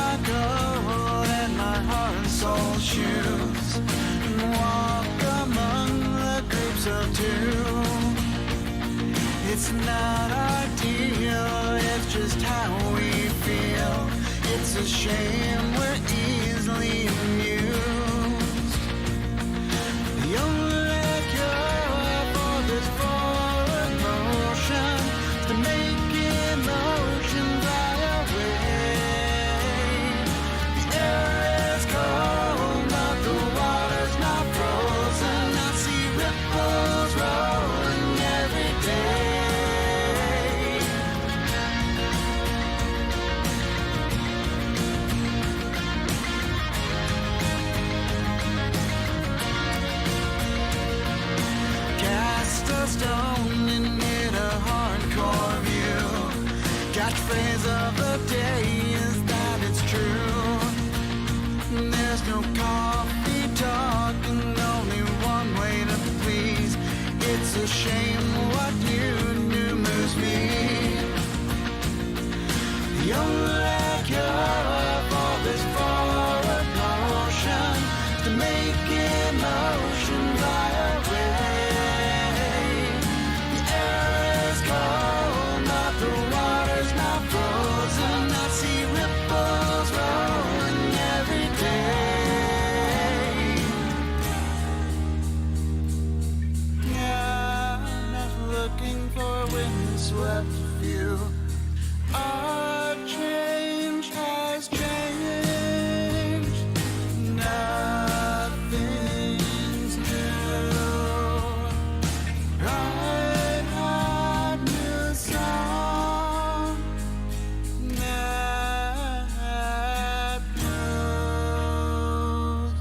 my coat and my heart and soul shoes and walk among the groups of two. It's not ideal, it's just how we feel. It's a shame we're easily amused. The only cure for this forward motion is to make emotion fly away. The air is cold, but the water's not frozen. I see ripples rolling every day. Cast a stone and hit a hardcore view. Catchphrase of the day is that it's true. There's no coffee talk and only one way to please. It's a shame what you do moves me. The only cure for this forward motion is to make emotion fly away. The air is cold, but the water's not frozen. I see ripples rolling every day. Yeah, I'm not looking for a windswept view. Our change has changed. Nothing's new. Write a new song that proves.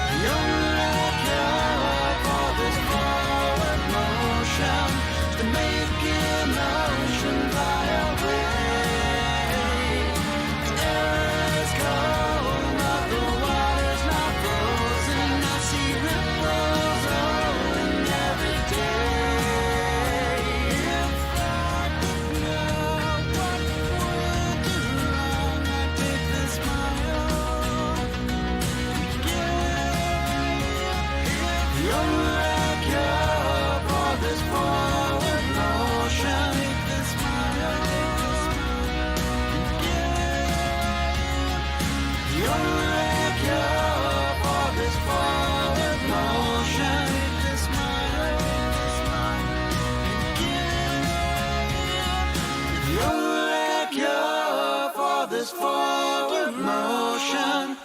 The only cure for this forward motion is to make emotion fly away. The air is cold, but the water's not frozen. I see ripples rolling every day. If I could know what we'll do wrong, I'd take this smile. The only cure for this forward motion is this smile. The only cure for this forward motion is this smile. The only cure for this forward motion.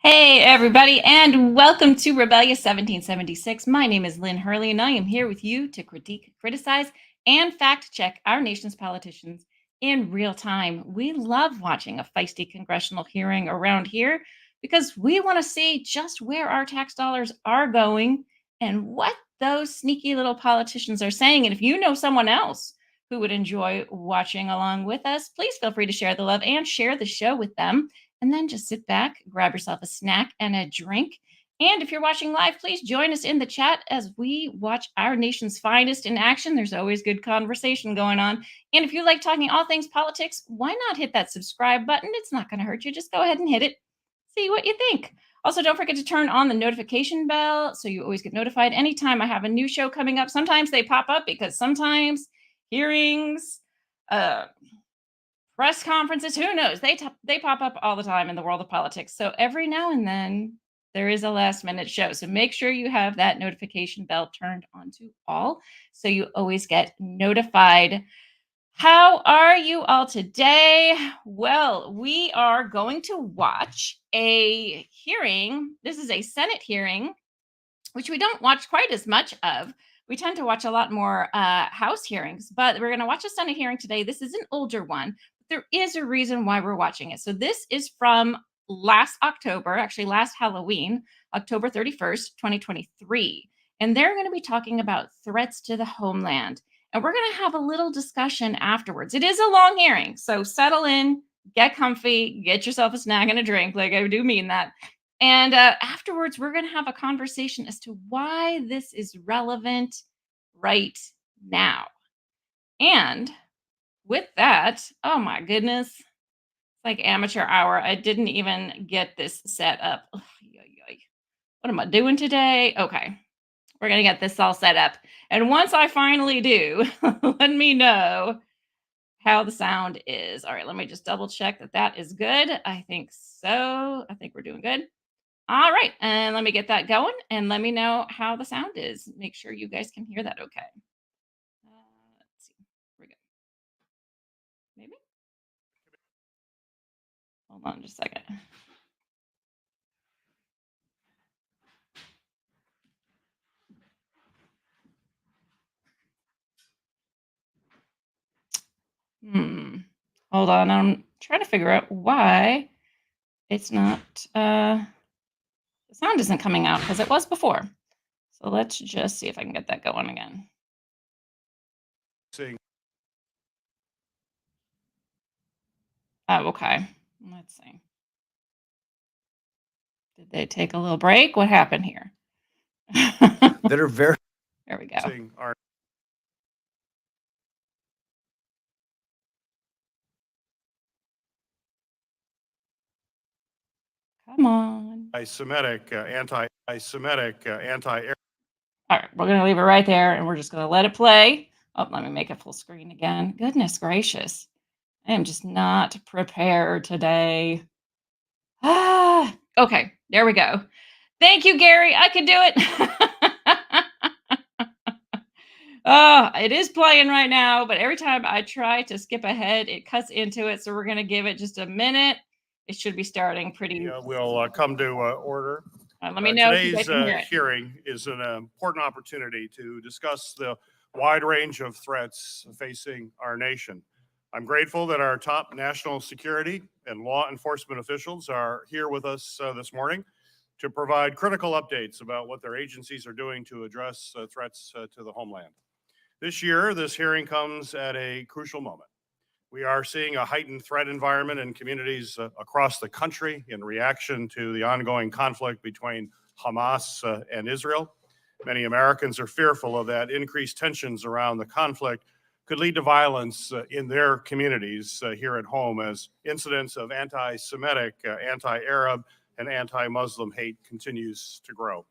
Hey, everybody, and welcome to Rebellious 1776. My name is Lynn Hurley, and I am here with you to critique, criticize, and fact check our nation's politicians in real time. We love watching a feisty congressional hearing around here because we want to see just where our tax dollars are going and what those sneaky little politicians are saying. And if you know someone else who would enjoy watching along with us, please feel free to share the love and share the show with them. And then just sit back, grab yourself a snack and a drink. And if you're watching live, please join us in the chat as we watch our nation's finest in action. There's always good conversation going on. And if you like talking all things politics, why not hit that subscribe button? It's not going to hurt you. Just go ahead and hit it. See what you think. Also, don't forget to turn on the notification bell so you always get notified anytime I have a new show coming up. Sometimes they pop up because sometimes hearings, press conferences, who knows? They pop up all the time in the world of politics. So every now and then there is a last minute show. So make sure you have that notification bell turned on to all so you always get notified. How are you all today? Well, we are going to watch a hearing. This is a Senate hearing, which we don't watch quite as much of. We tend to watch a lot more House hearings, but we're going to watch a Senate hearing today. This is an older one, but there is a reason why we're watching it. So this is from last October, actually last Halloween, October 31st, 2023. And they're going to be talking about threats to the homeland. And we're going to have a little discussion afterwards. It is a long hearing, so settle in, get comfy, get yourself a snack and a drink. Like, I do mean that. And afterwards, we're going to have a conversation as to why this is relevant right now. And with that, oh my goodness, it's like amateur hour. I didn't even get this set up. Ugh, what am I doing today? Okay, we're going to get this all set up. And once I finally do, let me know how the sound is. All right, let me just double check that that is good. I think so. I think we're doing good. All right, and let me get that going and let me know how the sound is. Make sure you guys can hear that okay. Let's see. We're good. Maybe? Hold on just a second. Hold on. I'm trying to figure out why it's not, the sound isn't coming out because it was before. So let's just see if I can get that going again. Seeing. Oh, okay. Let's see. Did they take a little break? What happened here? That are very. There we go. Seeing our. Come on. Anti-Semitic, anti-Semitic, anti. All right, we're going to leave it right there and we're just going to let it play. Oh, let me make it full screen again. Goodness gracious. I am just not prepared today. Okay, there we go. Thank you, Gary. I can do it. Oh, it is playing right now, but every time I try to skip ahead, it cuts into it. So we're going to give it just a minute. It should be starting pretty. Will come to order. Let me know if you guys Today's can hear it. hearing is an important opportunity to discuss the wide range of threats facing our nation. I'm grateful that our top national security and law enforcement officials are here with us this morning to provide critical updates about what their agencies are doing to address threats to the homeland. This year, this hearing comes at a crucial moment. We are seeing a heightened threat environment in communities across the country in reaction to the ongoing conflict between Hamas and Israel. Many Americans are fearful of that increased tensions around the conflict could lead to violence in their communities here at home as incidents of anti-Semitic, anti-Arab, and anti-Muslim hate continues to grow.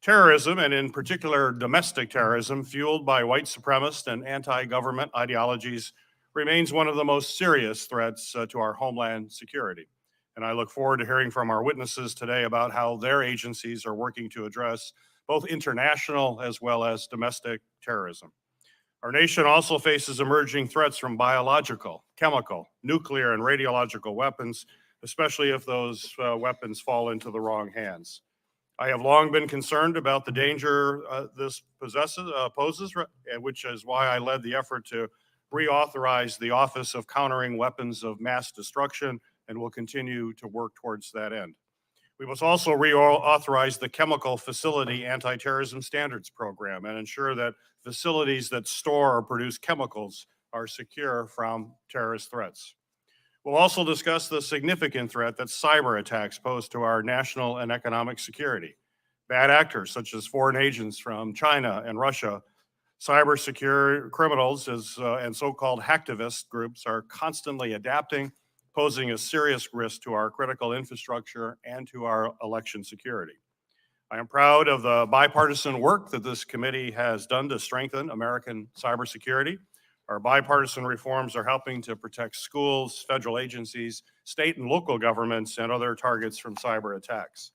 Terrorism, and in particular domestic terrorism, fueled by white supremacist and anti-government ideologies, remains one of the most serious threats to our homeland security. And I look forward to hearing from our witnesses today about how their agencies are working to address both international as well as domestic terrorism. Our nation also faces emerging threats from biological, chemical, nuclear, and radiological weapons, especially if those weapons fall into the wrong hands. I have long been concerned about the danger this poses, which is why I led the effort to reauthorize the Office of Countering Weapons of Mass Destruction and will continue to work towards that end. We must also reauthorize the Chemical Facility Anti-Terrorism Standards Program and ensure that facilities that store or produce chemicals are secure from terrorist threats. We'll also discuss the significant threat that cyber attacks pose to our national and economic security. Bad actors such as foreign agents from China and Russia, cyber secure criminals and so-called hacktivist groups are constantly adapting, posing a serious risk to our critical infrastructure and to our election security. I am proud of the bipartisan work that this committee has done to strengthen American cybersecurity. Our bipartisan reforms are helping to protect schools, federal agencies, state and local governments, and other targets from cyber attacks.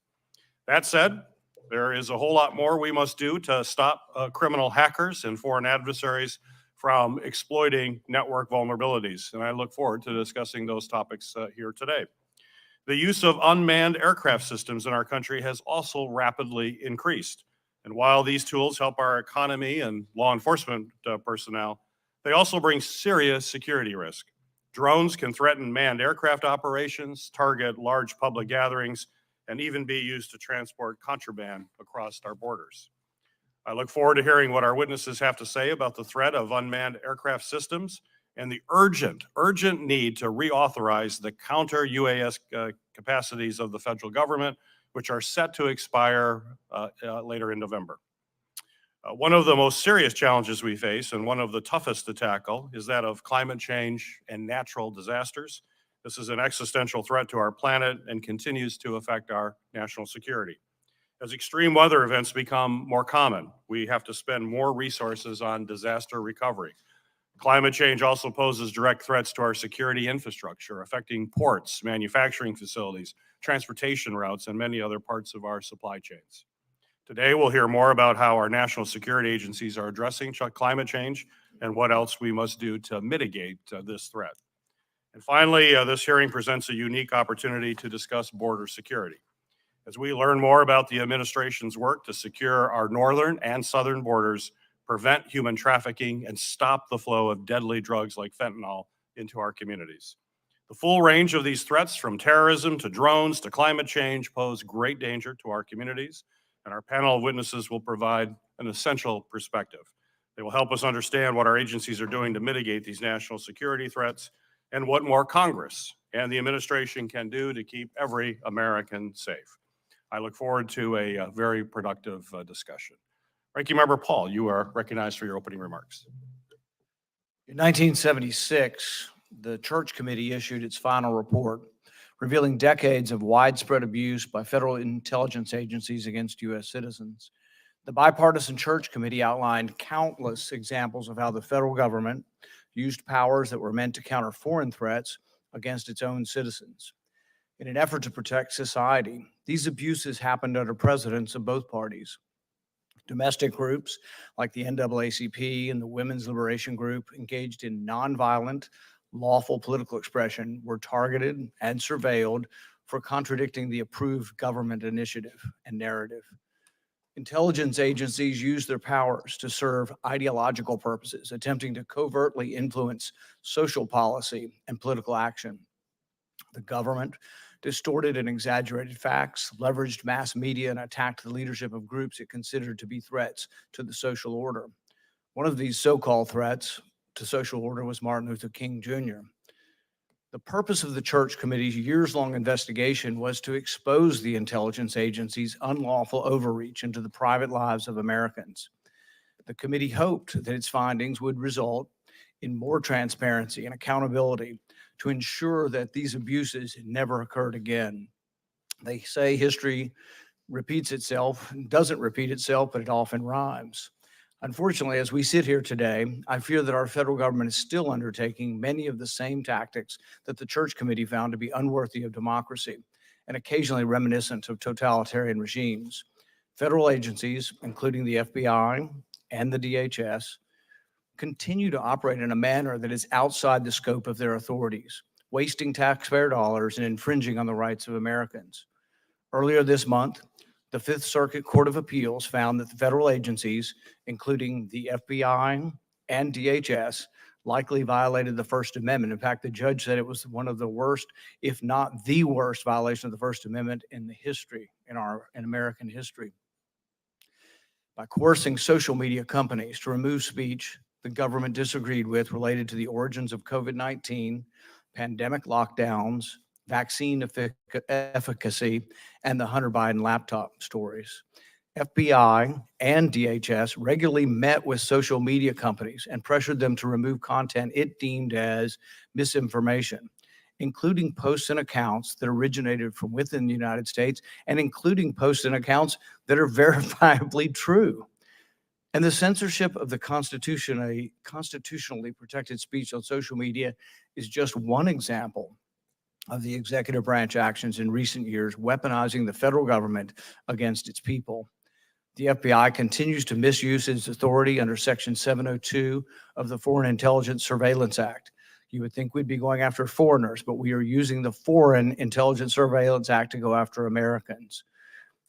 That said, there is a whole lot more we must do to stop criminal hackers and foreign adversaries from exploiting network vulnerabilities, and I look forward to discussing those topics here today. The use of unmanned aircraft systems in our country has also rapidly increased. And while these tools help our economy and law enforcement personnel, they also bring serious security risk. Drones can threaten manned aircraft operations, target large public gatherings, and even be used to transport contraband across our borders. I look forward to hearing what our witnesses have to say about the threat of unmanned aircraft systems and the urgent need to reauthorize the counter UAS capacities of the federal government, which are set to expire later in November. One of the most serious challenges we face, and one of the toughest to tackle, is that of climate change and natural disasters. This is an existential threat to our planet and continues to affect our national security. As extreme weather events become more common, we have to spend more resources on disaster recovery. Climate change also poses direct threats to our security infrastructure, affecting ports, manufacturing facilities, transportation routes, and many other parts of our supply chains. Today, we'll hear more about how our national security agencies are addressing climate change and what else we must do to mitigate this threat. And finally, this hearing presents a unique opportunity to discuss border security. As we learn more about the administration's work to secure our northern and southern borders, prevent human trafficking, and stop the flow of deadly drugs like fentanyl into our communities. The full range of these threats, from terrorism to drones to climate change, pose great danger to our communities, and our panel of witnesses will provide an essential perspective. They will help us understand what our agencies are doing to mitigate these national security threats and what more Congress and the administration can do to keep every American safe. I look forward to a very productive discussion. Ranking Member Paul, you are recognized for your opening remarks. In 1976, the Church Committee issued its final report, revealing decades of widespread abuse by federal intelligence agencies against U.S. citizens. The bipartisan Church Committee outlined countless examples of how the federal government used powers that were meant to counter foreign threats against its own citizens. In an effort to protect society, these abuses happened under presidents of both parties. Domestic groups like the NAACP and the Women's Liberation Group, engaged in nonviolent, lawful political expression, were targeted and surveilled for contradicting the approved government initiative and narrative. Intelligence agencies use their powers to serve ideological purposes, attempting to covertly influence social policy and political action. The government distorted and exaggerated facts, leveraged mass media, and attacked the leadership of groups it considered to be threats to the social order. One of these so-called threats to social order was Martin Luther King Jr. The purpose of the Church Committee's years-long investigation was to expose the intelligence agency's unlawful overreach into the private lives of Americans. The committee hoped that its findings would result in more transparency and accountability to ensure that these abuses never occurred again. They say history repeats itself, doesn't repeat itself, but it often rhymes. Unfortunately, as we sit here today, I fear that our federal government is still undertaking many of the same tactics that the Church Committee found to be unworthy of democracy and occasionally reminiscent of totalitarian regimes. Federal agencies, including the FBI and the DHS, continue to operate in a manner that is outside the scope of their authorities, wasting taxpayer dollars and infringing on the rights of Americans. Earlier this month, the Fifth Circuit Court of Appeals found that the federal agencies, including the FBI and DHS, likely violated the First Amendment. In fact, the judge said it was one of the worst, if not the worst, violation of the First Amendment in American history. By coercing social media companies to remove speech the government disagreed with related to the origins of COVID-19, pandemic lockdowns, vaccine efficacy, and the Hunter Biden laptop stories. FBI and DHS regularly met with social media companies and pressured them to remove content it deemed as misinformation, including posts and accounts that originated from within the United States, and including posts and accounts that are verifiably true. And the censorship of the constitutionally protected speech on social media is just one example of the executive branch actions in recent years, weaponizing the federal government against its people. The FBI continues to misuse its authority under Section 702 of the Foreign Intelligence Surveillance Act. You would think we'd be going after foreigners, but we are using the Foreign Intelligence Surveillance Act to go after Americans,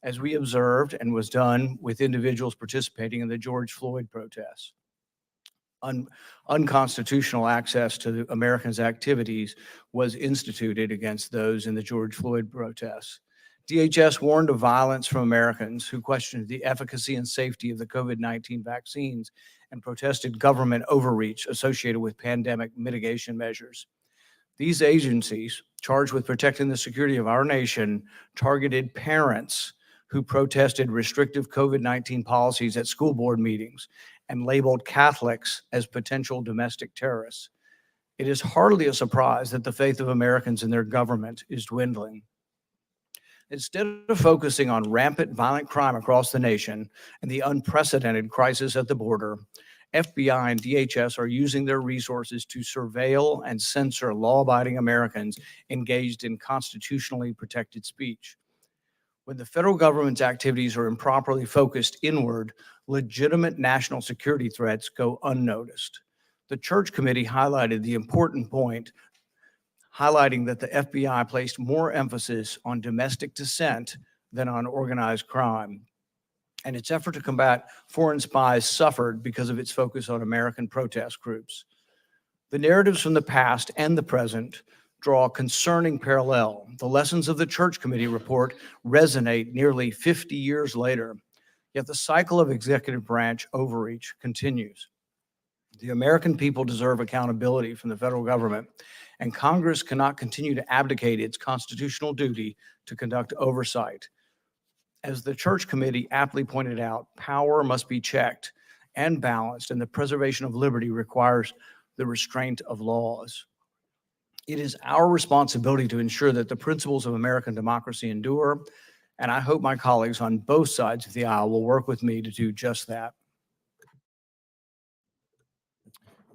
as we observed and was done with individuals participating in the George Floyd protests. Unconstitutional access to Americans' activities was instituted against those in the George Floyd protests. DHS warned of violence from Americans who questioned the efficacy and safety of the COVID-19 vaccines and protested government overreach associated with pandemic mitigation measures. These agencies, charged with protecting the security of our nation, targeted parents who protested restrictive COVID-19 policies at school board meetings and labeled Catholics as potential domestic terrorists. It is hardly a surprise that the faith of Americans in their government is dwindling. Instead of focusing on rampant violent crime across the nation and the unprecedented crisis at the border, FBI and DHS are using their resources to surveil and censor law-abiding Americans engaged in constitutionally protected speech. When the federal government's activities are improperly focused inward, legitimate national security threats go unnoticed. The Church Committee highlighted the important point, highlighting that the FBI placed more emphasis on domestic dissent than on organized crime. And its effort to combat foreign spies suffered because of its focus on American protest groups. The narratives from the past and the present draw a concerning parallel. The lessons of the Church Committee report resonate nearly 50 years later, yet the cycle of executive branch overreach continues. The American people deserve accountability from the federal government, and Congress cannot continue to abdicate its constitutional duty to conduct oversight. As the Church Committee aptly pointed out, power must be checked and balanced, and the preservation of liberty requires the restraint of laws. It is our responsibility to ensure that the principles of American democracy endure, and I hope my colleagues on both sides of the aisle will work with me to do just that.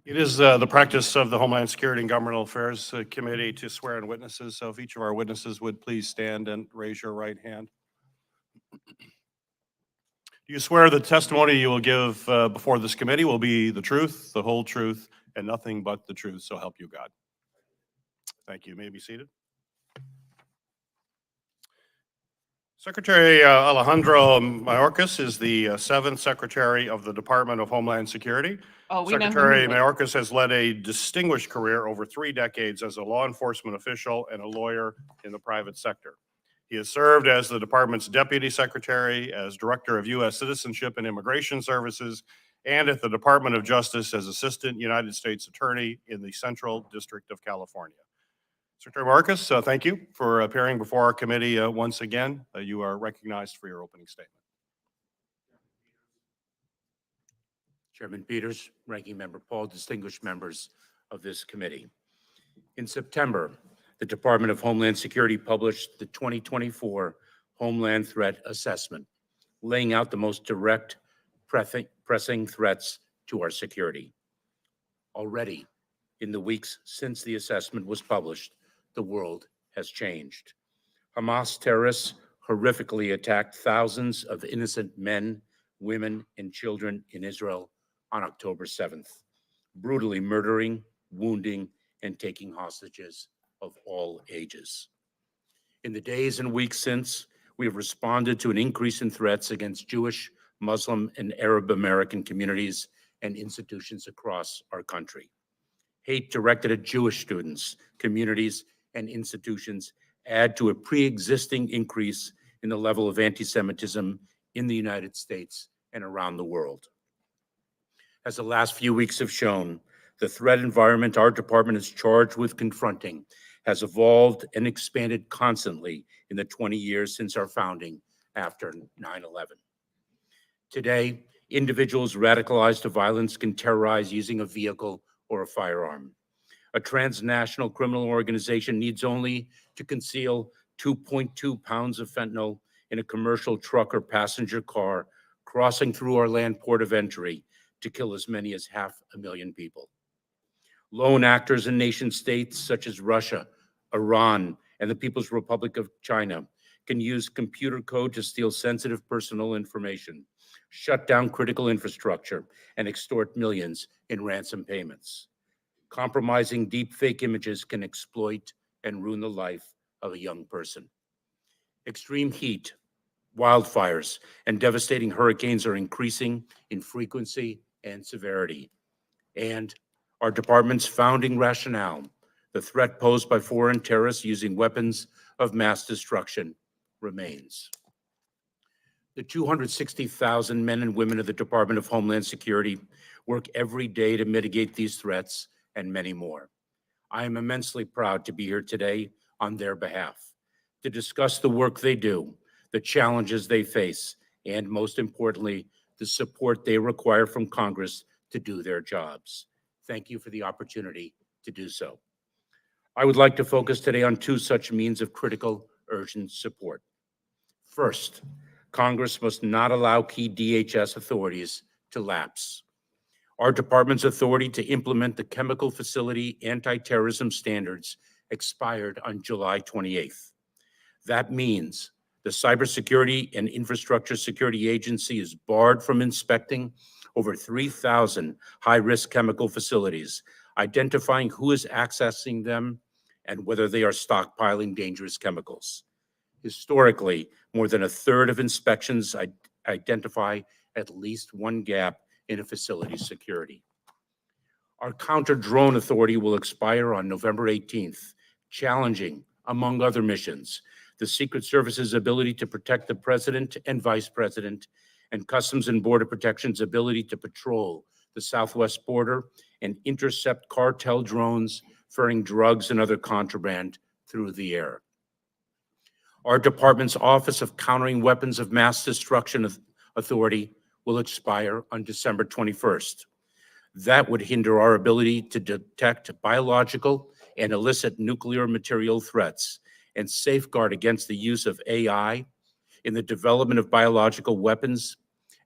It is the practice of the Homeland Security and Governmental Affairs Committee to swear in witnesses. So if each of our witnesses would please stand and raise your right hand. Do you swear the testimony you will give before this committee will be the truth, the whole truth, and nothing but the truth, so help you God? Thank you. You may be seated. Secretary Alejandro Mayorkas is the 7th Secretary of the Department of Homeland Security. Oh, we know who Secretary he is. Mayorkas has led a distinguished career over 3 decades as a law enforcement official and a lawyer in the private sector. He has served as the department's Deputy Secretary, as Director of U.S. Citizenship and Immigration Services, and at the Department of Justice as Assistant United States Attorney in the Central District of California. Secretary Mayorkas, thank you for appearing before our committee once again. You are recognized for your opening statement. Chairman Peters, Ranking Member Paul, distinguished members of this committee. In September, the Department of Homeland Security published the 2024 Homeland Threat Assessment, laying out the most direct, pressing threats to our security. Already, in the weeks since the assessment was published, the world has changed. Hamas terrorists horrifically attacked thousands of innocent men, women, and children in Israel on October 7th, brutally murdering, wounding, and taking hostages of all ages. In the days and weeks since, we have responded to an increase in threats against Jewish, Muslim, and Arab American communities and institutions across our country. Hate directed at Jewish students, communities, and institutions add to a pre-existing increase in the level of anti-Semitism in the United States and around the world. As the last few weeks have shown, the threat environment our department is charged with confronting has evolved and expanded constantly in the 20 years since our founding after 9/11. Today, individuals radicalized to violence can terrorize using a vehicle or a firearm. A transnational criminal organization needs only to conceal 2.2 pounds of fentanyl in a commercial truck or passenger car crossing through our land port of entry to kill as many as 500,000 people. Lone actors in nation states such as Russia, Iran, and the People's Republic of China can use computer code to steal sensitive personal information, shut down critical infrastructure, and extort millions in ransom payments. Compromising deepfake images can exploit and ruin the life of a young person. Extreme heat, wildfires, and devastating hurricanes are increasing in frequency and severity. And our department's founding rationale, the threat posed by foreign terrorists using weapons of mass destruction, remains. The 260,000 men and women of the Department of Homeland Security work every day to mitigate these threats and many more. I am immensely proud to be here today on their behalf to discuss the work they do, the challenges they face, and most importantly, the support they require from Congress to do their jobs. Thank you for the opportunity to do so. I would like to focus today on two such means of critical, urgent support. First, Congress must not allow key DHS authorities to lapse. Our department's authority to implement the chemical facility anti-terrorism standards expired on July 28th. That means the Cybersecurity and Infrastructure Security Agency is barred from inspecting over 3,000 high-risk chemical facilities, identifying who is accessing them and whether they are stockpiling dangerous chemicals. Historically, more than a third of inspections identify at least one gap in a facility's security. Our counter-drone authority will expire on November 18th, challenging, among other missions, the Secret Service's ability to protect the President and Vice President, and Customs and Border Protection's ability to patrol the southwest border and intercept cartel drones ferrying drugs and other contraband through the air. Our department's Office of Countering Weapons of Mass Destruction Authority will expire on December 21st. That would hinder our ability to detect biological and illicit nuclear material threats and safeguard against the use of AI in the development of biological weapons,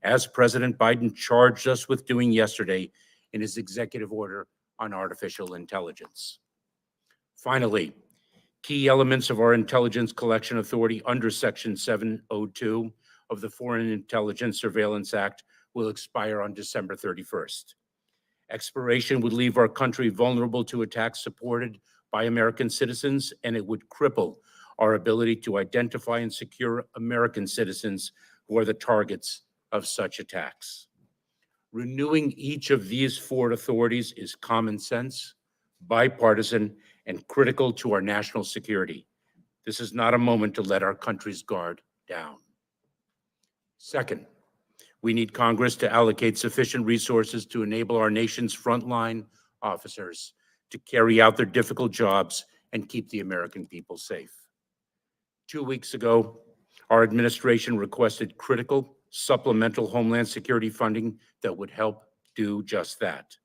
as President Biden charged us with doing yesterday in his executive order on artificial intelligence. Finally, key elements of our intelligence collection authority under Section 702 of the Foreign Intelligence Surveillance Act will expire on December 31st. Expiration would leave our country vulnerable to attacks supported by American citizens, and it would cripple our ability to identify and secure American citizens who are the targets of such attacks. Renewing each of these four authorities is common sense, bipartisan, and critical to our national security. This is not a moment to let our country's guard down. Second, we need Congress to allocate sufficient resources to enable our nation's frontline officers to carry out their difficult jobs and keep the American people safe. 2 weeks ago, our administration requested critical supplemental Homeland Security funding that would help do just that.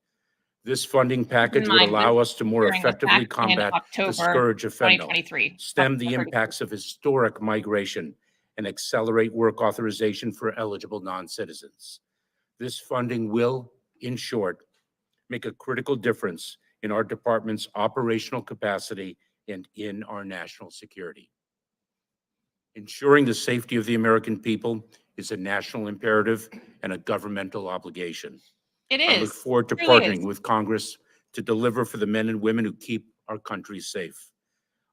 This funding package would allow us to more effectively combat the scourge of fentanyl, stem the impacts of historic migration, and accelerate work authorization for eligible non-citizens. This funding will, in short, make a critical difference in our department's operational capacity and in our national security. Ensuring the safety of the American people is a national imperative and a governmental obligation. It is. I look forward to Truly partnering is. with Congress to deliver for the men and women who keep our country safe.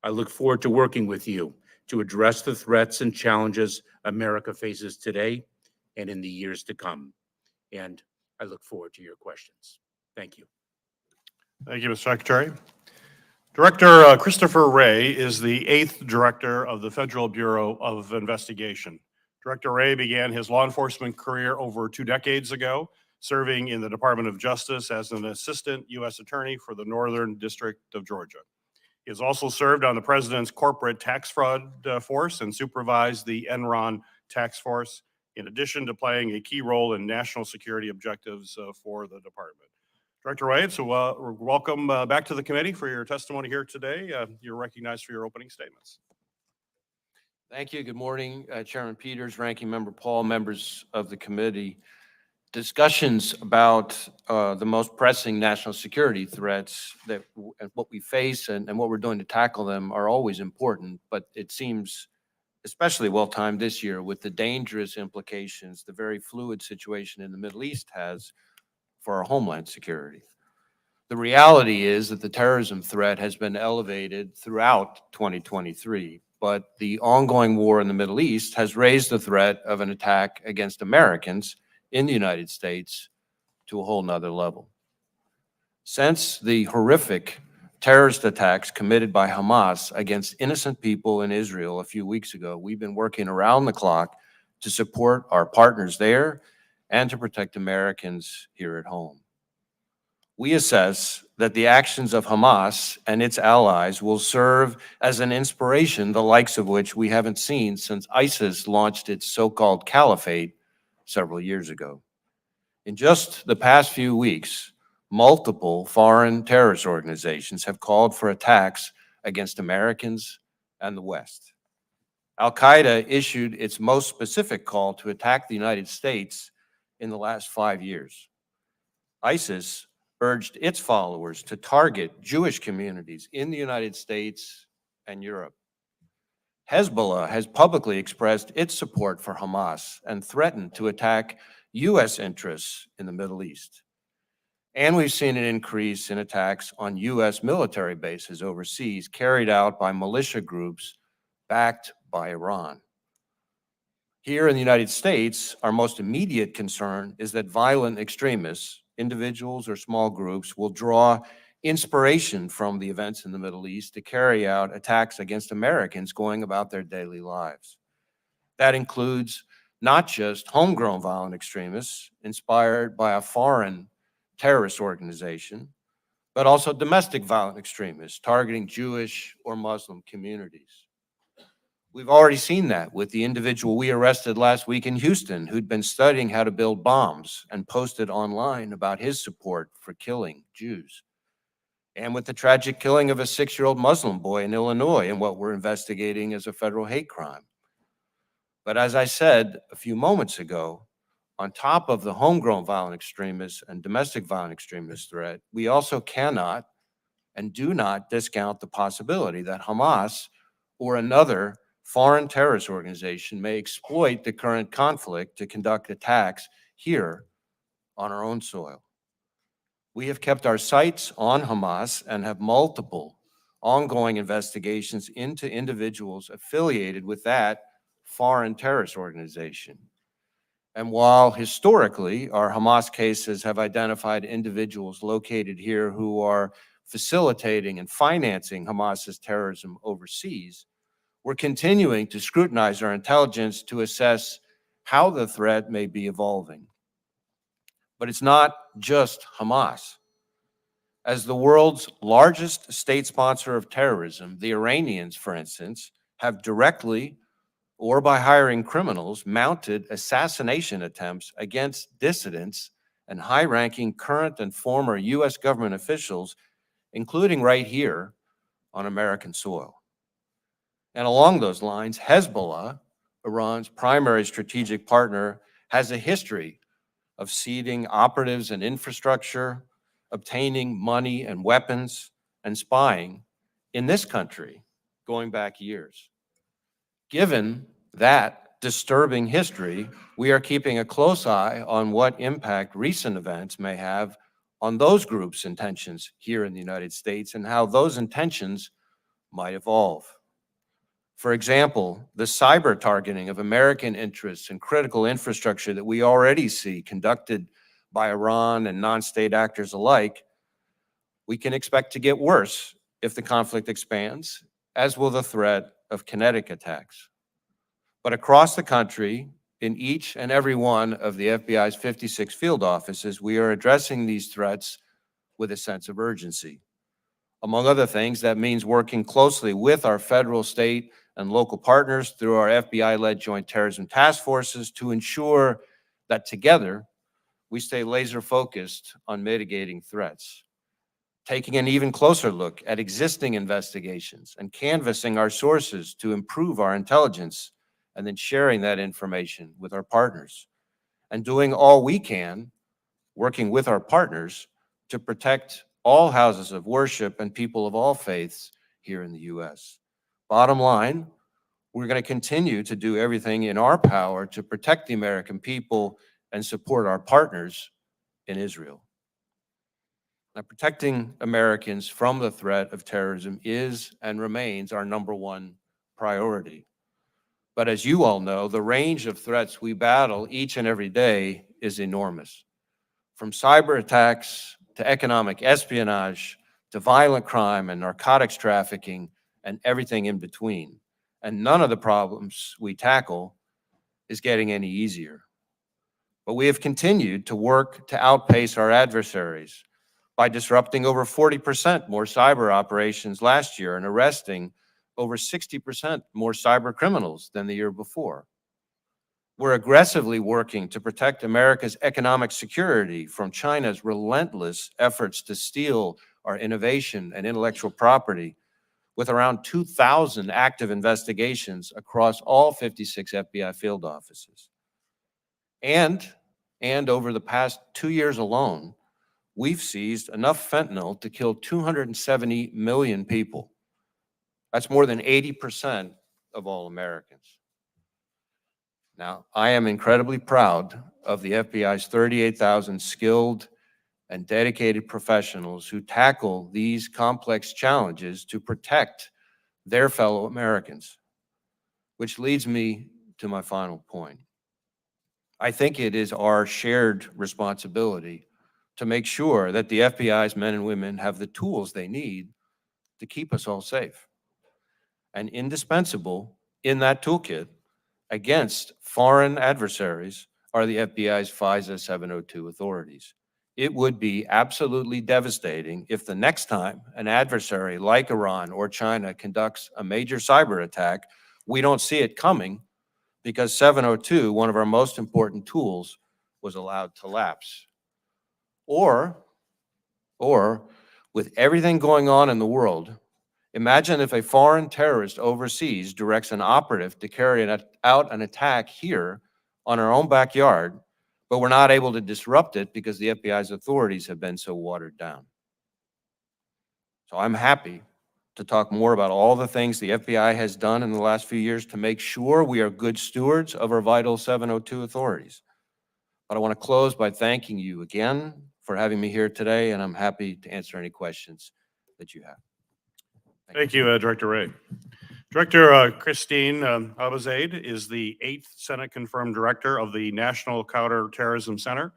I look forward to working with you to address the threats and challenges America faces today and in the years to come. And I look forward to your questions. Thank you. Thank you, Mr. Secretary. Director Christopher Wray is the 8th Director of the Federal Bureau of Investigation. Director Wray began his law enforcement career over 2 decades ago, serving in the Department of Justice as an Assistant U.S. Attorney for the Northern District of Georgia. He has also served on the President's Corporate Tax Fraud Force and supervised the Enron Tax Force, in addition to playing a key role in national security objectives for the department. Director Wade, so welcome back to the committee for your testimony here today. You're recognized for your opening statements. Thank you. Good morning, Chairman Peters, Ranking Member Paul, members of the committee. discussions about the most pressing national security threats and what we face and what we're doing to tackle them are always important, but it seems especially well-timed this year with the dangerous implications the very fluid situation in the Middle East has for our homeland security. The reality is that the terrorism threat has been elevated throughout 2023, but the ongoing war in the Middle East has raised the threat of an attack against Americans in the United States to a whole nother level. Since the horrific terrorist attacks committed by Hamas against innocent people in Israel a few weeks ago, we've been working around the clock to support our partners there and to protect Americans here at home. We assess that the actions of Hamas and its allies will serve as an inspiration, the likes of which we haven't seen since ISIS launched its so-called caliphate several years ago. In just the past few weeks, multiple foreign terrorist organizations have called for attacks against Americans and the West. Al-Qaeda issued its most specific call to attack the United States in the last 5 years. ISIS urged its followers to target Jewish communities in the United States and Europe. Hezbollah has publicly expressed its support for Hamas and threatened to attack U.S. interests in the Middle East. And we've seen an increase in attacks on U.S. military bases overseas carried out by militia groups backed by Iran. Here in the United States, our most immediate concern is that violent extremists, individuals or small groups, will draw inspiration from the events in the Middle East to carry out attacks against Americans going about their daily lives. That includes not just homegrown violent extremists inspired by a foreign terrorist organization, but also domestic violent extremists targeting Jewish or Muslim communities. We've already seen that with the individual we arrested last week in Houston, who'd been studying how to build bombs and posted online about his support for killing Jews. And with the tragic killing of a 6-year-old Muslim boy in Illinois in what we're investigating as a federal hate crime. But as I said a few moments ago, on top of the homegrown violent extremists and domestic violent extremist threat, we also cannot and do not discount the possibility that Hamas or another foreign terrorist organization may exploit the current conflict to conduct attacks here on our own soil. We have kept our sights on Hamas and have multiple ongoing investigations into individuals affiliated with that foreign terrorist organization. And while historically our Hamas cases have identified individuals located here who are facilitating and financing Hamas's terrorism overseas, we're continuing to scrutinize our intelligence to assess how the threat may be evolving. But it's not just Hamas. As the world's largest state sponsor of terrorism, the Iranians, for instance, have directly or by hiring criminals mounted assassination attempts against dissidents and high-ranking current and former U.S. government officials, including right here on American soil. And along those lines, Hezbollah, Iran's primary strategic partner, has a history of seeding operatives and infrastructure, obtaining money and weapons, and spying in this country going back years. Given that disturbing history, we are keeping a close eye on what impact recent events may have on those groups' intentions here in the United States and how those intentions might evolve. For example, the cyber targeting of American interests and critical infrastructure that we already see conducted by Iran and non-state actors alike, we can expect to get worse if the conflict expands, as will the threat of kinetic attacks. But across the country, in each and every one of the FBI's 56 field offices, we are addressing these threats with a sense of urgency. Among other things, that means working closely with our federal, state, and local partners through our FBI-led joint terrorism task forces to ensure that together we stay laser-focused on mitigating threats. Taking an even closer look at existing investigations and canvassing our sources to improve our intelligence, and then sharing that information with our partners. and doing all we can, working with our partners, to protect all houses of worship and people of all faiths here in the U.S. Bottom line, we're going to continue to do everything in our power to protect the American people and support our partners in Israel. Now, protecting Americans from the threat of terrorism is and remains our #1 priority. But as you all know, the range of threats we battle each and every day is enormous. From cyber attacks to economic espionage to violent crime and narcotics trafficking and everything in between. And none of the problems we tackle is getting any easier. But we have continued to work to outpace our adversaries by disrupting over 40% more cyber operations last year and arresting over 60% more cyber criminals than the year before. We're aggressively working to protect America's economic security from China's relentless efforts to steal our innovation and intellectual property, with around 2,000 active investigations across all 56 FBI field offices. And over the past 2 years alone, we've seized enough fentanyl to kill 270 million people. That's more than 80% of all Americans. Now, I am incredibly proud of the FBI's 38,000 skilled and dedicated professionals who tackle these complex challenges to protect their fellow Americans, which leads me to my final point. I think it is our shared responsibility to make sure that the FBI's men and women have the tools they need to keep us all safe. And indispensable in that toolkit against foreign adversaries are the FBI's FISA 702 authorities. It would be absolutely devastating if the next time an adversary like Iran or China conducts a major cyber attack, we don't see it coming because 702, one of our most important tools, was allowed to lapse. Or with everything going on in the world, imagine if a foreign terrorist overseas directs an operative to carry out an attack here on our own backyard, but we're not able to disrupt it because the FBI's authorities have been so watered down. So I'm happy to talk more about all the things the FBI has done in the last few years to make sure we are good stewards of our vital 702 authorities. But I want to close by thanking you again for having me here today, and I'm happy to answer any questions that you have. Thank you, Director Wray. Director Christine Abizaid is the 8th Senate-confirmed director of the National Counterterrorism Center.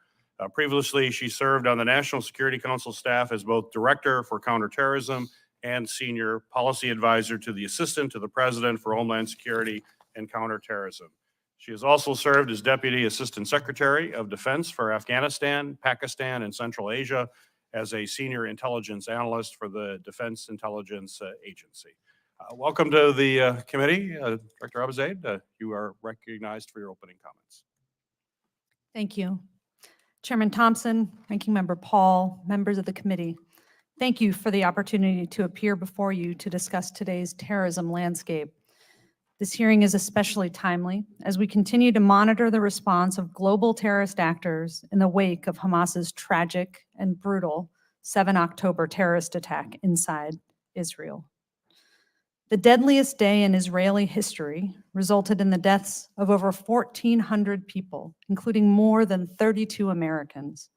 Previously, she served on the National Security Council staff as both Director for Counterterrorism and Senior Policy Advisor to the Assistant to the President for Homeland Security and Counterterrorism. She has also served as Deputy Assistant Secretary of Defense for Afghanistan, Pakistan, and Central Asia, as a senior intelligence analyst for the Defense Intelligence Agency. Welcome to the committee, Director Abizaid. You are recognized for your opening comments. Thank you. Chairman Thompson, Ranking Member Paul, members of the committee, thank you for the opportunity to appear before you to discuss today's terrorism landscape. This hearing is especially timely as we continue to monitor the response of global terrorist actors in the wake of Hamas's tragic and brutal 7 October terrorist attack inside Israel. The deadliest day in Israeli history resulted in the deaths of over 1,400 people, including more than 32 Americans,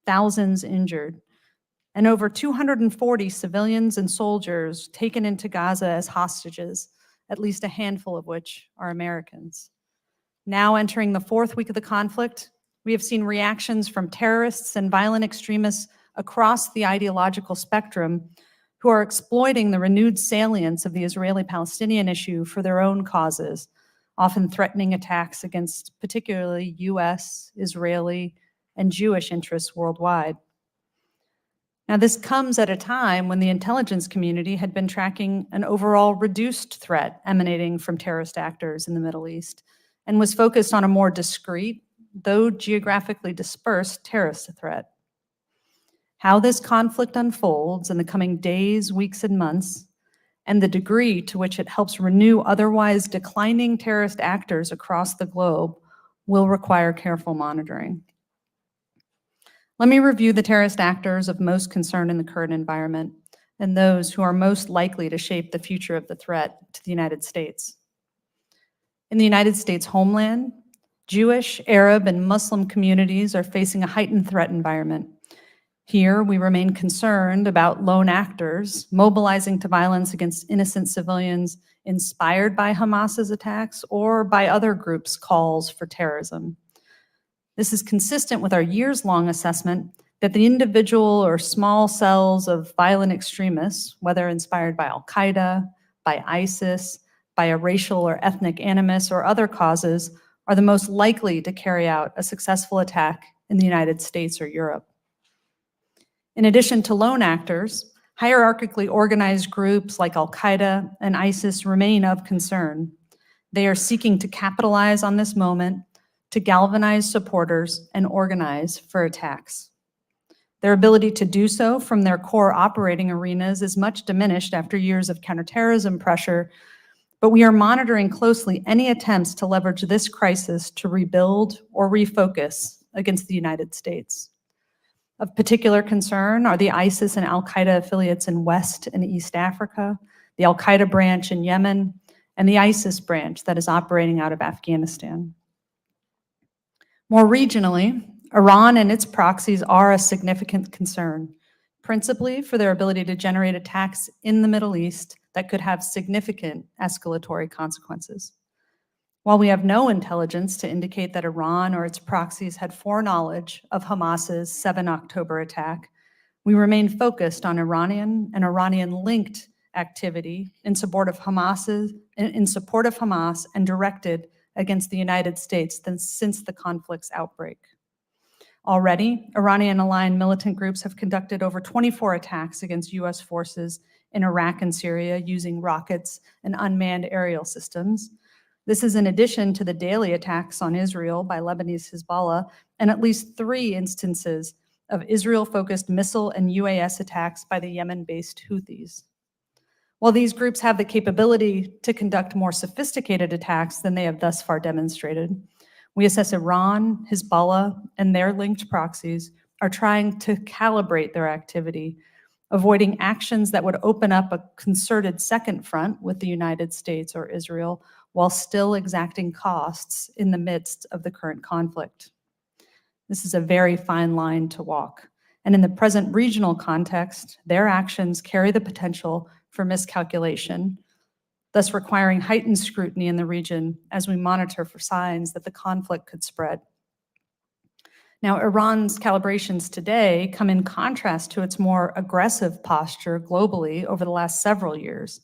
thousands injured, and over 240 civilians and soldiers taken into Gaza as hostages, at least a handful of which are Americans. Now entering the 4th week of the conflict, we have seen reactions from terrorists and violent extremists across the ideological spectrum who are exploiting the renewed salience of the Israeli-Palestinian issue for their own causes, often threatening attacks against particularly US, Israeli, and Jewish interests worldwide. Now, this comes at a time when the intelligence community had been tracking an overall reduced threat emanating from terrorist actors in the Middle East and was focused on a more discrete, though geographically dispersed, terrorist threat. How this conflict unfolds in the coming days, weeks, and months, and the degree to which it helps renew otherwise declining terrorist actors across the globe will require careful monitoring. Let me review the terrorist actors of most concern in the current environment and those who are most likely to shape the future of the threat to the United States. In the United States homeland, Jewish, Arab, and Muslim communities are facing a heightened threat environment. Here, we remain concerned about lone actors mobilizing to violence against innocent civilians inspired by Hamas's attacks or by other groups' calls for terrorism. This is consistent with our years-long assessment that the individual or small cells of violent extremists, whether inspired by Al-Qaeda, by ISIS, by a racial or ethnic animus or other causes, are the most likely to carry out a successful attack in the United States or Europe. In addition to lone actors, hierarchically organized groups like Al-Qaeda and ISIS remain of concern. They are seeking to capitalize on this moment to galvanize supporters and organize for attacks. Their ability to do so from their core operating arenas is much diminished after years of counterterrorism pressure, but we are monitoring closely any attempts to leverage this crisis to rebuild or refocus against the United States. Of particular concern are the ISIS and Al-Qaeda affiliates in West and East Africa, the Al-Qaeda branch in Yemen, and the ISIS branch that is operating out of Afghanistan. More regionally, Iran and its proxies are a significant concern, principally for their ability to generate attacks in the Middle East that could have significant escalatory consequences. While we have no intelligence to indicate that Iran or its proxies had foreknowledge of Hamas's 7 October attack, we remain focused on Iranian and Iranian-linked activity in support of Hamas and directed against the United States since the conflict's outbreak. Already, Iranian-aligned militant groups have conducted over 24 attacks against U.S. forces in Iraq and Syria using rockets and unmanned aerial systems. This is in addition to the daily attacks on Israel by Lebanese Hezbollah and at least 3 instances of Israel-focused missile and UAS attacks by the Yemen-based Houthis. While these groups have the capability to conduct more sophisticated attacks than they have thus far demonstrated, we assess Iran, Hezbollah, and their linked proxies are trying to calibrate their activity, avoiding actions that would open up a concerted second front with the United States or Israel while still exacting costs in the midst of the current conflict. This is a very fine line to walk, and in the present regional context, their actions carry the potential for miscalculation, thus requiring heightened scrutiny in the region as we monitor for signs that the conflict could spread. Now, Iran's calibrations today come in contrast to its more aggressive posture globally over the last several years.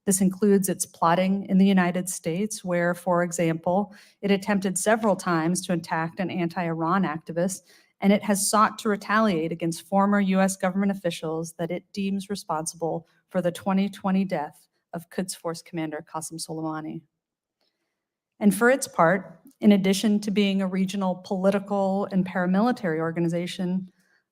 This includes its plotting in the United States, where, for example, it attempted several times to attack an anti-Iran activist, and it has sought to retaliate against former U.S. government officials that it deems responsible for the 2020 death of Quds Force Commander Qasem Soleimani. And for its part, in addition to being a regional political and paramilitary organization,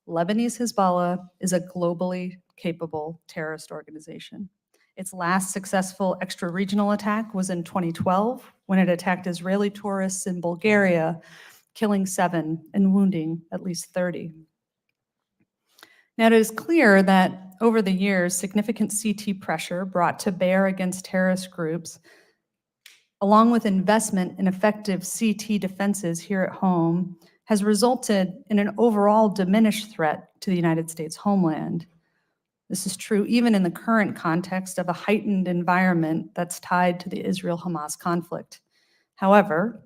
Lebanese Hezbollah is a globally capable terrorist organization. Its last successful extra-regional attack was in 2012 when it attacked Israeli tourists in Bulgaria, killing 7 and wounding at least 30. Now, it is clear that over the years, significant CT pressure brought to bear against terrorist groups, along with investment in effective CT defenses here at home, has resulted in an overall diminished threat to the United States homeland. This is true even in the current context of a heightened environment that's tied to the Israel-Hamas conflict. However,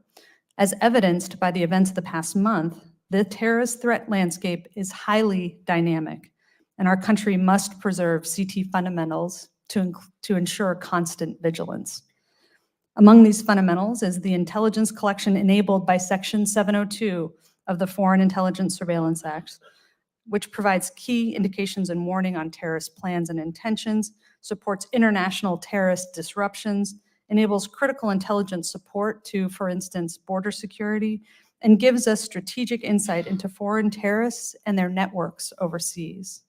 as evidenced by the events of the past month, the terrorist threat landscape is highly dynamic, and our country must preserve CT fundamentals to ensure constant vigilance. Among these fundamentals is the intelligence collection enabled by Section 702 of the Foreign Intelligence Surveillance Act, which provides key indications and warning on terrorist plans and intentions, supports international terrorist disruptions, enables critical intelligence support to, for instance, border security, and gives us strategic insight into foreign terrorists and their networks overseas.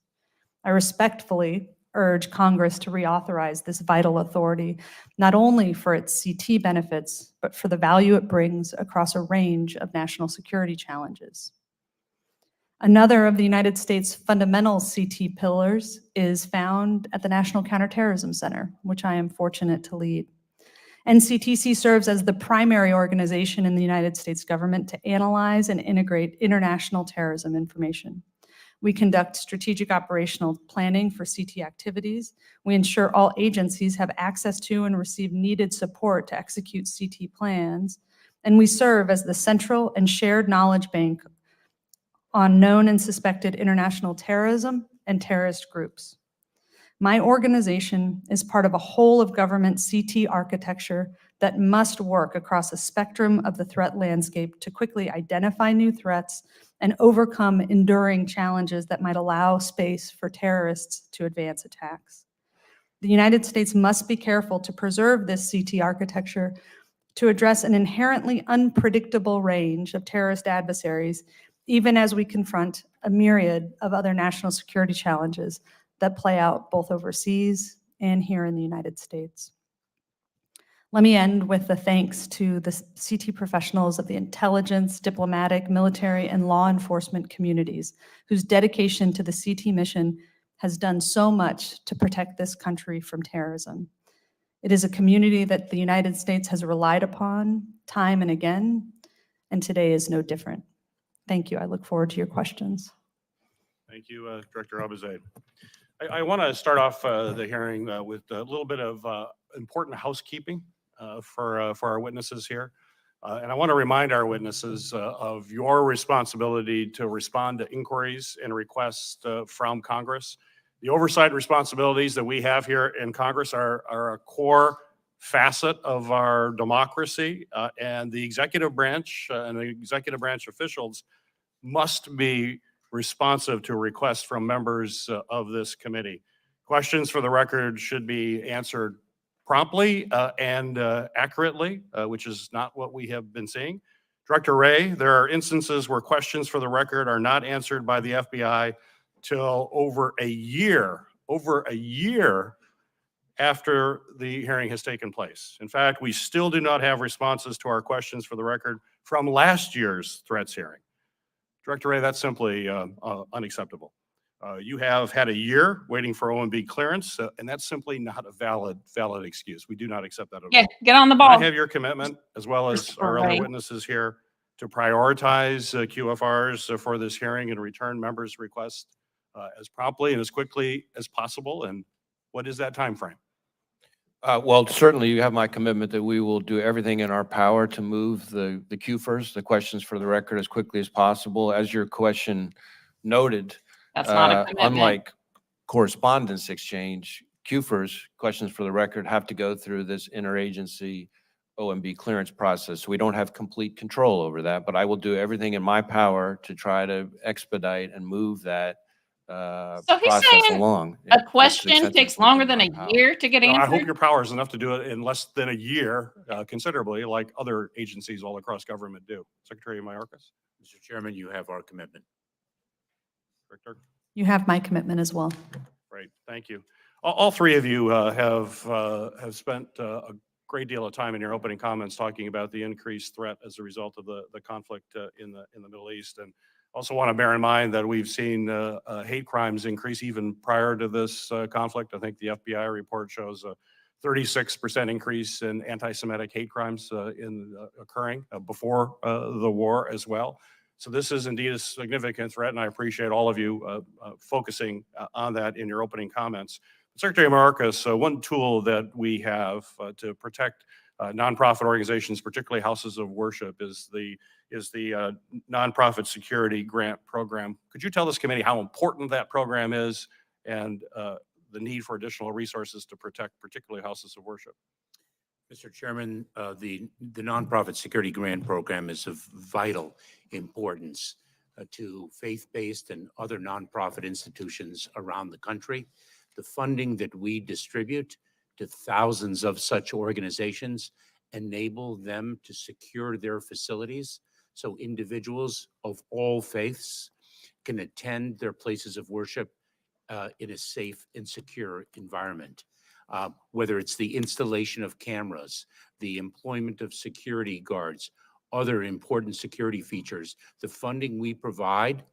I respectfully urge Congress to reauthorize this vital authority, not only for its CT benefits, but for the value it brings across a range of national security challenges. Another of the United States' fundamental CT pillars is found at the National Counterterrorism Center, which I am fortunate to lead. NCTC serves as the primary organization in the United States government to analyze and integrate international terrorism information. We conduct strategic operational planning for CT activities. We ensure all agencies have access to and receive needed support to execute CT plans. And we serve as the central and shared knowledge bank on known and suspected international terrorism and terrorist groups. My organization is part of a whole of government CT architecture that must work across a spectrum of the threat landscape to quickly identify new threats and overcome enduring challenges that might allow space for terrorists to advance attacks. The United States must be careful to preserve this CT architecture to address an inherently unpredictable range of terrorist adversaries, even as we confront a myriad of other national security challenges that play out both overseas and here in the United States. Let me end with the thanks to the CT professionals of the intelligence, diplomatic, military, and law enforcement communities whose dedication to the CT mission has done so much to protect this country from terrorism. It is a community that the United States has relied upon time and again, and today is no different. Thank you. I look forward to your questions. Thank you, Director Abizaid. I want to start off the hearing with a little bit of important housekeeping for our witnesses here. And I want to remind our witnesses of your responsibility to respond to inquiries and requests from Congress. The oversight responsibilities that we have here in Congress are a core facet of our democracy, and the executive branch and the executive branch officials must be responsive to requests from members of this committee. Questions for the record should be answered promptly and accurately, which is not what we have been seeing. Director Wray, there are instances where questions for the record are not answered by the FBI till over a year after the hearing has taken place. In fact, we still do not have responses to our questions for the record from last year's threats hearing. Director Wray, that's simply unacceptable. You have had a year waiting for OMB clearance, and that's simply not a valid excuse. We do not accept that at all. Get on the Can I ball. have your commitment, as well as Mr. our other Wray. witnesses here, to prioritize QFRs for this hearing and return members' requests as promptly and as quickly as possible? And what is that time frame? Well, certainly you have my commitment that we will do everything in our power to move the QFRs, the questions for the record, as quickly as possible. As your question noted, That's not a commitment. unlike correspondence exchange, QFRs, questions for the record, have to go through this interagency OMB clearance process. So we don't have complete control over that, but I will do everything in my power to try to expedite and move that So he's process saying along. a to the question extent takes that's longer within than my a power. year to get No, I hope answered? your power is enough to do it in less than a year, considerably, like other agencies all across government do. Secretary Mayorkas? Mr. Chairman, you have our commitment. Director? You have my commitment as well. Great, thank you. All three of you have spent a great deal of time in your opening comments talking about the increased threat as a result of the conflict in the Middle East. And also want to bear in mind that we've seen hate crimes increase even prior to this conflict. I think the FBI report shows a 36% increase in anti-Semitic hate crimes occurring before the war as well. So this is indeed a significant threat, and I appreciate all of you focusing on that in your opening comments. Secretary Mayorkas, one tool that we have to protect nonprofit organizations, particularly houses of worship, is the Nonprofit Security Grant Program. Could you tell this committee how important that program is and the need for additional resources to protect particularly houses of worship? Mr. Chairman, the Nonprofit Security Grant Program is of vital importance to faith-based and other nonprofit institutions around the country. The funding that we distribute to thousands of such organizations enable them to secure their facilities so individuals of all faiths can attend their places of worship in a safe and secure environment. Whether it's the installation of cameras, the employment of security guards, other important security features, the funding we provide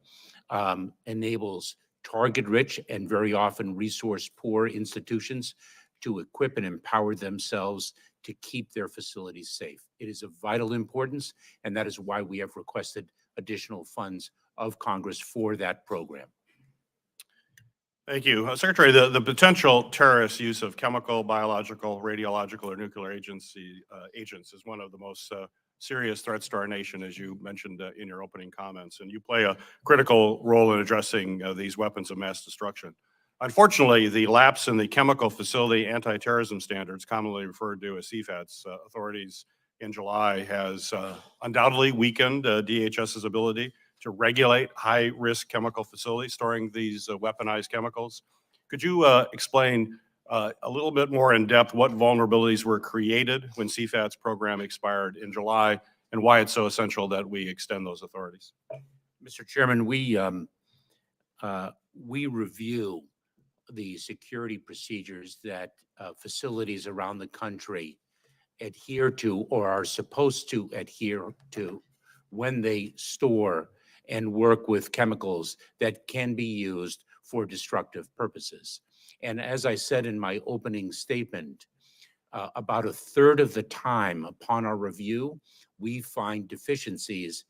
enables target-rich and very often resource-poor institutions to equip and empower themselves to keep their facilities safe. It is of vital importance, and that is why we have requested additional funds of Congress for that program. Thank you. Secretary, the potential terrorist use of chemical, biological, radiological, or nuclear agents is one of the most serious threats to our nation, as you mentioned in your opening comments, and you play a critical role in addressing these weapons of mass destruction. Unfortunately, the lapse in the Chemical Facility Anti-Terrorism Standards, commonly referred to as CFATS, authorities in July has undoubtedly weakened DHS's ability to regulate high-risk chemical facilities storing these weaponized chemicals. Could you explain a little bit more in depth what vulnerabilities were created when CFAT's program expired in July and why it's so essential that we extend those authorities? Mr. Chairman, we review the security procedures that facilities around the country adhere to or are supposed to adhere to when they store and work with chemicals that can be used for destructive purposes. And as I said in my opening statement, about a third of the time upon our review, we find deficiencies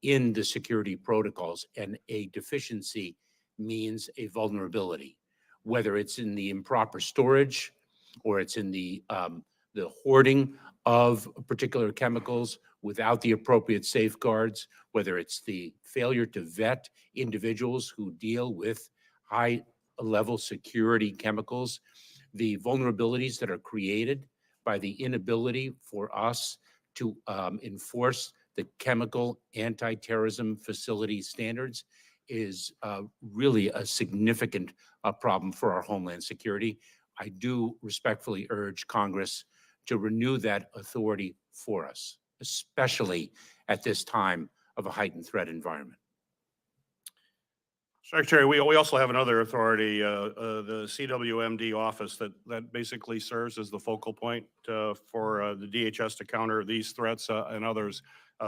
in the security protocols, and a deficiency means a vulnerability, whether it's in the improper storage or it's in the hoarding of particular chemicals without the appropriate safeguards, whether it's the failure to vet individuals who deal with high-level security chemicals, the vulnerabilities that are created by the inability for us to enforce the chemical anti-terrorism facility standards is really a significant problem for our homeland security. I do respectfully urge Congress to renew that authority for us, especially at this time of a heightened threat environment. Secretary, we also have another authority, the CWMD office that basically serves as the focal point for the DHS to counter these threats and others.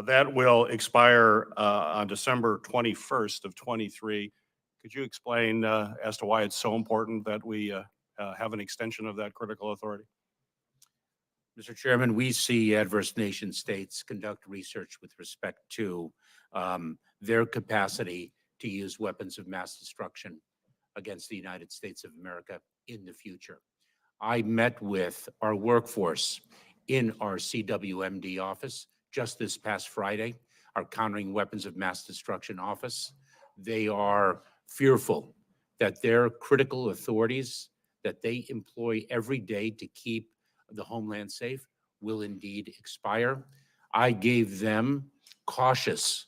That will expire on December 21st of 23. Could you explain as to why it's so important that we have an extension of that critical authority? Mr. Chairman, we see adverse nation states conduct research with respect to their capacity to use weapons of mass destruction against the United States of America in the future. I met with our workforce in our CWMD office just this past Friday, our Countering Weapons of Mass Destruction office. They are fearful that their critical authorities that they employ every day to keep the homeland safe will indeed expire. I gave them cautious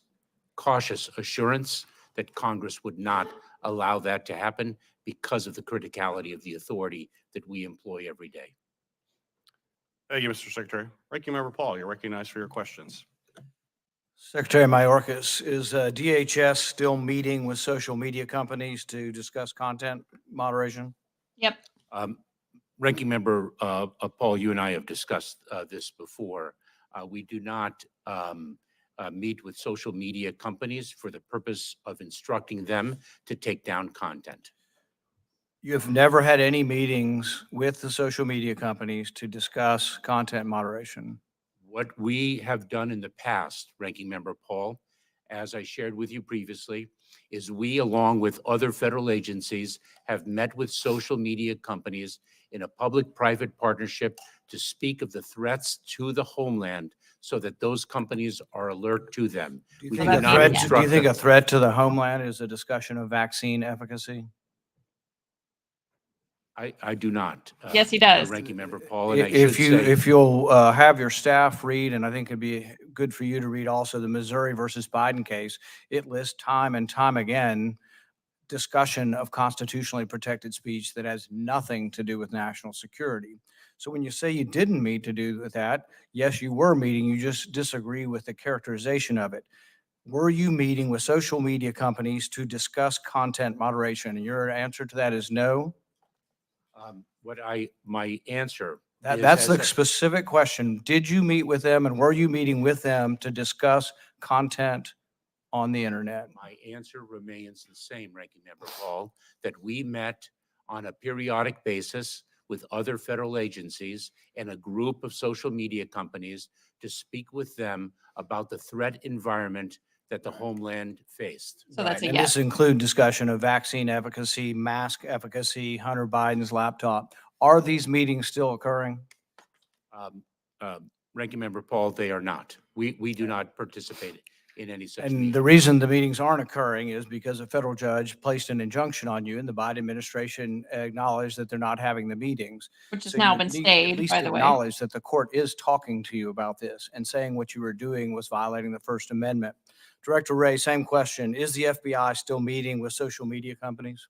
assurance that Congress would not allow that to happen because of the criticality of the authority that we employ every day. Thank you, Mr. Secretary. Ranking Member Paul, you're recognized for your questions. Secretary Mayorkas, is DHS still meeting with social media companies to discuss content moderation? Yep. Ranking Member Paul, you and I have discussed this before. We do not meet with social media companies for the purpose of instructing them to take down content. You have never had any meetings with the social media companies to discuss content moderation? What we have done in the past, Ranking Member Paul, as I shared with you previously, is we, along with other federal agencies, have met with social media companies in a public-private partnership to speak of the threats to the homeland so that those companies are alert to them. Do you We think do a not threat, do instruct you think them. a threat to the homeland is a discussion of vaccine efficacy? I do not. Yes, he does. Ranking Member Paul, and I If should say, if you'll have your staff read, and I think it'd be good for you to read also the Missouri versus Biden case, it lists time and time again discussion of constitutionally protected speech that has nothing to do with national security. So when you say you didn't meet to do with that, yes, you were meeting, you just disagree with the characterization of it. were you meeting with social media companies to discuss content moderation? And your answer to that is no. My answer That's is the as a- specific question. Did you meet with them and were you meeting with them to discuss content on the internet? My answer remains the same, Ranking Member Paul, that we met on a periodic basis with other federal agencies and a group of social media companies to speak with them about the threat environment that the Homeland faced. So that's a And yes. this include discussion of vaccine efficacy, mask efficacy, Hunter Biden's laptop. Are these meetings still occurring? Ranking Member Paul, they are not. We do not participate in any such And the meeting. reason the meetings aren't occurring is because a federal judge placed an injunction on you and the Biden administration acknowledged that they're not having the meetings. Which has So now you been need to stayed, at least by the way. acknowledge that the court is talking to you about this and saying what you were doing was violating the First Amendment. Director Ray, same question. Is the FBI still meeting with social media companies?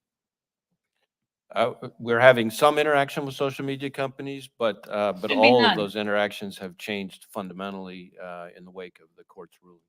We're having some interaction with social media companies, but Should be all of none. those interactions have changed fundamentally in the wake of the court's rulings.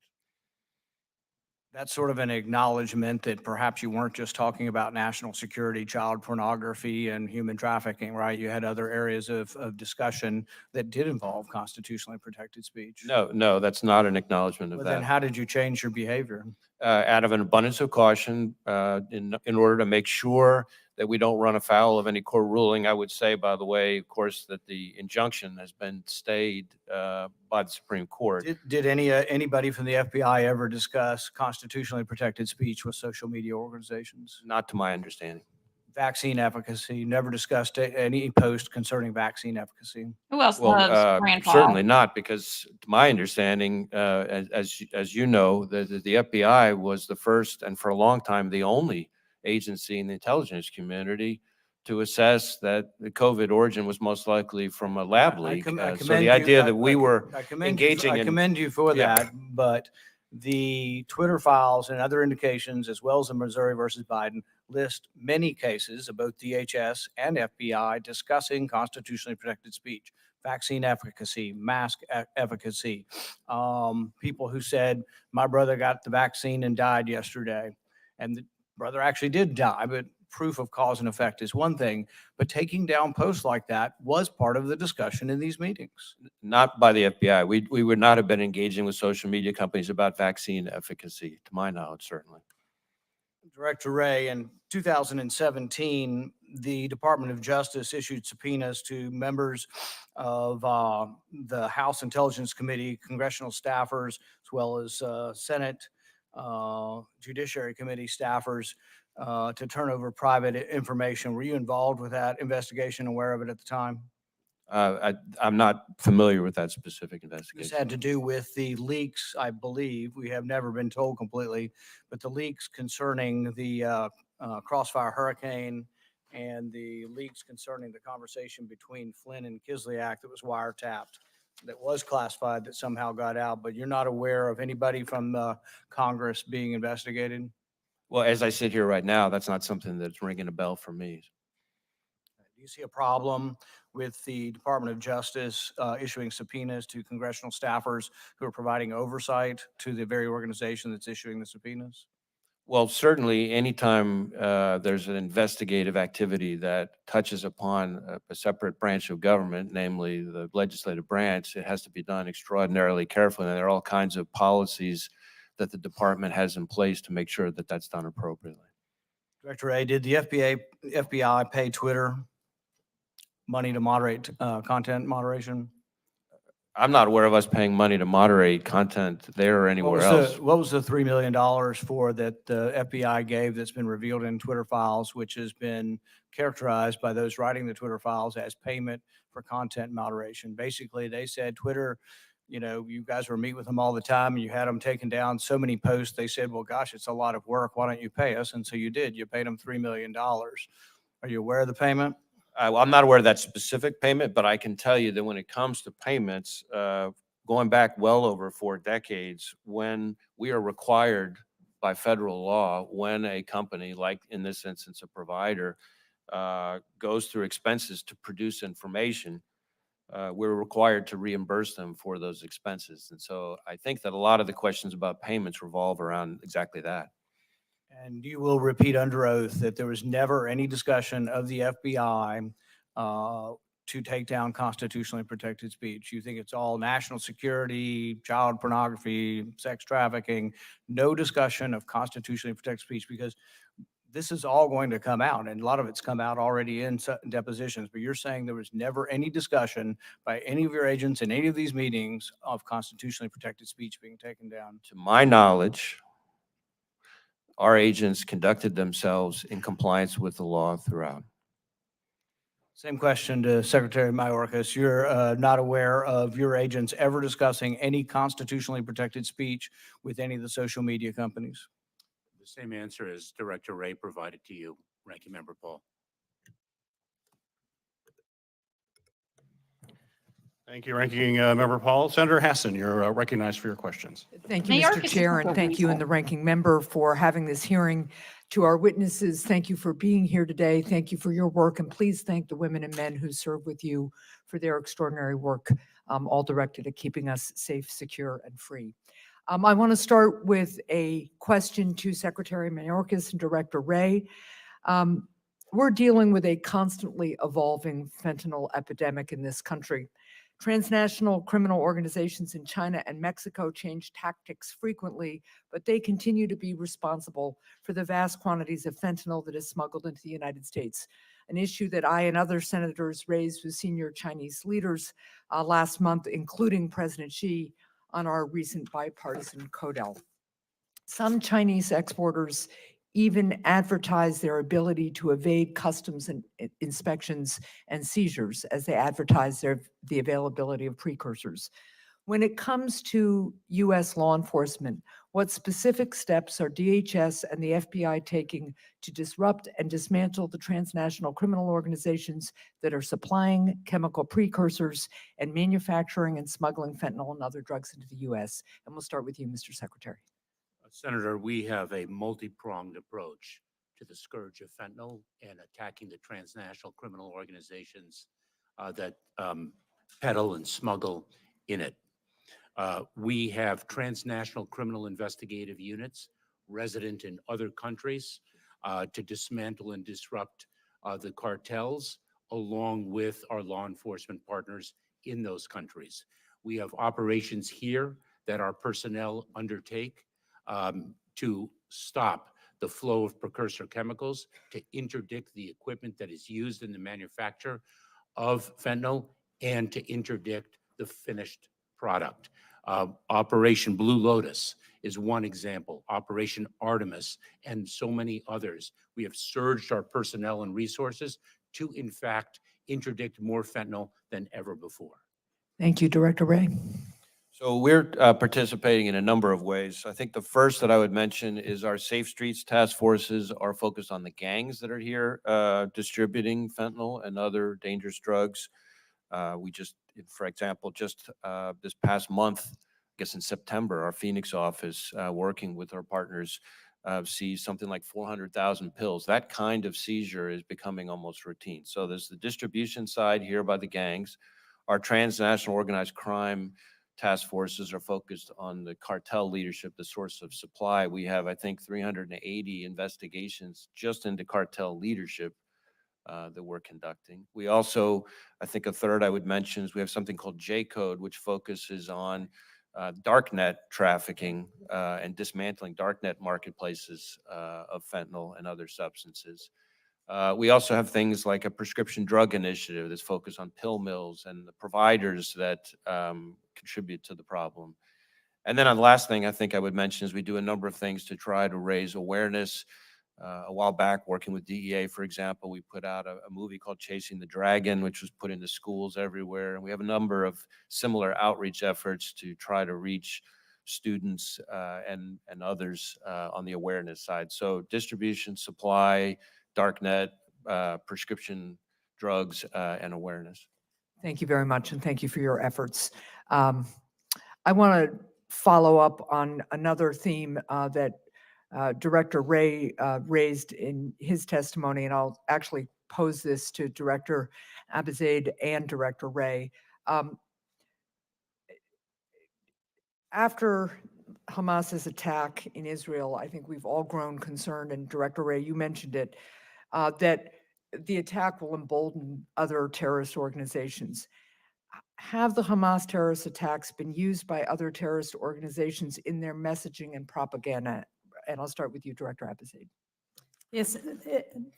That's sort of an acknowledgement that perhaps you weren't just talking about national security, child pornography, and human trafficking, right? You had other areas of discussion that did involve constitutionally protected speech. No, that's not an acknowledgement of Well, then that. how did you change your behavior? Out of an abundance of caution, in order to make sure that we don't run afoul of any court ruling. I would say, by the way, of course, that the injunction has been stayed by the Supreme Court. Did anybody from the FBI ever discuss constitutionally protected speech with social media organizations? Not to my understanding. Vaccine efficacy, never discussed any post concerning vaccine efficacy. Who else Well, loves grandpa? certainly not, because to my understanding, as you know, the FBI was the first and for a long time, the only agency in the intelligence community to assess that the COVID origin was most likely from a lab leak. So the idea that we were engaging I in. commend you for Yeah. that, but the Twitter files and other indications, as well as the Missouri versus Biden, list many cases of both DHS and FBI discussing constitutionally protected speech, vaccine efficacy, mask efficacy. People who said, my brother got the vaccine and died yesterday. And the brother actually did die, but proof of cause and effect is one thing. But taking down posts like that was part of the discussion in these meetings. Not by the FBI. We would not have been engaging with social media companies about vaccine efficacy, to my knowledge, certainly. Director Ray, in 2017, the Department of Justice issued subpoenas to members of the House Intelligence Committee, congressional staffers, as well as Senate Judiciary Committee staffers to turn over private information. Were you involved with that investigation, aware of it at the time? I'm not familiar with that specific This investigation. had to do with the leaks, I believe. We have never been told completely, but the leaks concerning the Crossfire Hurricane and the leaks concerning the conversation between Flynn and Kislyak that was wiretapped, that was classified, that somehow got out, but you're not aware of anybody from Congress being investigated? Well, as I sit here right now, that's not something that's ringing a bell for me. Do you see a problem with the Department of Justice issuing subpoenas to congressional staffers who are providing oversight to the very organization that's issuing the subpoenas? Well, certainly, anytime there's an investigative activity that touches upon a separate branch of government, namely the legislative branch, it has to be done extraordinarily carefully. And there are all kinds of policies that the department has in place to make sure that that's done appropriately. Director A, did the FBI pay Twitter money to moderate content moderation? I'm not aware of us paying money to moderate content there or anywhere else. What was the $3 million for that the FBI gave that's been revealed in Twitter files, which has been characterized by those writing the Twitter files as payment for content moderation? Basically, they said Twitter, you know, you guys were meet with them all the time and you had them taking down so many posts. They said, well, gosh, it's a lot of work. Why don't you pay us? And so you did. You paid them $3 million. Are you aware of the payment? I'm not aware of that specific payment, but I can tell you that when it comes to payments, going back well over 4 decades, when we are required by federal law, when a company, like in this instance, a provider, goes through expenses to produce information, we're required to reimburse them for those expenses. And so I think that a lot of the questions about payments revolve around exactly that. And you will repeat under oath that there was never any discussion of the FBI to take down constitutionally protected speech. You think it's all national security, child pornography, sex trafficking, no discussion of constitutionally protected speech, because this is all going to come out, and a lot of it's come out already in depositions, but you're saying there was never any discussion by any of your agents in any of these meetings of constitutionally protected speech being taken down? To my knowledge, our agents conducted themselves in compliance with the law throughout. Same question to Secretary Mayorkas. You're not aware of your agents ever discussing any constitutionally protected speech with any of the social media companies? The same answer as Director Ray provided to you, Ranking Member Paul. Thank you, Ranking Member Paul. Senator Hassan, you're recognized for your questions. Thank you, Mayorkas Mr. is Chair, so and thank you and the reasonable. ranking member for having this hearing. To our witnesses, thank you for being here today. Thank you for your work, and please thank the women and men who serve with you for their extraordinary work, all directed at keeping us safe, secure, and free. I want to start with a question to Secretary Mayorkas and Director Ray. We're dealing with a constantly evolving fentanyl epidemic in this country. Transnational criminal organizations in China and Mexico change tactics frequently, but they continue to be responsible for the vast quantities of fentanyl that is smuggled into the United States, an issue that I and other senators raised with senior Chinese leaders last month, including President Xi, on our recent bipartisan CODEL. Some Chinese exporters even advertise their ability to evade customs and inspections and seizures as they advertise the availability of precursors. When it comes to U.S. law enforcement, what specific steps are DHS and the FBI taking to disrupt and dismantle the transnational criminal organizations that are supplying chemical precursors and manufacturing and smuggling fentanyl and other drugs into the U.S.? And we'll start with you, Mr. Secretary. Senator, we have a multi-pronged approach to the scourge of fentanyl and attacking the transnational criminal organizations that peddle and smuggle in it. We have transnational criminal investigative units resident in other countries to dismantle and disrupt the cartels, along with our law enforcement partners in those countries. We have operations here that our personnel undertake to stop the flow of precursor chemicals, to interdict the equipment that is used in the manufacture of fentanyl, and to interdict the finished product. Operation Blue Lotus is one example, Operation Artemis, and so many others. We have surged our personnel and resources to, in fact, interdict more fentanyl than ever before. Thank you, Director Ray. So we're participating in a number of ways. I think the first that I would mention is our Safe Streets task forces are focused on the gangs that are here distributing fentanyl and other dangerous drugs. We just, for example, just this past month, I guess in September, our Phoenix office, working with our partners, seized something like 400,000 pills. That kind of seizure is becoming almost routine. So there's the distribution side here by the gangs. Our transnational organized crime task forces are focused on the cartel leadership, the source of supply. We have, I think, 380 investigations just into cartel leadership that we're conducting. We also, I think a third I would mention is we have something called J-Code, which focuses on darknet trafficking and dismantling darknet marketplaces of fentanyl and other substances. We also have things like a prescription drug initiative that's focused on pill mills and the providers that contribute to the problem. And then the last thing I think I would mention is we do a number of things to try to raise awareness. A while back, working with DEA, for example, we put out a movie called Chasing the Dragon, which was put into schools everywhere. And we have a number of similar outreach efforts to try to reach students and others on the awareness side. So distribution, supply, darknet, prescription drugs, and awareness. Thank you very much, and thank you for your efforts. I want to follow up on another theme that Director Ray raised in his testimony, and I'll actually pose this to Director Abizaid and Director Ray. Um, After Hamas's attack in Israel, I think we've all grown concerned, and Director Ray, you mentioned it, that the attack will embolden other terrorist organizations. Have the Hamas terrorist attacks been used by other terrorist organizations in their messaging and propaganda? And I'll start with you, Director Abizaid. Yes,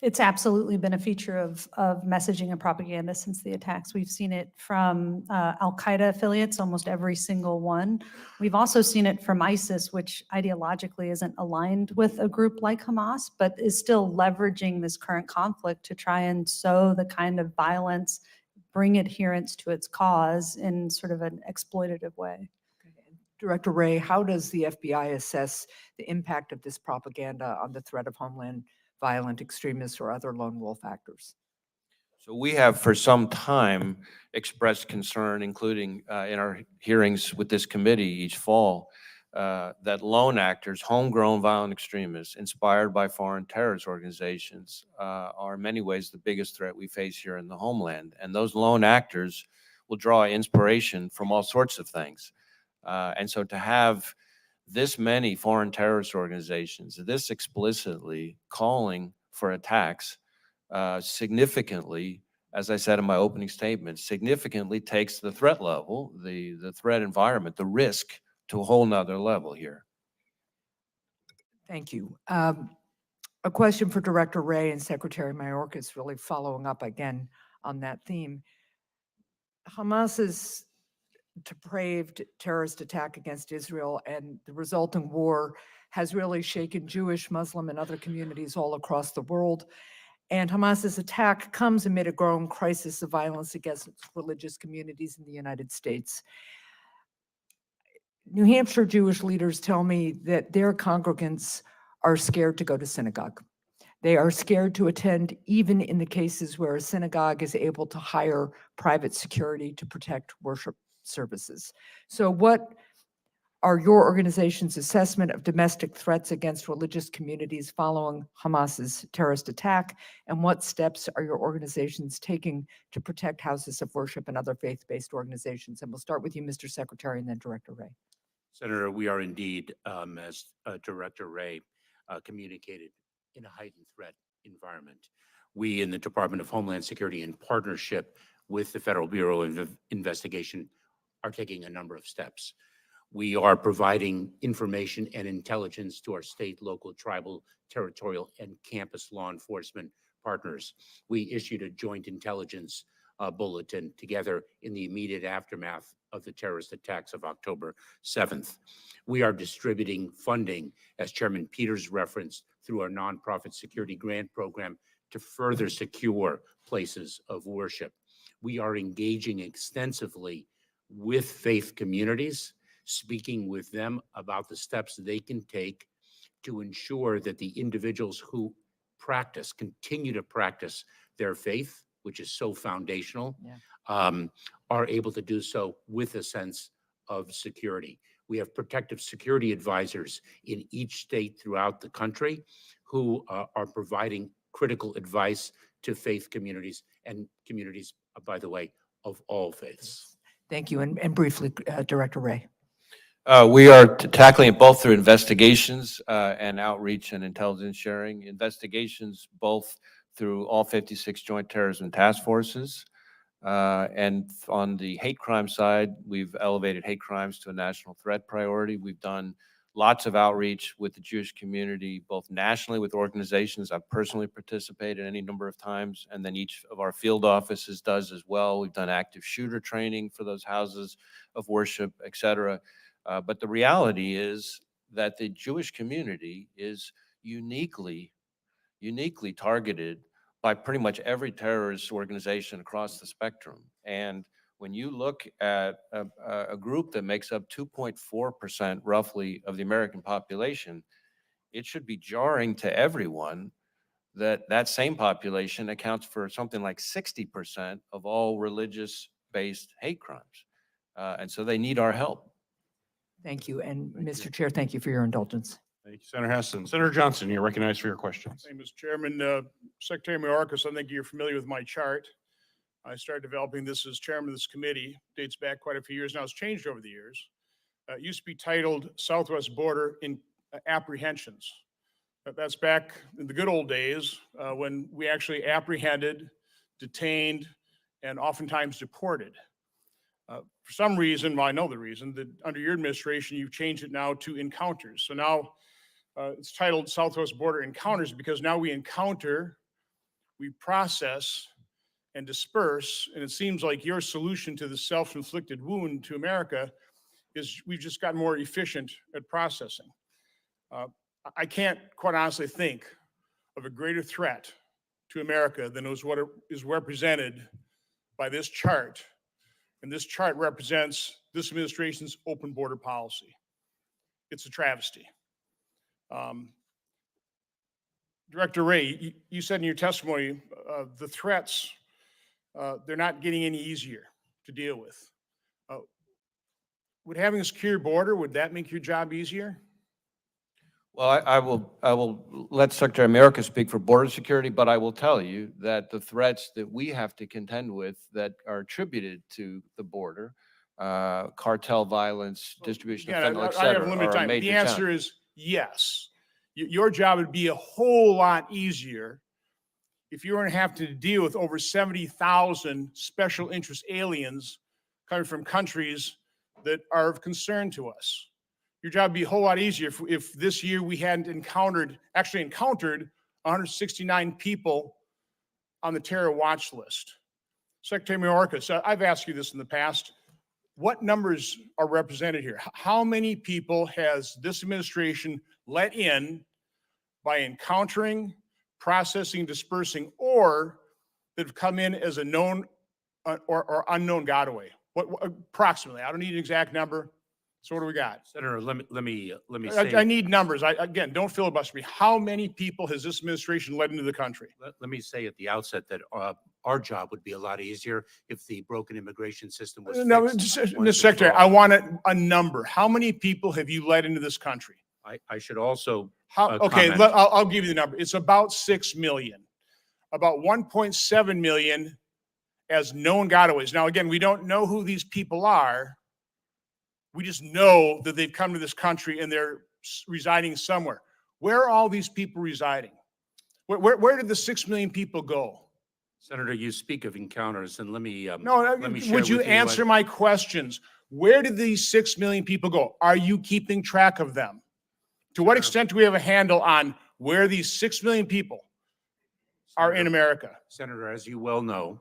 it's absolutely been a feature of messaging and propaganda since the attacks. We've seen it from Al-Qaeda affiliates, almost every single one. We've also seen it from ISIS, which ideologically isn't aligned with a group like Hamas, but is still leveraging this current conflict to try and sow the kind of violence, bring adherents to its cause in sort of an exploitative way. Director Ray, how does the FBI assess the impact of this propaganda on the threat of homeland violent extremists or other lone wolf actors? So we have for some time expressed concern, including in our hearings with this committee each fall, that lone actors, homegrown violent extremists inspired by foreign terrorist organizations are in many ways the biggest threat we face here in the homeland. And those lone actors will draw inspiration from all sorts of things. And so to have this many foreign terrorist organizations, this explicitly calling for attacks, significantly, as I said in my opening statement, significantly takes the threat level, the threat environment, the risk to a whole nother level here. Thank you. A question for Director Ray and Secretary Mayorkas, really following up again on that theme. Hamas's depraved terrorist attack against Israel and the resulting war has really shaken Jewish, Muslim, and other communities all across the world. And Hamas's attack comes amid a growing crisis of violence against religious communities in the United States. New Hampshire Jewish leaders tell me that their congregants are scared to go to synagogue. They are scared to attend even in the cases where a synagogue is able to hire private security to protect worship services. So what are your organization's assessment of domestic threats against religious communities following Hamas's terrorist attack? And what steps are your organizations taking to protect houses of worship and other faith-based organizations? And we'll start with you, Mr. Secretary, and then Director Ray. Senator, we are indeed, as Director Ray communicated, in a heightened threat environment. We in the Department of Homeland Security, in partnership with the Federal Bureau of Investigation, are taking a number of steps. We are providing information and intelligence to our state, local, tribal, territorial, and campus law enforcement partners. We issued a joint intelligence bulletin together in the immediate aftermath of the terrorist attacks of October 7th. We are distributing funding, as Chairman Peters referenced, through our nonprofit security grant program to further secure places of worship. We are engaging extensively with faith communities, speaking with them about the steps they can take to ensure that the individuals who continue to practice their faith, which is so foundational, are able to do so with a sense of security. We have protective security advisors in each state throughout the country who are providing critical advice to faith communities and communities, by the way, of all faiths. Thank you. And briefly, Director Ray. We are tackling it both through investigations and outreach and intelligence sharing. Investigations both through all 56 Joint Terrorism Task Forces. And on the hate crime side, we've elevated hate crimes to a national threat priority. We've done lots of outreach with the Jewish community, both nationally with organizations I've personally participated any number of times, and then each of our field offices does as well. We've done active shooter training for those houses of worship, et cetera. But the reality is that the Jewish community is uniquely targeted by pretty much every terrorist organization across the spectrum. And when you look at a group that makes up 2.4% roughly of the American population, it should be jarring to everyone that that same population accounts for something like 60% of all religious-based hate crimes. And so they need our help. Thank you. And Mr. Chair, thank you for your indulgence. Thank you, Senator Heston. Senator Johnson, you're recognized for your questions. Thank you, Mr. Chairman. Secretary Mayorkas, I think you're familiar with my chart. I started developing this as chairman of this committee, dates back quite a few years now. It's changed over the years. It used to be titled Southwest Border in Apprehensions. That's back in the good old days when we actually apprehended, detained, and oftentimes deported. For some reason, well, I know the reason, that under your administration, you've changed it now to encounters. So now it's titled Southwest Border Encounters because now we encounter, we process, and disperse. And it seems like your solution to the self-inflicted wound to America is we've just gotten more efficient at processing. I can't quite honestly think of a greater threat to America than is what is represented by this chart. And this chart represents this administration's open border policy. It's a travesty. Director Ray, you said in your testimony, the threats, they're not getting any easier to deal with. Would having a secure border, would that make your job easier? Well, I will let Secretary America speak for border security, but I will tell you that the threats that we have to contend with that are attributed to the border, cartel violence, distribution of fentanyl, et I have cetera, limited are a time. major The answer challenge. is yes. Your job would be a whole lot easier if you weren't have to deal with over 70,000 special interest aliens coming from countries that are of concern to us. Your job would be a whole lot easier if this year we hadn't actually encountered 169 people on the terror watch list. Secretary Mayorkas, I've asked you this in the past. What numbers are represented here? How many people has this administration let in by encountering, processing, dispersing, or that have come in as a known or unknown gotaway? What approximately? I don't need an exact number. So what do we got? Senator, let me say. I need numbers. Again, don't filibuster me. How many people has this administration led into the country? Let me say at the outset that our job would be a lot easier if the broken immigration system was No, fixed. Mr. Secretary, I want a number. How many people have you led into this country? I should also Okay, comment. I'll give you the number. It's about 6 million. About 1.7 million as known gotaways. Now, again, we don't know who these people are. We just know that they've come to this country and they're residing somewhere. Where are all these people residing? Where did the 6 million people go? Senator, you speak of encounters, and let me share Would you with answer my questions? Where did these 6 million people go? Are you keeping track of them? To what extent do we have a handle on where these 6 million people are in America? Senator, as you well know,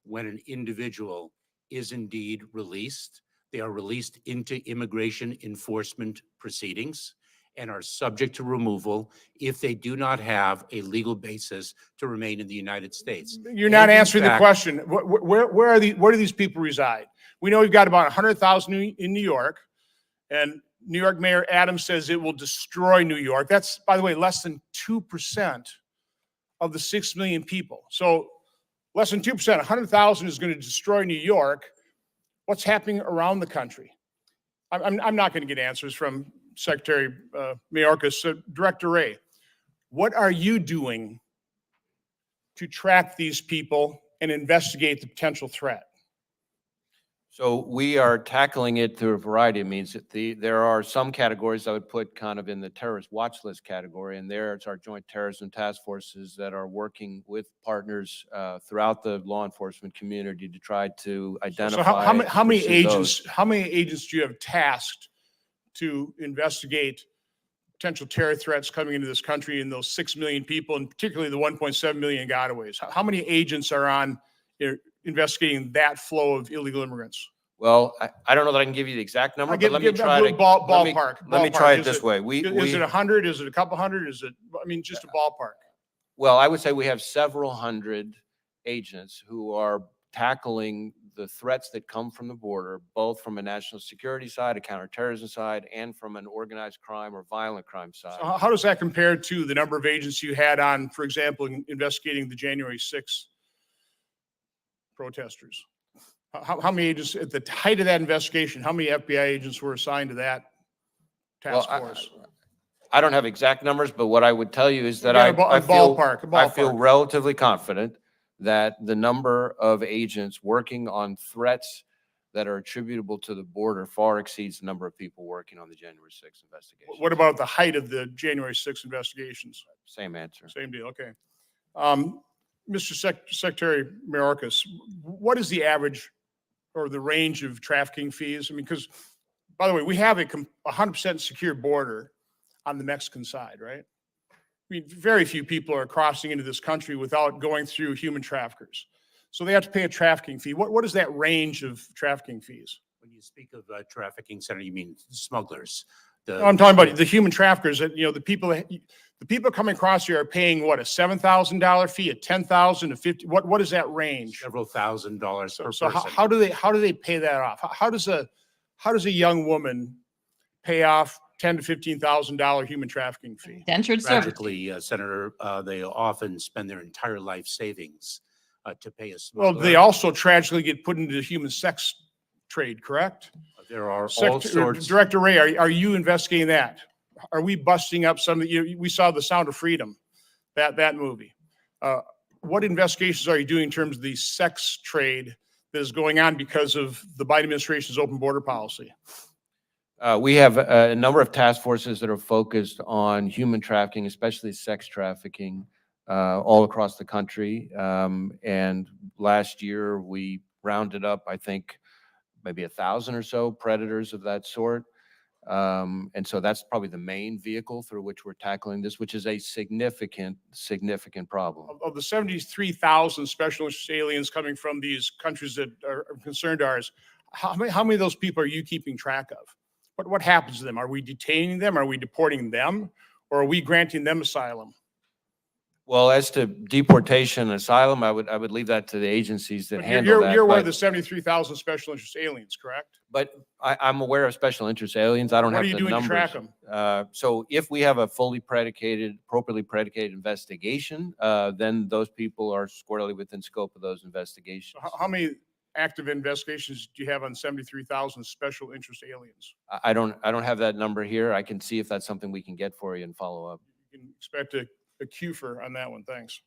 when an individual is indeed released, they are released into immigration enforcement proceedings and are subject to removal if they do not have a legal basis to remain in the United States. You're not And in answering the fact- question. Where do these people reside? We know we've got about 100,000 in New York, and New York Mayor Adams says it will destroy New York. That's, by the way, less than 2% of the 6 million people. So less than 2%, 100,000 is going to destroy New York. What's happening around the country? I'm not going to get answers from Secretary Mayorkas. So Director Ray, what are you doing to track these people and investigate the potential threat? So we are tackling it through a variety of means. There are some categories I would put kind of in the terrorist watch list category, and there it's our joint terrorism task forces that are working with partners throughout the law enforcement community to try to identify. So how many pursue those. agents do you have tasked to investigate potential terror threats coming into this country and those 6 million people, and particularly the 1.7 million gotaways? How many agents are on investigating that flow of illegal immigrants? Well, I don't know that I can give you the exact number, but let me Give try a to ballpark. Let me try it Is this way. Is it 100? Is it a couple hundred? Is it, just a ballpark? Well, I would say we have several hundred agents who are tackling the threats that come from the border, both from a national security side, a counterterrorism side, and from an organized crime or violent crime side. So how does that compare to the number of agents you had on, for example, investigating the January 6th protesters? How many agents, at the height of that investigation, how many FBI agents were assigned to that task force? I don't have exact numbers, but what I would tell you is that You got a I feel ballpark. I feel relatively confident that the number of agents working on threats that are attributable to the border far exceeds the number of people working on the January 6th investigation. What about the height of the January 6th investigations? Same answer. Same deal, okay. Mr. Secretary Mayorkas, what is the average or the range of trafficking fees? I mean, because, by the way, we have a 100% secure border on the Mexican side, right? I mean, very few people are crossing into this country without going through human traffickers. So they have to pay a trafficking fee. What is that range of trafficking fees? When you speak of trafficking, Senator, you mean smugglers? No, I'm talking about the human traffickers. That the people coming across here are paying what, a $7,000 fee, a $10,000, a $50,000. What is that range? Several $1,000s per So person. how do they pay that off? How does a young woman pay off $10,000 to $15,000 human trafficking fee? Indentured servitude. Tragically, Senator, they often spend their entire life savings to pay a Well, smuggler. they also tragically get put into the human sex trade, correct? There are all sorts. Director Ray, are you investigating that? Are we busting up some of we saw The Sound of Freedom, that movie. What investigations are you doing in terms of the sex trade that is going on because of the Biden administration's open border policy? We have a number of task forces that are focused on human trafficking, especially sex trafficking, all across the country. And last year, we rounded up, I think, maybe 1,000 or so predators of that sort. And so that's probably the main vehicle through which we're tackling this, which is a significant problem. Of the 73,000 special interest aliens coming from these countries that are concerned to ours, how many of those people are you keeping track of? What happens to them? Are we detaining them? Are we deporting them? Or are we granting them asylum? Well, as to deportation and asylum, I would leave that to the agencies that But handle that. You're aware of but- the 73,000 special interest aliens, correct? But I'm aware of special interest aliens. I don't What have are you the doing to numbers. track them? So if we have a appropriately predicated investigation, then those people are squarely within scope of those investigations. So how many active investigations do you have on 73,000 special interest aliens? I don't have that number here. I can see if that's something we can get for you and follow up. You can expect a QFR on that one. Thanks.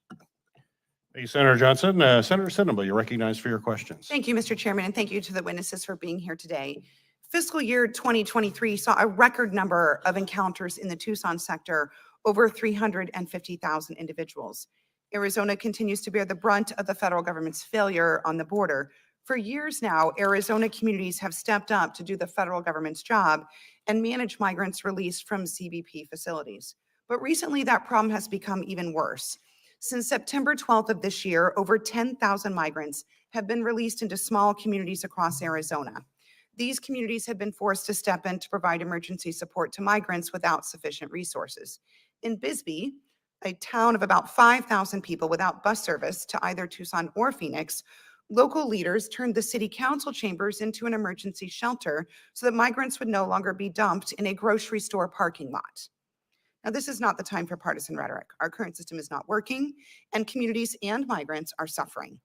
Thank you, Senator Johnson. Senator Sittenable, you're recognized for your questions. Thank you, Mr. Chairman, and thank you to the witnesses for being here today. Fiscal year 2023 saw a record number of encounters in the Tucson sector, over 350,000 individuals. Arizona continues to bear the brunt of the federal government's failure on the border. For years now, Arizona communities have stepped up to do the federal government's job and manage migrants released from CBP facilities. But recently, that problem has become even worse. Since September 12th of this year, over 10,000 migrants have been released into small communities across Arizona. These communities have been forced to step in to provide emergency support to migrants without sufficient resources. In Bisbee, a town of about 5,000 people without bus service to either Tucson or Phoenix, local leaders turned the city council chambers into an emergency shelter so that migrants would no longer be dumped in a grocery store parking lot. Now, this is not the time for partisan rhetoric. Our current system is not working, and communities and migrants are suffering.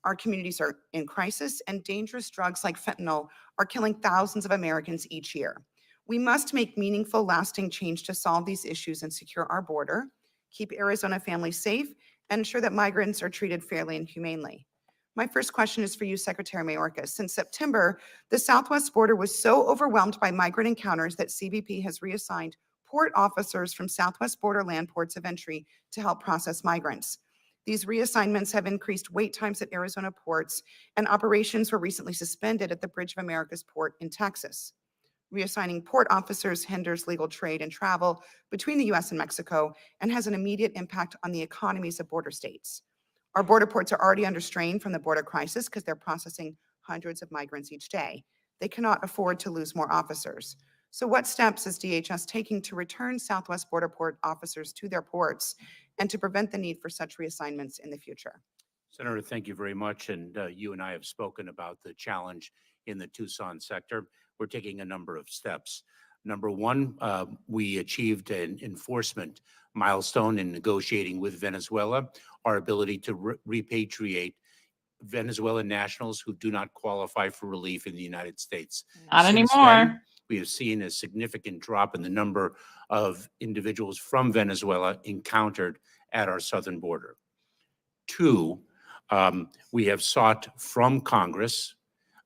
Our communities are in crisis, and dangerous drugs like fentanyl are killing thousands of Americans each year. We must make meaningful, lasting change to solve these issues and secure our border, keep Arizona families safe, and ensure that migrants are treated fairly and humanely. My first question is for you, Secretary Mayorkas. Since September, the southwest border was so overwhelmed by migrant encounters that CBP has reassigned port officers from southwest border land ports of entry to help process migrants. These reassignments have increased wait times at Arizona ports, and operations were recently suspended at the Bridge of America's port in Texas. Reassigning port officers hinders legal trade and travel between the U.S. and Mexico and has an immediate impact on the economies of border states. Our border ports are already under strain from the border crisis because they're processing hundreds of migrants each day. They cannot afford to lose more officers. So what steps is DHS taking to return Southwest Border Port officers to their ports and to prevent the need for such reassignments in the future? Senator, thank you very much. And you and I have spoken about the challenge in the Tucson sector. We're taking a number of steps. Number one, we achieved an enforcement milestone in negotiating with Venezuela, our ability to repatriate Venezuelan nationals who do not qualify for relief in the United States. Not Since anymore. then, we have seen a significant drop in the number of individuals from Venezuela encountered at our southern border. Two, We have sought from Congress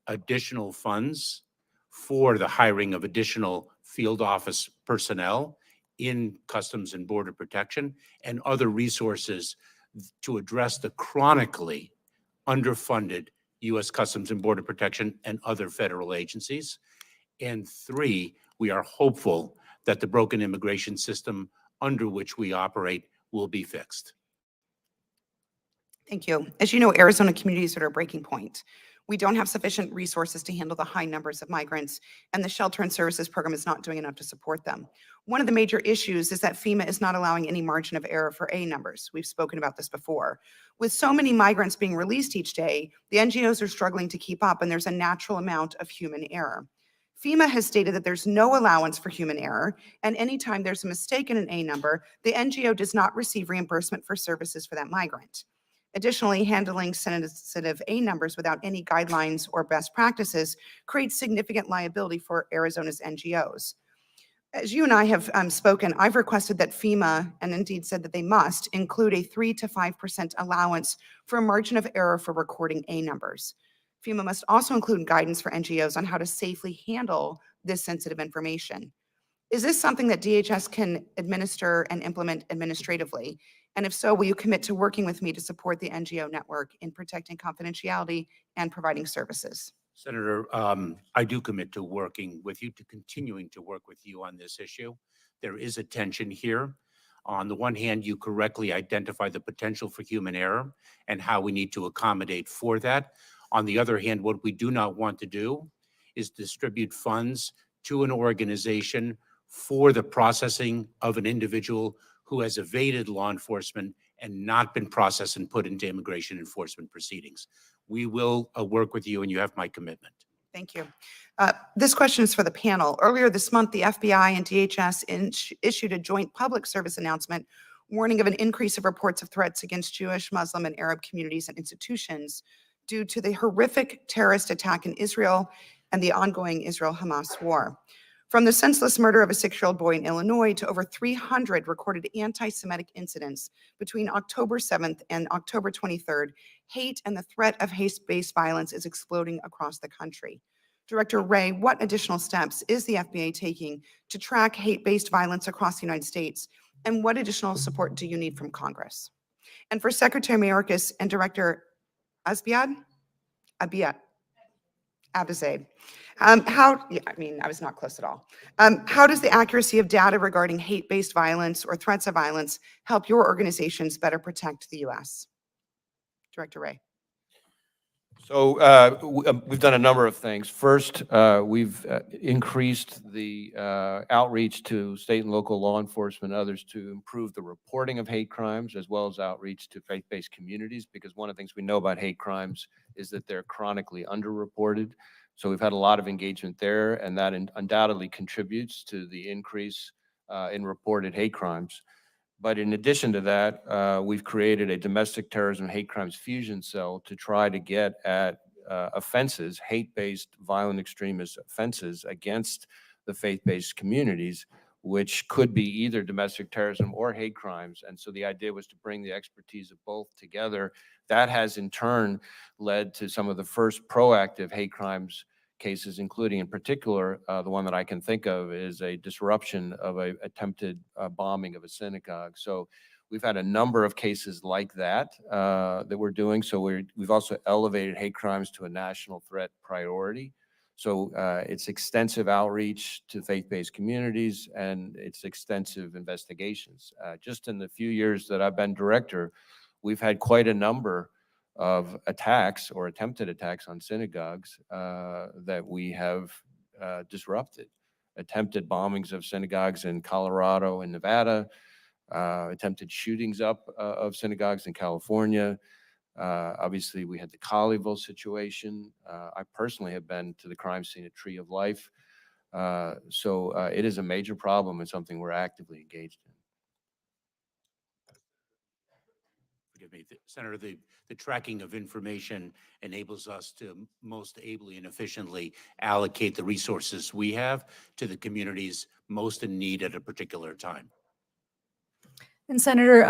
additional funds for the hiring of additional field office personnel in Customs and Border Protection and other resources to address the chronically underfunded U.S. Customs and Border Protection and other federal agencies. And three, we are hopeful that the broken immigration system under which we operate will be fixed. Thank you. As you know, Arizona communities are at a breaking point. We don't have sufficient resources to handle the high numbers of migrants, and the shelter and services program is not doing enough to support them. One of the major issues is that FEMA is not allowing any margin of error for A numbers. We've spoken about this before. With so many migrants being released each day, the NGOs are struggling to keep up, and there's a natural amount of human error. FEMA has stated that there's no allowance for human error, and anytime there's a mistake in an A number, the NGO does not receive reimbursement for services for that migrant. Additionally, handling sensitive A numbers without any guidelines or best practices creates significant liability for Arizona's NGOs. As you and I have spoken, I've requested that FEMA, and indeed said that they must, include a 3 to 5% allowance for a margin of error for recording A numbers. FEMA must also include guidance for NGOs on how to safely handle this sensitive information. Is this something that DHS can administer and implement administratively? And if so, will you commit to working with me to support the NGO network in protecting confidentiality and providing services? Senator, I do commit to working with you, to continuing to work with you on this issue. There is a tension here. On the one hand, you correctly identify the potential for human error and how we need to accommodate for that. On the other hand, what we do not want to do is distribute funds to an organization for the processing of an individual who has evaded law enforcement and not been processed and put into immigration enforcement proceedings. We will work with you, and you have my commitment. Thank you. This question is for the panel. Earlier this month, the FBI and DHS issued a joint public service announcement warning of an increase of reports of threats against Jewish, Muslim, and Arab communities and institutions due to the horrific terrorist attack in Israel and the ongoing Israel-Hamas war. From the senseless murder of a 6-year-old boy in Illinois to over 300 recorded anti-Semitic incidents between October 7th and October 23rd, hate and the threat of hate-based violence is exploding across the country. Director Wray, what additional steps is the FBI taking to track hate-based violence across the United States? And what additional support do you need from Congress? And for Secretary Mayorkas and Director Abizade, I was not close at all. How does the accuracy of data regarding hate-based violence or threats of violence help your organizations better protect the U.S.? Director Wray. So we've done a number of things. First, we've increased the outreach to state and local law enforcement and others to improve the reporting of hate crimes, as well as outreach to faith-based communities, because one of the things we know about hate crimes is that they're chronically underreported. So we've had a lot of engagement there, and that undoubtedly contributes to the increase in reported hate crimes. But in addition to that, we've created a domestic terrorism hate crimes fusion cell to try to get at offenses, hate-based violent extremist offenses against the faith-based communities, which could be either domestic terrorism or hate crimes. And so the idea was to bring the expertise of both together. That has in turn led to some of the first proactive hate crimes cases, including in particular, the one that I can think of is a disruption of an attempted bombing of a synagogue. So we've had a number of cases like that that we're doing. So we've also elevated hate crimes to a national threat priority. So it's extensive outreach to faith-based communities and it's extensive investigations. Just in the few years that I've been director, we've had quite a number of attacks or attempted attacks on synagogues that we have disrupted. Attempted bombings of synagogues in Colorado and Nevada, attempted shootings up of synagogues in California. Obviously, we had the Colleyville situation. I personally have been to the crime scene at Tree of Life. So it is a major problem and something we're actively engaged in. Forgive me, Senator, the tracking of information enables us to most ably and efficiently allocate the resources we have to the communities most in need at a particular time. And Senator,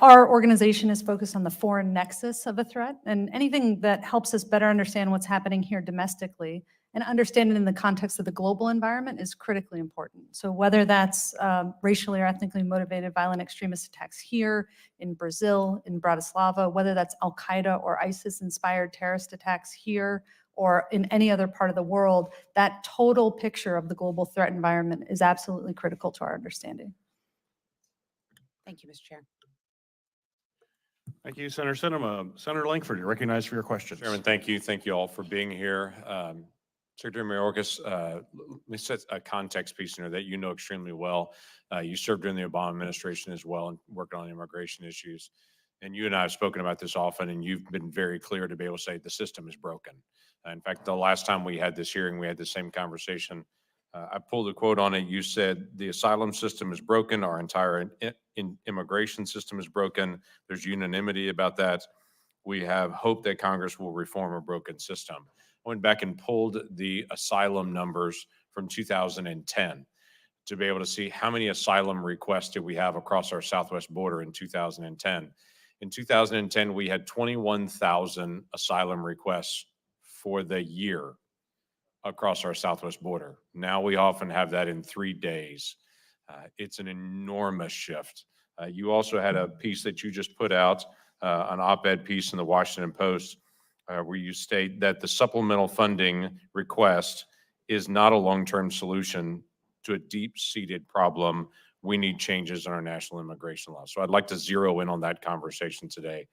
our organization is focused on the foreign nexus of a threat, and anything that helps us better understand what's happening here domestically and understand it in the context of the global environment is critically important. So whether that's racially or ethnically motivated violent extremist attacks here, in Brazil, in Bratislava, whether that's Al-Qaeda or ISIS-inspired terrorist attacks here, or in any other part of the world, that total picture of the global threat environment is absolutely critical to our understanding. Thank you, Mr. Chair. Thank you, Senator Sinema. Senator Langford, you're recognized for your questions. Chairman, thank you. Thank you all for being here. Secretary Mayorkas, let me set a context piece in here that you know extremely well. You served during the Obama administration as well and worked on immigration issues. And you and I have spoken about this often, and you've been very clear to be able to say the system is broken. In fact, the last time we had this hearing, we had the same conversation. I pulled a quote on it. You said, the asylum system is broken. Our entire immigration system is broken. There's unanimity about that. We have hope that Congress will reform a broken system. I went back and pulled the asylum numbers from 2010 to be able to see how many asylum requests did we have across our southwest border in 2010. In 2010, we had 21,000 asylum requests for the year across our southwest border. Now we often have that in 3 days. It's an enormous shift. You also had a piece that you just put out, an op-ed piece in the Washington Post, where you state that the supplemental funding request is not a long-term solution to a deep-seated problem. We need changes in our national immigration law. So I'd like to zero in on that conversation today.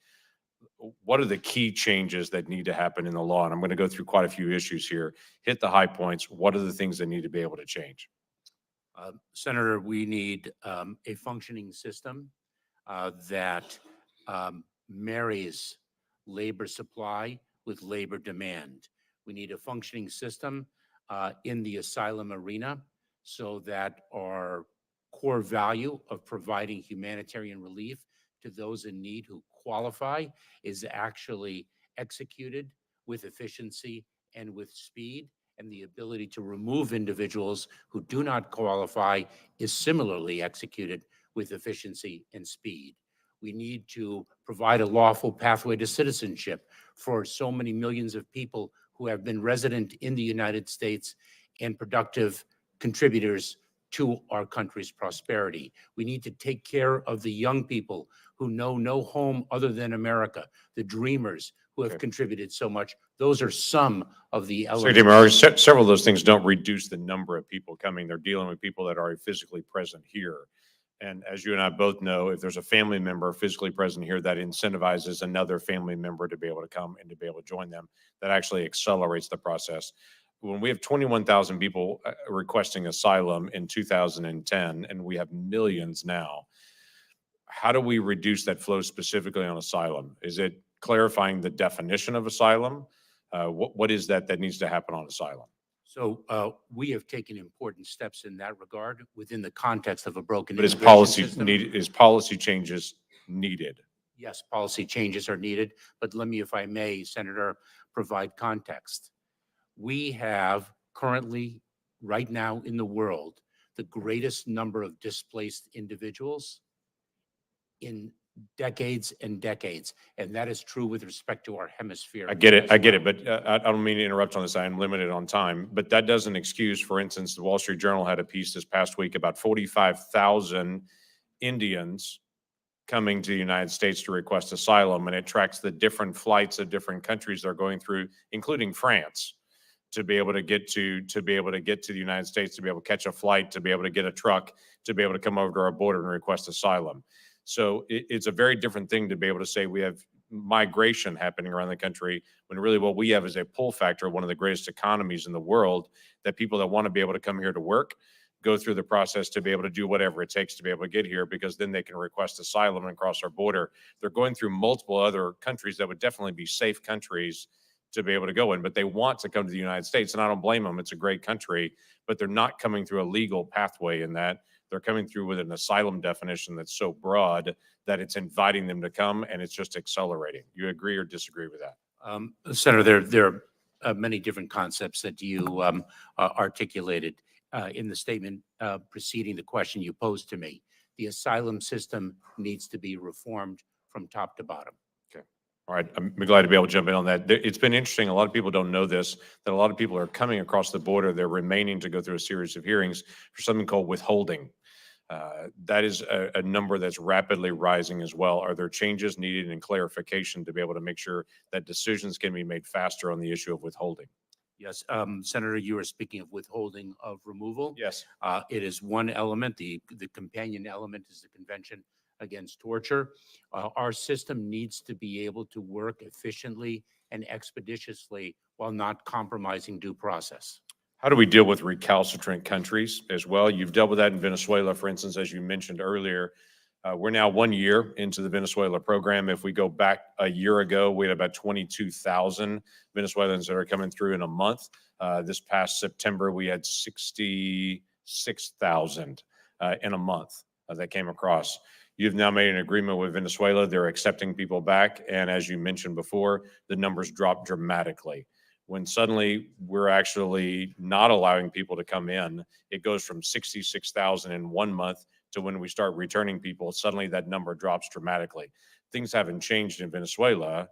What are the key changes that need to happen in the law? And I'm going to go through quite a few issues here. Hit the high points. What are the things that need to be able to change? Senator, we need a functioning system that marries labor supply with labor demand. We need a functioning system in the asylum arena so that our core value of providing humanitarian relief to those in need who qualify is actually executed with efficiency and with speed, and the ability to remove individuals who do not qualify is similarly executed with efficiency and speed. We need to provide a lawful pathway to citizenship for so many millions of people who have been resident in the United States and productive contributors to our country's prosperity. We need to take care of the young people who know no home other than America, the dreamers who have contributed so much. Those are some of the elements. Secretary, several of those things don't reduce the number of people coming. They're dealing with people that are physically present here. And as you and I both know, if there's a family member physically present here, that incentivizes another family member to be able to come and to be able to join them. That actually accelerates the process. When we have 21,000 people requesting asylum in 2010, and we have millions now, how do we reduce that flow specifically on asylum? Is it clarifying the definition of asylum? What is that needs to happen on asylum? So we have taken important steps in that regard within the context of a broken But is immigration system. policy changes needed? Yes, policy changes are needed, but let me, if I may, Senator, provide context. We have currently, right now in the world, the greatest number of displaced individuals in decades and decades. And that is true with respect to our hemisphere. I get it, as well. but I don't mean to interrupt on this. I am limited on time, but that doesn't excuse, for instance, the Wall Street Journal had a piece this past week about 45,000 Indians coming to the United States to request asylum, and it tracks the different flights of different countries they're going through, including France, to be able to get to the United States, to be able to catch a flight, to be able to get a truck, to be able to come over to our border and request asylum. So it's a very different thing to be able to say we have migration happening around the country when really what we have is a pull factor, one of the greatest economies in the world, that people that want to be able to come here to work go through the process to be able to do whatever it takes to be able to get here, because then they can request asylum and cross our border. They're going through multiple other countries that would definitely be safe countries to be able to go in, but they want to come to the United States, and I don't blame them. It's a great country, but they're not coming through a legal pathway in that. They're coming through with an asylum definition that's so broad that it's inviting them to come, and it's just accelerating. You agree or disagree with that? Senator, there are many different concepts that you articulated in the statement preceding the question you posed to me. The asylum system needs to be reformed from top to bottom. All right, I'm glad to be able to jump in on that. It's been interesting. A lot of people don't know this, that a lot of people are coming across the border. They're remaining to go through a series of hearings for something called withholding. That is a number that's rapidly rising as well. Are there changes needed in clarification to be able to make sure that decisions can be made faster on the issue of withholding? Yes, Senator, you are speaking of withholding of removal. Yes. It is one element. The companion element is the Convention Against Torture. Our system needs to be able to work efficiently and expeditiously while not compromising due process. How do we deal with recalcitrant countries as well? You've dealt with that in Venezuela, for instance, as you mentioned earlier. We're now 1 year into the Venezuela program. If we go back a year ago, we had about 22,000 Venezuelans that are coming through in a month. This past September, we had 66,000 in a month that came across. You've now made an agreement with Venezuela. They're accepting people back. And as you mentioned before, the numbers dropped dramatically. When suddenly we're actually not allowing people to come in, it goes from 66,000 in 1 month to when we start returning people, suddenly that number drops dramatically. Things haven't changed in Venezuela,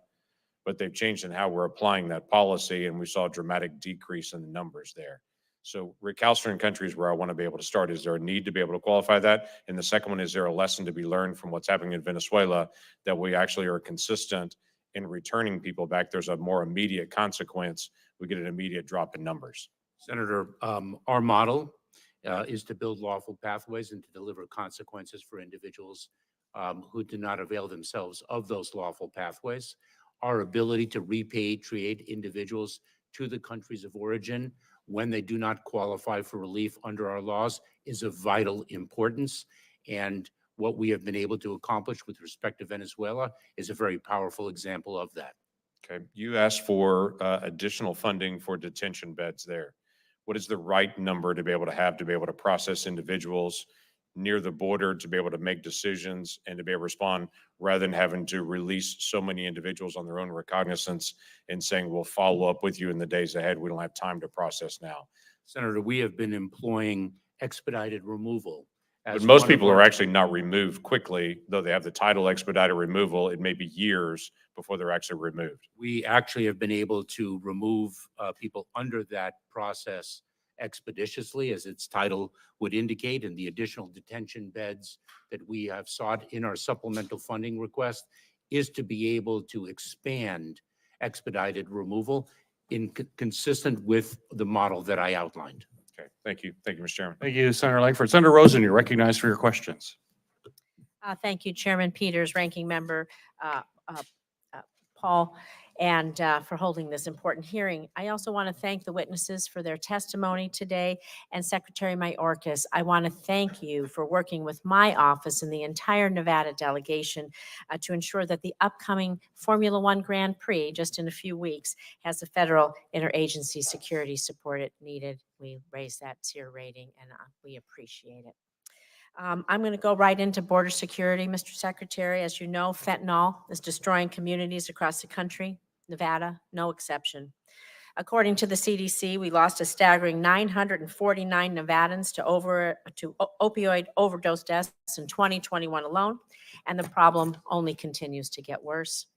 but they've changed in how we're applying that policy, and we saw a dramatic decrease in the numbers there. So recalcitrant countries where I want to be able to start, is there a need to be able to qualify that? And the second one, is there a lesson to be learned from what's happening in Venezuela that we actually are consistent in returning people back? There's a more immediate consequence. We get an immediate drop in numbers. Senator, our model is to build lawful pathways and to deliver consequences for individuals who do not avail themselves of those lawful pathways. Our ability to repatriate individuals to the countries of origin when they do not qualify for relief under our laws is of vital importance. And what we have been able to accomplish with respect to Venezuela is a very powerful example of that. Okay, you asked for additional funding for detention beds there. What is the right number to be able to process individuals near the border, to be able to make decisions and to be able to respond, rather than having to release so many individuals on their own recognizance and saying, we'll follow up with you in the days ahead. We don't have time to process now. Senator, we have been employing expedited removal. But most people are actually not removed quickly, though they have the title expedited removal. It may be years before they're actually removed. We actually have been able to remove people under that process expeditiously, as its title would indicate, and the additional detention beds that we have sought in our supplemental funding request is to be able to expand expedited removal consistent with the model that I outlined. Okay, thank you. Thank you, Mr. Chairman. Thank you, Senator Langford. Senator Rosen, you're recognized for your questions. Thank you, Chairman Peters, Ranking Member Paul, and for holding this important hearing. I also want to thank the witnesses for their testimony today, and Secretary Mayorkas, I want to thank you for working with my office and the entire Nevada delegation to ensure that the upcoming Formula One Grand Prix, just in a few weeks, has the federal interagency security support it needed. We raised that tier rating, and we appreciate it. I'm going to go right into border security, Mr. Secretary. As you know, fentanyl is destroying communities across the country, Nevada, no exception. According to the CDC, we lost a staggering 949 Nevadans to opioid overdose deaths in 2021 alone, and the problem only continues to get worse.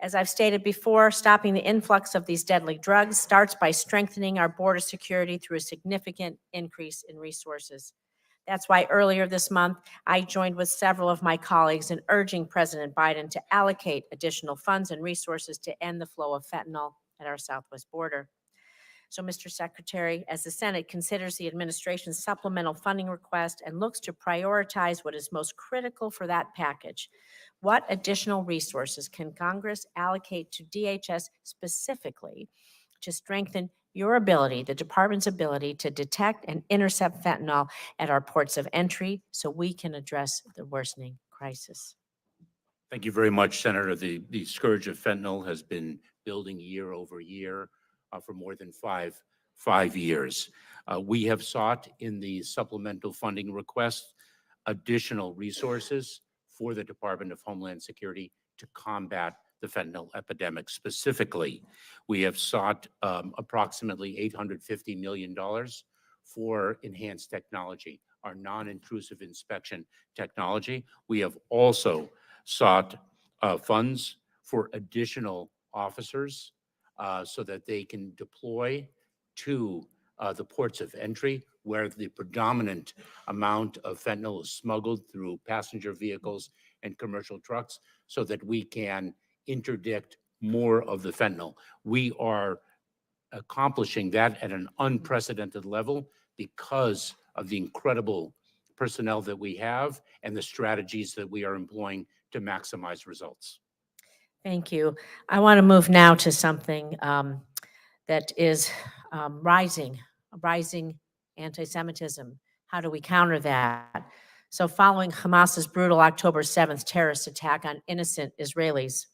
As I've stated before, stopping the influx of these deadly drugs starts by strengthening our border security through a significant increase in resources. That's why earlier this month, I joined with several of my colleagues in urging President Biden to allocate additional funds and resources to end the flow of fentanyl at our southwest border. So, Mr. Secretary, as the Senate considers the administration's supplemental funding request and looks to prioritize what is most critical for that package, what additional resources can Congress allocate to DHS specifically to strengthen your ability, the department's ability, to detect and intercept fentanyl at our ports of entry so we can address the worsening crisis? Thank you very much, Senator. The scourge of fentanyl has been building year over year for more than five years. We have sought in the supplemental funding request additional resources for the Department of Homeland Security to combat the fentanyl epidemic. Specifically, we have sought approximately $850 million for enhanced technology. our non-intrusive inspection technology. We have also sought funds for additional officers so that they can deploy to the ports of entry where the predominant amount of fentanyl is smuggled through passenger vehicles and commercial trucks, so that we can interdict more of the fentanyl. We are accomplishing that at an unprecedented level because of the incredible personnel that we have and the strategies that we are employing to maximize results. Thank you. I want to move now to something that is rising anti-Semitism. How do we counter that? So following Hamas's brutal October 7th terrorist attack on innocent Israelis,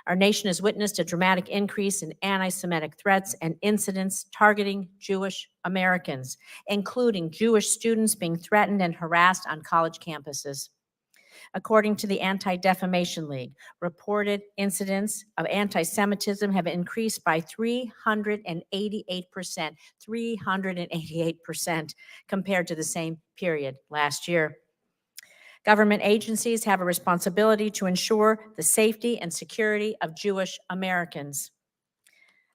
our nation has witnessed a dramatic increase in anti-Semitic threats and incidents targeting Jewish Americans, including Jewish students being threatened and harassed on college campuses. According to the Anti-Defamation League, reported incidents of anti-Semitism have increased by 388%, 388% compared to the same period last year. Government agencies have a responsibility to ensure the safety and security of Jewish Americans.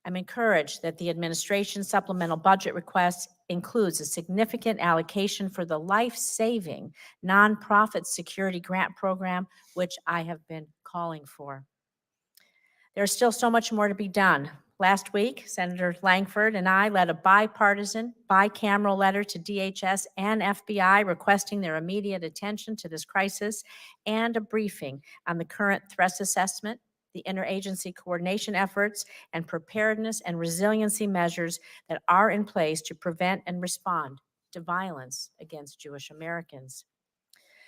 I'm encouraged that the administration's supplemental budget request includes a significant allocation for the life-saving nonprofit security grant program, which I have been calling for. There's still so much more to be done. Last week, Senator Langford and I led a bipartisan, bicameral letter to DHS and FBI requesting their immediate attention to this crisis and a briefing on the current threat assessment, the interagency coordination efforts, and preparedness and resiliency measures that are in place to prevent and respond to violence against Jewish Americans.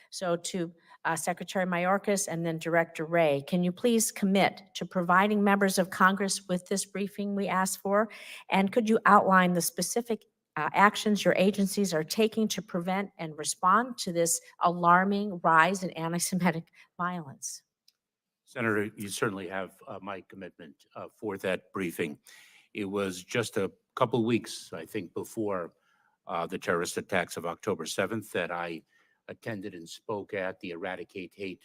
So to Secretary Mayorkas and then Director Wray, can you please commit to providing members of Congress with this briefing we asked for? And could you outline the specific actions your agencies are taking to prevent and respond to this alarming rise in anti-Semitic violence? Senator, you certainly have my commitment for that briefing. It was just a couple weeks, I think, before the terrorist attacks of October 7th that I attended and spoke at the Eradicate Hate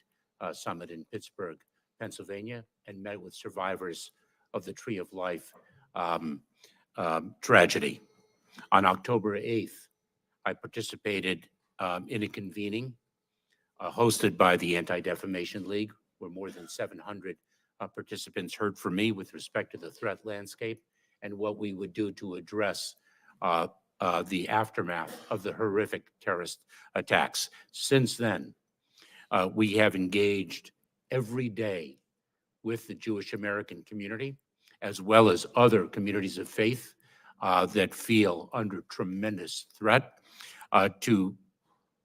Summit in Pittsburgh, Pennsylvania, and met with survivors of the Tree of Life tragedy. On October 8th, I participated in a convening hosted by the Anti-Defamation League, where more than 700 participants heard from me with respect to the threat landscape and what we would do to address the aftermath of the horrific terrorist attacks. Since then, we have engaged every day with the Jewish American community, as well as other communities of faith that feel under tremendous threat, to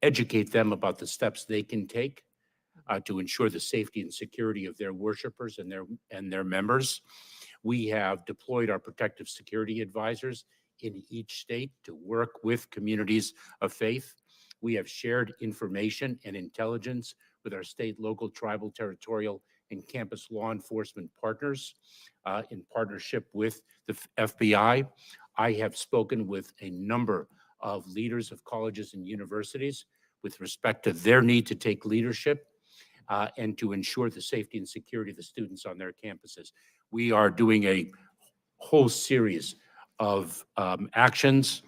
educate them about the steps they can take to ensure the safety and security of their worshipers and their members. We have deployed our protective security advisors in each state to work with communities of faith. We have shared information and intelligence with our state, local, tribal, territorial, and campus law enforcement partners in partnership with the FBI. I have spoken with a number of leaders of colleges and universities with respect to their need to take leadership and to ensure the safety and security of the students on their campuses. We are doing a whole series of actions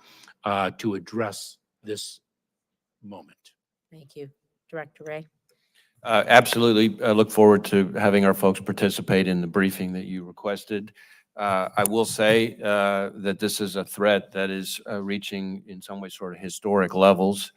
to address this moment. Thank you. Director Wray. Absolutely. I look forward to having our folks participate in the briefing that you requested. I will say that this is a threat that is reaching in some ways sort of historic levels,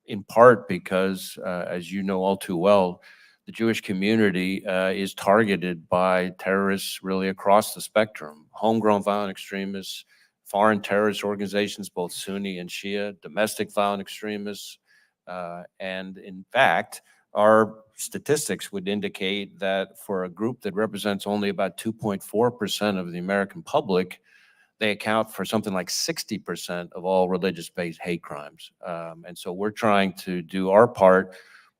in part because, as you know all too well, the Jewish community is targeted by terrorists really across the spectrum. Homegrown violent extremists, foreign terrorist organizations, both Sunni and Shia, domestic violent extremists, and in fact, our statistics would indicate that for a group that represents only about 2.4% of the American public, they account for something like 60% of all religious-based hate crimes. And so we're trying to do our part,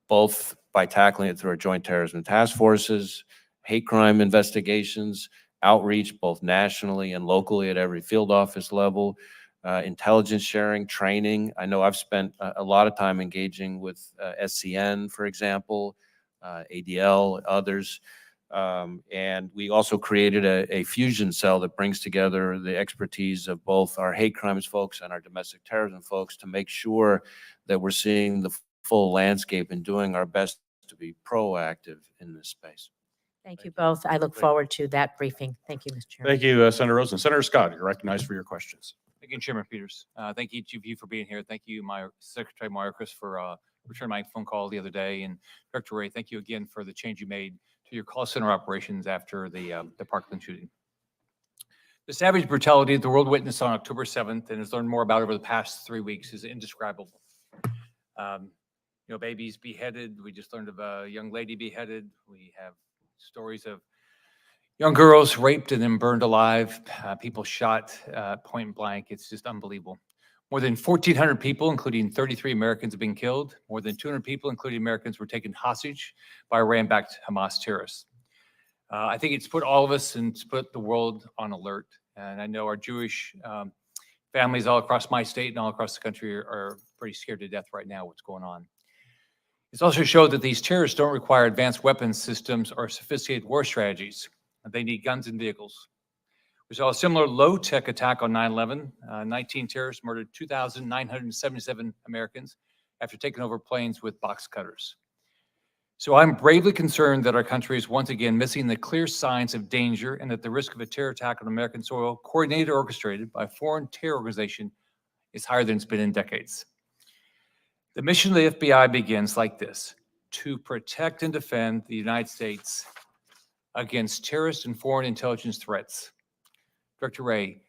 both by tackling it through our joint terrorism task forces, hate crime investigations, outreach both nationally and locally at every field office level, intelligence sharing, training. I know I've spent a lot of time engaging with SCN, for example, ADL, others. And we also created a fusion cell that brings together the expertise of both our hate crimes folks and our domestic terrorism folks to make sure that we're seeing the full landscape and doing our best to be proactive in this space. Thank you both. I look forward to that briefing. Thank you, Mr. Chairman. Thank you, Senator Rosen. Senator Scott, you're recognized for your questions. Thank you, Chairman Peters. Thank each of you for being here. Thank you, my Secretary Mayorkas, for returning my phone call the other day. And Director Ray, thank you again for the change you made to your call center operations after the Parkland shooting. The savage brutality that the world witnessed on October 7th and has learned more about over the past 3 weeks is indescribable. Babies beheaded. We just learned of a young lady beheaded. We have stories of young girls raped and then burned alive, people shot point blank. It's just unbelievable. More than 1,400 people, including 33 Americans, have been killed. More than 200 people, including Americans, were taken hostage by Iran-backed Hamas terrorists. I think it's put all of us and it's put the world on alert. And I know our Jewish families all across my state and all across the country are pretty scared to death right now what's going on. It's also showed that these terrorists don't require advanced weapons systems or sophisticated war strategies. They need guns and vehicles. We saw a similar low-tech attack on 9/11. 19 terrorists murdered 2,977 Americans after taking over planes with box cutters. So I'm bravely concerned that our country is once again missing the clear signs of danger and that the risk of a terror attack on American soil, coordinated or orchestrated by a foreign terror organization, is higher than it's been in decades. The mission of the FBI begins like this: to protect and defend the United States against terrorist and foreign intelligence threats. Director Ray,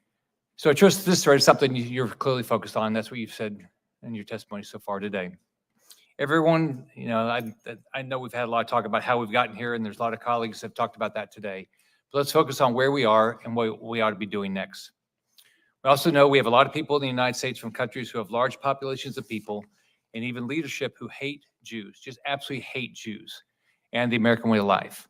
so I trust this threat is something you're clearly focused on. That's what you've said in your testimony so far today. Everyone, I know we've had a lot of talk about how we've gotten here, and there's a lot of colleagues that have talked about that today. But let's focus on where we are and what we ought to be doing next. We also know we have a lot of people in the United States from countries who have large populations of people and even leadership who hate Jews, just absolutely hate Jews and the American way of life.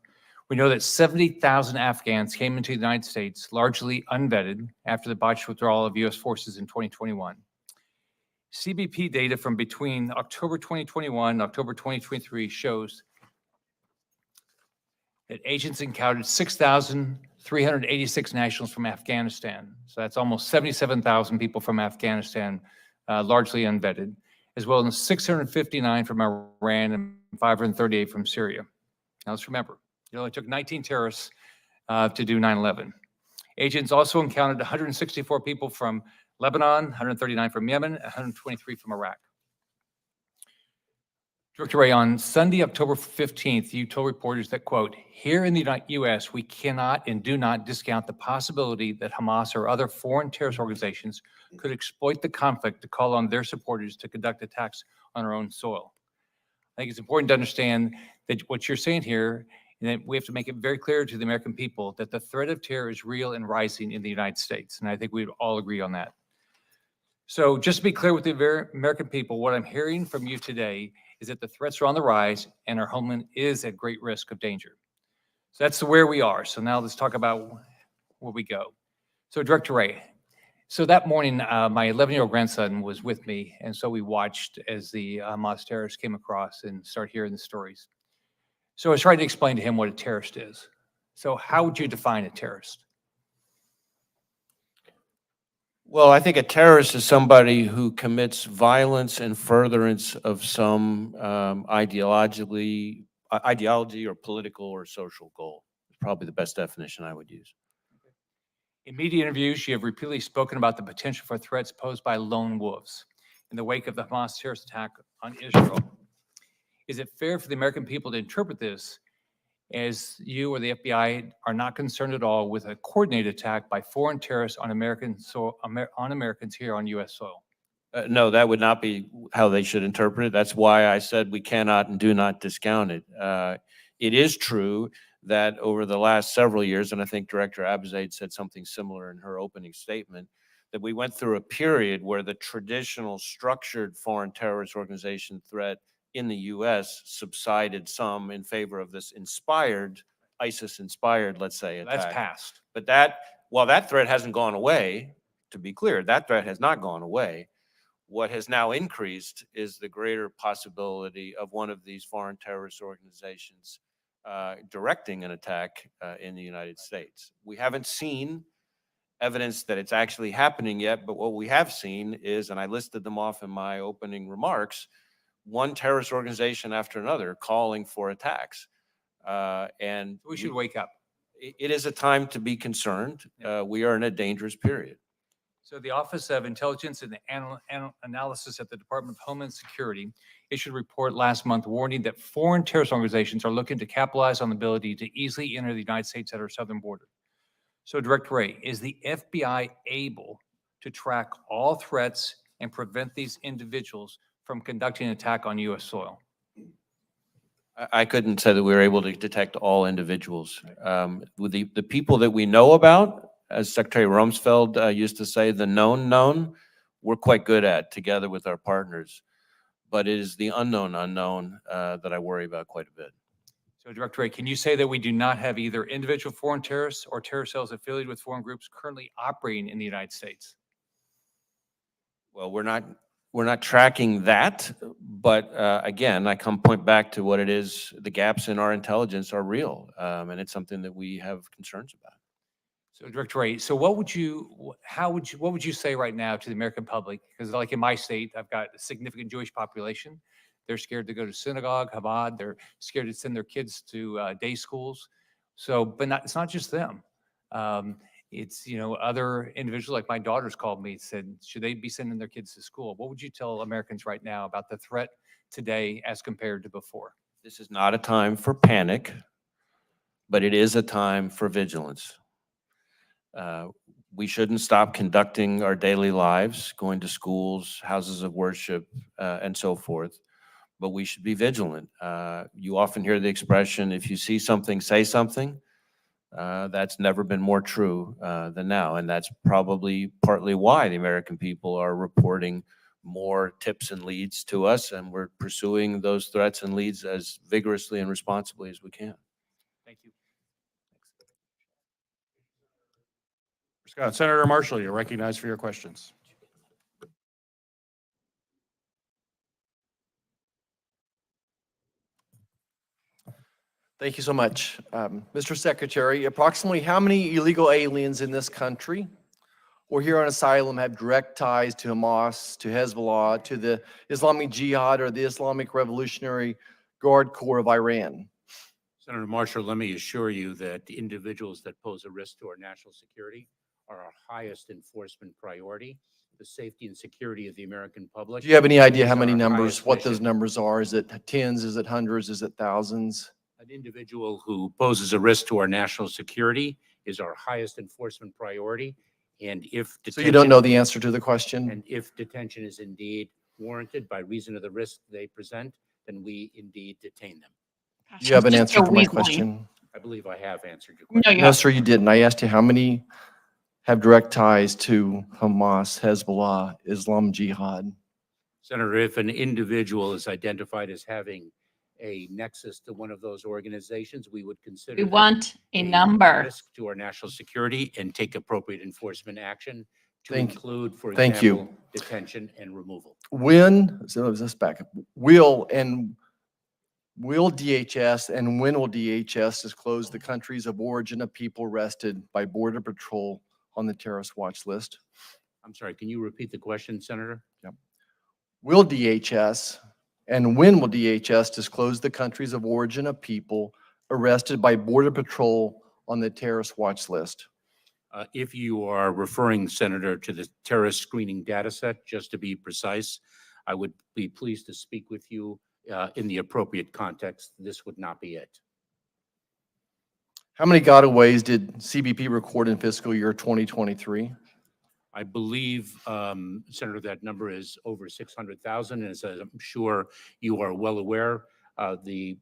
We know that 70,000 Afghans came into the United States, largely unvetted, after the botched withdrawal of U.S. forces in 2021. CBP data from between October 2021 and October 2023 shows that agents encountered 6,386 nationals from Afghanistan. So that's almost 77,000 people from Afghanistan, largely unvetted, as well as 659 from Iran and 538 from Syria. Now let's remember, it only took 19 terrorists to do 9/11. Agents also encountered 164 people from Lebanon, 139 from Yemen, 123 from Iraq. Director Ray, on Sunday, October 15th, you told reporters that, quote, here in the U.S., we cannot and do not discount the possibility that Hamas or other foreign terrorist organizations could exploit the conflict to call on their supporters to conduct attacks on our own soil. I think it's important to understand that what you're saying here, and that we have to make it very clear to the American people that the threat of terror is real and rising in the United States. And I think we'd all agree on that. So just to be clear with the American people, what I'm hearing from you today is that the threats are on the rise and our homeland is at great risk of danger. So that's where we are. So now let's talk about where we go. So Director Ray, so that morning, my 11-year-old grandson was with me. And so we watched as the Hamas terrorists came across and started hearing the stories. So I was trying to explain to him what a terrorist is. So how would you define a terrorist? Well, I think a terrorist is somebody who commits violence in furtherance of some ideology or political or social goal. It's probably the best definition I would use. In media interviews, you have repeatedly spoken about the potential for threats posed by lone wolves in the wake of the Hamas terrorist attack on Israel. Is it fair for the American people to interpret this as you or the FBI are not concerned at all with a coordinated attack by foreign terrorists on Americans here on U.S. soil? No, that would not be how they should interpret it. That's why I said we cannot and do not discount it. It is true that over the last several years, and I think Director Abizaid said something similar in her opening statement, that we went through a period where the traditional structured foreign terrorist organization threat in the U.S. subsided some in favor of this ISIS-inspired, let's say, attack. That's past. But while that threat hasn't gone away, to be clear, that threat has not gone away. What has now increased is the greater possibility of one of these foreign terrorist organizations directing an attack in the United States. We haven't seen evidence that it's actually happening yet, but what we have seen is, and I listed them off in my opening remarks, one terrorist organization after another calling for attacks. And We should wake up. it is a time to be concerned. We are in a dangerous period. So the Office of Intelligence and Analysis at the Department of Homeland Security issued a report last month warning that foreign terrorist organizations are looking to capitalize on the ability to easily enter the United States at our southern border. So Director Wray, is the FBI able to track all threats and prevent these individuals from conducting an attack on U.S. soil? I couldn't say that we were able to detect all individuals. With the people that we know about, as Secretary Rumsfeld used to say, the known, we're quite good at together with our partners. But it is the unknown that I worry about quite a bit. So Director Wray, can you say that we do not have either individual foreign terrorists or terror cells affiliated with foreign groups currently operating in the United States? Well, we're not tracking that, but again, I point back to what it is. The gaps in our intelligence are real, and it's something that we have concerns about. So Director Wray, so what would you say right now to the American public? Because like in my state, I've got a significant Jewish population. They're scared to go to synagogue, Chabad. They're scared to send their kids to day schools. So, but it's not just them. It's, other individuals, like my daughters called me and said, should they be sending their kids to school? What would you tell Americans right now about the threat today as compared to before? This is not a time for panic, but it is a time for vigilance. We shouldn't stop conducting our daily lives, going to schools, houses of worship, and so forth, but we should be vigilant. You often hear the expression, if you see something, say something. That's never been more true than now, and that's probably partly why the American people are reporting more tips and leads to us, and we're pursuing those threats and leads as vigorously and responsibly as we can. Thank you. Scott, Senator Marshall, you're recognized for your questions. Thank you so much. Mr. Secretary, approximately how many illegal aliens in this country or here on asylum have direct ties to Hamas, to Hezbollah, to the Islamic Jihad or the Islamic Revolutionary Guard Corps of Iran? Senator Marshall, let me assure you that the individuals that pose a risk to our national security are our highest enforcement priority. The safety and security of the American public. Do you have any idea how is many our numbers, highest what those mission. numbers are? Is it tens? Is it hundreds? Is it thousands? An individual who poses a risk to our national security is our highest enforcement priority. And if So you don't know the answer to the question? And if detention is indeed warranted by reason of the risk they present, then we indeed detain them. Do you have an Just answer so to my weaselly. question? I believe I have answered your No, question. you No, have. sir, you didn't. I asked you how many have direct ties to Hamas, Hezbollah, Islam Jihad. Senator, if an individual is identified as having a nexus to one of those organizations, we would consider We them want a number. risk to our national security and take appropriate enforcement action to Thank- include, for thank you. example, detention and removal. So let's back up. Will DHS and when will DHS disclose the countries of origin of people arrested by Border Patrol on the terrorist watch list? I'm sorry, can you repeat the question, Senator? Will DHS and when will DHS disclose the countries of origin of people arrested by Border Patrol on the terrorist watch list? If you are referring, Senator, to the terrorist screening data set, just to be precise, I would be pleased to speak with you in the appropriate context. This would not be it. How many gotaways did CBP record in fiscal year 2023? I believe, Senator, that number is over 600,000. And as I'm sure you are well aware, the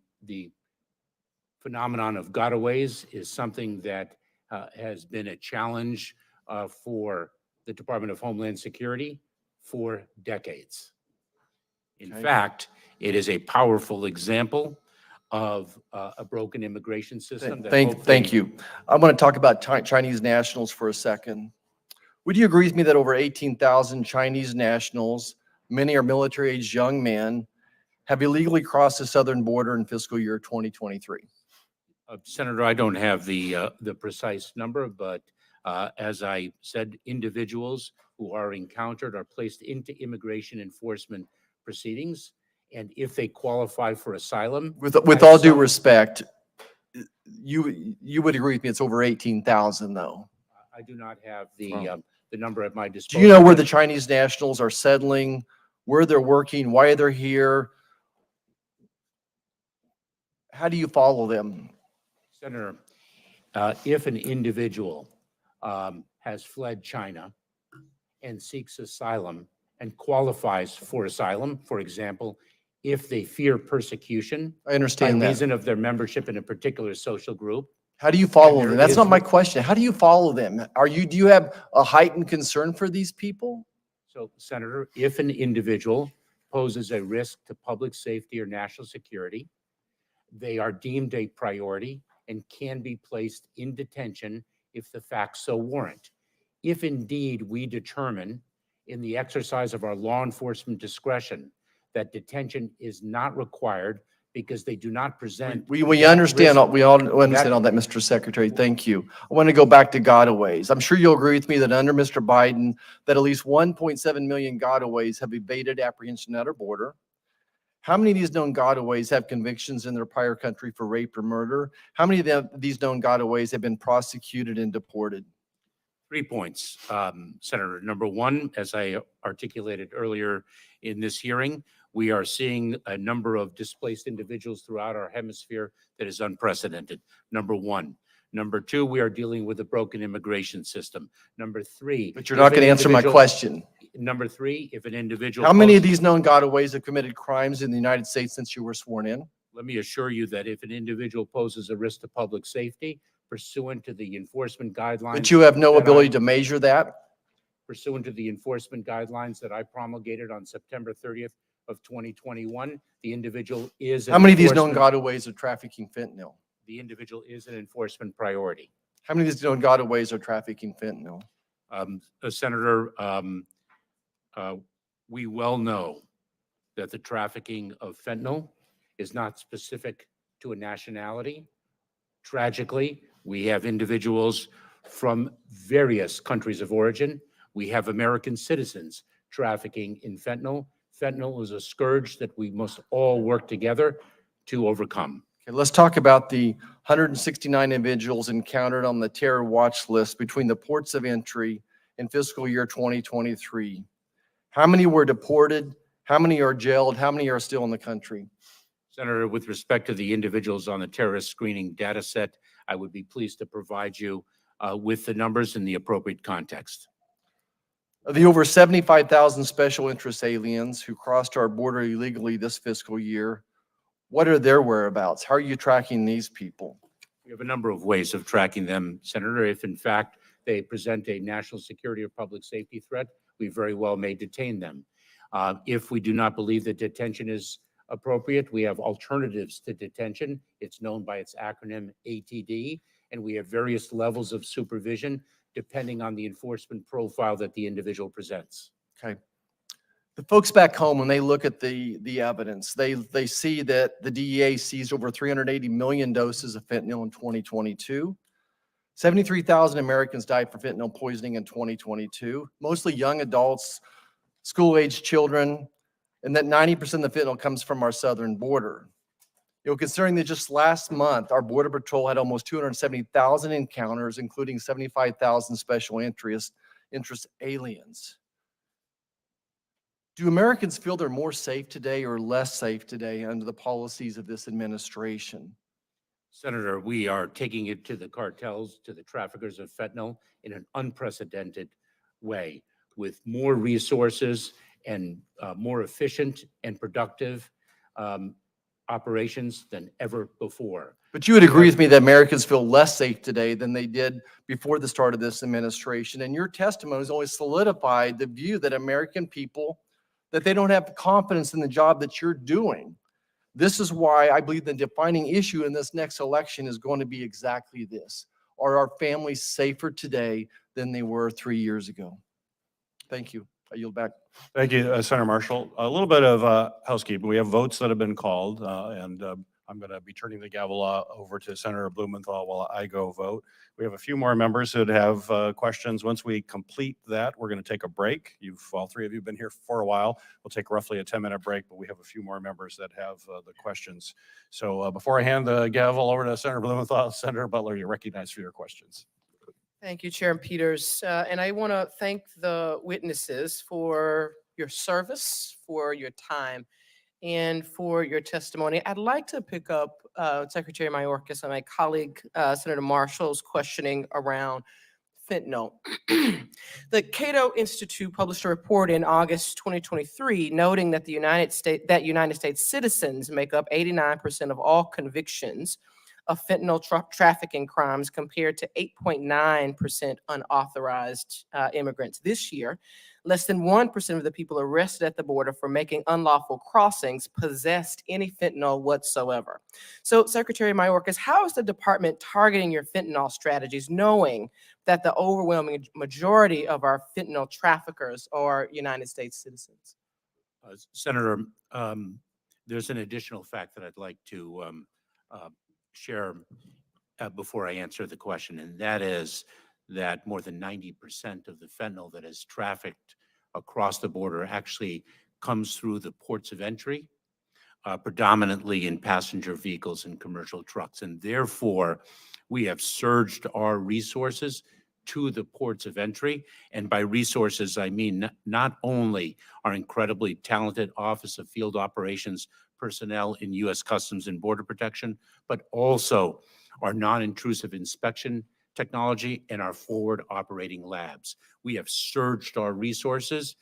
phenomenon of gotaways is something that has been a challenge for the Department of Homeland Security for decades. In fact, it is a powerful example of a broken immigration system. Thank you. I want to talk about Chinese nationals for a second. Would you agree with me that over 18,000 Chinese nationals, many are military-aged young men, have illegally crossed the southern border in fiscal year 2023? Senator, I don't have the precise number, but as I said, individuals who are encountered are placed into immigration enforcement proceedings. And if they qualify for asylum. With at all due some- respect, you would agree with me it's over 18,000 though? I do not have Oh. the number at my Do disposal. you know where the Chinese nationals are settling, where they're working, why they're here? How do you follow them? Senator, if an individual has fled China and seeks asylum and qualifies for asylum, for example, if they fear persecution I by understand that. reason of their membership in a particular social group, How do you follow there them? That's is- not my question. How do you follow them? Do you have a heightened concern for these people? so Senator, if an individual poses a risk to public safety or national security, they are deemed a priority and can be placed in detention if the facts so warrant. If indeed we determine in the exercise of our law enforcement discretion that detention is not required because they do not present. We that understand, risk- we all understand all that, Mr. Secretary. Thank you. I want to go back to gotaways. I'm sure you'll agree with me that under Mr. Biden, that at least 1.7 million gotaways have evaded apprehension at our border. How many of these known gotaways have convictions in their prior country for rape or murder? How many of these known gotaways have been prosecuted and deported? 3 points, Senator. Number one, as I articulated earlier in this hearing, we are seeing a number of displaced individuals throughout our hemisphere that is unprecedented. Number one. Number two, we are dealing with a broken immigration system. Number three. But you're not going to answer my question. Number three, if an individual. How many of poses- these known gotaways have committed crimes in the United States since you were sworn in? Let me assure you that if an individual poses a risk to public safety pursuant to the enforcement guidelines. But you have no that I- ability to measure that? Pursuant to the enforcement guidelines that I promulgated on September 30th of 2021, the individual is. an How many of these known enforcement- gotaways are trafficking fentanyl? The individual is an enforcement priority. How many of these known gotaways are trafficking fentanyl? Senator, we well know that the trafficking of fentanyl is not specific to a nationality. Tragically, we have individuals from various countries of origin. We have American citizens trafficking in fentanyl. Fentanyl is a scourge that we must all work together to overcome. Okay, let's talk about the 169 individuals encountered on the terror watch list between the ports of entry in fiscal year 2023. How many were deported? How many are jailed? How many are still in the country? Senator, with respect to the individuals on the terrorist screening data set, I would be pleased to provide you with the numbers in the appropriate context. Of the over 75,000 special interest aliens who crossed our border illegally this fiscal year, what are their whereabouts? How are you tracking these people? We have a number of ways of tracking them, Senator. If in fact they present a national security or public safety threat, we very well may detain them. If we do not believe that detention is appropriate, we have alternatives to detention. It's known by its acronym ATD, and we have various levels of supervision depending on the enforcement profile that the individual presents. Okay. The folks back home, when they look at the evidence, they see that the DEA seized over 380 million doses of fentanyl in 2022. 73,000 Americans died from fentanyl poisoning in 2022, mostly young adults, school-aged children, and that 90% of the fentanyl comes from our southern border. You know, considering that just last month, our Border Patrol had almost 270,000 encounters, including 75,000 special interest aliens. Do Americans feel they're more safe today or less safe today under the policies of this administration? Senator, we are taking it to the cartels, to the traffickers of fentanyl in an unprecedented way with more resources and more efficient and productive operations than ever before. But you would agree with me that Americans feel less safe today than they did before the start of this administration. And your testimony has only solidified the view that American people, that they don't have confidence in the job that you're doing. This is why I believe the defining issue in this next election is going to be exactly this. Are our families safer today than they were 3 years ago? Thank you. I yield back. Thank you, Senator Marshall. A little bit of housekeeping. We have votes that have been called, and I'm going to be turning the gavel over to Senator Blumenthal while I go vote. We have a few more members who have questions. Once we complete that, we're going to take a break. All three of you have been here for a while. We'll take roughly a 10-minute break, but we have a few more members that have the questions. So before I hand the gavel over to Senator Blumenthal, Senator Butler, you're recognized for your questions. Thank you, Chairman Peters. And I want to thank the witnesses for your service, for your time, and for your testimony. I'd like to pick up Secretary Mayorkas and my colleague, Senator Marshall's questioning around fentanyl. The Cato Institute published a report in August 2023 noting that United States citizens make up 89% of all convictions of fentanyl trafficking crimes compared to 8.9% unauthorized immigrants this year. Less than 1% of the people arrested at the border for making unlawful crossings possessed any fentanyl whatsoever. So, Secretary Mayorkas, how is the department targeting your fentanyl strategies, knowing that the overwhelming majority of our fentanyl traffickers are United States citizens? Senator, there's an additional fact that I'd like to share before I answer the question, and that is that more than 90% of the fentanyl that is trafficked across the border actually comes through the ports of entry, predominantly in passenger vehicles and commercial trucks. And therefore, we have surged our resources to the ports of entry. And by resources, I mean not only our incredibly talented Office of Field Operations personnel in U.S. Customs and Border Protection, but also our non-intrusive inspection technology and our forward operating labs. We have surged our resources,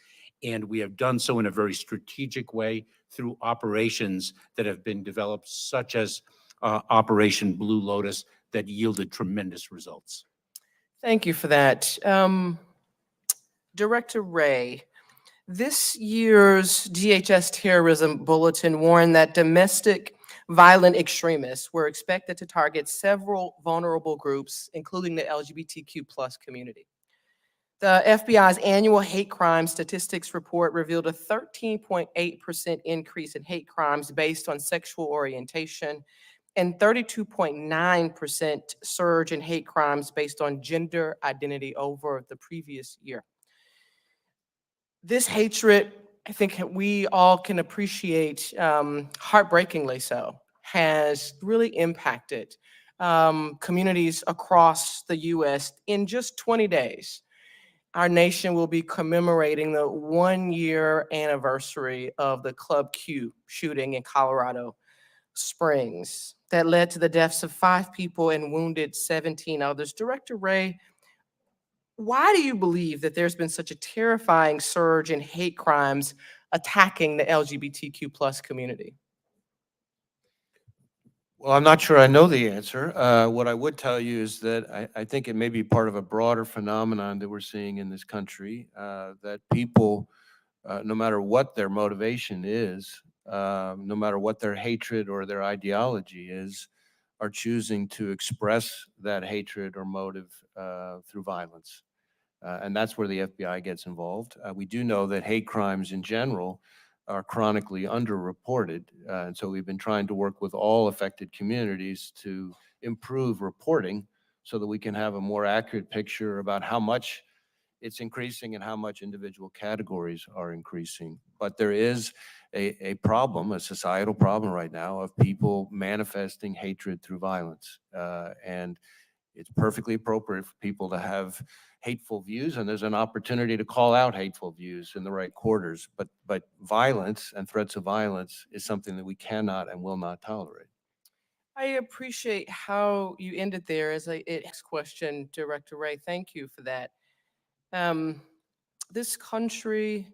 and we have done so in a very strategic way through operations that have been developed, such as Operation Blue Lotus, that yielded tremendous results. Thank you for that. Director Wray, this year's DHS terrorism bulletin warned that domestic violent extremists were expected to target several vulnerable groups, including the LGBTQ+ community. The FBI's annual hate crime statistics report revealed a 13.8% increase in hate crimes based on sexual orientation and 32.9% surge in hate crimes based on gender identity over the previous year. This hatred, I think we all can appreciate, heartbreakingly so, has really impacted communities across the U.S. In just 20 days, our nation will be commemorating the 1-year anniversary of the Club Q shooting in Colorado Springs that led to the deaths of 5 people and wounded 17 others. Director Wray, why do you believe that there's been such a terrifying surge in hate crimes attacking the LGBTQ+ community? Well, I'm not sure I know the answer. What I would tell you is that I think it may be part of a broader phenomenon that we're seeing in this country, that people, no matter what their motivation is, no matter what their hatred or their ideology is, are choosing to express that hatred or motive through violence. And that's where the FBI gets involved. We do know that hate crimes in general are chronically underreported. And so we've been trying to work with all affected communities to improve reporting so that we can have a more accurate picture about how much it's increasing and how much individual categories are increasing. But there is a problem, a societal problem right now of people manifesting hatred through violence. And it's perfectly appropriate for people to have hateful views, and there's an opportunity to call out hateful views in the right quarters. But violence and threats of violence is something that we cannot and will not tolerate. I appreciate how you ended there as a next question, Director Wray. Thank you for that. This country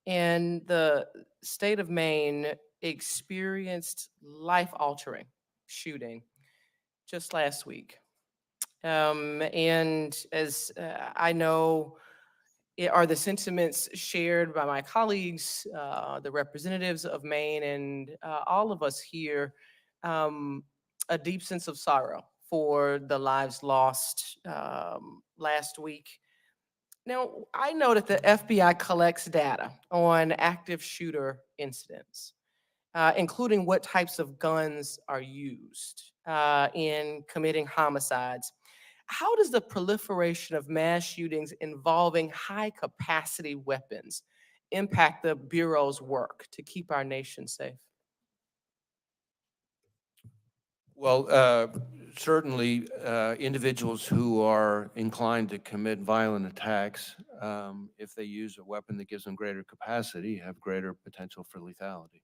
and the state of Maine experienced life-altering shooting just last week. And as I know, are the sentiments shared by my colleagues, the representatives of Maine, and all of us here, a deep sense of sorrow for the lives lost last week. Now, I know that the FBI collects data on active shooter incidents, including what types of guns are used in committing homicides. How does the proliferation of mass shootings involving high-capacity weapons impact the Bureau's work to keep our nation safe? Well, certainly, individuals who are inclined to commit violent attacks, if they use a weapon that gives them greater capacity, have greater potential for lethality.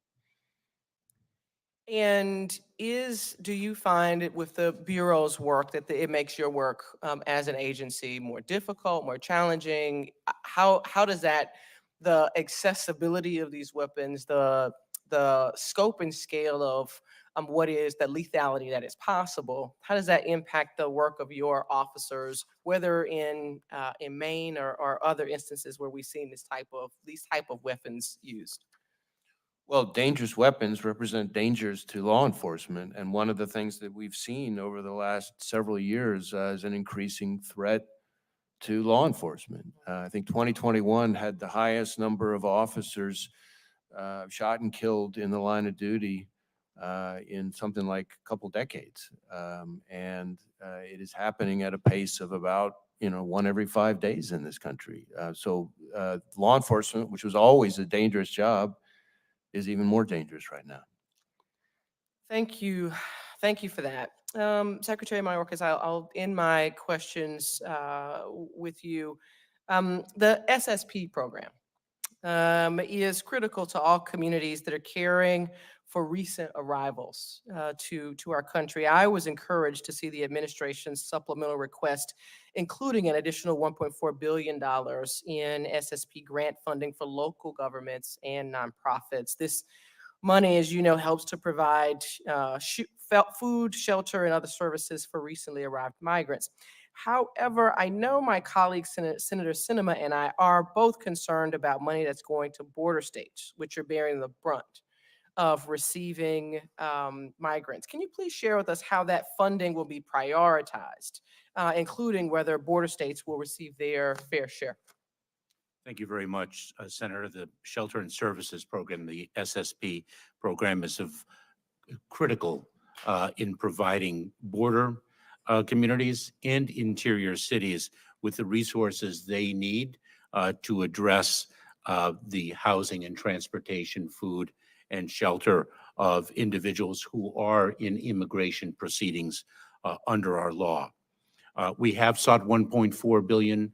And do you find it with the Bureau's work that it makes your work as an agency more difficult, more challenging? How does that, the accessibility of these weapons, the scope and scale of what is the lethality that is possible, how does that impact the work of your officers, whether in Maine or other instances where we've seen these type of weapons used? Well, dangerous weapons represent dangers to law enforcement, and one of the things that we've seen over the last several years is an increasing threat to law enforcement. I think 2021 had the highest number of officers shot and killed in the line of duty in something like a couple decades, and it is happening at a pace of about one every 5 days in this country. So law enforcement, which was always a dangerous job, is even more dangerous right now. Thank you. Thank you for that. Secretary Mayorkas, I'll end my questions with you. The SSP program is critical to all communities that are caring for recent arrivals to our country. I was encouraged to see the administration's supplemental request, including an additional $1.4 billion in SSP grant funding for local governments and nonprofits. This money, as you know, helps to provide food, shelter, and other services for recently arrived migrants. However, I know my colleague, Senator Sinema, and I are both concerned about money that's going to border states, which are bearing the brunt of receiving migrants. Can you please share with us how that funding will be prioritized, including whether border states will receive their fair share? Thank you very much, Senator. The Shelter and Services Program, the SSP program, is of critical in providing border communities and interior cities with the resources they need to address the housing and transportation, food and shelter of individuals who are in immigration proceedings under our law. We have sought $1.4 billion.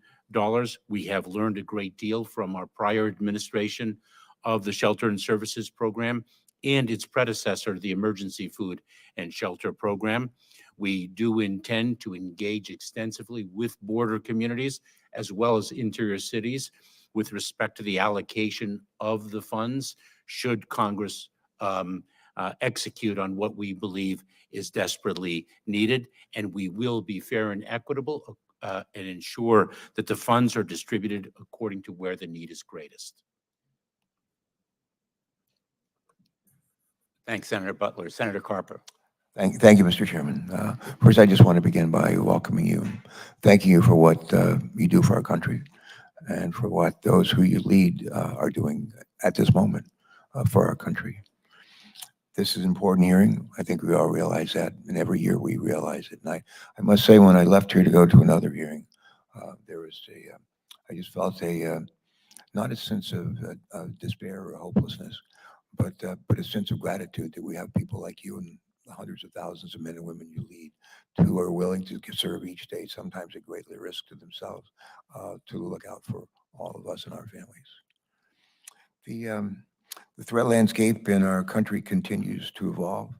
We have learned a great deal from our prior administration of the Shelter and Services Program and its predecessor, the Emergency Food and Shelter Program. We do intend to engage extensively with border communities as well as interior cities with respect to the allocation of the funds should Congress execute on what we believe is desperately needed. And we will be fair and equitable and ensure that the funds are distributed according to where the need is greatest. Thanks, Senator Butler. Senator Carper. Thank you, Mr. Chairman. First, I just want to begin by welcoming you, thanking you for what you do for our country and for what those who you lead are doing at this moment for our country. This is an important hearing. I think we all realize that, and every year we realize it. And I must say, when I left here to go to another hearing, there was I just felt not a sense of despair or hopelessness, but a sense of gratitude that we have people like you and the hundreds of thousands of men and women you lead who are willing to serve each day, sometimes at greatly risk to themselves, to look out for all of us and our families. The threat landscape in our country continues to evolve,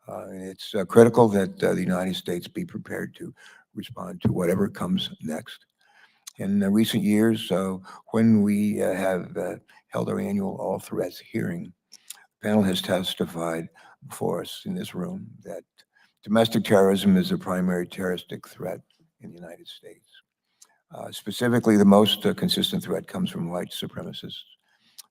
and it's critical that the United States be prepared to respond to whatever comes next. In recent years, when we have held our annual All Threats hearing, the panel has testified before us in this room that domestic terrorism is the primary terroristic threat in the United States. Specifically, the most consistent threat comes from white supremacists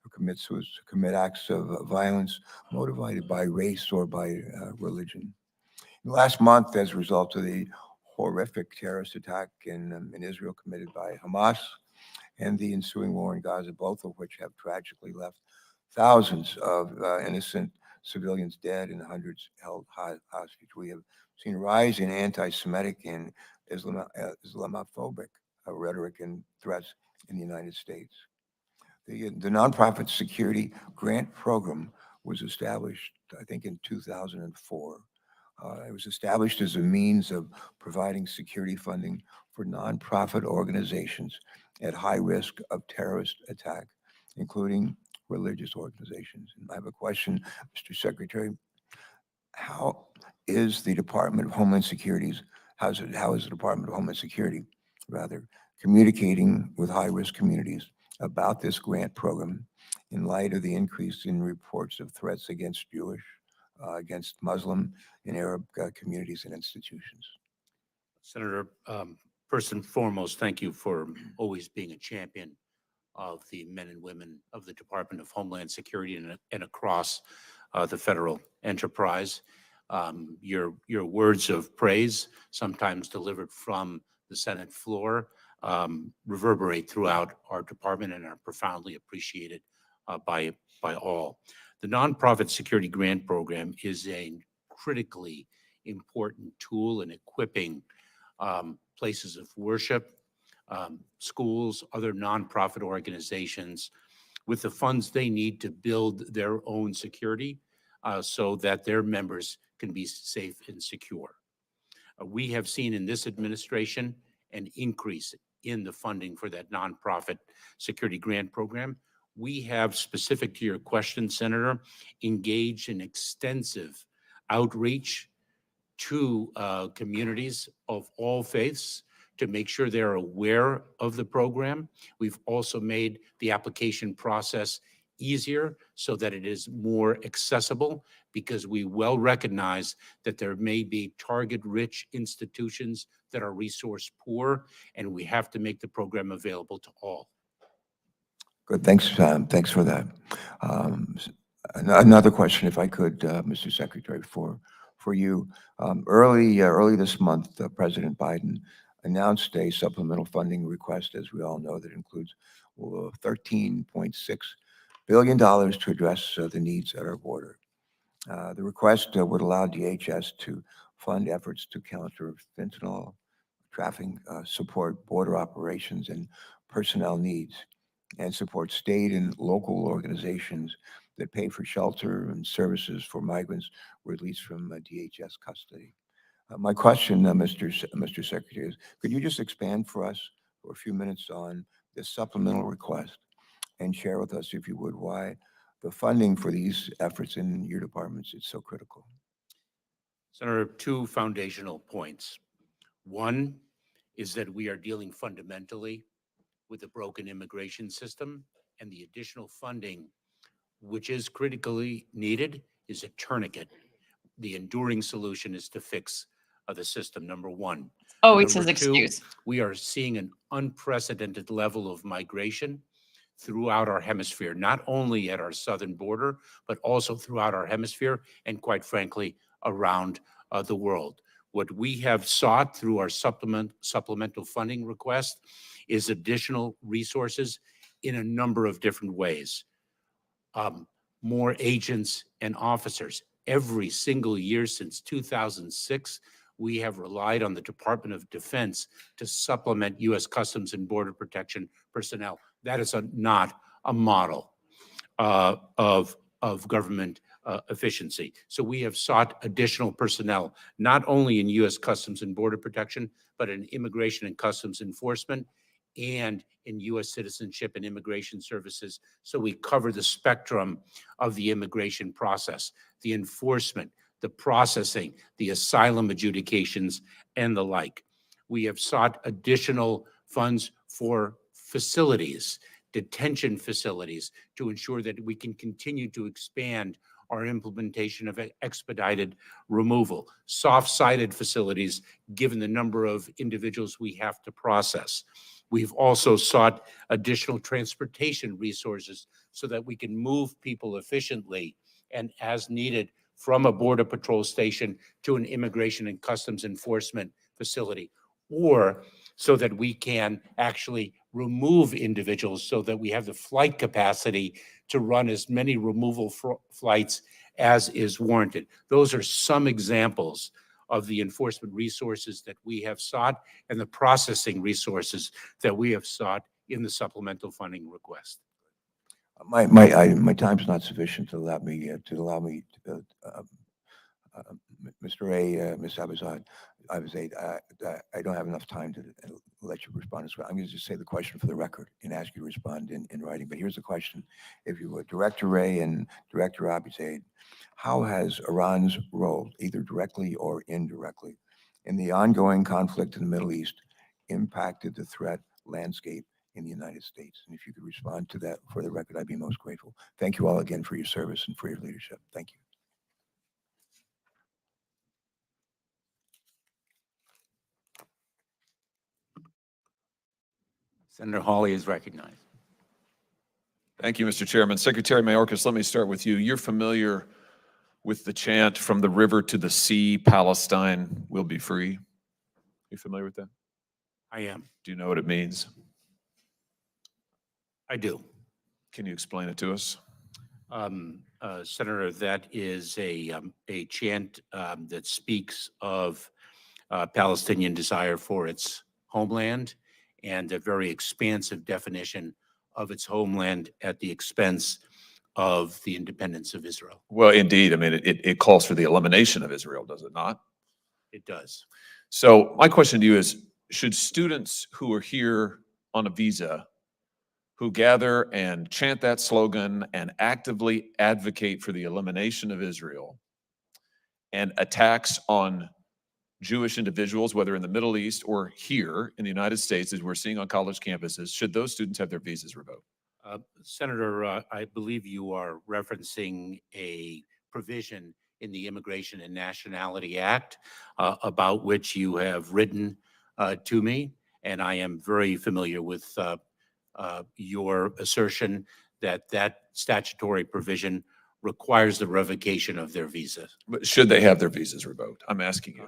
who commit acts of violence motivated by race or by religion. Last month, as a result of the horrific terrorist attack in Israel committed by Hamas and the ensuing war in Gaza, both of which have tragically left thousands of innocent civilians dead and hundreds held hostage, we have seen a rise in anti-Semitic and Islamophobic rhetoric and threats in the United States. The Nonprofit Security Grant Program was established, I think, in 2004. It was established as a means of providing security funding for nonprofit organizations at high risk of terrorist attack, including religious organizations. And I have a question, Mr. Secretary. How is the Department of Homeland Security, how is the Department of Homeland Security, rather, communicating with high-risk communities about this grant program in light of the increase in reports of threats against Jewish, against Muslim and Arab communities and institutions? Senator, first and foremost, thank you for always being a champion of the men and women of the Department of Homeland Security and across the federal enterprise. Your words of praise, sometimes delivered from the Senate floor, reverberate throughout our department and are profoundly appreciated by all. The Nonprofit Security Grant Program is a critically important tool in equipping places of worship, schools, other nonprofit organizations with the funds they need to build their own security so that their members can be safe and secure. We have seen in this administration an increase in the funding for that nonprofit security grant program. We have, specific to your question, Senator, engaged in extensive outreach to communities of all faiths to make sure they're aware of the program. We've also made the application process easier so that it is more accessible, because we well recognize that there may be target-rich institutions that are resource poor, and we have to make the program available to all. Good, thanks for that. Another question, if I could, Mr. Secretary, for you. Early this month, President Biden announced a supplemental funding request, as we all know, that includes $13.6 billion to address the needs at our border. The request would allow DHS to fund efforts to counter fentanyl trafficking, support border operations and personnel needs, and support state and local organizations that pay for shelter and services for migrants released from DHS custody. My question, Mr. Secretary, is could you just expand for us for a few minutes on this supplemental request and share with us, if you would, why the funding for these efforts in your departments is so critical? Senator, two foundational points. One is that we are dealing fundamentally with a broken immigration system, and the additional funding, which is critically needed, is a tourniquet. The enduring solution is to fix the system, number one. Always his Number two, excuse. we are seeing an unprecedented level of migration throughout our hemisphere, not only at our southern border, but also throughout our hemisphere, and quite frankly, around the world. What we have sought through our supplemental funding request is additional resources in a number of different ways. More agents and officers. Every single year since 2006, we have relied on the Department of Defense to supplement U.S. Customs and Border Protection personnel. That is not a model of government efficiency. So we have sought additional personnel, not only in U.S. Customs and Border Protection, but in Immigration and Customs Enforcement and in U.S. Citizenship and Immigration Services. So we cover the spectrum of the immigration process, the enforcement, the processing, the asylum adjudications, and the like. We have sought additional funds for facilities, detention facilities, to ensure that we can continue to expand our implementation of expedited removal, soft-sided facilities, given the number of individuals we have to process. We've also sought additional transportation resources so that we can move people efficiently and as needed from a border patrol station to an immigration and customs enforcement facility, or so that we can actually remove individuals so that we have the flight capacity to run as many removal flights as is warranted. Those are some examples of the enforcement resources that we have sought and the processing resources that we have sought in the supplemental funding request. My time's not sufficient to allow me, Mr. A, Ms. Abizad, I don't have enough time to let you respond as well. I'm going to just say the question for the record and ask you to respond in writing. But here's the question. If you would, Director Ray and Director Abizad, how has Iran's role, either directly or indirectly, in the ongoing conflict in the Middle East impacted the threat landscape in the United States? And if you could respond to that for the record, I'd be most grateful. Thank you all again for your service and for your leadership. Thank you. Senator Hawley is recognized. Thank you, Mr. Chairman. Secretary Mayorkas, let me start with you. You're familiar with the chant, "From the river to the sea, Palestine will be free." You familiar with that? I am. Do you know what it means? I do. Can you explain it to us? Senator, that is a chant that speaks of Palestinian desire for its homeland and a very expansive definition of its homeland at the expense of the independence of Israel. Well, indeed. I mean, it calls for the elimination of Israel, does it not? It does. So my question to you is, should students who are here on a visa, who gather and chant that slogan and actively advocate for the elimination of Israel and attacks on Jewish individuals, whether in the Middle East or here in the United States, as we're seeing on college campuses, should those students have their visas revoked? Senator, I believe you are referencing a provision in the Immigration and Nationality Act about which you have written to me, and I am very familiar with your assertion that that statutory provision requires the revocation of their visa. But should they have their visas revoked? I'm asking you.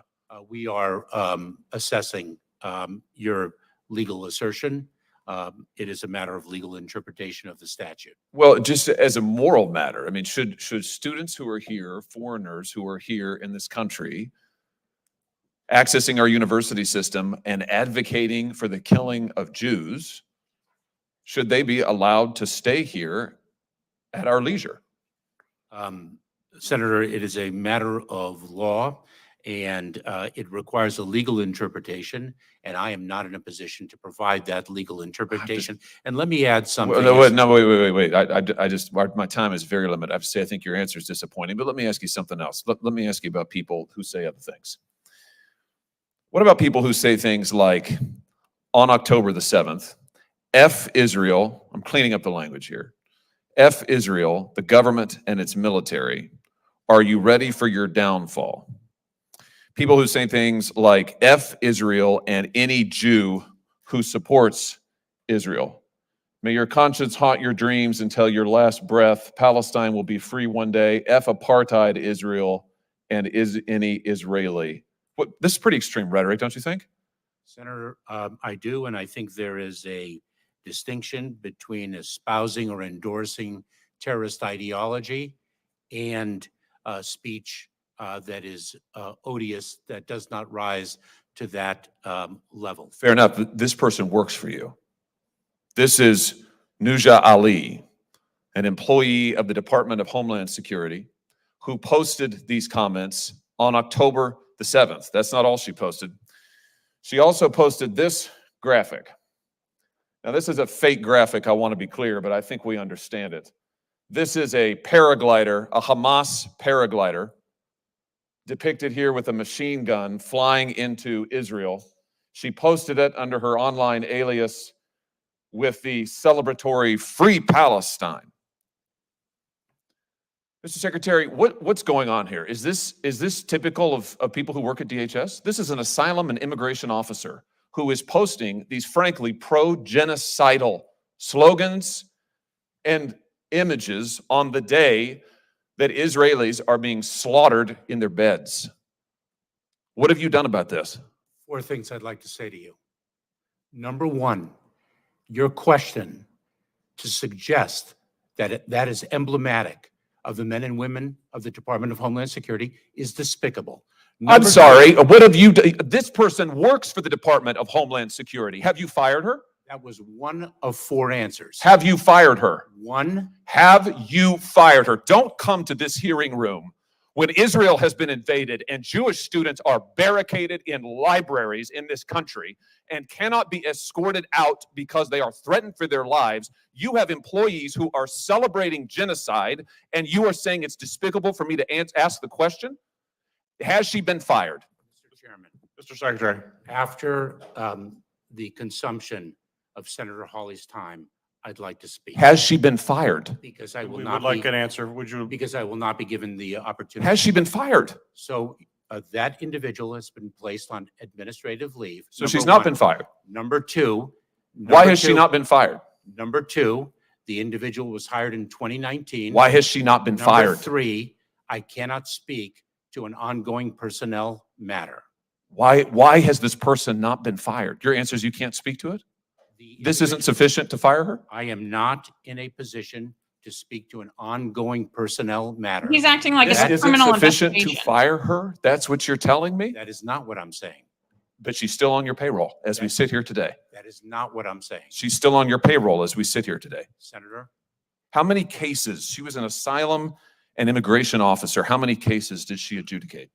We are assessing your legal assertion. It is a matter of legal interpretation of the statute. Well, just as a moral matter, I mean, should students who are here, foreigners who are here in this country, accessing our university system and advocating for the killing of Jews, should they be allowed to stay here at our leisure? Senator, it is a matter of law, and it requires a legal interpretation, and I am not in a position to provide that legal interpretation. And let me add something. Wait. I just, my time is very limited. I have to say, I think your answer is disappointing, but let me ask you something else. Let me ask you about people who say other things. What about people who say things like, on October the 7th, F Israel, I'm cleaning up the language here, F Israel, the government and its military, are you ready for your downfall? People who say things like F Israel and any Jew who supports Israel. May your conscience haunt your dreams until your last breath. Palestine will be free one day. F apartheid Israel and is any Israeli. This is pretty extreme rhetoric, don't you think? Senator, I do, and I think there is a distinction between espousing or endorsing terrorist ideology and speech that is odious, that does not rise to that level. Fair enough. This person works for you. This is Nuja Ali, an employee of the Department of Homeland Security, who posted these comments on October the 7th. That's not all she posted. She also posted this graphic. Now, this is a fake graphic, I want to be clear, but I think we understand it. This is a paraglider, a Hamas paraglider, depicted here with a machine gun flying into Israel. She posted it under her online alias with the celebratory Free Palestine. Mr. Secretary, what's going on here? Is this typical of people who work at DHS? This is an asylum and immigration officer who is posting these, frankly, pro-genocidal slogans and images on the day that Israelis are being slaughtered in their beds. What have you done about this? 4 things I'd like to say to you. Number one, your question to suggest that that is emblematic of the men and women of the Department of Homeland Security is despicable. I'm Number sorry, two, what have you done? This person works for the Department of Homeland Security. Have you fired her? that was one of 4 answers. Have you fired her? One, Have you fired her? Don't come to this hearing room when Israel has been invaded and Jewish students are barricaded in libraries in this country and cannot be escorted out because they are threatened for their lives. You have employees who are celebrating genocide, and you are saying it's despicable for me to ask the question? Has she been fired? Mr. Chairman, Mr. Secretary. after the consumption of Senator Hawley's time, I'd like to speak. Has she been fired? Because I will We not would like be, an answer. Would you? because I will not be given the opportunity. Has she been fired? So that individual has been placed on administrative leave. So she's Number not one. been fired. Number two. Why number has she two- not been fired? Number two, the individual was hired in 2019. Why has she not been Number fired? 3, I cannot speak to an ongoing personnel matter. Why has this person not been fired? Your answer is you can't speak to it? This isn't sufficient to fire her? I am not in a position to speak to an ongoing personnel matter. He's acting like This it's a isn't criminal sufficient to investigation. fire her? That's what you're telling me? That is not what I'm saying. But she's still on your payroll as we sit here today. That is not what I'm saying. She's still on your payroll as we sit here today. Senator, How many cases? She was an asylum and immigration officer. How many cases did she adjudicate?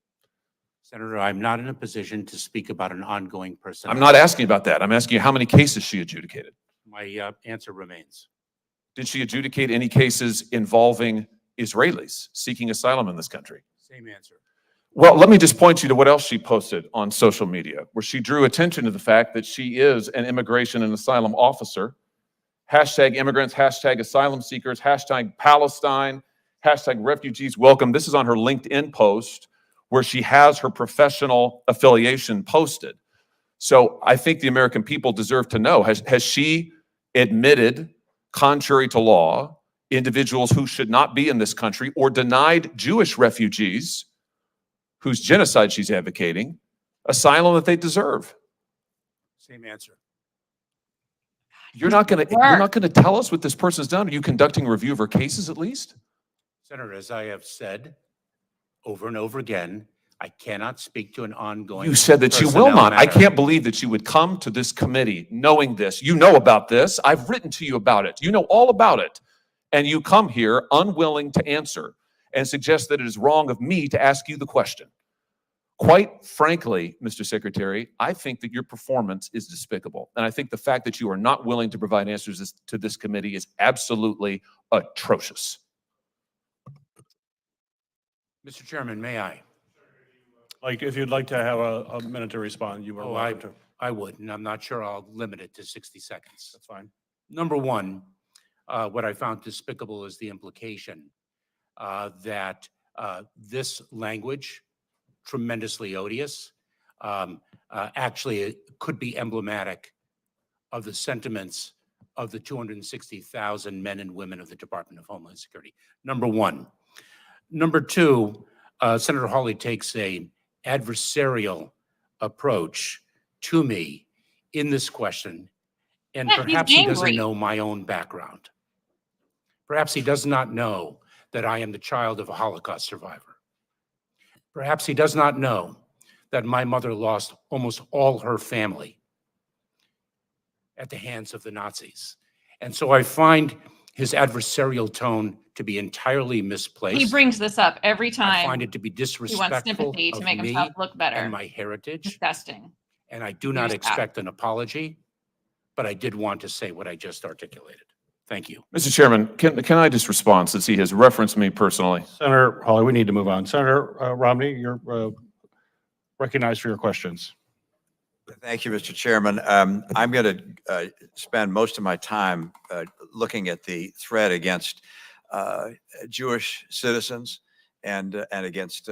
Senator, I'm not in a position to speak about an ongoing personnel. I'm not asking about that. I'm asking you how many cases she adjudicated. My answer remains. Did she adjudicate any cases involving Israelis seeking asylum in this country? Same answer. Well, let me just point you to what else she posted on social media, where she drew attention to the fact that she is an immigration and asylum officer. Hashtag immigrants, hashtag asylum seekers, hashtag Palestine, hashtag refugees welcome. This is on her LinkedIn post where she has her professional affiliation posted. So I think the American people deserve to know, has she admitted, contrary to law, individuals who should not be in this country or denied Jewish refugees whose genocide she's advocating asylum that they deserve? Same answer. You're not going to tell us what this person's done? Are you conducting a review of her cases at least? Senator, as I have said over and over again, I cannot speak to an ongoing. You said that you will personnel not. I matter. can't believe that you would come to this committee knowing this. You know about this. I've written to you about it. You know all about it. And you come here unwilling to answer and suggest that it is wrong of me to ask you the question. Quite frankly, Mr. Secretary, I think that your performance is despicable. And I think the fact that you are not willing to provide answers to this committee is absolutely atrocious. Mr. Chairman, may I? Like, if you'd like to have a minute to respond, you are Oh, welcome to. I would, and I'm not sure I'll limit it to 60 seconds. That's fine. Number one, what I found despicable is the implication that this language, tremendously odious, actually it could be emblematic of the sentiments of the 260,000 men and women of the Department of Homeland Security. Number one. Number two, Senator Hawley takes an adversarial approach to me in this question, and Yeah, he's perhaps he doesn't angry. know my own background. Perhaps he does not know that I am the child of a Holocaust survivor. Perhaps he does not know that my mother lost almost all her family at the hands of the Nazis. And so I find his adversarial tone to be entirely misplaced. He brings this up every time. I find it to be He wants disrespectful sympathy to of make me himself look better. and my heritage, Disgusting. and I do not Here's that. expect an apology, but I did want to say what I just articulated. Thank you. Mr. Chairman, can I just respond since he has referenced me personally? Senator Hawley, we need to move on. Senator Romney, you're recognized for your questions. Thank you, Mr. Chairman. I'm going to spend most of my time looking at the threat against Jewish citizens and against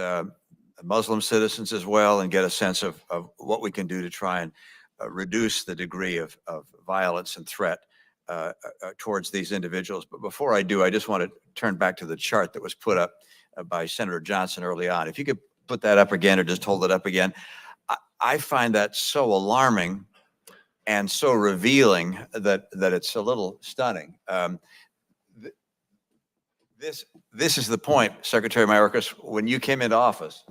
Muslim citizens as well, and get a sense of what we can do to try and reduce the degree of violence and threat towards these individuals. But before I do, I just want to turn back to the chart that was put up by Senator Johnson early on. If you could put that up again or just hold it up again. I find that so alarming and so revealing that it's a little stunning. This is the point, Secretary Mayorkas, when you came into office.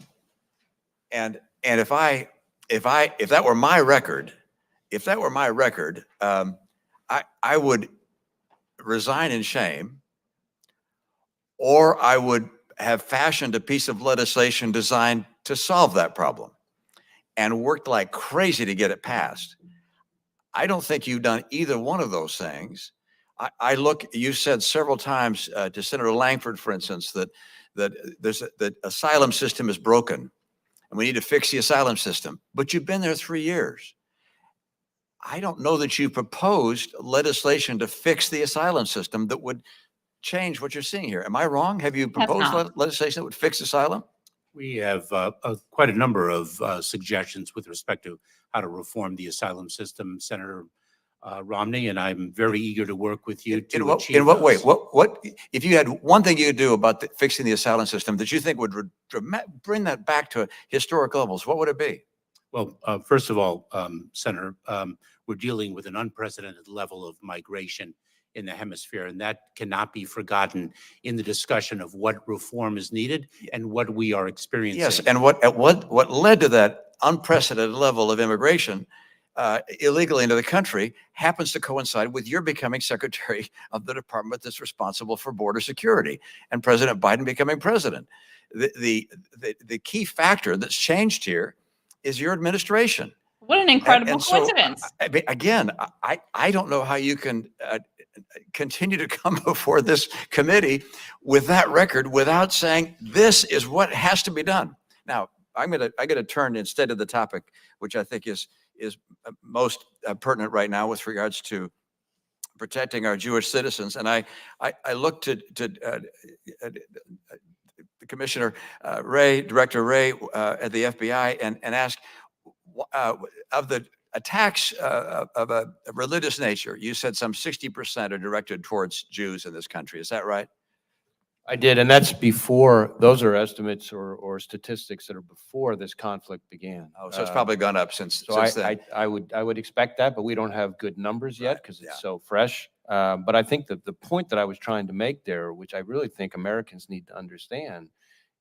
And if that were my record, I would resign in shame, or I would have fashioned a piece of legislation designed to solve that problem and worked like crazy to get it passed. I don't think you've done either one of those things. You said several times to Senator Langford, for instance, that the asylum system is broken and we need to fix the asylum system. But you've been there 3 years. I don't know that you proposed legislation to fix the asylum system that would change what you're seeing here. Am I wrong? Have you proposed legislation that would fix asylum? We have quite a number of suggestions with respect to how to reform the asylum system, Senator Romney, and I'm very eager to work with you to achieve In what way? those. What if you had one thing you could do about fixing the asylum system that you think would bring that back to historic levels? What would it be? Well, first of all, Senator, we're dealing with an unprecedented level of migration in the hemisphere, and that cannot be forgotten in the discussion of what reform is needed and what we are experiencing. Yes, and what led to that unprecedented level of immigration illegally into the country happens to coincide with your becoming Secretary of the department that's responsible for border security and President Biden becoming president. The key factor that's changed here is your administration. What an incredible And so, coincidence. again, I don't know how you can continue to come before this committee with that record without saying this is what has to be done. Now, I got to turn instead to the topic, which I think is most pertinent right now with regards to protecting our Jewish citizens. And I look to Commissioner Wray, Director Wray at the FBI, and ask of the attacks of a religious nature. You said some 60% are directed towards Jews in this country. Is that right? I did, and that's before, those are estimates or statistics that are before this conflict began. Oh, so it's probably gone up since then. I would expect that, but we don't have good numbers yet because it's so fresh. But I think that the point that I was trying to make there, which I really think Americans need to understand,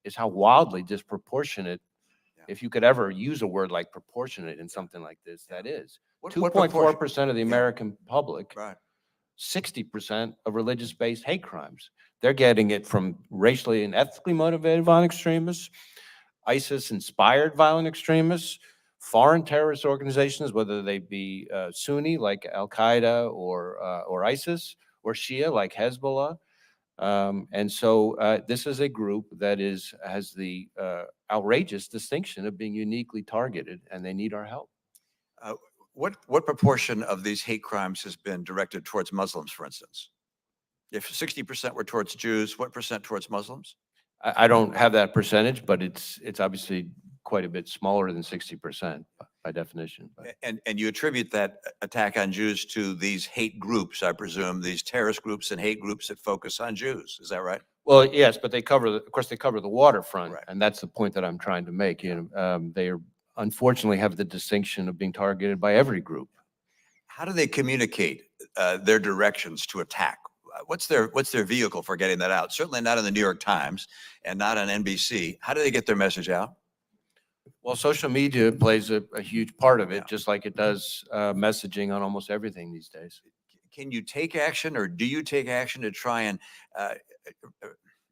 is how wildly disproportionate, if you could ever use a word like proportionate in something like this, that is. 2.4% of the American public, 60% of religious-based hate crimes. They're getting it from racially and ethnically motivated violent extremists, ISIS-inspired violent extremists, foreign terrorist organizations, whether they be Sunni like Al-Qaeda or ISIS, or Shia like Hezbollah. And so this is a group that has the outrageous distinction of being uniquely targeted, and they need our help. What proportion of these hate crimes has been directed towards Muslims, for instance? If 60% were towards Jews, what percent towards Muslims? I don't have that percentage, but it's obviously quite a bit smaller than 60% by definition. And you attribute that attack on Jews to these hate groups, I presume, these terrorist groups and hate groups that focus on Jews. Is that right? Well, yes, but of course, they cover the waterfront, and that's the point that I'm trying to make. They unfortunately have the distinction of being targeted by every group. How do they communicate their directions to attack? What's their vehicle for getting that out? Certainly not in the New York Times and not on NBC. How do they get their message out? Well, social media plays a huge part of it, just like it does messaging on almost everything these days. Can you take action, or do you take action to try and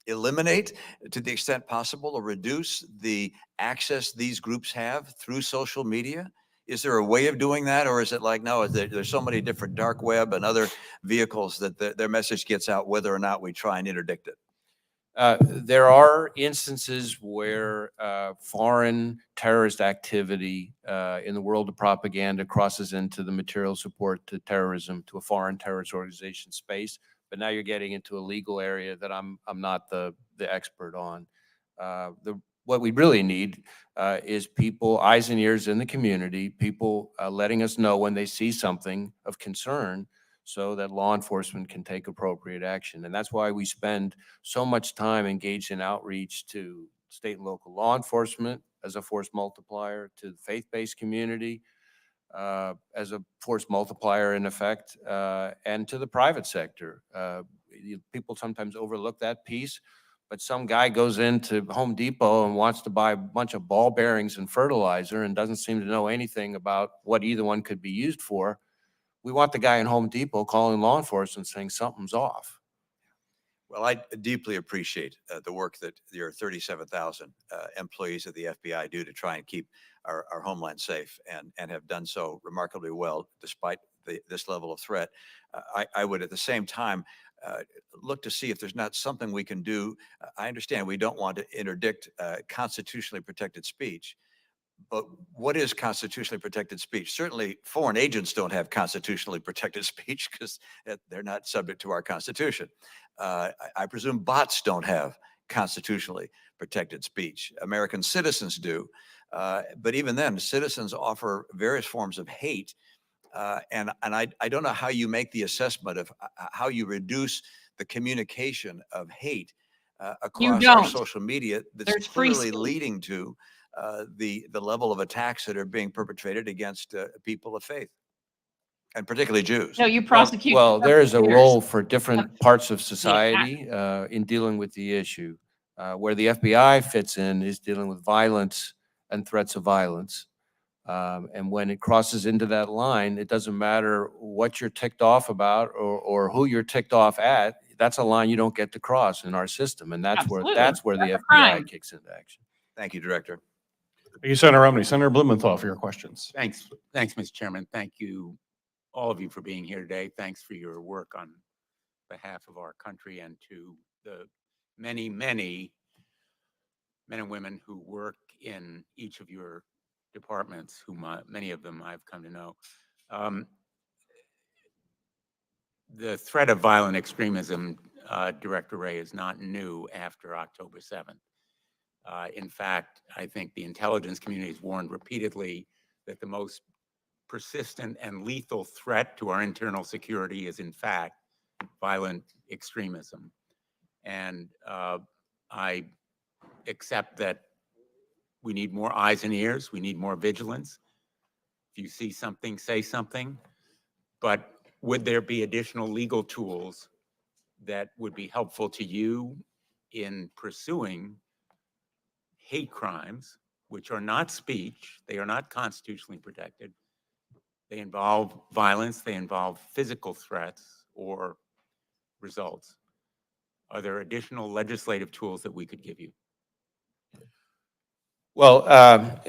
eliminate, to the extent possible, or reduce the access these groups have through social media? Is there a way of doing that, or is it like, no, there's so many different dark web and other vehicles that their message gets out whether or not we try and interdict it? There are instances where foreign terrorist activity in the world of propaganda crosses into the material support to terrorism, to a foreign terrorist organization space. But now you're getting into a legal area that I'm not the expert on. What we really need is people, eyes and ears in the community, people letting us know when they see something of concern, so that law enforcement can take appropriate action. And that's why we spend so much time engaged in outreach to state and local law enforcement as a force multiplier, to the faith-based community as a force multiplier in effect, and to the private sector. People sometimes overlook that piece, but some guy goes into Home Depot and wants to buy a bunch of ball bearings and fertilizer and doesn't seem to know anything about what either one could be used for. We want the guy in Home Depot calling law enforcement saying something's off. Well, I deeply appreciate the work that your 37,000 employees of the FBI do to try and keep our homeland safe, and have done so remarkably well despite this level of threat. I would at the same time look to see if there's not something we can do. I understand we don't want to interdict constitutionally protected speech, but what is constitutionally protected speech? Certainly foreign agents don't have constitutionally protected speech because they're not subject to our Constitution. I presume bots don't have constitutionally protected speech. American citizens do. But even then, citizens offer various forms of hate. And I don't know how you make the assessment of how you reduce the communication of hate across our social media that's There's free clearly speech. leading to the level of attacks that are being perpetrated against people of faith, and particularly Jews. No, you prosecute. Well, there is a persecutors. role for different Yep. parts of attack. society in dealing with the issue. Where the FBI fits in is dealing with violence and threats of violence. And when it crosses into that line, it doesn't matter what you're ticked off about or who you're ticked off at. That's a line you don't get to cross in our system, and that's Absolutely. where the That's a FBI crime. kicks into action. Thank you, Director. Thank you, Senator Romney. Senator Blumenthal for your questions. Thanks, Mr. Chairman. Thank you, all of you, for being here today. Thanks for your work on behalf of our country, and to the many, many men and women who work in each of your departments, whom many of them I've come to know. The threat of violent extremism, Director Wray, is not new after October 7th. In fact, I think the intelligence community has warned repeatedly that the most persistent and lethal threat to our internal security is, in fact, violent extremism. And I accept that we need more eyes and ears. We need more vigilance. If you see something, say something. But would there be additional legal tools that would be helpful to you in pursuing hate crimes, which are not speech, they are not constitutionally protected, they involve violence, they involve physical threats or results? Are there additional legislative tools that we could give you? Well,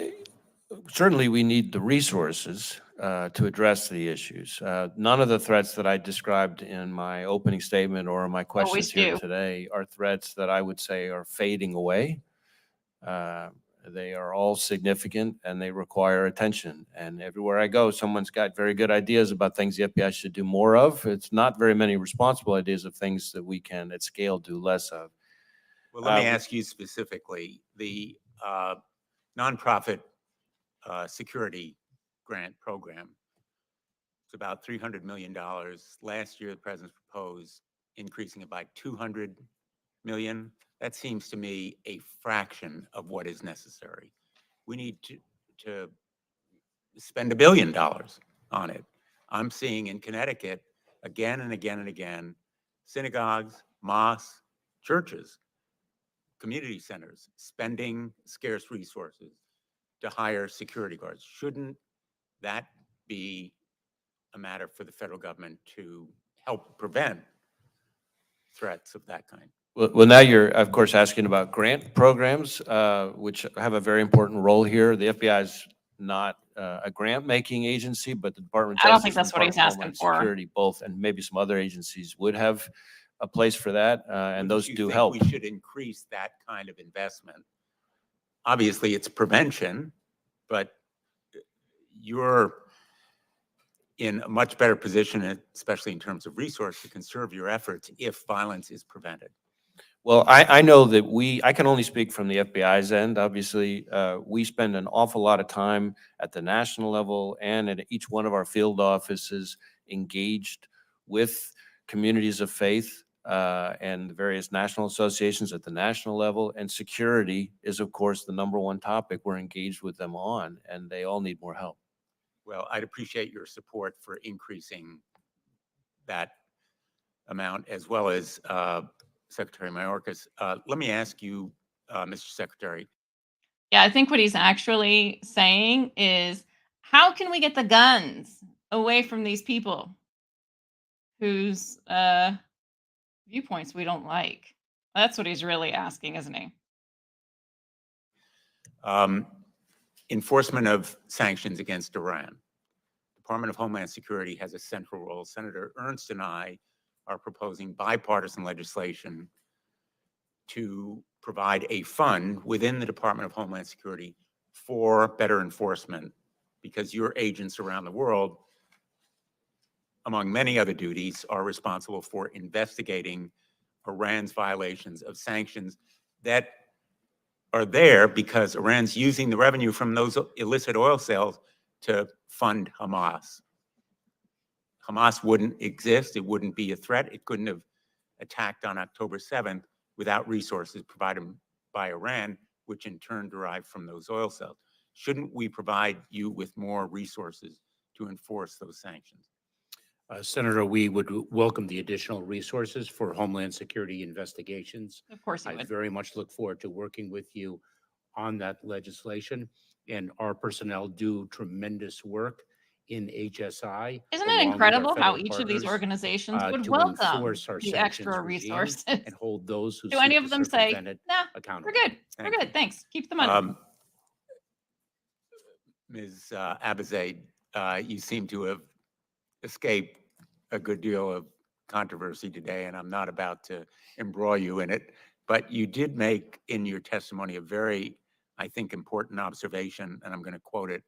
certainly we need the resources to address the issues. None of the threats that I described in my opening statement or my questions here do. today are threats that I would say are fading away. They are all significant and they require attention. And everywhere I go, someone's got very good ideas about things the FBI should do more of. It's not very many responsible ideas of things that we can at scale do less of. Well, let me ask you specifically, the nonprofit security grant program. It's about $300 million. Last year, the president proposed increasing it by $200 million. That seems to me a fraction of what is necessary. We need to spend $1 billion on it. I'm seeing in Connecticut again and again and again, synagogues, mosques, churches, community centers spending scarce resources to hire security guards. Shouldn't that be a matter for the federal government to help prevent threats of that kind? Well, now you're, of course, asking about grant programs, which have a very important role here. The FBI is not a grant-making agency, but the Department of I don't Justice think and that's what he's Department of asking Homeland for. Security, both, and maybe some other agencies would have a place for that, and those Do you do think help. we should increase that kind of investment? Obviously, it's prevention, but you're in a much better position, especially in terms of resource, to conserve your efforts if violence is prevented. Well, I know that I can only speak from the FBI's end. Obviously, we spend an awful lot of time at the national level and at each one of our field offices engaged with communities of faith and the various national associations at the national level. And security is, of course, the number one topic we're engaged with them on, and they all need more help. Well, I'd appreciate your support for increasing that amount, as well as Secretary Mayorkas. Let me ask you, Mr. Secretary. Yeah, I think what he's actually saying is, how can we get the guns away from these people whose viewpoints we don't like? That's what he's really asking, isn't he? Enforcement of sanctions against Iran. Department of Homeland Security has a central role. Senator Ernst and I are proposing bipartisan legislation to provide a fund within the Department of Homeland Security for better enforcement, because your agents around the world, among many other duties, are responsible for investigating Iran's violations of sanctions that are there because Iran's using the revenue from those illicit oil sales to fund Hamas. Hamas wouldn't exist. It wouldn't be a threat. It couldn't have attacked on October 7th without resources provided by Iran, which in turn derived from those oil sales. Shouldn't we provide you with more resources to enforce those sanctions? Senator, we would welcome the additional resources for Homeland Security investigations. Of course you I would. very much look forward to working with you on that legislation. And our personnel do tremendous work in HSI. Isn't it along with our incredible how federal each of these partners, organizations would to welcome enforce our the sanctions extra regime resources? and hold those who Do any seek of to them say, circumvent it nah, accountable. we're good, we're Thank you. good, thanks, keep the money? Ms. Abizaid, you seem to have escaped a good deal of controversy today, and I'm not about to embroil you in it, but you did make in your testimony a very, I think, important observation, and I'm going to quote it.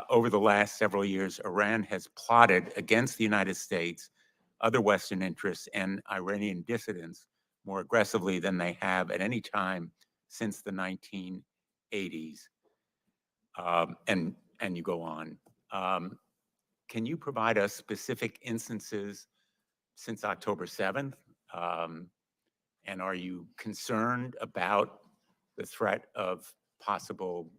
Over the last several years, Iran has plotted against the United States, other Western interests, and Iranian dissidents more aggressively than they have at any time since the 1980s. And you go on. Can you provide us specific instances since October 7th? And are you concerned about the threat of possible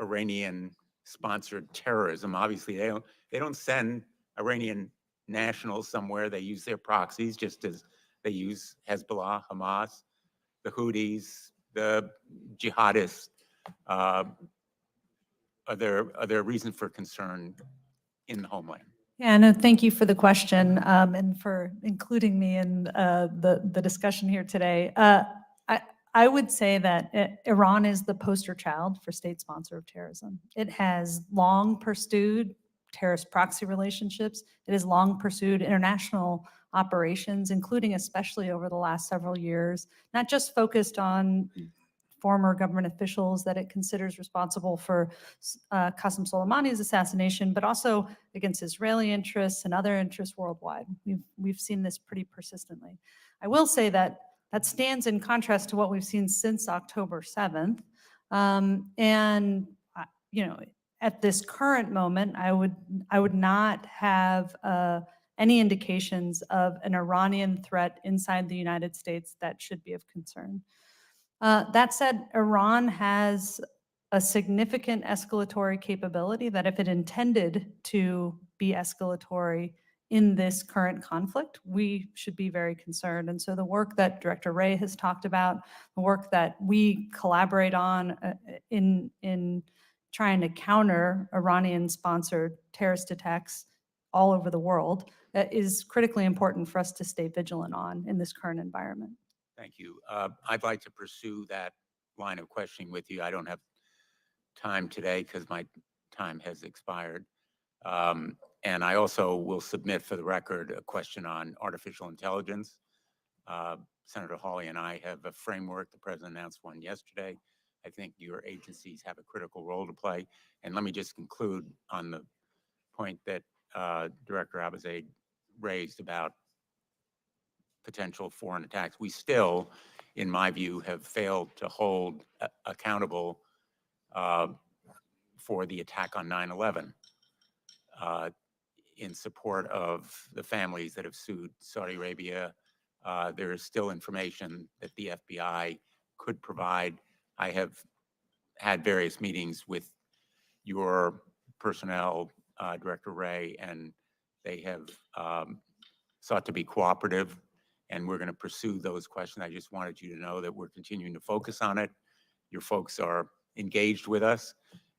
Iranian-sponsored terrorism? Obviously, they don't send Iranian nationals somewhere. They use their proxies, just as they use Hezbollah, Hamas, the Houthis, the jihadists. Are there reasons for concern in the homeland? Yeah, no, thank you for the question and for including me in the discussion here today. I would say that Iran is the poster child for state sponsor of terrorism. It has long pursued terrorist proxy relationships. It has long pursued international operations, including especially over the last several years, not just focused on former government officials that it considers responsible for Qasem Soleimani's assassination, but also against Israeli interests and other interests worldwide. We've seen this pretty persistently. I will say that that stands in contrast to what we've seen since October 7th. You know, at this current moment, I would not have any indications of an Iranian threat inside the United States that should be of concern. That said, Iran has a significant escalatory capability that if it intended to be escalatory in this current conflict, we should be very concerned. And so the work that Director Wray has talked about, the work that we collaborate on in trying to counter Iranian-sponsored terrorist attacks all over the world is critically important for us to stay vigilant on in this current environment. Thank you. I'd like to pursue that line of questioning with you. I don't have time today because my time has expired. And I also will submit for the record a question on artificial intelligence. Senator Hawley and I have a framework. The president announced one yesterday. I think your agencies have a critical role to play. And let me just conclude on the point that Director Abizaid raised about potential foreign attacks. We still, in my view, have failed to hold accountable for the attack on 9/11. in support of the families that have sued Saudi Arabia. There is still information that the FBI could provide. I have had various meetings with your personnel, Director Ray, and they have sought to be cooperative, and we're going to pursue those questions. I just wanted you to know that we're continuing to focus on it. Your folks are engaged with us,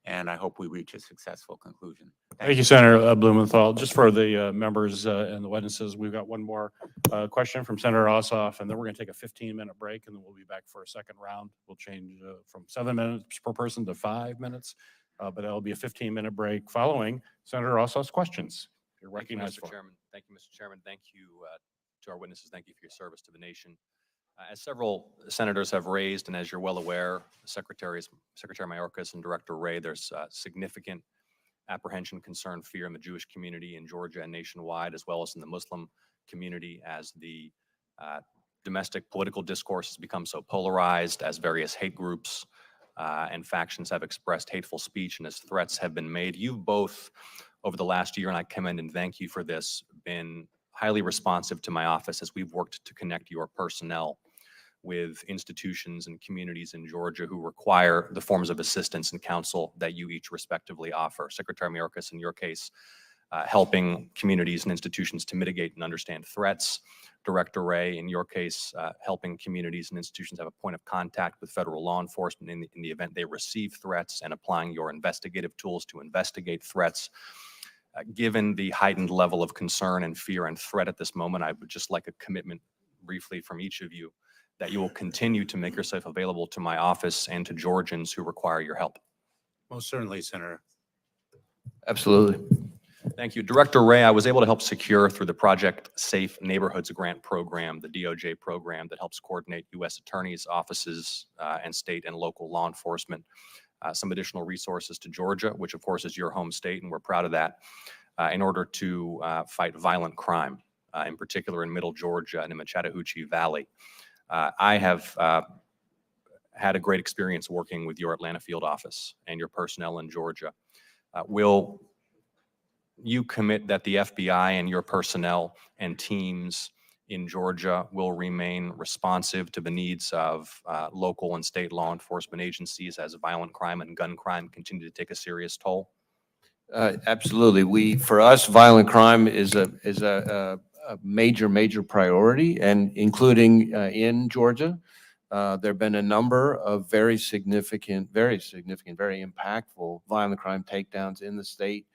and I hope we reach a successful conclusion. Thank you, Senator Blumenthal. Just for the members and the witnesses, we've got one more question from Senator Ossoff, and then we're going to take a 15-minute break, and then we'll be back for a second round. We'll change from 7 minutes per person to 5 minutes, but it'll be a 15-minute break following Senator Ossoff's questions. You're recognized for. Chairman. Thank you, Mr. Chairman. Thank you to our witnesses. Thank you for your service to the nation. As several senators have raised, and as you're well aware, Secretary Mayorkas and Director Ray, there's significant apprehension, concern, fear in the Jewish community in Georgia and nationwide, as well as in the Muslim community, as the domestic political discourse has become so polarized, as various hate groups and factions have expressed hateful speech, and as threats have been made. You've both, over the last year, and I commend and thank you for this, been highly responsive to my office as we've worked to connect your personnel with institutions and communities in Georgia who require the forms of assistance and counsel that you each respectively offer. Secretary Mayorkas, in your case, helping communities and institutions to mitigate and understand threats. Director Ray, in your case, helping communities and institutions have a point of contact with federal law enforcement in the event they receive threats, and applying your investigative tools to investigate threats. Given the heightened level of concern and fear and threat at this moment, I would just like a commitment briefly from each of you that you will continue to make yourself available to my office and to Georgians who require your help. Most certainly, Senator. Absolutely. Thank you. Director Ray, I was able to help secure through the Project Safe Neighborhoods Grant Program, the DOJ program that helps coordinate U.S. attorneys' offices and state and local law enforcement, some additional resources to Georgia, which of course is your home state, and we're proud of that, in order to fight violent crime, in particular in Middle Georgia and in the Chattahoochee Valley. I have had a great experience working with your Atlanta field office and your personnel in Georgia. Will you commit that the FBI and your personnel and teams in Georgia will remain responsive to the needs of local and state law enforcement agencies as violent crime and gun crime continue to take a serious toll? Absolutely. For us, violent crime is a major priority, and including in Georgia. There have been a number of very significant, very impactful violent crime takedowns in the state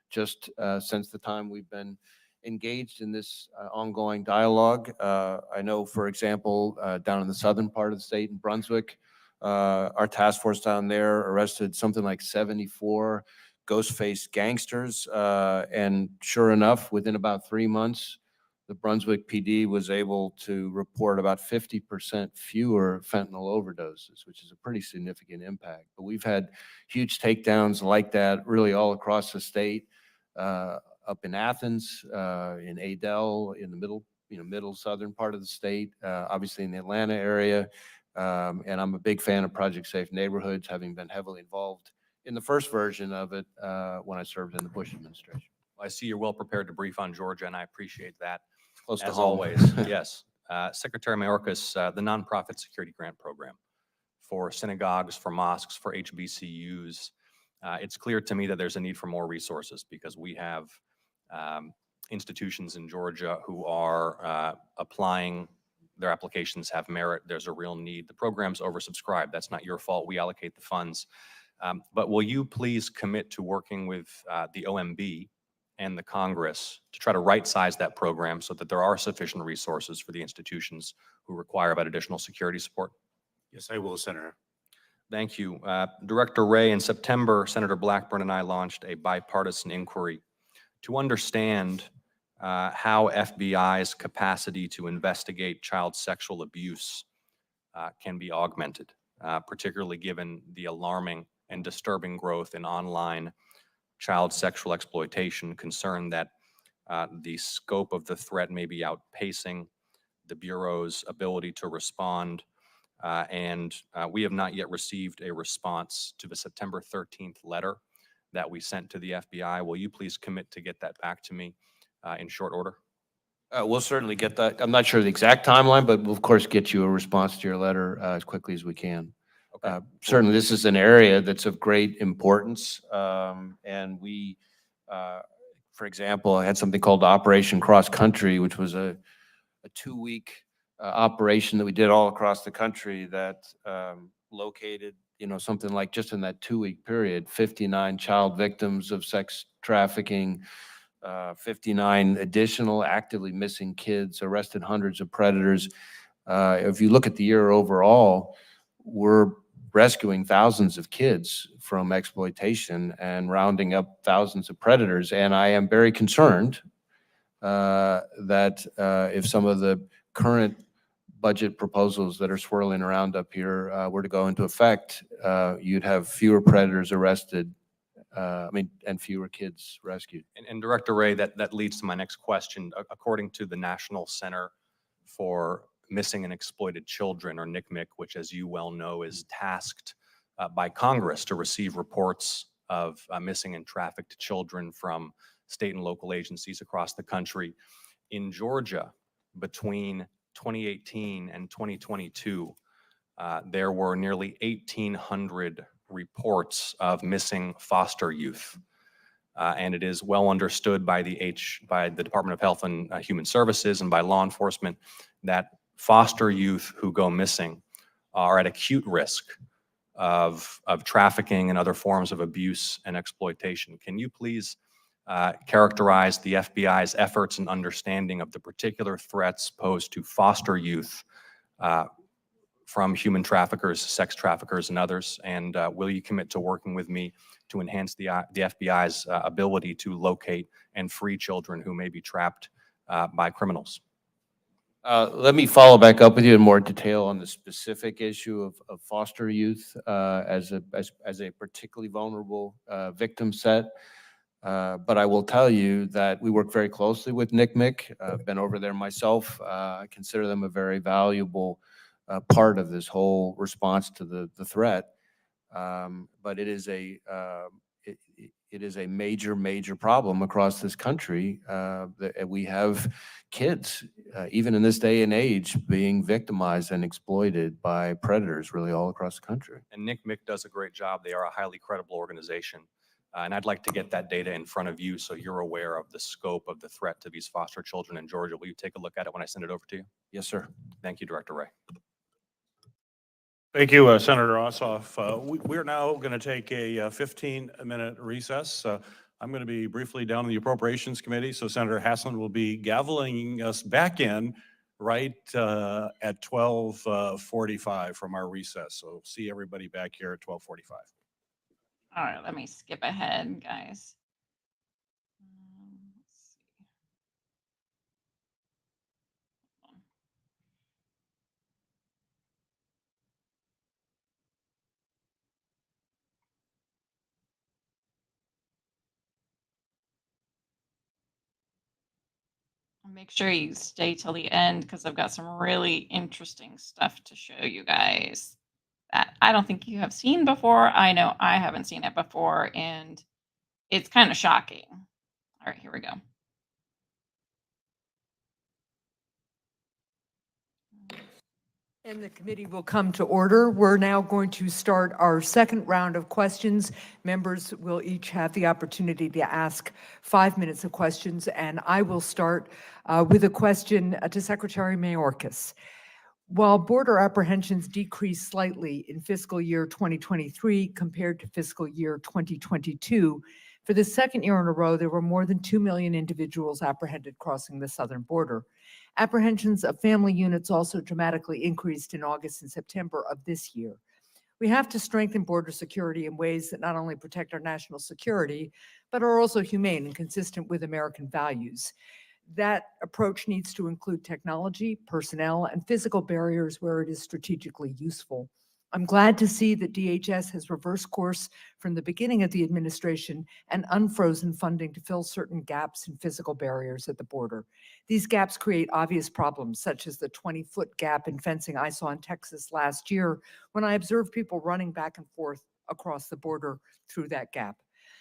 just since the time we've been engaged in this ongoing dialogue. I know, for example, down in the southern part of the state in Brunswick, our task force down there arrested something like 74 ghost-faced gangsters. And sure enough, within about 3 months, the Brunswick PD was able to report about 50% fewer fentanyl overdoses, which is a pretty significant impact. But we've had huge takedowns like that really all across the state, up in Athens, in Adel, in the middle southern part of the state, obviously in the Atlanta area. And I'm a big fan of Project Safe Neighborhoods, having been heavily involved in the first version of it when I served in the Bush administration. I see you're well prepared to brief on Georgia, and I appreciate that. Close to as home. always. Yes. Secretary Mayorkas, the Nonprofit Security Grant Program for synagogues, for mosques, for HBCUs. It's clear to me that there's a need for more resources because we have institutions in Georgia who are applying. Their applications have merit. There's a real need. The program's oversubscribed. That's not your fault. We allocate the funds. But will you please commit to working with the OMB and the Congress to try to right-size that program so that there are sufficient resources for the institutions who require that additional security support? Yes, I will, Senator. Thank you. Director Ray, in September, Senator Blackburn and I launched a bipartisan inquiry to understand how FBI's capacity to investigate child sexual abuse can be augmented, particularly given the alarming and disturbing growth in online child sexual exploitation, concern that the scope of the threat may be outpacing the Bureau's ability to respond. And we have not yet received a response to the September 13th letter that we sent to the FBI. Will you please commit to get that back to me in short order? We'll certainly get that. I'm not sure the exact timeline, but we'll of course get you a response to your letter as quickly as we can. Certainly, this is an area that's of great importance. And we, for example, I had something called Operation Cross Country, which was a 2-week operation that we did all across the country that located, something like just in that 2-week period, 59 child victims of sex trafficking, 59 additional actively missing kids, arrested hundreds of predators. If you look at the year overall, we're rescuing thousands of kids from exploitation and rounding up thousands of predators. And I am very concerned that if some of the current budget proposals that are swirling around up here were to go into effect, you'd have fewer predators arrested, and fewer kids rescued. And Director Ray, that leads to my next question. According to the National Center for Missing and Exploited Children, or NCMEC, which, as you well know, is tasked by Congress to receive reports of missing and trafficked children from state and local agencies across the country. In Georgia, between 2018 and 2022, there were nearly 1,800 reports of missing foster youth. And it is well understood by the Department of Health and Human Services and by law enforcement that foster youth who go missing are at acute risk of trafficking and other forms of abuse and exploitation. Can you please characterize the FBI's efforts and understanding of the particular threats posed to foster youth from human traffickers, sex traffickers, and others? And will you commit to working with me to enhance the FBI's ability to locate and free children who may be trapped by criminals? Let me follow back up with you in more detail on the specific issue of foster youth as a particularly vulnerable victim set. But I will tell you that we work very closely with NCMEC. I've been over there myself. I consider them a very valuable part of this whole response to the threat. But it is a major problem across this country. That we have kids, even in this day and age, being victimized and exploited by predators really all across the country. And NCMEC does a great job. They are a highly credible organization. And I'd like to get that data in front of you so you're aware of the scope of the threat to these foster children in Georgia. Will you take a look at it when I send it over to you? Yes, sir. Thank you, Director Ray. Thank you, Senator Ossoff. We're now going to take a 15-minute recess. I'm going to be briefly down in the Appropriations Committee, so Senator Haslund will be gaveling us back in right at 12:45 from our recess. So see everybody back here at 12:45. All right, let me skip ahead, guys. Let's see. Make sure you stay till the end because I've got some really interesting stuff to show you guys that I don't think you have seen before. I know I haven't seen it before, and it's kind of shocking. All right, here we go. And the committee will come to order. We're now going to start our second round of questions. Members will each have the opportunity to ask 5 minutes of questions, and I will start with a question to Secretary Mayorkas. While border apprehensions decreased slightly in fiscal year 2023 compared to fiscal year 2022, for the second year in a row, there were more than 2 million individuals apprehended crossing the southern border. Apprehensions of family units also dramatically increased in August and September of this year. We have to strengthen border security in ways that not only protect our national security, but are also humane and consistent with American values. That approach needs to include technology, personnel, and physical barriers where it is strategically useful. I'm glad to see that DHS has reversed course from the beginning of the administration and unfrozen funding to fill certain gaps in physical barriers at the border. These gaps create obvious problems, such as the 20-foot gap in fencing I saw in Texas last year when I observed people running back and forth across the border through that gap.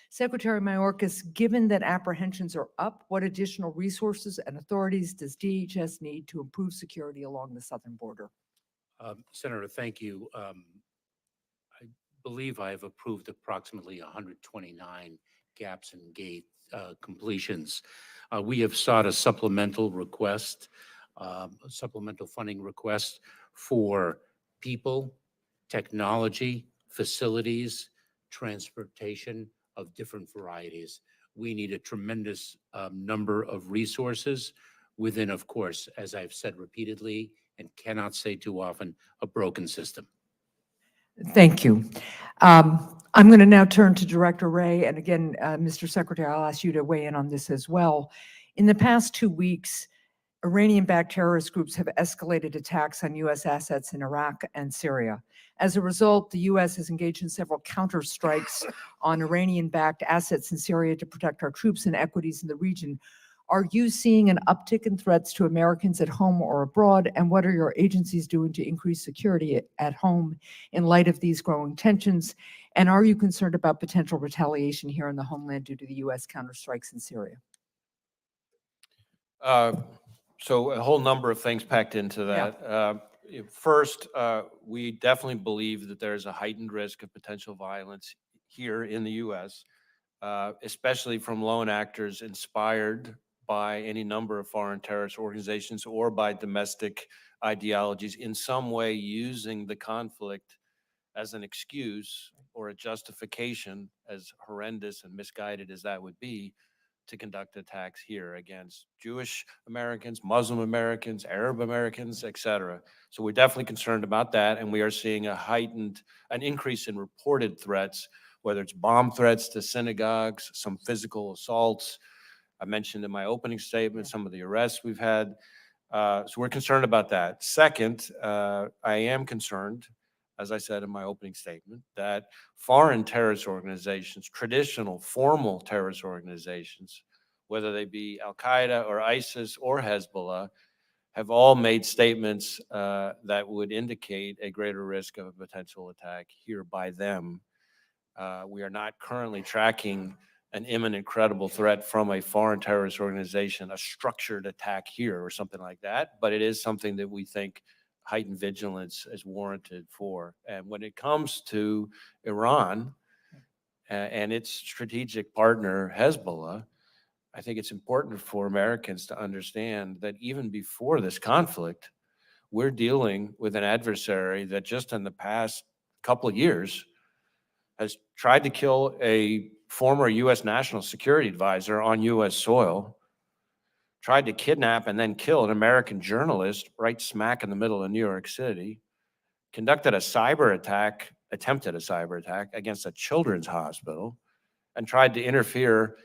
Secretary Mayorkas, given that apprehensions are up, what additional resources and authorities does DHS need to improve security along the southern border? Senator, thank you. I believe I have approved approximately 129 gaps and gate completions. We have sought a supplemental request, a supplemental funding request for people, technology, facilities, transportation of different varieties. We need a tremendous number of resources within, of course, as I've said repeatedly and cannot say too often, a broken system. Thank you. I'm going to now turn to Director Wray. And again, Mr. Secretary, I'll ask you to weigh in on this as well. In the past 2 weeks, Iranian-backed terrorist groups have escalated attacks on U.S. assets in Iraq and Syria. As a result, the U.S. has engaged in several counterstrikes on Iranian-backed assets in Syria to protect our troops and equities in the region. Are you seeing an uptick in threats to Americans at home or abroad? And what are your agencies doing to increase security at home in light of these growing tensions? And are you concerned about potential retaliation here in the homeland due to the U.S. counterstrikes in Syria? So a whole number of things packed into that. First, we definitely believe that there's a heightened risk of potential violence here in the U.S., especially from lone actors inspired by any number of foreign terrorist organizations or by domestic ideologies in some way using the conflict as an excuse or a justification, as horrendous and misguided as that would be, to conduct attacks here against Jewish Americans, Muslim Americans, Arab Americans, et cetera. So we're definitely concerned about that, and we are seeing an increase in reported threats, whether it's bomb threats to synagogues, some physical assaults. I mentioned in my opening statement some of the arrests we've had. So we're concerned about that. Second, I am concerned, as I said in my opening statement, that foreign terrorist organizations, traditional, formal terrorist organizations, whether they be Al-Qaeda or ISIS or Hezbollah, have all made statements that would indicate a greater risk of a potential attack here by them. We are not currently tracking an imminent credible threat from a foreign terrorist organization, a structured attack here or something like that, but it is something that we think heightened vigilance is warranted for. And when it comes to Iran and its strategic partner, Hezbollah, I think it's important for Americans to understand that even before this conflict, we're dealing with an adversary that just in the past couple of years has tried to kill a former U.S. national security advisor on U.S. soil, tried to kidnap and then kill an American journalist right smack in the middle of New York City, conducted a cyber attack, attempted a cyber attack against a children's hospital, and tried to interfere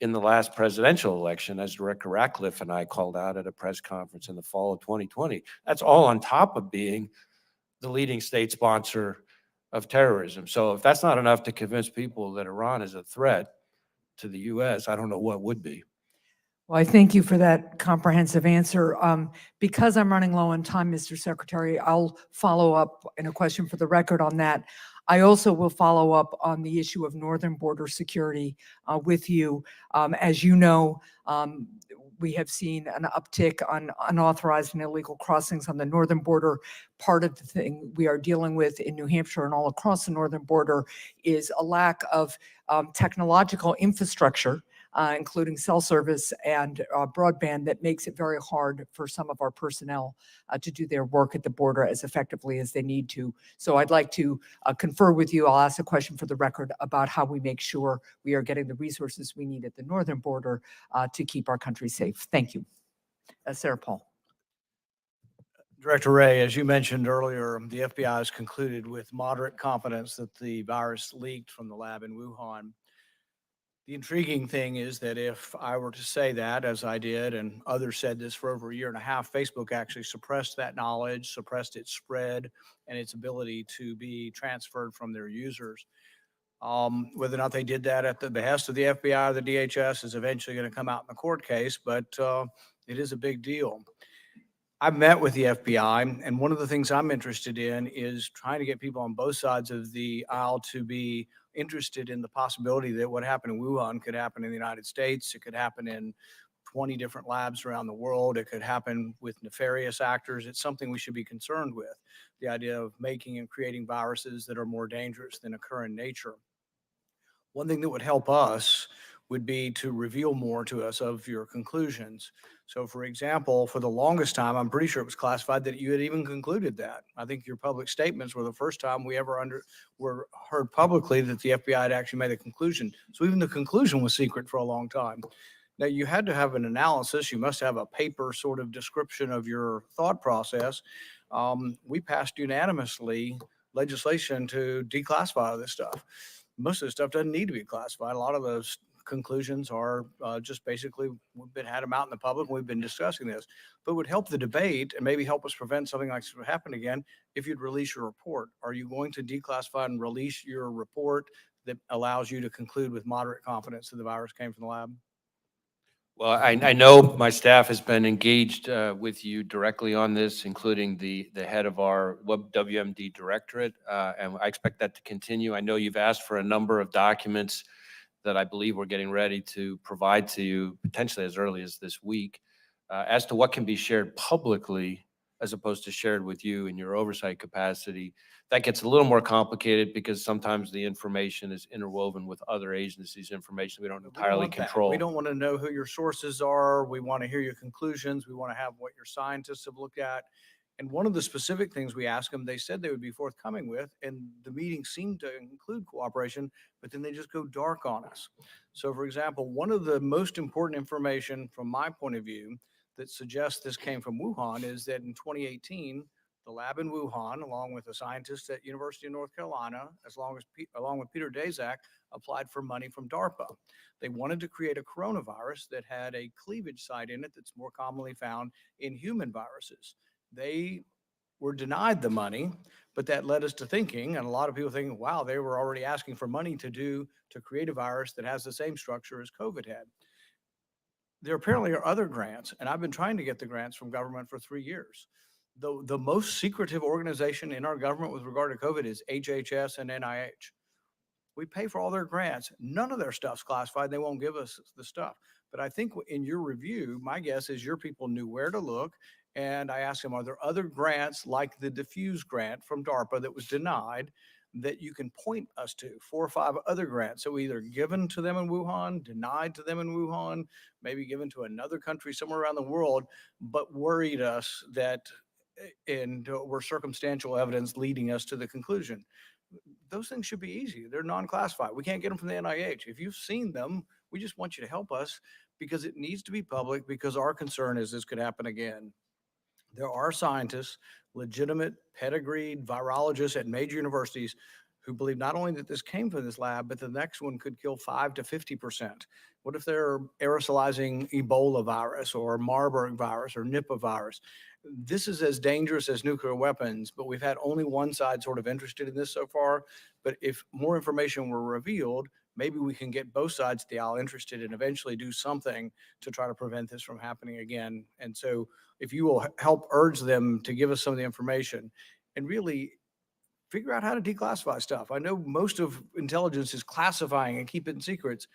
in the last presidential election, as Director Ratcliffe and I called out at a press conference in the fall of 2020. That's all on top of being the leading state sponsor of terrorism. So if that's not enough to convince people that Iran is a threat to the U.S., I don't know what would be. Well, I thank you for that comprehensive answer. Because I'm running low on time, Mr. Secretary, I'll follow up in a question for the record on that. I also will follow up on the issue of northern border security with you. As you know, we have seen an uptick on unauthorized and illegal crossings on the northern border. Part of the thing we are dealing with in New Hampshire and all across the northern border is a lack of technological infrastructure, including cell service and broadband, that makes it very hard for some of our personnel to do their work at the border as effectively as they need to. So I'd like to confer with you. I'll ask a question for the record about how we make sure we are getting the resources we need at the northern border to keep our country safe. Thank you. Sarah Paul. Director Wray, as you mentioned earlier, the FBI has concluded with moderate confidence that the virus leaked from the lab in Wuhan. The intriguing thing is that if I were to say that, as I did, and others said this for over a year and a half, Facebook actually suppressed that knowledge, suppressed its spread and its ability to be transferred from their users. Whether or not they did that at the behest of the FBI or the DHS is eventually going to come out in the court case, but it is a big deal. I've met with the FBI, and one of the things I'm interested in is trying to get people on both sides of the aisle to be interested in the possibility that what happened in Wuhan could happen in the United States. It could happen in 20 different labs around the world. It could happen with nefarious actors. It's something we should be concerned with, the idea of making and creating viruses that are more dangerous than occur in nature. One thing that would help us would be to reveal more to us of your conclusions. So for example, for the longest time, I'm pretty sure it was classified that you had even concluded that. I think your public statements were the first time we ever were heard publicly that the FBI had actually made a conclusion. So even the conclusion was secret for a long time. Now you had to have an analysis. You must have a paper sort of description of your thought process. We passed unanimously legislation to declassify this stuff. Most of the stuff doesn't need to be classified. A lot of those conclusions are just basically, had them out in the public. We've been discussing this, but would help the debate and maybe help us prevent something like this from happening again if you'd release your report. Are you going to declassify and release your report that allows you to conclude with moderate confidence that the virus came from the lab? Well, I know my staff has been engaged with you directly on this, including the head of our WMD directorate, and I expect that to continue. I know you've asked for a number of documents that I believe we're getting ready to provide to you potentially as early as this week. As to what can be shared publicly as opposed to shared with you in your oversight capacity, that gets a little more complicated because sometimes the information is interwoven with other agencies' information we don't entirely control. We don't want to know who your sources are. We want to hear your conclusions. We want to have what your scientists have looked at. And one of the specific things we asked them, they said they would be forthcoming with, and the meeting seemed to include cooperation, but then they just go dark on us. So for example, one of the most important information from my point of view that suggests this came from Wuhan is that in 2018, the lab in Wuhan, along with a scientist at University of North Carolina, along with Peter Daszak, applied for money from DARPA. They wanted to create a coronavirus that had a cleavage site in it that's more commonly found in human viruses. They were denied the money, but that led us to thinking, and a lot of people thinking, wow, they were already asking for money to create a virus that has the same structure as COVID had. There apparently are other grants, and I've been trying to get the grants from government for 3 years. The most secretive organization in our government with regard to COVID is HHS and NIH. We pay for all their grants. None of their stuff's classified. They won't give us the stuff. But I think in your review, my guess is your people knew where to look. And I asked them, are there other grants like the Diffuse grant from DARPA that was denied that you can point us to, 4 or 5 other grants that were either given to them in Wuhan, denied to them in Wuhan, maybe given to another country somewhere around the world, but worried us that, and were circumstantial evidence leading us to the conclusion. Those things should be easy. They're non-classified. We can't get them from the NIH. If you've seen them, we just want you to help us because it needs to be public, because our concern is this could happen again. There are scientists, legitimate pedigreed virologists at major universities who believe not only that this came from this lab, but the next one could kill 5 to 50%. What if they're aerosolizing Ebola virus or Marburg virus or Nipah virus? This is as dangerous as nuclear weapons, but we've had only one side sort of interested in this so far. But if more information were revealed, maybe we can get both sides of the aisle interested and eventually do something to try to prevent this from happening again. And so if you will help urge them to give us some of the information and really figure out how to declassify stuff. I know most of intelligence is classifying and keeping secrets,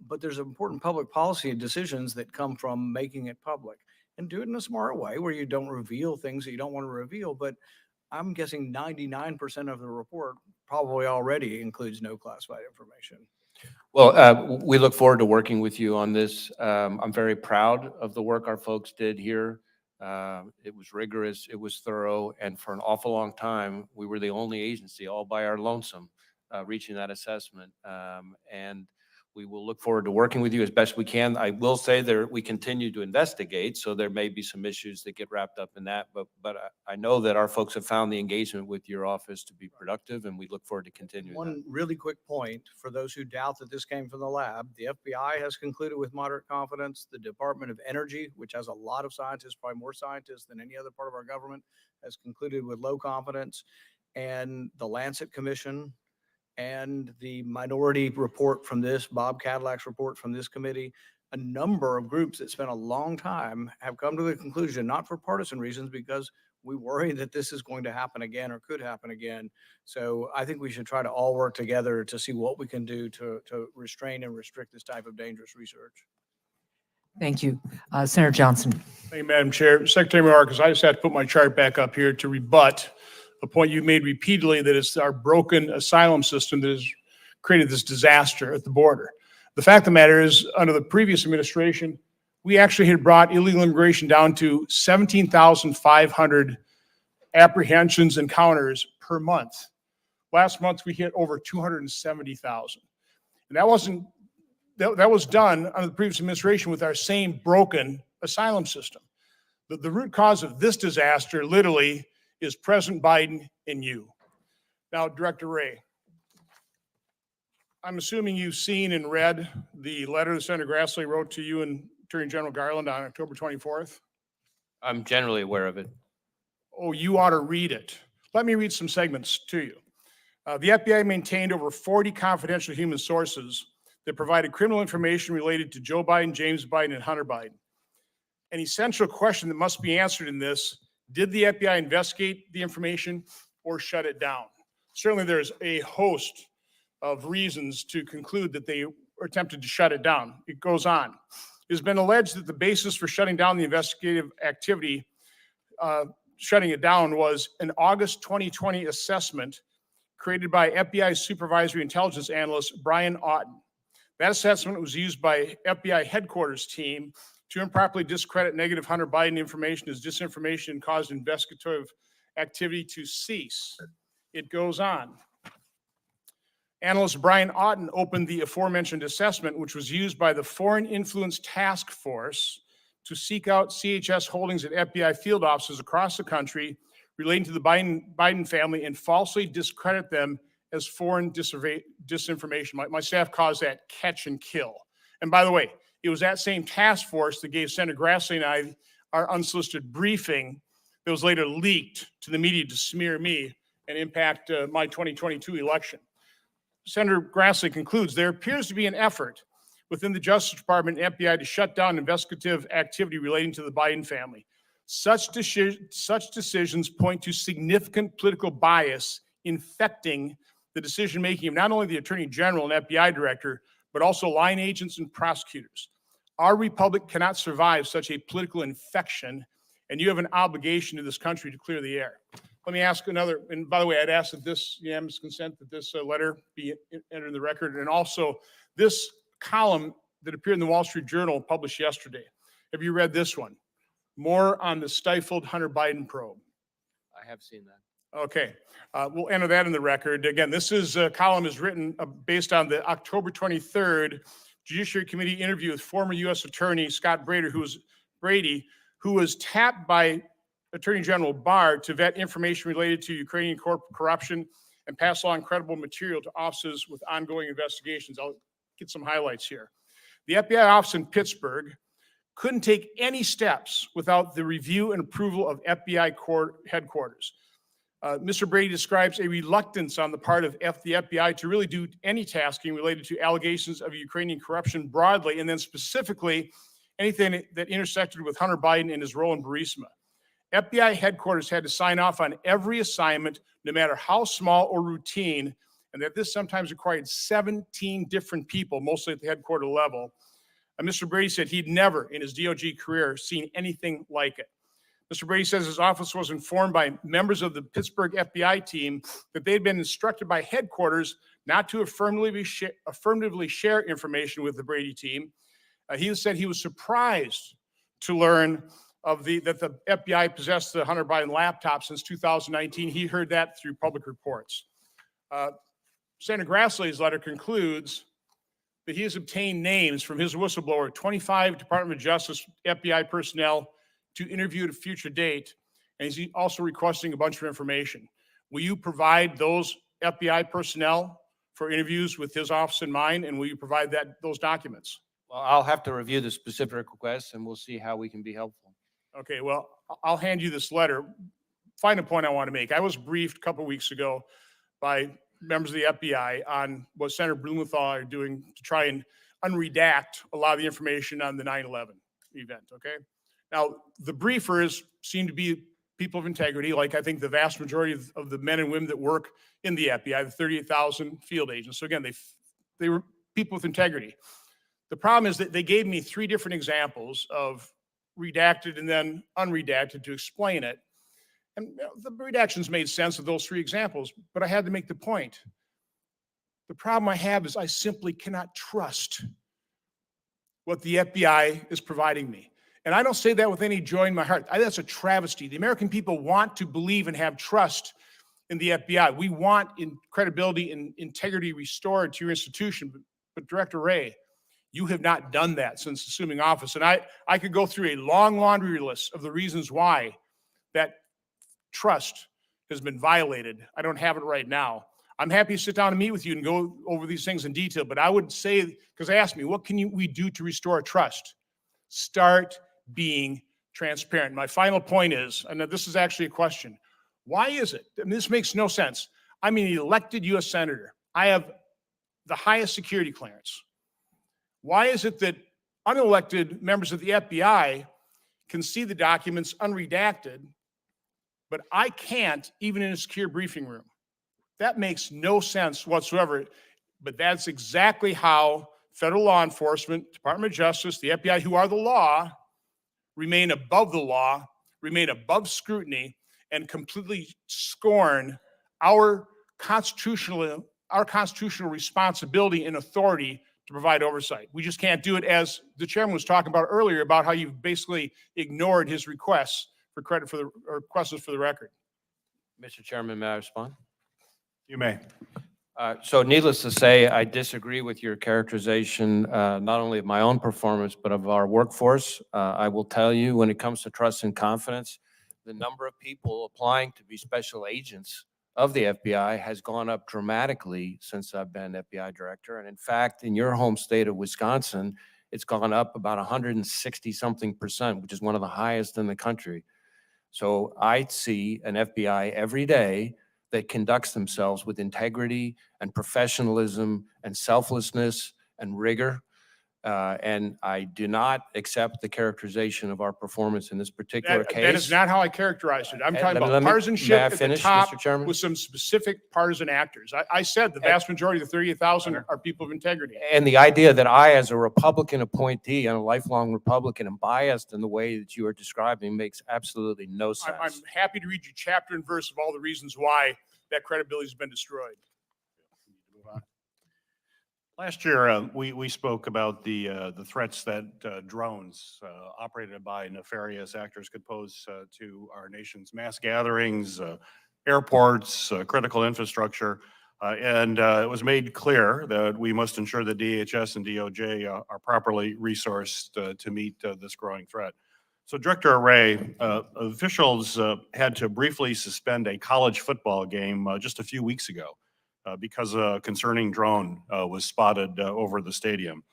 but there's important public policy decisions that come from making it public, and do it in a smart way where you don't reveal things that you don't want to reveal. But I'm guessing 99% of the report probably already includes no classified information. Well, we look forward to working with you on this. I'm very proud of the work our folks did here. It was rigorous, it was thorough, and for an awful long time, we were the only agency all by our lonesome reaching that assessment. And we will look forward to working with you as best we can. I will say we continue to investigate, so there may be some issues that get wrapped up in that, but I know that our folks have found the engagement with your office to be productive, and we look forward to continuing that. One really quick point for those who doubt that this came from the lab: the FBI has concluded with moderate confidence. The Department of Energy, which has a lot of scientists, probably more scientists than any other part of our government, has concluded with low confidence. And the Lancet Commission and the minority report from this, Bob Cadillac's report from this committee, a number of groups that spent a long time have come to the conclusion, not for partisan reasons, because we worry that this is going to happen again or could happen again. So I think we should try to all work together to see what we can do to restrain and restrict this type of dangerous research. Thank you. Senator Johnson. Thank you, Madam Chair. Secretary Mayorkas, I just have to put my chart back up here to rebut a point you made repeatedly, that it's our broken asylum system that has created this disaster at the border. The fact of the matter is, under the previous administration, we actually had brought illegal immigration down to 17,500 apprehensions, encounters per month. Last month, we hit over 270,000. And that was done under the previous administration with our same broken asylum system. The root cause of this disaster literally is President Biden and you. Now, Director Wray, I'm assuming you've seen and read the letter that Senator Grassley wrote to you and Attorney General Garland on October 24th. I'm generally aware of it. Oh, you ought to read it. Let me read some segments to you. The FBI maintained over 40 confidential human sources that provided criminal information related to Joe Biden, James Biden, and Hunter Biden. An essential question that must be answered in this: did the FBI investigate the information or shut it down? Certainly there's a host of reasons to conclude that they attempted to shut it down. It goes on. It has been alleged that the basis for shutting down the investigative activity, shutting it down, was an August 2020 assessment created by FBI Supervisory Intelligence Analyst Brian Auten. That assessment was used by FBI headquarters team to improperly discredit negative Hunter Biden information as disinformation and caused investigative activity to cease. It goes on. Analyst Brian Auten opened the aforementioned assessment, which was used by the Foreign Influence Task Force to seek out CHS holdings at FBI field offices across the country relating to the Biden family and falsely discredit them as foreign disinformation. My staff calls that catch and kill. And by the way, it was that same task force that gave Senator Grassley and I our unsolicited briefing that was later leaked to the media to smear me and impact my 2022 election. Senator Grassley concludes, there appears to be an effort within the Justice Department and FBI to shut down investigative activity relating to the Biden family. Such decisions point to significant political bias infecting the decision-making of not only the Attorney General and FBI Director, but also line agents and prosecutors. Our republic cannot survive such a political infection, and you have an obligation to this country to clear the air. Let me ask another, and by the way, I'd ask that this unanimous consent that this letter be entered in the record, and also this column that appeared in the Wall Street Journal published yesterday. Have you read this one? More on the stifled Hunter Biden probe. I have seen that. Okay, we'll enter that in the record. Again, this is a column is written based on the October 23rd Judiciary Committee interview with former U.S. Attorney Scott Brady, who was tapped by Attorney General Barr to vet information related to Ukrainian corruption and pass along credible material to offices with ongoing investigations. I'll get some highlights here. The FBI office in Pittsburgh couldn't take any steps without the review and approval of FBI headquarters. Mr. Brady describes a reluctance on the part of the FBI to really do any tasking related to allegations of Ukrainian corruption broadly, and then specifically anything that intersected with Hunter Biden and his role in Burisma. FBI headquarters had to sign off on every assignment, no matter how small or routine, and that this sometimes required 17 different people, mostly at the headquarters level. Mr. Brady said he'd never in his DOJ career seen anything like it. Mr. Brady says his office was informed by members of the Pittsburgh FBI team that they had been instructed by headquarters not to affirmatively share information with the Brady team. He said he was surprised to learn that the FBI possessed the Hunter Biden laptop since 2019. He heard that through public reports. Senator Grassley's letter concludes that he has obtained names from his whistleblower, 25 Department of Justice FBI personnel, to interview at a future date, and he's also requesting a bunch of information. Will you provide those FBI personnel for interviews with his office in mind, and will you provide those documents? Well, I'll have to review the specific requests and we'll see how we can be helpful. Okay, well, I'll hand you this letter. Final point I want to make. I was briefed a couple of weeks ago by members of the FBI on what Senator Blumenthal are doing to try and unredact a lot of the information on the 9/11 event, okay? Now, the briefers seem to be people of integrity, like I think the vast majority of the men and women that work in the FBI, the 38,000 field agents. So again, they were people with integrity. The problem is that they gave me 3 different examples of redacted and then unredacted to explain it. And the redactions made sense of those 3 examples, but I had to make the point. The problem I have is I simply cannot trust what the FBI is providing me. And I don't say that with any joy in my heart. That's a travesty. The American people want to believe and have trust in the FBI. We want credibility and integrity restored to your institution. But Director Wray, you have not done that since assuming office. And I could go through a long laundry list of the reasons why that trust has been violated. I don't have it right now. I'm happy to sit down and meet with you and go over these things in detail. But I would say, because they asked me, what can we do to restore trust? Start being transparent. My final point is, and this is actually a question, why is it, and this makes no sense, I'm an elected U.S. Senator. I have the highest security clearance. Why is it that unelected members of the FBI can see the documents unredacted, but I can't, even in a secure briefing room? That makes no sense whatsoever, but that's exactly how federal law enforcement, Department of Justice, the FBI, who are the law, remain above the law, remain above scrutiny, and completely scorn our constitutional responsibility and authority to provide oversight. We just can't do it, as the chairman was talking about earlier, about how you've basically ignored his requests for credit for the requests for the record. Mr. Chairman, may I respond? You may. So needless to say, I disagree with your characterization, not only of my own performance, but of our workforce. I will tell you, when it comes to trust and confidence, the number of people applying to be special agents of the FBI has gone up dramatically since I've been FBI director. And in fact, in your home state of Wisconsin, it's gone up about 160-something%, which is one of the highest in the country. So I see an FBI every day that conducts themselves with integrity and professionalism and selflessness and rigor. And I do not accept the characterization of our performance in this particular case. That is not how I characterized it. I'm talking Let about me- partisanship may I at the finish, top Mr. Chairman? with some specific partisan actors. I said the vast majority of the 38,000 are people of integrity. And the idea that I, as a Republican appointee and a lifelong Republican, am biased in the way that you are describing makes absolutely no sense. I'm happy to read you chapter and verse of all the reasons why that credibility has been destroyed. Last year, we spoke about the threats that drones operated by nefarious actors could pose to our nation's mass gatherings, airports, critical infrastructure. And it was made clear that we must ensure that DHS and DOJ are properly resourced to meet this growing threat. So Director Wray, officials had to briefly suspend a college football game just a few weeks ago because a concerning drone was spotted over the stadium.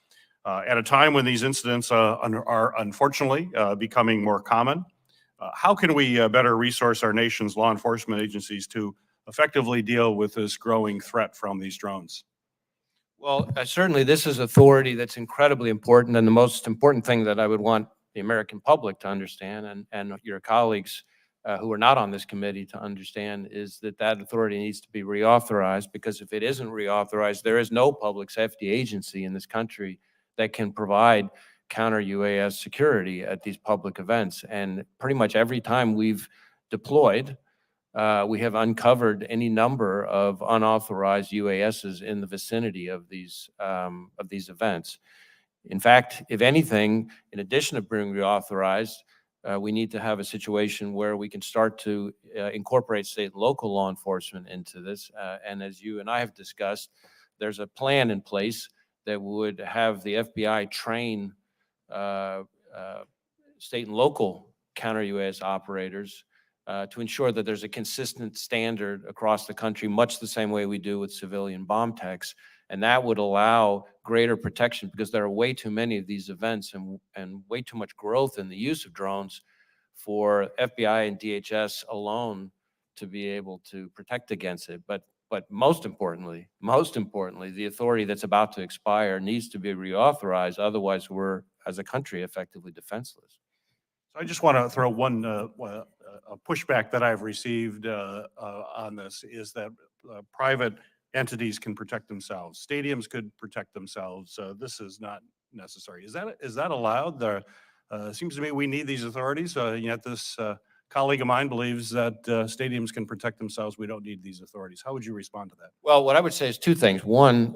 At a time when these incidents are unfortunately becoming more common, how can we better resource our nation's law enforcement agencies to effectively deal with this growing threat from these drones? Well, certainly this is authority that's incredibly important, and the most important thing that I would want the American public to understand, and your colleagues who are not on this committee to understand, is that that authority needs to be reauthorized, because if it isn't reauthorized, there is no public safety agency in this country that can provide counter UAS security at these public events. And pretty much every time we've deployed, we have uncovered any number of unauthorized UASs in the vicinity of these events. In fact, if anything, in addition to being reauthorized, we need to have a situation where we can start to incorporate state and local law enforcement into this. And as you and I have discussed, there's a plan in place that would have the FBI train state and local counter UAS operators to ensure that there's a consistent standard across the country, much the same way we do with civilian bomb techs. And that would allow greater protection, because there are way too many of these events and way too much growth in the use of drones for FBI and DHS alone to be able to protect against it. But But most importantly, the authority that's about to expire needs to be reauthorized. Otherwise, we're, as a country, effectively defenseless. So I just want to throw one a pushback that I've received on this is that private entities can protect themselves. Stadiums could protect themselves. This is not necessary. Is that allowed? There seems to me we need these authorities. Yet this colleague of mine believes that stadiums can protect themselves. We don't need these authorities. How would you respond to that? Well, what I would say is two things. One,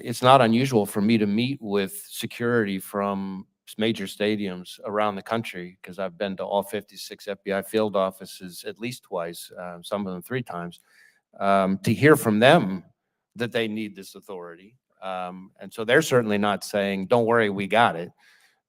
it's not unusual for me to meet with security from major stadiums around the country, because I've been to all 56 FBI field offices at least twice, some of them 3 times, to hear from them that they need this authority. And so they're certainly not saying, don't worry, we got it.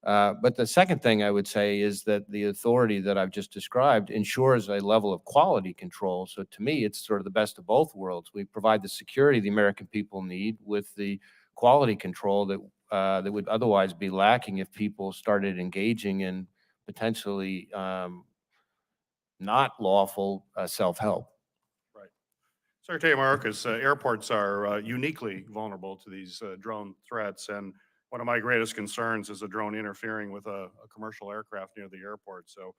But the second thing I would say is that the authority that I've just described ensures a level of quality control. So to me, it's sort of the best of both worlds. We provide the security the American people need with the quality control that that would otherwise be lacking if people started engaging in potentially not lawful self-help. Right. Secretary Mayorkas, airports are uniquely vulnerable to these drone threats. And one of my greatest concerns is a drone interfering with a commercial aircraft near the airport. So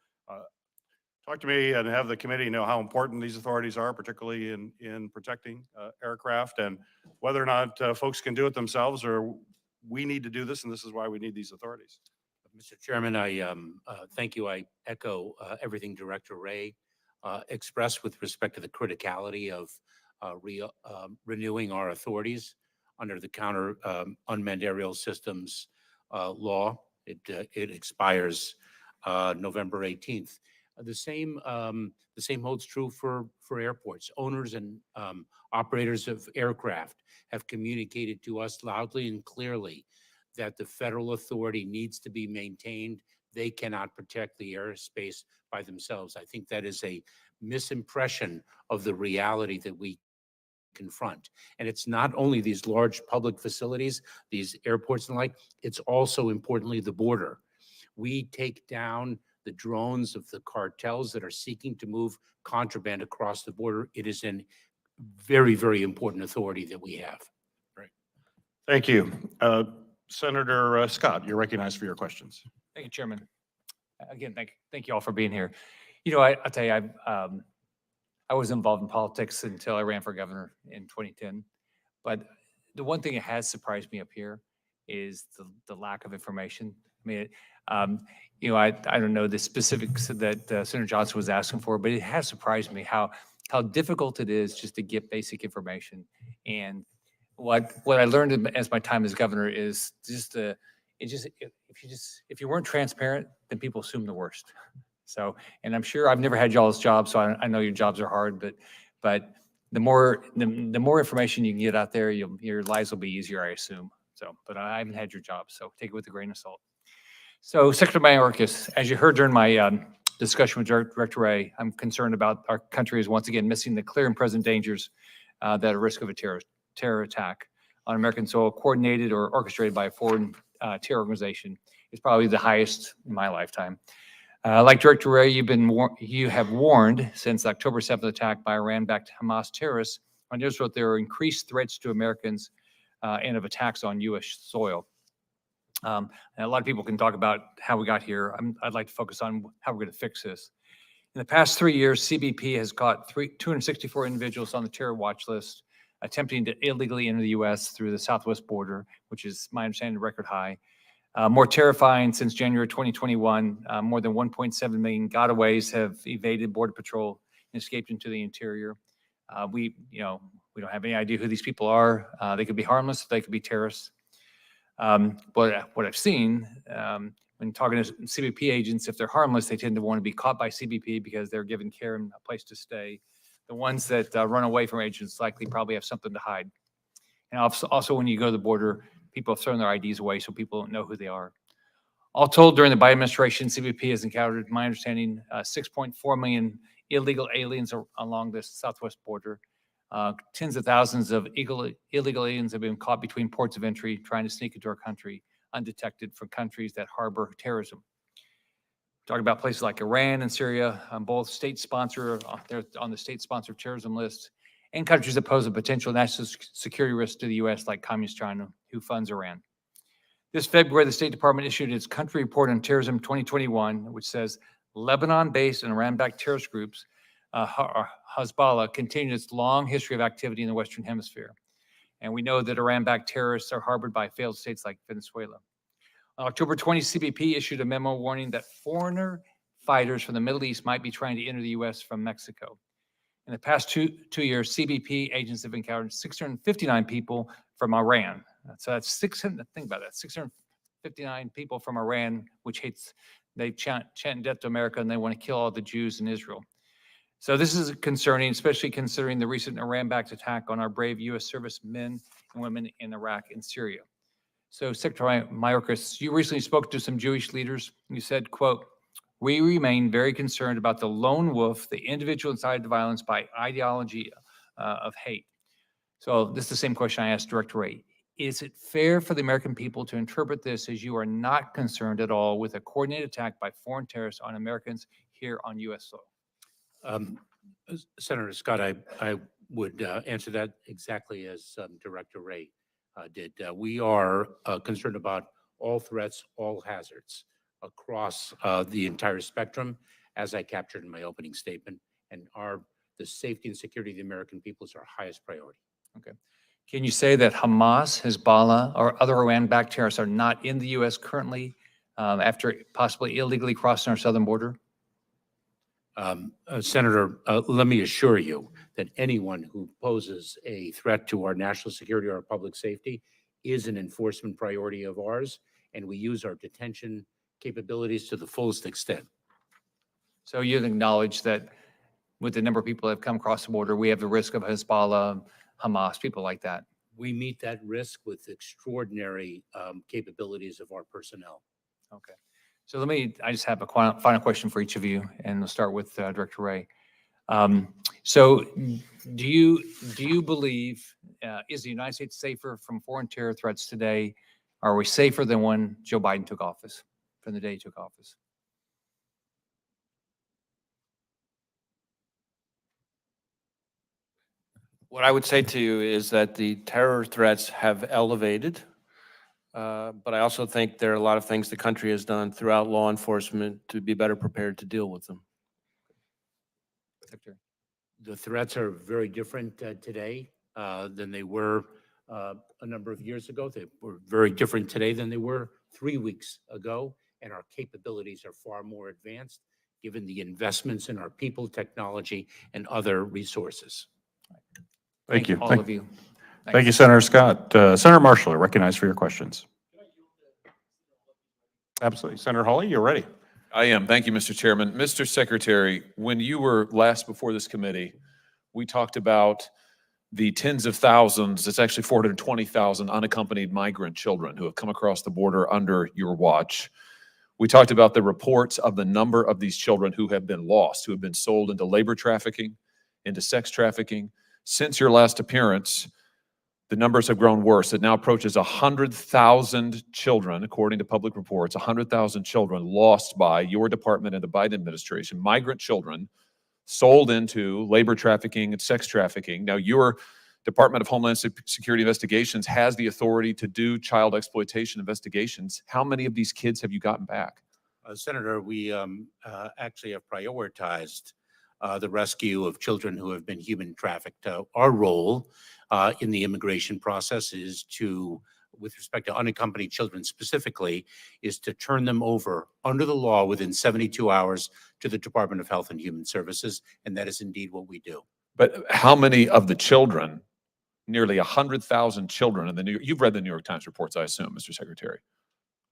talk to me and have the committee know how important these authorities are, particularly in protecting aircraft, and whether or not folks can do it themselves, or we need to do this, and this is why we need these authorities. Mr. Chairman, I thank you. I echo everything Director Ray expressed with respect to the criticality of renewing our authorities under the Counter Unmanned Aerial Systems law. It expires November 18th. The same holds true for airports. Owners and operators of aircraft have communicated to us loudly and clearly that the federal authority needs to be maintained. They cannot protect the airspace by themselves. I think that is a misimpression of the reality that we confront. And it's not only these large public facilities, these airports and the like, it's also importantly the border. We take down the drones of the cartels that are seeking to move contraband across the border. It is an very, very important authority that we have. Great. Thank you. Senator Scott, you're recognized for your questions. Thank you, Chairman. Again, thank you all for being here. You know, I'll tell you, I was involved in politics until I ran for governor in 2010. But the one thing that has surprised me up here is the lack of information. I mean, you know, I don't know the specifics that Senator Johnson was asking for, but it has surprised me how difficult it is just to get basic information. And what I learned as my time as governor is just if you weren't transparent, then people assume the worst. So, and I'm sure I've never had y'all's jobs, so I know your jobs are hard, but the more information you can get out there, your lives will be easier, I assume. So, but I haven't had your job, so take it with a grain of salt. So, Secretary Mayorkas, as you heard during my discussion with Director Ray, I'm concerned about our country is once again missing the clear and present dangers that are risk of a terror attack on American soil, coordinated or orchestrated by a foreign terror organization, is probably the highest in my lifetime. Like Director Ray, you have warned since the October 7th attack by Iran-backed Hamas terrorists on Israel that there are increased threats to Americans and of attacks on U.S. soil. And a lot of people can talk about how we got here. I'd like to focus on how we're going to fix this. In the past 3 years, CBP has caught 264 individuals on the terror watch list attempting to illegally enter the U.S. through the southwest border, which is, my understanding, a record high. More terrifying, since January 2021, more than 1.7 million gotaways have evaded Border Patrol and escaped into the interior. We don't have any idea who these people are. They could be harmless, they could be terrorists. But what I've seen when talking to CBP agents, if they're harmless, they tend to want to be caught by CBP because they're given care and a place to stay. The ones that run away from agents likely probably have something to hide. And also when you go to the border, people have thrown their IDs away, so people don't know who they are. All told, during the Biden administration, CBP has encountered, my understanding, 6.4 million illegal aliens along the southwest border. Tens of thousands of illegal aliens have been caught between ports of entry trying to sneak into our country undetected from countries that harbor terrorism. Talking about places like Iran and Syria, both state sponsor, they're on the state sponsored terrorism list. and countries that pose a potential national security risk to the U.S., like Communist China, who funds Iran. This February, the State Department issued its Country Report on Terrorism 2021, which says Lebanon-based and Iran-backed terrorist groups, Hezbollah, continued its long history of activity in the Western Hemisphere. And we know that Iran-backed terrorists are harbored by failed states like Venezuela. On October 20, CBP issued a memo warning that foreigner fighters from the Middle East might be trying to enter the U.S. from Mexico. In the past two years, CBP agents have encountered 659 people from Iran. So that's 600, think about that, 659 people from Iran, which they chant death to America, and they want to kill all the Jews in Israel. So this is concerning, especially considering the recent Iran-backed attack on our brave U.S. servicemen and women in Iraq and Syria. So Secretary Mayorkas, you recently spoke to some Jewish leaders. You said, quote, "We remain very concerned about the lone wolf, the individual inside the violence by ideology of hate." So this is the same question I asked Director Ray. Is it fair for the American people to interpret this as you are not concerned at all with a coordinated attack by foreign terrorists on Americans here on U.S. soil? Senator Scott, I would answer that exactly as Director Ray did. We are concerned about all threats, all hazards across the entire spectrum, as I captured in my opening statement, and the safety and security of the American people is our highest priority. Okay. Can you say that Hamas, Hezbollah, or other Iran-backed terrorists are not in the U.S. currently after possibly illegally crossing our southern border? Senator, let me assure you that anyone who poses a threat to our national security or our public safety is an enforcement priority of ours, and we use our detention capabilities to the fullest extent. So you acknowledge that with the number of people that have come across the border, we have the risk of Hezbollah, Hamas, people like that. We meet that risk with extraordinary capabilities of our personnel. Okay. So I just have a final question for each of you, and we'll start with Director Ray. So do you believe, is the United States safer from foreign terror threats today? Are we safer than when Joe Biden took office, from the day he took office? What I would say to you is that the terror threats have elevated, but I also think there are a lot of things the country has done throughout law enforcement to be better prepared to deal with them. Secretary. The threats are very different today than they were a number of years ago. They were very different today than they were 3 weeks ago, and our capabilities are far more advanced given the investments in our people, technology, and other resources. Thank you. All of you. Thank you, Senator Scott. Senator Marshall, you're recognized for your questions. Absolutely. Senator Hawley, you're ready. I am. Thank you, Mr. Chairman. Mr. Secretary, when you were last before this committee, we talked about the tens of thousands, it's actually 420,000 unaccompanied migrant children who have come across the border under your watch. We talked about the reports of the number of these children who have been lost, who have been sold into labor trafficking, into sex trafficking. Since your last appearance, the numbers have grown worse. It now approaches 100,000 children, according to public reports, 100,000 children lost by your department and the Biden administration, migrant children sold into labor trafficking and sex trafficking. Now, your Department of Homeland Security Investigations has the authority to do child exploitation investigations. How many of these kids have you gotten back? Senator, we actually have prioritized the rescue of children who have been human trafficked. Our role in the immigration process is to, with respect to unaccompanied children specifically, is to turn them over under the law within 72 hours to the Department of Health and Human Services, and that is indeed what we do. But how many of the children, nearly 100,000 children in the you've read the New York Times reports, I assume, Mr. Secretary.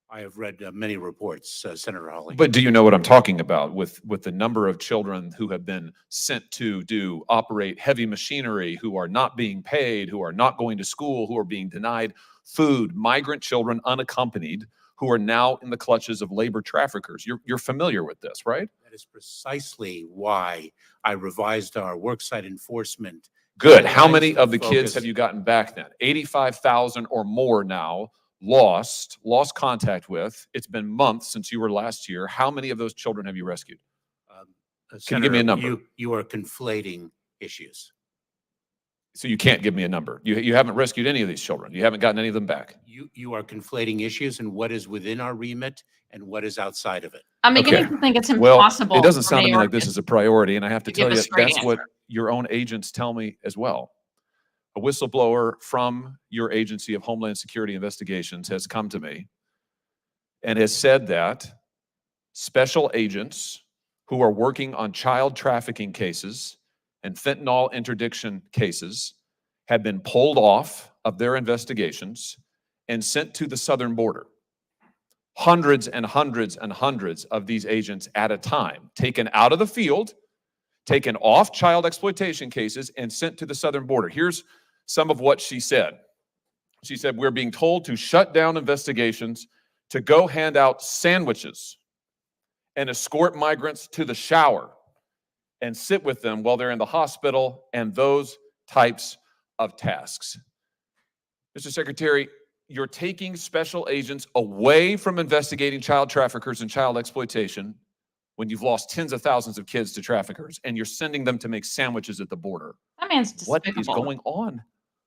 I have read many reports, Senator Hawley. But do you know what I'm talking about with the number of children who have been sent to operate heavy machinery, who are not being paid, who are not going to school, who are being denied food, migrant children unaccompanied, who are now in the clutches of labor traffickers? You're familiar with this, right? That is precisely why I revised our worksite enforcement. Good. How many of the kids have you gotten back then? 85,000 or more now. Lost contact with. It's been months since you were last here. How many of those children have you rescued? Can you give me a number? You are conflating issues. So you can't give me a number. You haven't rescued any of these children. You haven't gotten any of them back. You are conflating issues and what is within our remit and what is outside of it. I'm beginning Okay. to think it's Well, impossible. it doesn't for sound to me like this Mayorkas is a priority, and I have to to give tell a you, straight that's what answer. your own agents tell me as well. A whistleblower from your agency of Homeland Security Investigations has come to me and has said that special agents who are working on child trafficking cases and fentanyl interdiction cases have been pulled off of their investigations and sent to the southern border. Hundreds and hundreds and hundreds of these agents at a time, taken out of the field, taken off child exploitation cases, and sent to the southern border. Here's some of what she said. She said, we're being told to shut down investigations, to go hand out sandwiches and escort migrants to the shower and sit with them while they're in the hospital, and those types of tasks. Mr. Secretary, you're taking special agents away from investigating child traffickers and child exploitation when you've lost tens of thousands of kids to traffickers, and you're sending them to make sandwiches at the border. That man's What despicable. is going on?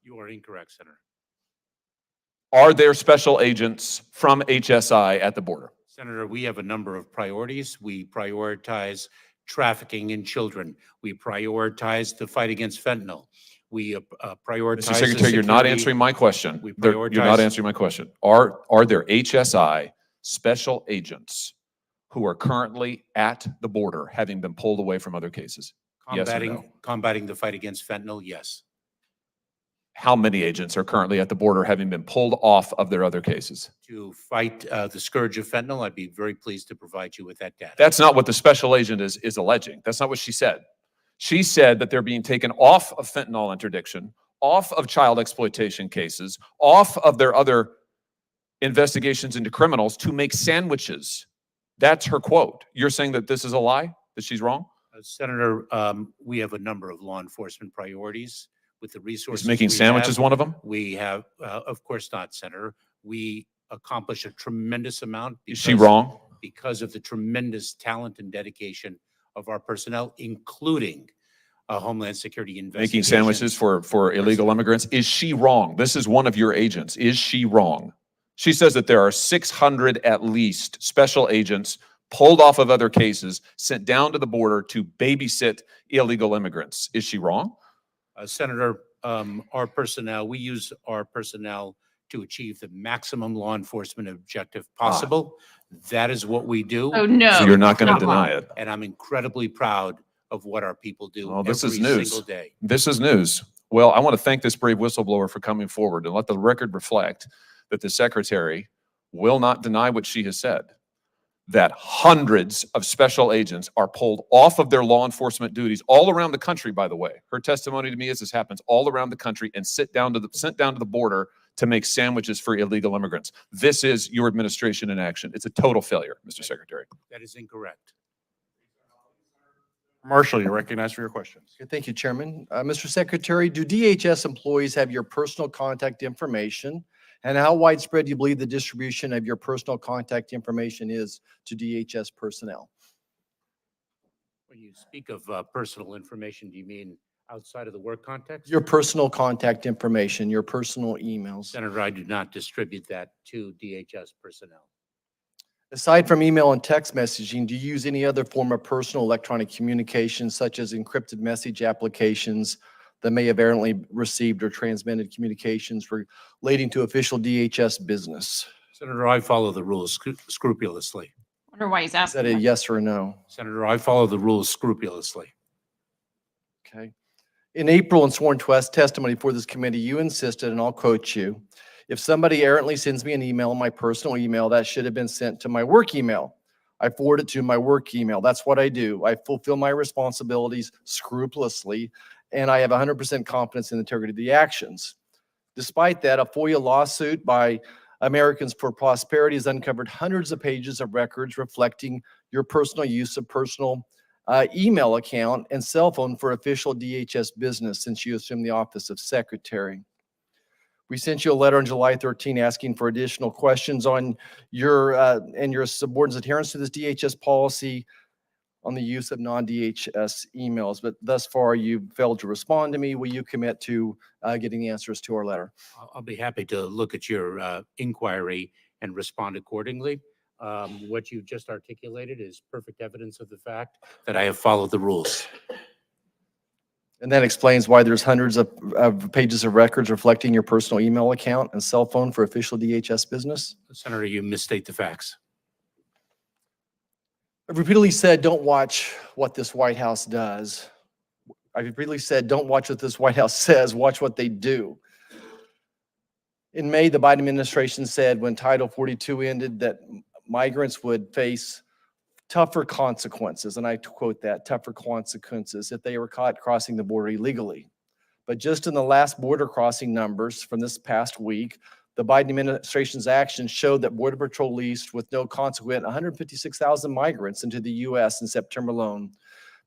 You are incorrect, Senator. Are there special agents from HSI at the border? Senator, we have a number of priorities. We prioritize trafficking in children. We prioritize the fight against fentanyl. We prioritize. Mr. Secretary, you're not answering my question. You're not answering my question. Are there HSI special agents who are currently at the border, having been pulled away from other cases? Yes or no? Combating the fight against fentanyl, yes. How many agents are currently at the border, having been pulled off of their other cases? To fight the scourge of fentanyl, I'd be very pleased to provide you with that data. That's not what the special agent is alleging. That's not what she said. She said that they're being taken off of fentanyl interdiction, off of child exploitation cases, off of their other investigations into criminals to make sandwiches. That's her quote. You're saying that this is a lie, that she's wrong? Senator, we have a number of law enforcement priorities with the resources. Is making we sandwiches have. one of them? We have, of course not, Senator. We accomplish a tremendous amount. Is she wrong? Because of the tremendous talent and dedication of our personnel, including Homeland Security investigations. Making sandwiches for illegal immigrants. Is she wrong? This is one of your agents. Is she wrong? She says that there are 600 at least special agents pulled off of other cases, sent down to the border to babysit illegal immigrants. Is she wrong? Senator, our personnel, we use our personnel to achieve the maximum law enforcement objective possible. That is what we do. Oh, no. So you're not going to Not deny wrong. it? And I'm incredibly proud of what our people do Well, this is every news. single day. This is news. Well, I want to thank this brave whistleblower for coming forward and let the record reflect that the secretary will not deny what she has said, that hundreds of special agents are pulled off of their law enforcement duties all around the country, by the way. Her testimony to me is this happens all around the country and sent down to the border to make sandwiches for illegal immigrants. This is your administration in action. It's a total failure, Mr. Secretary. That is incorrect. Marshall, you're recognized for your questions. Okay, thank you, Chairman. Mr. Secretary, do DHS employees have your personal contact information? And how widespread do you believe the distribution of your personal contact information is to DHS personnel? When you speak of personal information, do you mean outside of the work context? Your personal contact information, your personal emails. Senator, I do not distribute that to DHS personnel. Aside from email and text messaging, do you use any other form of personal electronic communication, such as encrypted message applications that may have errantly received or transmitted communications relating to official DHS business? Senator, I follow the rules scrupulously. I wonder why he's Is asking. that a that. yes or a no? Senator, I follow the rules scrupulously. Okay. In April, in sworn testimony before this committee, you insisted, and I'll quote you, if somebody errantly sends me an email, my personal email, that should have been sent to my work email. I forward it to my work email. That's what I do. I fulfill my responsibilities scrupulously, and I have 100% confidence in the integrity of the actions. Despite that, a FOIA lawsuit by Americans for Prosperity has uncovered hundreds of pages of records reflecting your personal use of personal email account and cell phone for official DHS business since you assumed the office of secretary. We sent you a letter on July 13 asking for additional questions on your and your subordinates' adherence to this DHS policy on the use of non-DHS emails, but thus far you failed to respond to me. Will you commit to getting the answers to our letter? I'll be happy to look at your inquiry and respond accordingly. What you just articulated is perfect evidence of the fact that I have followed the rules. And that explains why there's hundreds of pages of records reflecting your personal email account and cell phone for official DHS business. Senator, you misstate the facts. I've repeatedly said, don't watch what this White House does. I've repeatedly said, don't watch what this White House says, watch what they do. In May, the Biden administration said when Title 42 ended that migrants would face tougher consequences, and I quote that, tougher consequences if they were caught crossing the border illegally. But just in the last border crossing numbers from this past week, the Biden administration's actions showed that Border Patrol released with no consequence 156,000 migrants into the U.S. in September alone.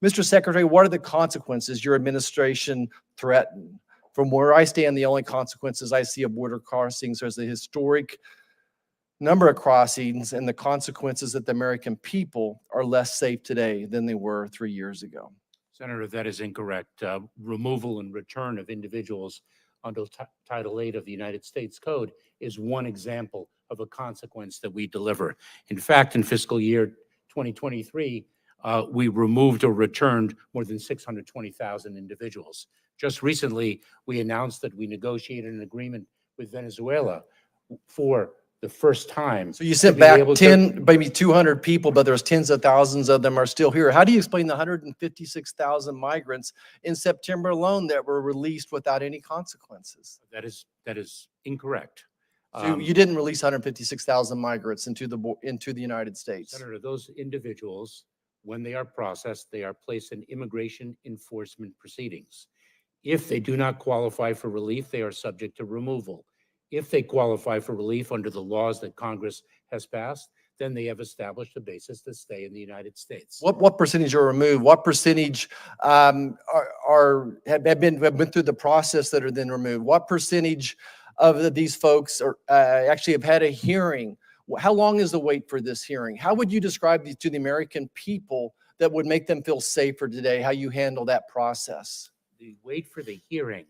Mr. Secretary, what are the consequences your administration threatened? From where I stand, the only consequences I see of border crossings is the historic number of crossings and the consequences that the American people are less safe today than they were 3 years ago. Senator, that is incorrect. Removal and return of individuals under Title VIII of the United States Code is one example of a consequence that we deliver. In fact, in fiscal year 2023, we removed or returned more than 620,000 individuals. Just recently, we announced that we negotiated an agreement with Venezuela for the first time. So you sent back 10, maybe 200 people, but there's tens of thousands of them are still here. How do you explain the 156,000 migrants in September alone that were released without any consequences? That is incorrect. So you didn't release 156,000 migrants into the United States. Senator, those individuals, when they are processed, they are placed in immigration enforcement proceedings. If they do not qualify for relief, they are subject to removal. If they qualify for relief under the laws that Congress has passed, then they have established a basis to stay in the United States. What percentage are removed? What percentage have been through the process that are then removed? What percentage of these folks are actually have had a hearing? How long is the wait for this hearing? How would you describe to the American people that would make them feel safer today, how you handle that process? The wait for the hearing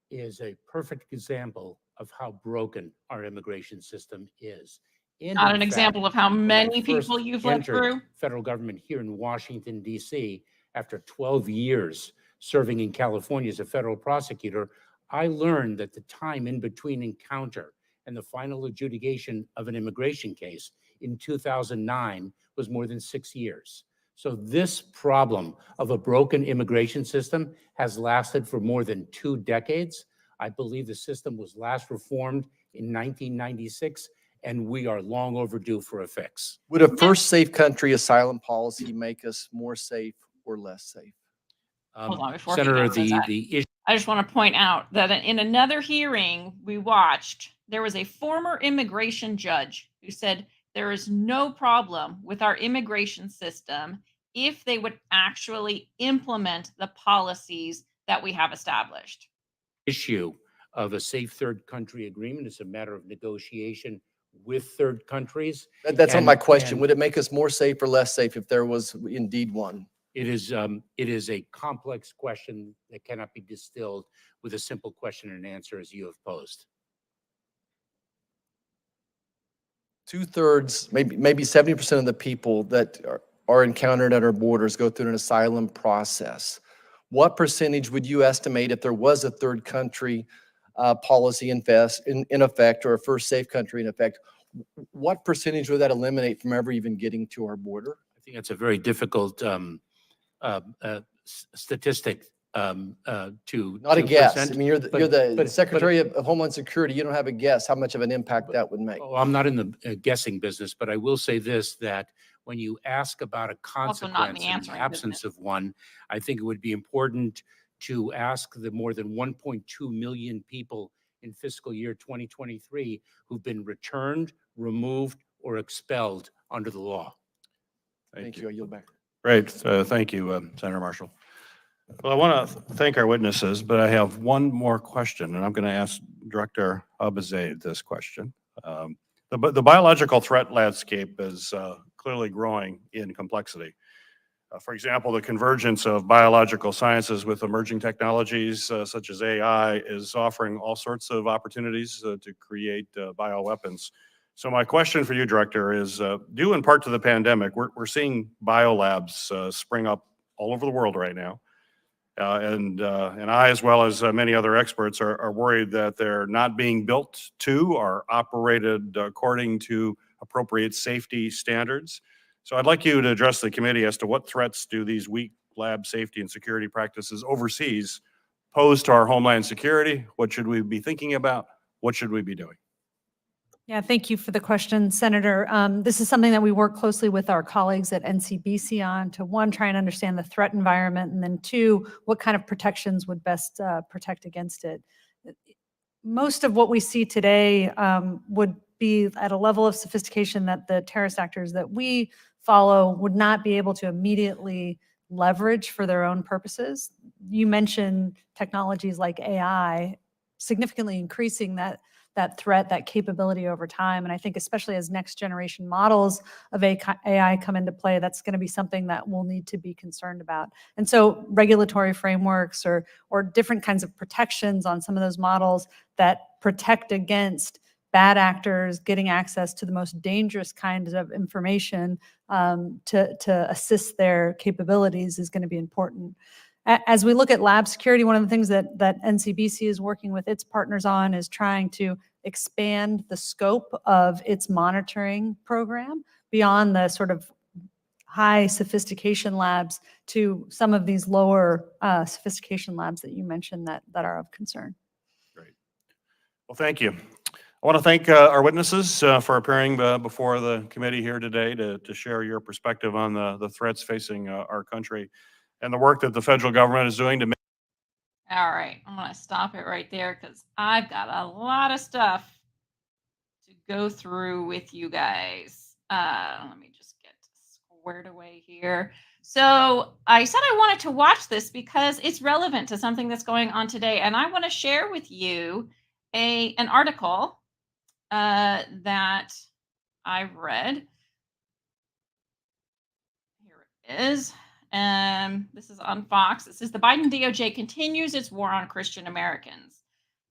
is a perfect example of how broken our immigration system is. And Not in an fact, example of how when I many first people you've let entered through. Federal government here in Washington, D.C., after 12 years serving in California as a federal prosecutor, I learned that the time in between encounter and the final adjudication of an immigration case in 2009 was more than 6 years. So this problem of a broken immigration system has lasted for more than 2 decades. I believe the system was last reformed in 1996, and we are long overdue for a fix. Would a first safe country asylum policy make us more safe or less safe? Hold on, before he Senator, answers that. the issue. I just want to point out that in another hearing we watched, there was a former immigration judge who said there is no problem with our immigration system if they would actually implement the policies that we have established. Issue of a safe third country agreement is a matter of negotiation with third countries. That's not my question. And Would it make us more safe or less safe if there was indeed one? it is a complex question that cannot be distilled with a simple question and answer as you have posed. 2/3, maybe 70% of the people that are encountered at our borders go through an asylum process. What percentage would you estimate if there was a third country policy in effect, or a first safe country in effect? What percentage would that eliminate from ever even getting to our border? I think that's a very difficult statistic to Not a guess. present, I mean, you're the Secretary of Homeland Security. You don't have a guess how much of an impact that would make. Oh, I'm not in the guessing business, but I will say this, that when you ask about a Also not in consequence the in the answering absence business. of one, I think it would be important to ask the more than 1.2 million people in fiscal year 2023 who've been returned, removed, or expelled under the law. Thank you. I yield back. Great. Thank you, Senator Marshall. Well, I want to thank our witnesses, but I have one more question, and I'm going to ask Director Abizade this question. The biological threat landscape is clearly growing in complexity. For example, the convergence of biological sciences with emerging technologies such as AI is offering all sorts of opportunities to create bioweapons. So my question for you, Director, is due in part to the pandemic, we're seeing biolabs spring up all over the world right now. And I, as well as many other experts, are worried that they're not being built to or operated according to appropriate safety standards. So I'd like you to address the committee as to what threats do these weak lab safety and security practices overseas pose to our homeland security? What should we be thinking about? What should we be doing? Yeah, thank you for the question, Senator. This is something that we work closely with our colleagues at NCBC on to, one, try and understand the threat environment, and then two, what kind of protections would best protect against it. Most of what we see today would be at a level of sophistication that the terrorist actors that we follow would not be able to immediately leverage for their own purposes. You mentioned technologies like AI significantly increasing that threat, that capability over time. And I think especially as next generation models of AI come into play, that's going to be something that we'll need to be concerned about. And so regulatory frameworks or different kinds of protections on some of those models that protect against bad actors getting access to the most dangerous kinds of information to assist their capabilities is going to be important. As we look at lab security, one of the things that NCBC is working with its partners on is trying to expand the scope of its monitoring program beyond the sort of high sophistication labs to some of these lower sophistication labs that you mentioned that are of concern. Great. Well, thank you. I want to thank our witnesses for appearing before the committee here today to share your perspective on the threats facing our country and the work that the federal government is doing to make. All right, I'm going to stop it right there because I've got a lot of stuff to go through with you guys. Let me just get squared away here. So I said I wanted to watch this because it's relevant to something that's going on today, and I want to share with you an article that I've read. Here it is. This is on Fox. It says the Biden DOJ continues its war on Christian Americans.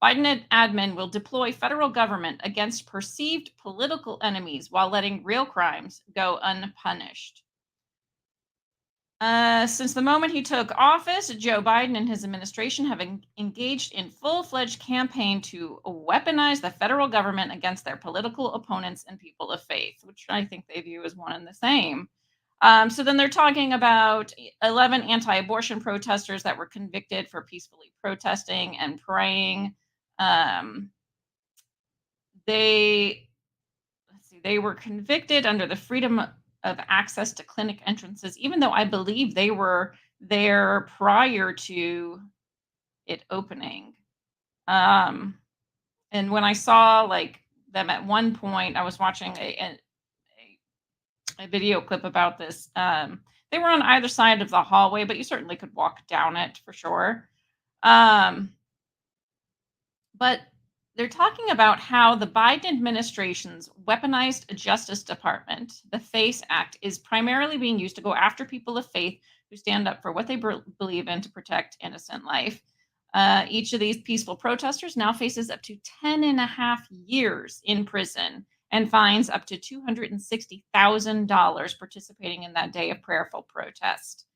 Biden admin will deploy federal government against perceived political enemies while letting real crimes go unpunished. Since the moment he took office, Joe Biden and his administration have engaged in full-fledged campaign to weaponize the federal government against their political opponents and people of faith, which I think they view as one and the same. So then they're talking about 11 anti-abortion protesters that were convicted for peacefully protesting and praying. They were convicted under the Freedom of Access to Clinic entrances, even though I believe they were there prior to it opening. And when I saw them at one point, I was watching a video clip about this. They were on either side of the hallway, but you certainly could walk down it for sure. But they're talking about how the Biden administration's weaponized Justice Department, the FACE Act, is primarily being used to go after people of faith who stand up for what they believe in to protect innocent life. Each of these peaceful protesters now faces up to 10.5 years in prison and fines up to $260,000 participating in that day of prayerful protest.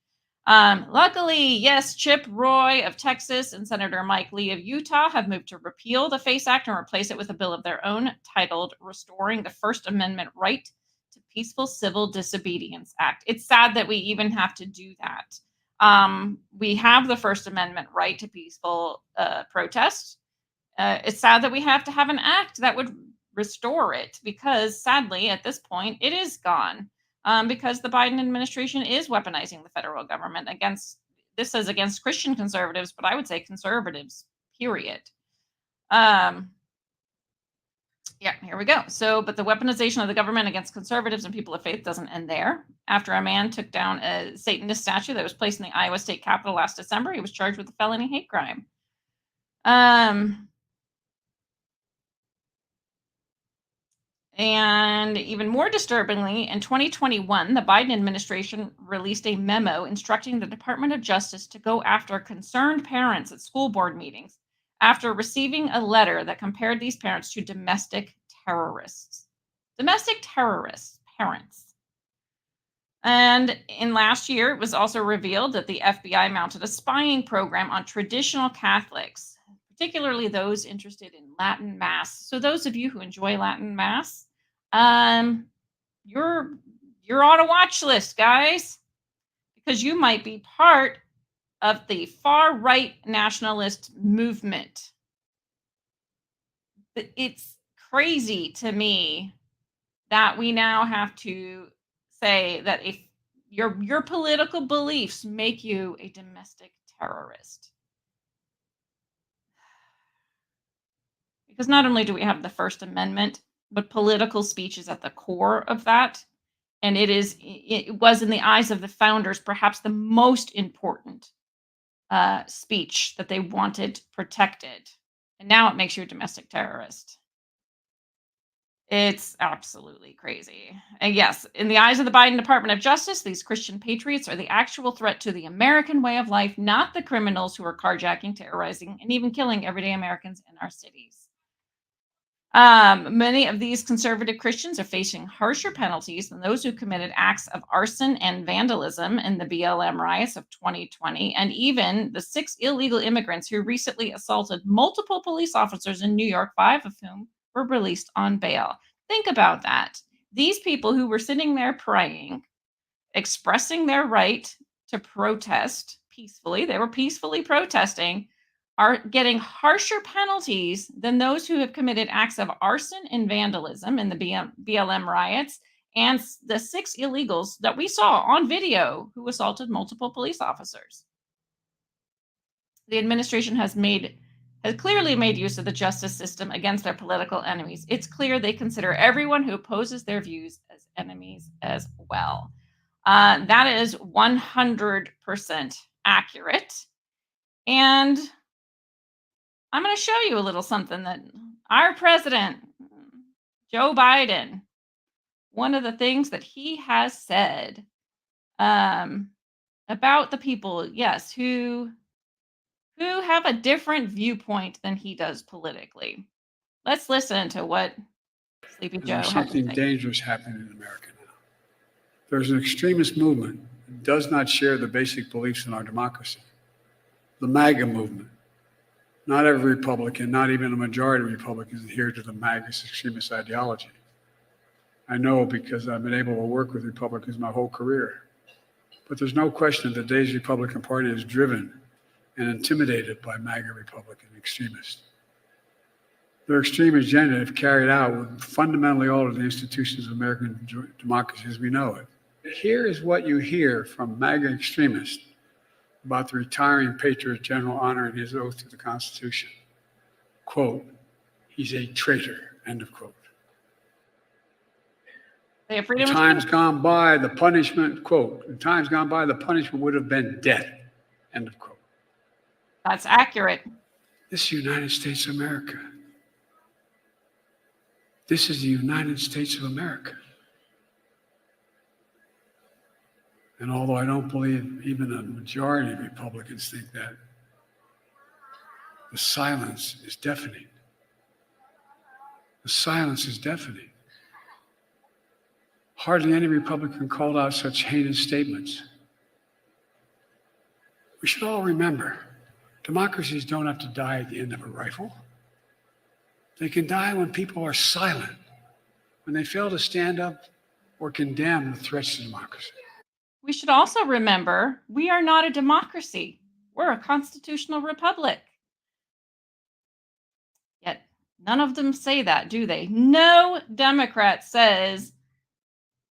Luckily, yes, Chip Roy of Texas and Senator Mike Lee of Utah have moved to repeal the FACE Act and replace it with a bill of their own titled Restoring the First Amendment Right to Peaceful Civil Disobedience Act. It's sad that we even have to do that. We have the First Amendment right to peaceful protest. It's sad that we have to have an act that would restore it because sadly, at this point, it is gone. Because the Biden administration is weaponizing the federal government against Christian conservatives, but I would say conservatives, period. Yeah, here we go. So, but the weaponization of the government against conservatives and people of faith doesn't end there. After a man took down a Satanist statue that was placed in the Iowa State Capitol last December, he was charged with a felony hate crime. And even more disturbingly, in 2021, the Biden administration released a memo instructing the Department of Justice to go after concerned parents at school board meetings after receiving a letter that compared these parents to domestic terrorists. Domestic terrorists, parents. And in last year, it was also revealed that the FBI mounted a spying program on traditional Catholics, particularly those interested in Latin Mass. So those of you who enjoy Latin Mass, you're on a watch list, guys, because you might be part of the far right nationalist movement. It's crazy to me that we now have to say that if your political beliefs make you a domestic terrorist. Because not only do we have the First Amendment, but political speech is at the core of that. And it was in the eyes of the founders, perhaps the most important speech that they wanted protected. And now it makes you a domestic terrorist. It's absolutely crazy. And yes, in the eyes of the Biden Department of Justice, these Christian patriots are the actual threat to the American way of life, not the criminals who are carjacking, terrorizing, and even killing everyday Americans in our cities. Many of these conservative Christians are facing harsher penalties than those who committed acts of arson and vandalism in the BLM riots of 2020, and even the 6 illegal immigrants who recently assaulted multiple police officers in New York, 5 of whom were released on bail. Think about that. These people who were sitting there praying, expressing their right to protest peacefully, they were peacefully protesting, are getting harsher penalties than those who have committed acts of arson and vandalism in the BLM riots and the 6 illegals that we saw on video who assaulted multiple police officers. The administration has clearly made use of the justice system against their political enemies. It's clear they consider everyone who opposes their views as enemies as well. That is 100% accurate. And I'm going to show you a little something that our president, Joe Biden, one of the things that he has said about the people, yes, who have a different viewpoint than he does politically. Let's listen to what Sleepy Joe There's had to something say. dangerous happening in America now. There's an extremist movement that does not share the basic beliefs in our democracy. The MAGA movement. Not every Republican, not even a majority of Republicans adhere to the MAGA extremist ideology. I know because I've been able to work with Republicans my whole career. But there's no question that today's Republican Party is driven and intimidated by MAGA Republican extremists. Their extreme agenda, if carried out, would fundamentally alter the institutions of American democracy as we know it. Here is what you hear from MAGA extremists about the retiring Patriot General honoring his oath to the Constitution. Quote, he's a traitor, end of quote. They have In freedom of times speech. gone by, the punishment, quote, in times gone by, the punishment would have been death, end of quote. That's accurate. This is the United States of America. This is the United States of America. And although I don't believe even a majority of Republicans think that, the silence is deafening. The silence is deafening. Hardly any Republican called out such heinous statements. We should all remember, democracies don't have to die at the end of a rifle. They can die when people are silent, when they fail to stand up or condemn the threats to democracy. We should also remember we are not a democracy. We're a constitutional republic. Yet none of them say that, do they? No Democrat says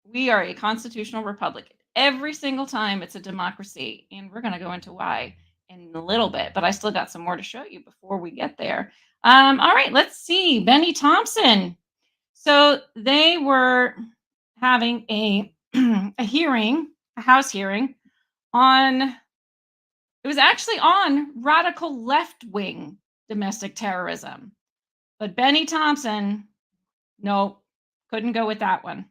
we are a constitutional republic. Every single time it's a democracy. And we're going to go into why in a little bit, but I still got some more to show you before we get there. All right, let's see. Benny Thompson. So they were having a hearing, a House hearing on, it was actually on radical left-wing domestic terrorism. But Benny Thompson, nope, Couldn't go with that one.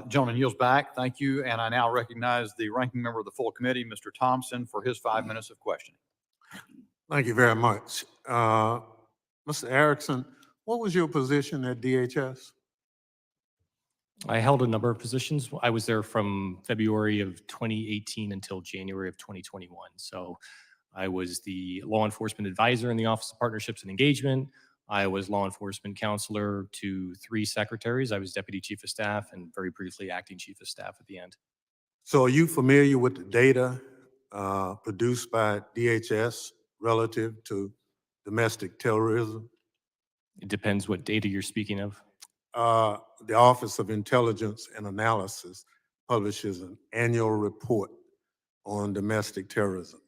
Gentleman yields back. Thank you. And I now recognize the ranking member of the full committee, Mr. Thompson, for his 5 minutes of questioning. Thank you very much. Mr. Erickson, what was your position at DHS? I held a number of positions. I was there from February of 2018 until January of 2021. So I was the law enforcement advisor in the Office of Partnerships and Engagement. I was law enforcement counselor to 3 secretaries. I was deputy chief of staff and very briefly acting chief of staff at the end. So are you familiar with the data produced by DHS relative to domestic terrorism? It depends what data you're speaking of. The Office of Intelligence and Analysis publishes an annual report on domestic terrorism.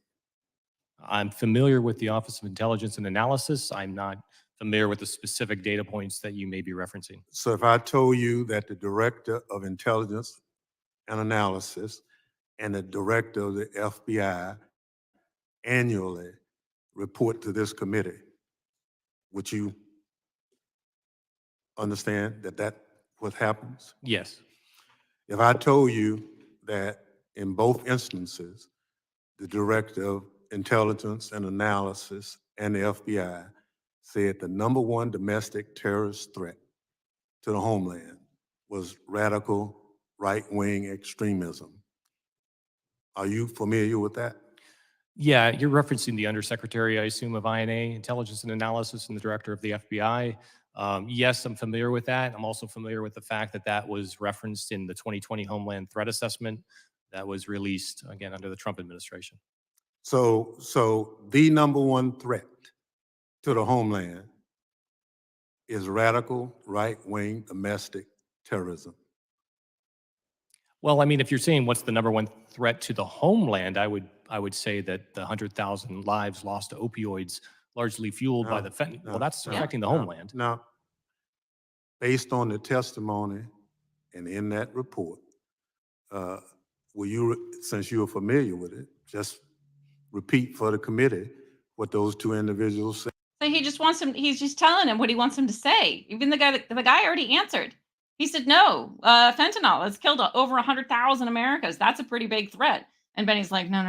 I'm familiar with the Office of Intelligence and Analysis. I'm not familiar with the specific data points that you may be referencing. So if I told you that the Director of Intelligence and Analysis and the Director of the FBI annually report to this committee, would you understand that that's what happens? Yes. If I told you that in both instances, the Director of Intelligence and Analysis and the FBI said the #1 domestic terrorist threat to the homeland was radical right-wing extremism. Are you familiar with that? Yeah, you're referencing the Undersecretary, I assume, of INA, Intelligence and Analysis, and the Director of the FBI. Yes, I'm familiar with that. I'm also familiar with the fact that that was referenced in the 2020 Homeland Threat Assessment that was released, again, under the Trump administration. So the #1 threat to the homeland is radical right-wing domestic terrorism. Well, I mean, if you're saying what's the #1 threat to the homeland, I would say that the 100,000 lives lost to opioids, largely fueled by the fentanyl. Well, that's affecting the homeland. Now, based on the testimony and in that report, will you, since you are familiar with it, just repeat for the committee what those 2 individuals said? So he just wants him, he's just telling him what he wants him to say. Even the guy already answered. He said, no, fentanyl has killed over 100,000 Americans. That's a pretty big threat. And Benny's like, no,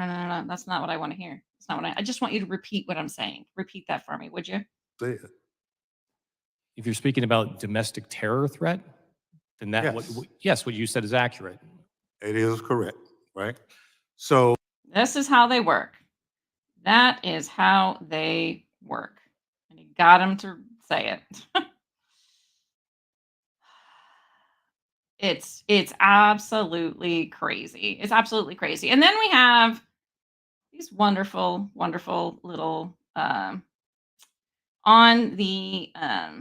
that's not what I want to hear. It's not what I just want you to repeat what I'm saying. Repeat that for me, would you? Say it. If you're speaking about domestic terror threat, then that, Yes. what you said is accurate. It is correct, right? So This is how they work. That is how they work. And he got him to say it. It's absolutely crazy. It's absolutely crazy. And then we have these wonderful, wonderful little on the I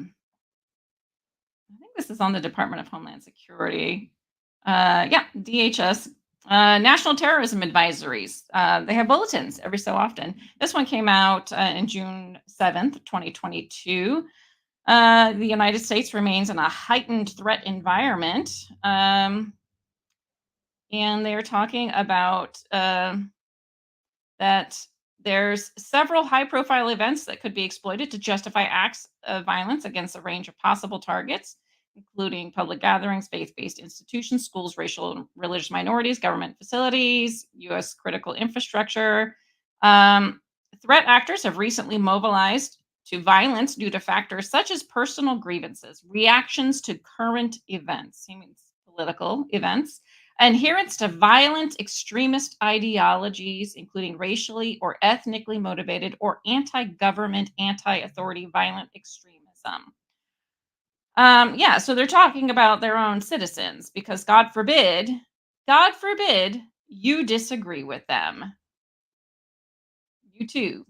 think this is on the Department of Homeland Security. Yeah, DHS. National Terrorism Advisories. They have bulletins every so often. This one came out in June 7th, 2022. The United States remains in a heightened threat environment. And they're talking about that there's several high-profile events that could be exploited to justify acts of violence against a range of possible targets, including public gatherings, faith-based institutions, schools, racial and religious minorities, government facilities, U.S. critical infrastructure. Threat actors have recently mobilized to violence due to factors such as personal grievances, reactions to current events, he means political events, adherence to violent extremist ideologies, including racially or ethnically motivated or anti-government, anti-authority violent extremism. Yeah, so they're talking about their own citizens because God forbid you disagree with them. You too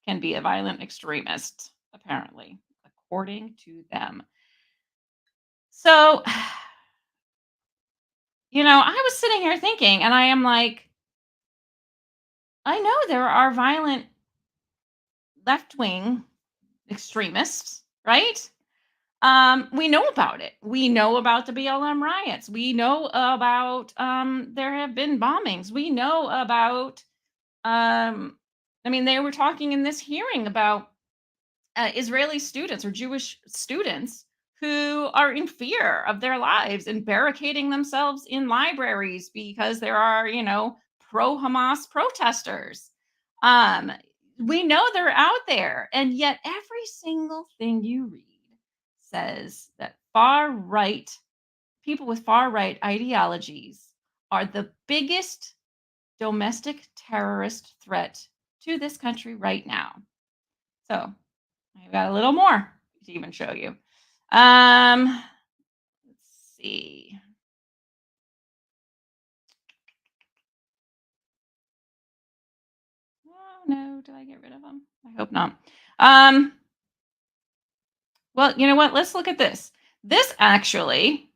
can be a violent extremist, apparently, according to them. So, I was sitting here thinking, and I am like, I know there are violent left-wing extremists, right? We know about it. We know about the BLM riots. We know about there have been bombings. We know about they were talking in this hearing about Israeli students or Jewish students who are in fear of their lives and barricading themselves in libraries because there are, pro-Hamas protesters. We know they're out there, and yet every single thing you read says that far right people with far right ideologies are the biggest domestic terrorist threat to this country right now. So I've got a little more to even show you. Let's see. Oh no, did I get rid of them? I hope not. Well, you know what? Let's look at this. This actually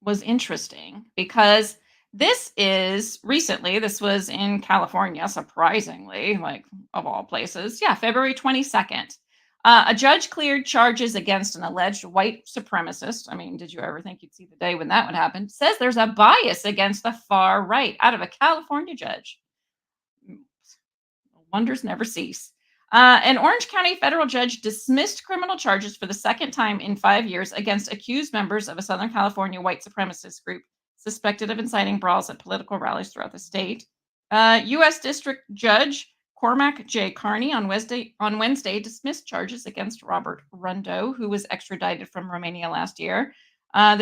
was interesting because this was in California, surprisingly, like of all places. Yeah, February 22nd. A judge cleared charges against an alleged white supremacist. I mean, did you ever think you'd see the day when that would happen? Says there's a bias against the far right out of a California judge. Wonders never cease. An Orange County federal judge dismissed criminal charges for the second time in 5 years against accused members of a Southern California white supremacist group suspected of inciting brawls at political rallies throughout the state. U.S. District Judge Cormac J. Carney on Wednesday dismissed charges against Robert Rundo, who was extradited from Romania last year. And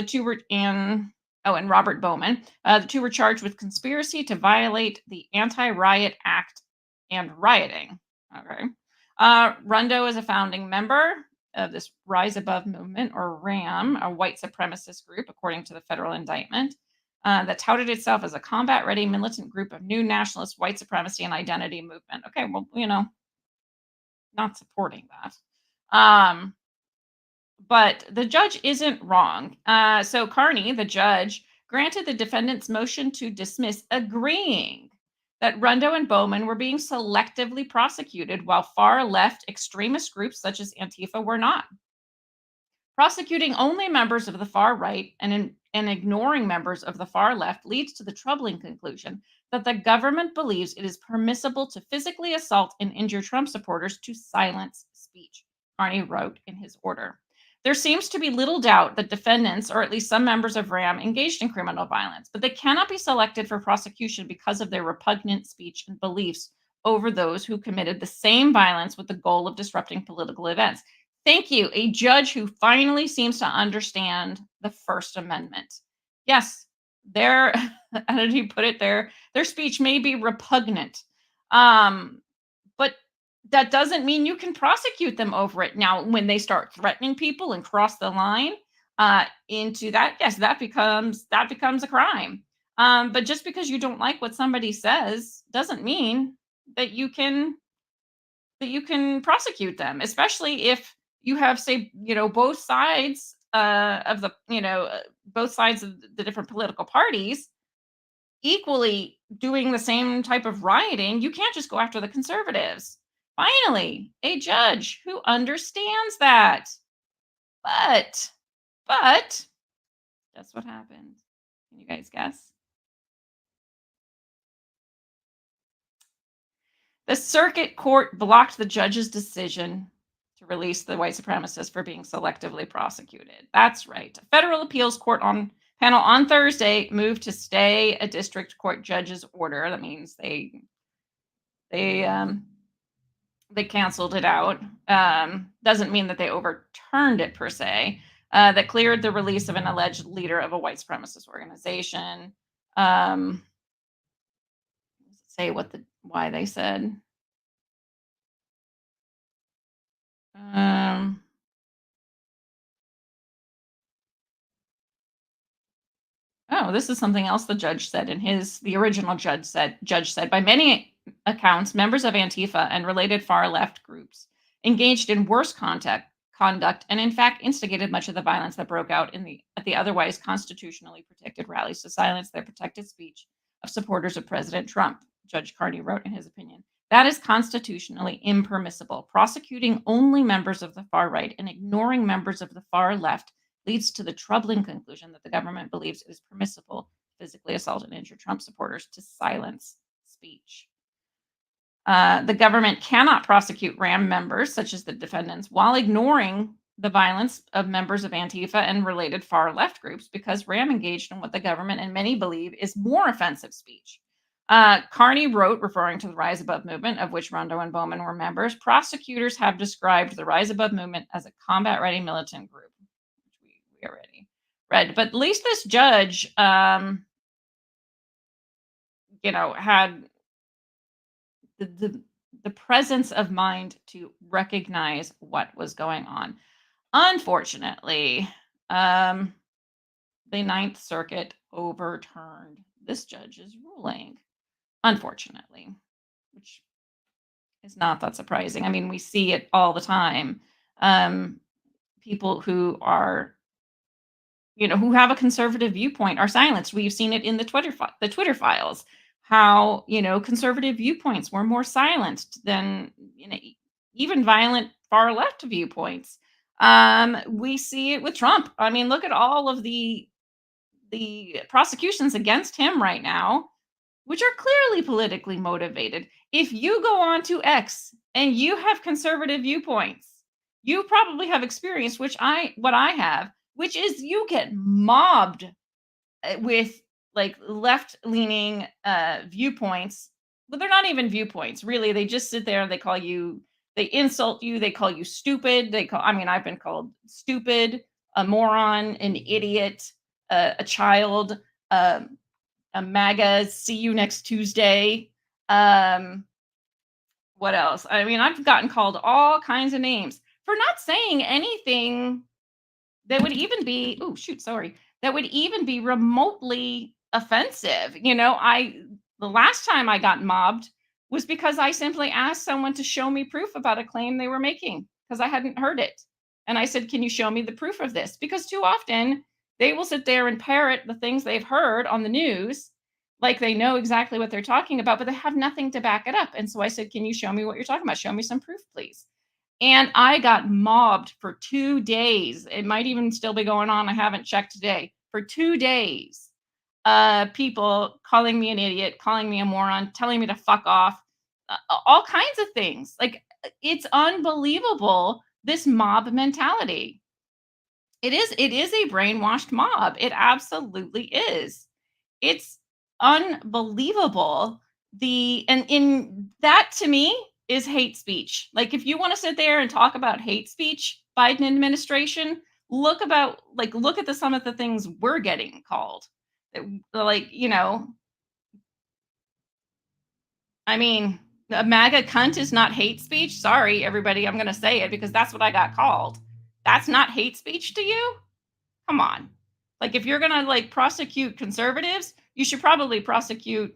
Robert Bowman. The two were charged with conspiracy to violate the Anti-Riot Act and rioting. Okay. Rundo is a founding member of this Rise Above movement, or RAM, a white supremacist group, according to the federal indictment, that touted itself as a combat-ready militant group of new nationalist white supremacy and identity movement. Okay, well, not supporting that. But the judge isn't wrong. So Carney, the judge, granted the defendant's motion to dismiss, agreeing that Rundo and Bowman were being selectively prosecuted while far-left extremist groups such as Antifa were not. Prosecuting only members of the far right and ignoring members of the far left leads to the troubling conclusion that the government believes it is permissible to physically assault and injure Trump supporters to silence speech, Carney wrote in his order. There seems to be little doubt that defendants, or at least some members of RAM, engaged in criminal violence, but they cannot be selected for prosecution because of their repugnant speech and beliefs over those who committed the same violence with the goal of disrupting political events. Thank you. A judge who finally seems to understand the First Amendment. Yes, how did he put it there? Their speech may be repugnant, but that doesn't mean you can prosecute them over it. Now, when they start threatening people and cross the line into that, yes, that becomes a crime. But just because you don't like what somebody says doesn't mean that you can prosecute them, especially if you have, say, both sides of the, both sides of the different political parties equally doing the same type of rioting. You can't just go after the conservatives. Finally, a judge who understands that. But guess what happened? Can you guys guess? The circuit court blocked the judge's decision to release the white supremacist for being selectively prosecuted. That's right. A federal appeals court panel on Thursday moved to stay a district court judge's order. That means they canceled it out. Doesn't mean that they overturned it per se. That cleared the release of an alleged leader of a white supremacist organization. Say why they said. Oh, this is something else the judge said the original judge said, by many accounts, members of Antifa and related far left groups engaged in worse conduct and in fact instigated much of the violence that broke out at the otherwise constitutionally protected rallies to silence their protected speech of supporters of President Trump, Judge Carney wrote in his opinion. That is constitutionally impermissible. Prosecuting only members of the far right and ignoring members of the far left leads to the troubling conclusion that the government believes it is permissible to physically assault and injure Trump supporters to silence speech. The government cannot prosecute RAM members, such as the defendants, while ignoring the violence of members of Antifa and related far left groups because Ram engaged in what the government and many believe is more offensive speech. Carney wrote, referring to the Rise Above movement, of which Rondo and Bowman were members, prosecutors have described the Rise Above movement as a combat-ready militant group, which we already read. But at least this judge, had the presence of mind to recognize what was going on. Unfortunately, the Ninth Circuit overturned this judge's ruling, unfortunately, which is not that surprising. I mean, we see it all the time. People who are, who have a conservative viewpoint are silenced. We've seen it in the Twitter files, how, conservative viewpoints were more silenced than, even violent far left viewpoints. We see it with Trump. I mean, look at all of the prosecutions against him right now, which are clearly politically motivated. If you go on to X and you have conservative viewpoints, you probably have experienced what I have, which is you get mobbed with like left-leaning viewpoints. But they're not even viewpoints, really. They just sit there and they insult you, they call you stupid. I've been called stupid, a moron, an idiot, a child, a MAGA, see you next Tuesday. What else? I mean, I've gotten called all kinds of names for not saying anything that would even be, that would even be remotely offensive. The last time I got mobbed was because I simply asked someone to show me proof about a claim they were making because I hadn't heard it. And I said, can you show me the proof of this? Because too often they will sit there and parrot the things they've heard on the news, like they know exactly what they're talking about, but they have nothing to back it up. And so I said, can you show me what you're talking about? Show me some proof, please. And I got mobbed for 2 days. It might even still be going on. I haven't checked today. For 2 days, people calling me an idiot, calling me a moron, telling me to fuck off, all kinds of things. Like, it's unbelievable, this mob mentality. It is a brainwashed mob. It absolutely is. It's unbelievable. And in that, to me, is hate speech. Like, if you want to sit there and talk about hate speech, Biden administration, look at some of the things we're getting called. I mean, a MAGA cunt is not hate speech. Sorry, everybody, I'm going to say it because that's what I got called. That's not hate speech to you? Come on. Like, if you're going to prosecute conservatives, you should probably prosecute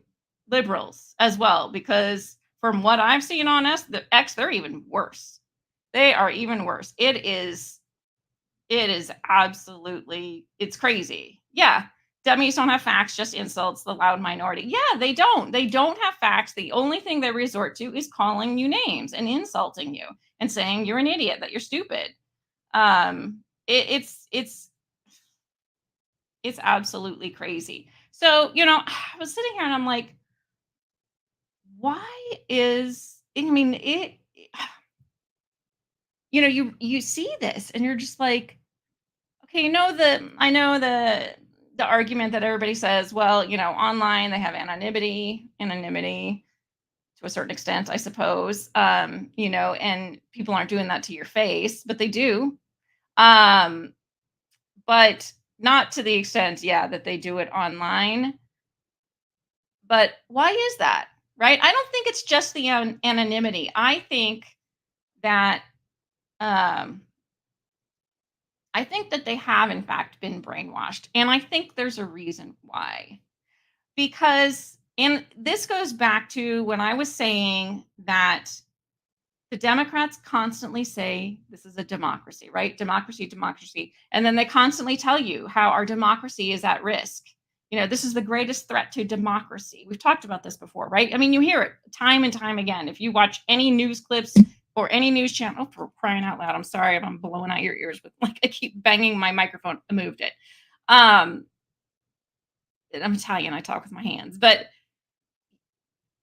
liberals as well, because from what I've seen on X, they're even worse. They are even worse. It is absolutely, it's crazy. Yeah. Dummies don't have facts, just insults, the loud minority. Yeah, they don't. They don't have facts. The only thing they resort to is calling you names and insulting you and saying you're an idiot, that you're stupid. It's absolutely crazy. So, I was sitting here and I'm like, you see this and you're just like, okay, I know the argument that everybody says, well, online they have anonymity to a certain extent, I suppose, and people aren't doing that to your face, but they do. But not to the extent, that they do it online. But why is that, right? I don't think it's just the anonymity. I think that they have, in fact, been brainwashed. And I think there's a reason why. Because, and this goes back to when I was saying that the Democrats constantly say this is a democracy, right? Democracy, democracy. And then they constantly tell you how our democracy is at risk. This is the greatest threat to democracy. We've talked about this before, right? I mean, you hear it time and time again. If you watch any news clips or any news channel, for crying out loud, I'm sorry if I'm blowing out your ears, but I keep banging my microphone. I moved it. I'm Italian. I talk with my hands, but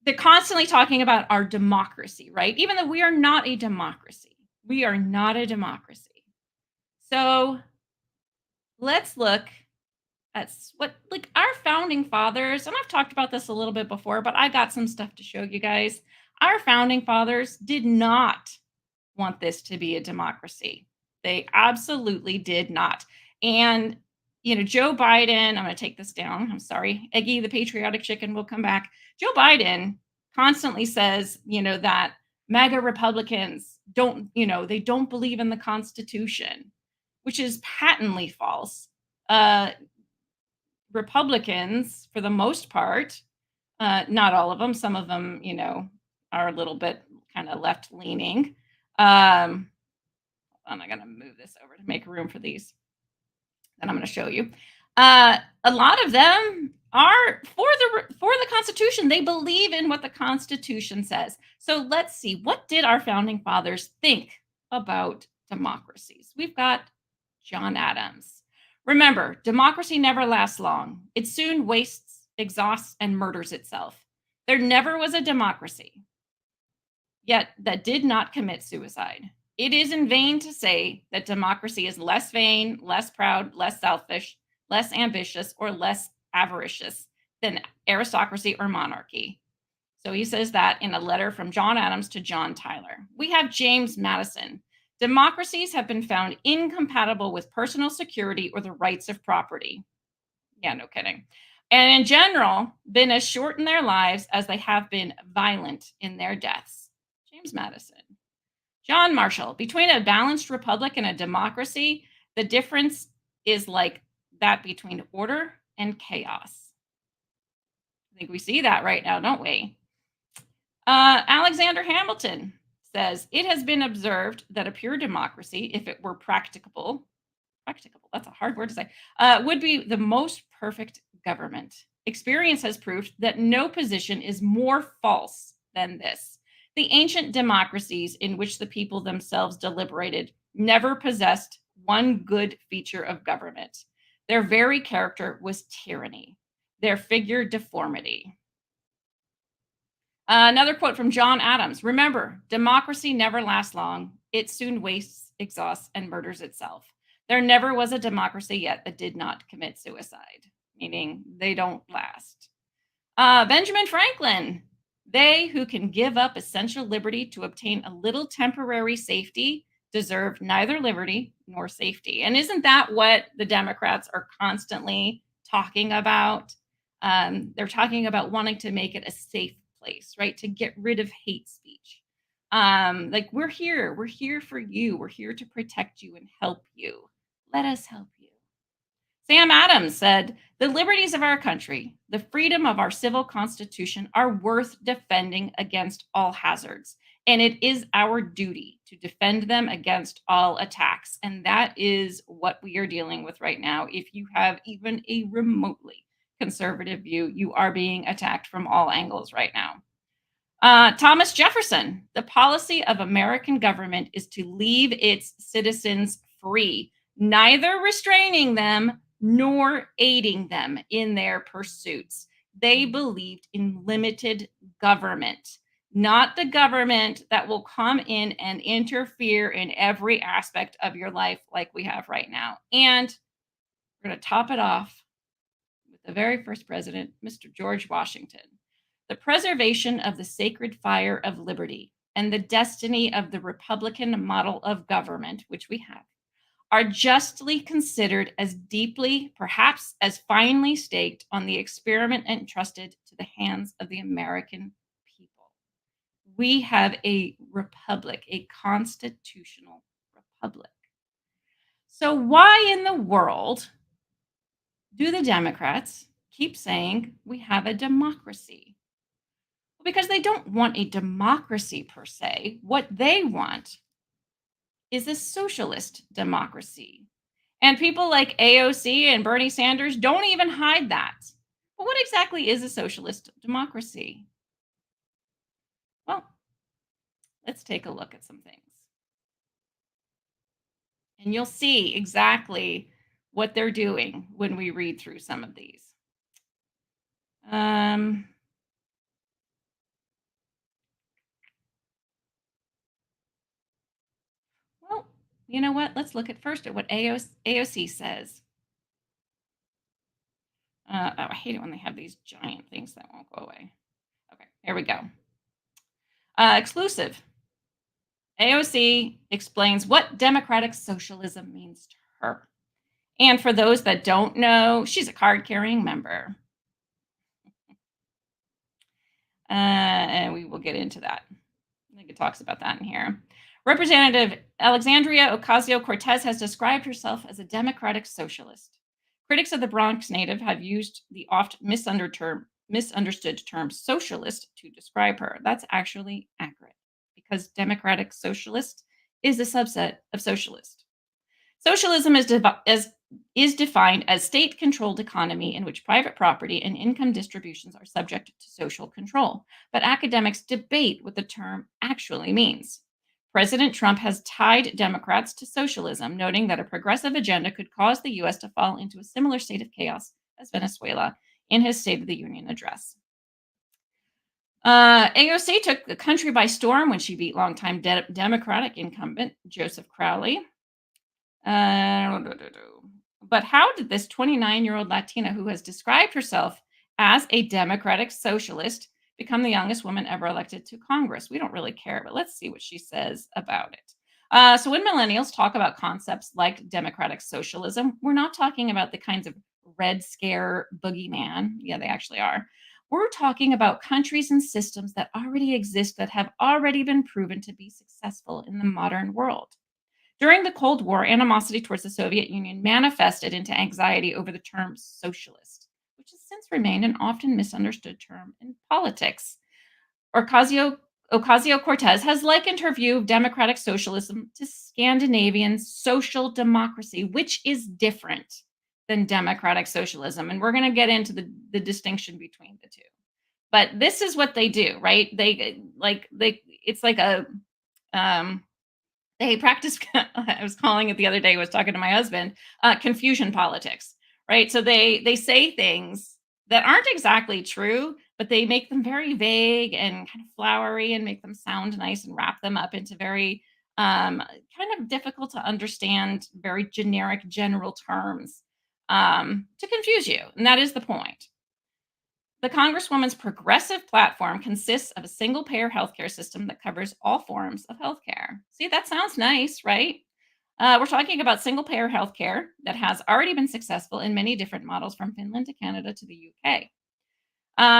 they're constantly talking about our democracy, right? Even though we are not a democracy. We are not a democracy. So let's look at what, like, our founding fathers, and I've talked about this a little bit before, but I got some stuff to show you guys. Our founding fathers did not want this to be a democracy. They absolutely did not. And, Joe Biden, I'm going to take this down. I'm sorry. Eggy, the patriotic chicken, will come back. Joe Biden constantly says, that MAGA Republicans they don't believe in the Constitution, which is patently false. Republicans, for the most part, not all of them, some of them, are a little bit kind of left leaning. I'm going to move this over to make room for these. Then I'm going to show you. A lot of them are for the Constitution. They believe in what the Constitution says. So let's see, what did our founding fathers think about democracies? We've got John Adams. Remember, democracy never lasts long. It soon wastes, exhausts, and murders itself. There never was a democracy yet that did not commit suicide. It is in vain to say that democracy is less vain, less proud, less selfish, less ambitious, or less avaricious than aristocracy or monarchy. So he says that in a letter from John Adams to John Tyler. We have James Madison. Democracies have been found incompatible with personal security or the rights of property. Yeah, no kidding. And in general, been as short in their lives as they have been violent in their deaths. James Madison. John Marshall. Between a balanced republic and a democracy, the difference is like that between order and chaos. I think we see that right now, don't we? Alexander Hamilton says, it has been observed that a pure democracy, if it were practicable, that's a hard word to say, would be the most perfect government. Experience has proved that no position is more false than this. The ancient democracies in which the people themselves deliberated never possessed one good feature of government. Their very character was tyranny, their figure deformity. Another quote from John Adams. Remember, democracy never lasts long. It soon wastes, exhausts, and murders itself. There never was a democracy yet that did not commit suicide, meaning they don't last. Benjamin Franklin. They who can give up essential liberty to obtain a little temporary safety deserve neither liberty nor safety. And isn't that what the Democrats are constantly talking about? They're talking about wanting to make it a safe place, right? To get rid of hate speech. Like, we're here for you. We're here to protect you and help you. Let us help you. Sam Adams said, the liberties of our country, the freedom of our civil constitution are worth defending against all hazards. And it is our duty to defend them against all attacks. And that is what we are dealing with right now. If you have even a remotely conservative view, you are being attacked from all angles right now. Thomas Jefferson, the policy of American government is to leave its citizens free, neither restraining them nor aiding them in their pursuits. They believed in limited government, not the government that will come in and interfere in every aspect of your life like we have right now. And we're going to top it off with the very first president, Mr. George Washington. The preservation of the sacred fire of liberty and the destiny of the Republican model of government, which we have, are justly considered as deeply, perhaps as finely staked on the experiment entrusted to the hands of the American people. We have a republic, a constitutional republic. So why in the world do the Democrats keep saying we have a democracy? Well, because they don't want a democracy per se. What they want is a socialist democracy. And people like AOC and Bernie Sanders don't even hide that. But what exactly is a socialist democracy? Well, let's take a look at some things. And you'll see exactly what they're doing when we read through some of these. Well, you know what? Let's look at first at what AOC says. Oh, I hate it when they have these giant things that won't go away. Okay, here we go. Exclusive. AOC explains what democratic socialism means to her. And for those that don't know, she's a card-carrying member. And we will get into that. I think it talks about that in here. Representative Alexandria Ocasio-Cortez has described herself as a democratic socialist. Critics of the Bronx native have used the oft misunderstood term socialist to describe her. That's actually accurate because democratic socialist is a subset of socialist. Socialism is defined as state-controlled economy in which private property and income distributions are subject to social control. But academics debate what the term actually means. President Trump has tied Democrats to socialism, noting that a progressive agenda could cause the U.S. to fall into a similar state of chaos as Venezuela in his State of the Union address. AOC took the country by storm when she beat longtime Democratic incumbent Joseph Crowley. But how did this 29-year-old Latina who has described herself as a democratic socialist become the youngest woman ever elected to Congress? We don't really care, but let's see what she says about it. So when millennials talk about concepts like democratic socialism, we're not talking about the kinds of Red Scare boogeyman. Yeah, they actually are. We're talking about countries and systems that already exist that have already been proven to be successful in the modern world. During the Cold War, animosity towards the Soviet Union manifested into anxiety over the term socialist, which has since remained an often misunderstood term in politics. Ocasio-Cortez has likened her view of democratic socialism to Scandinavian social democracy, which is different than democratic socialism. And we're going to get into the distinction between the two. But this is what they do, right? It's like a they practice, I was calling it the other day, I was talking to my husband, confusion politics, right? So they say things that aren't exactly true, but they make them very vague and kind of flowery and make them sound nice and wrap them up into very kind of difficult to understand, very generic, general terms to confuse you. And that is the point. The Congresswoman's progressive platform consists of a single-payer healthcare system that covers all forms of healthcare. See, that sounds nice, right? We're talking about single-payer healthcare that has already been successful in many different models from Finland to Canada to the UK.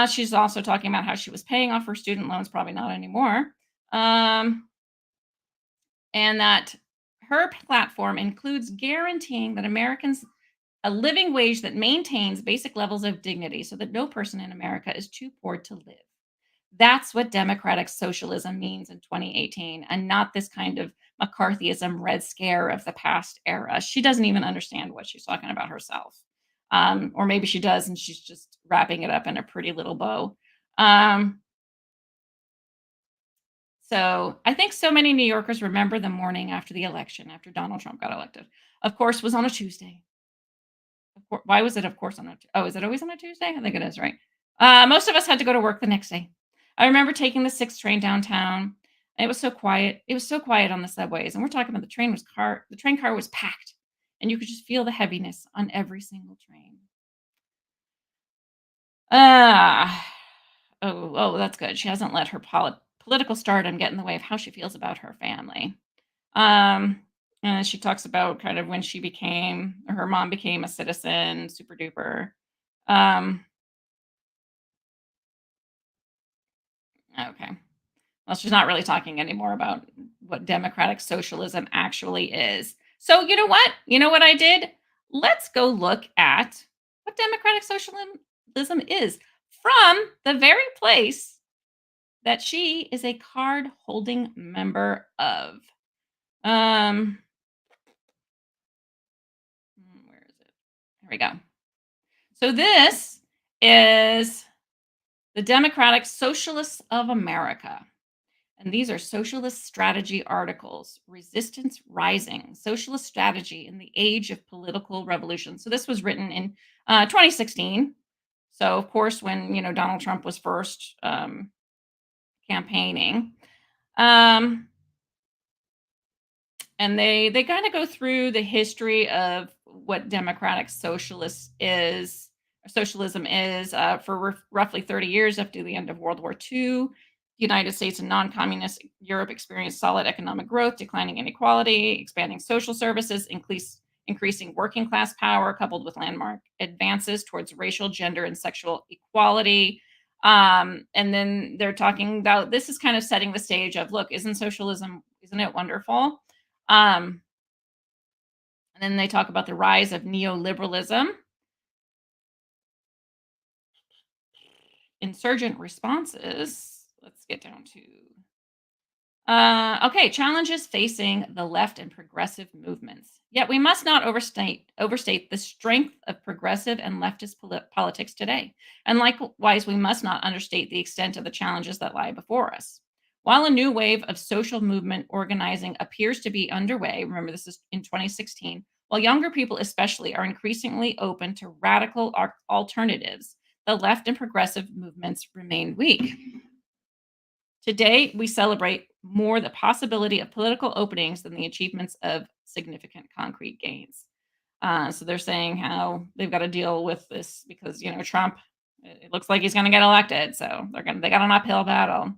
She's also talking about how she was paying off her student loans, probably not anymore, and that her platform includes guaranteeing that Americans a living wage that maintains basic levels of dignity so that no person in America is too poor to live. That's what democratic socialism means in 2018, and not this kind of McCarthyism, Red Scare of the past era. She doesn't even understand what she's talking about herself. Or maybe she does, and she's just wrapping it up in a pretty little bow. So I think so many New Yorkers remember the morning after the election, after Donald Trump got elected. Of course, was on a Tuesday. Why was it, of course, on a oh, is it always on a Tuesday? I think it is, right? Most of us had to go to work the next day. I remember taking the 6th train downtown. And it was so quiet. It was so quiet on the subways. And we're talking about the train car was packed. And you could just feel the heaviness on every single train. Oh, that's good. She hasn't let her political stardom get in the way of how she feels about her family. She talks about kind of when her mom became a citizen, super duper. Okay. Well, she's not really talking anymore about what democratic socialism actually is. So you know what? You know what I did? Let's go look at what democratic socialism is from the very place that she is a card-holding member of. Where is it? Here we go. So this is the Democratic Socialists of America. And these are socialist strategy articles, Resistance Rising, Socialist Strategy in the Age of Political Revolution. So this was written in 2016. So of course, when, Donald Trump was first campaigning. And they kind of go through the history of what democratic socialism is for roughly 30 years after the end of World War II. The United States and non-communist Europe experienced solid economic growth, declining inequality, expanding social services, increasing working class power, coupled with landmark advances towards racial, gender, and sexual equality. And then they're talking about, this is kind of setting the stage of, look, isn't it wonderful? And then they talk about the rise of neoliberalism, insurgent responses. Let's get down to okay, challenges facing the left and progressive movements. Yet we must not overstate the strength of progressive and leftist politics today. And likewise, we must not understate the extent of the challenges that lie before us. While a new wave of social movement organizing appears to be underway, remember this is in 2016, while younger people especially are increasingly open to radical alternatives, the left and progressive movements remain weak. Today, we celebrate more the possibility of political openings than the achievements of significant concrete gains. So they're saying how they've got to deal with this because, Trump, it looks like he's going to get elected. So they got an uphill battle.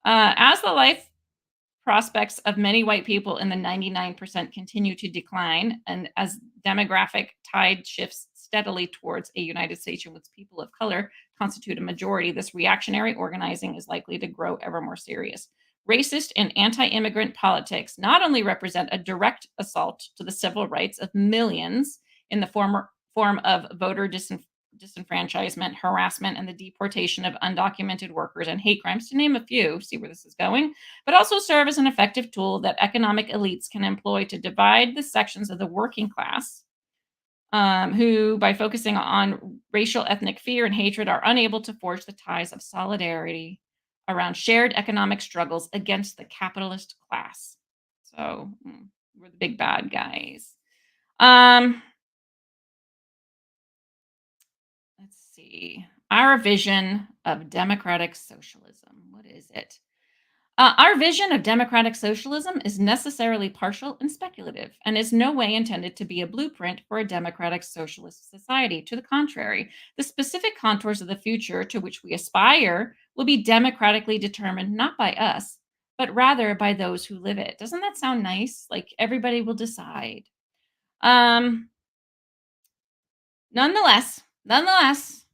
As the life prospects of many white people in the 99% continue to decline, and as demographic tide shifts steadily towards a United States in which people of color constitute a majority, this reactionary organizing is likely to grow ever more serious. Racist and anti-immigrant politics not only represent a direct assault to the civil rights of millions in the form of voter disenfranchisement, harassment, and the deportation of undocumented workers and hate crimes, to name a few, see where this is going, but also serve as an effective tool that economic elites can employ to divide the sections of the working class who, by focusing on racial, ethnic fear and hatred, are unable to forge the ties of solidarity around shared economic struggles against the capitalist class. So we're the big bad guys. Let's see. Our vision of democratic socialism. What is it? Our vision of democratic socialism is necessarily partial and speculative and is no way intended to be a blueprint for a democratic socialist society. To the contrary, the specific contours of the future to which we aspire will be democratically determined not by us, but rather by those who live it. Doesn't that sound nice? Like everybody will decide. Nonetheless,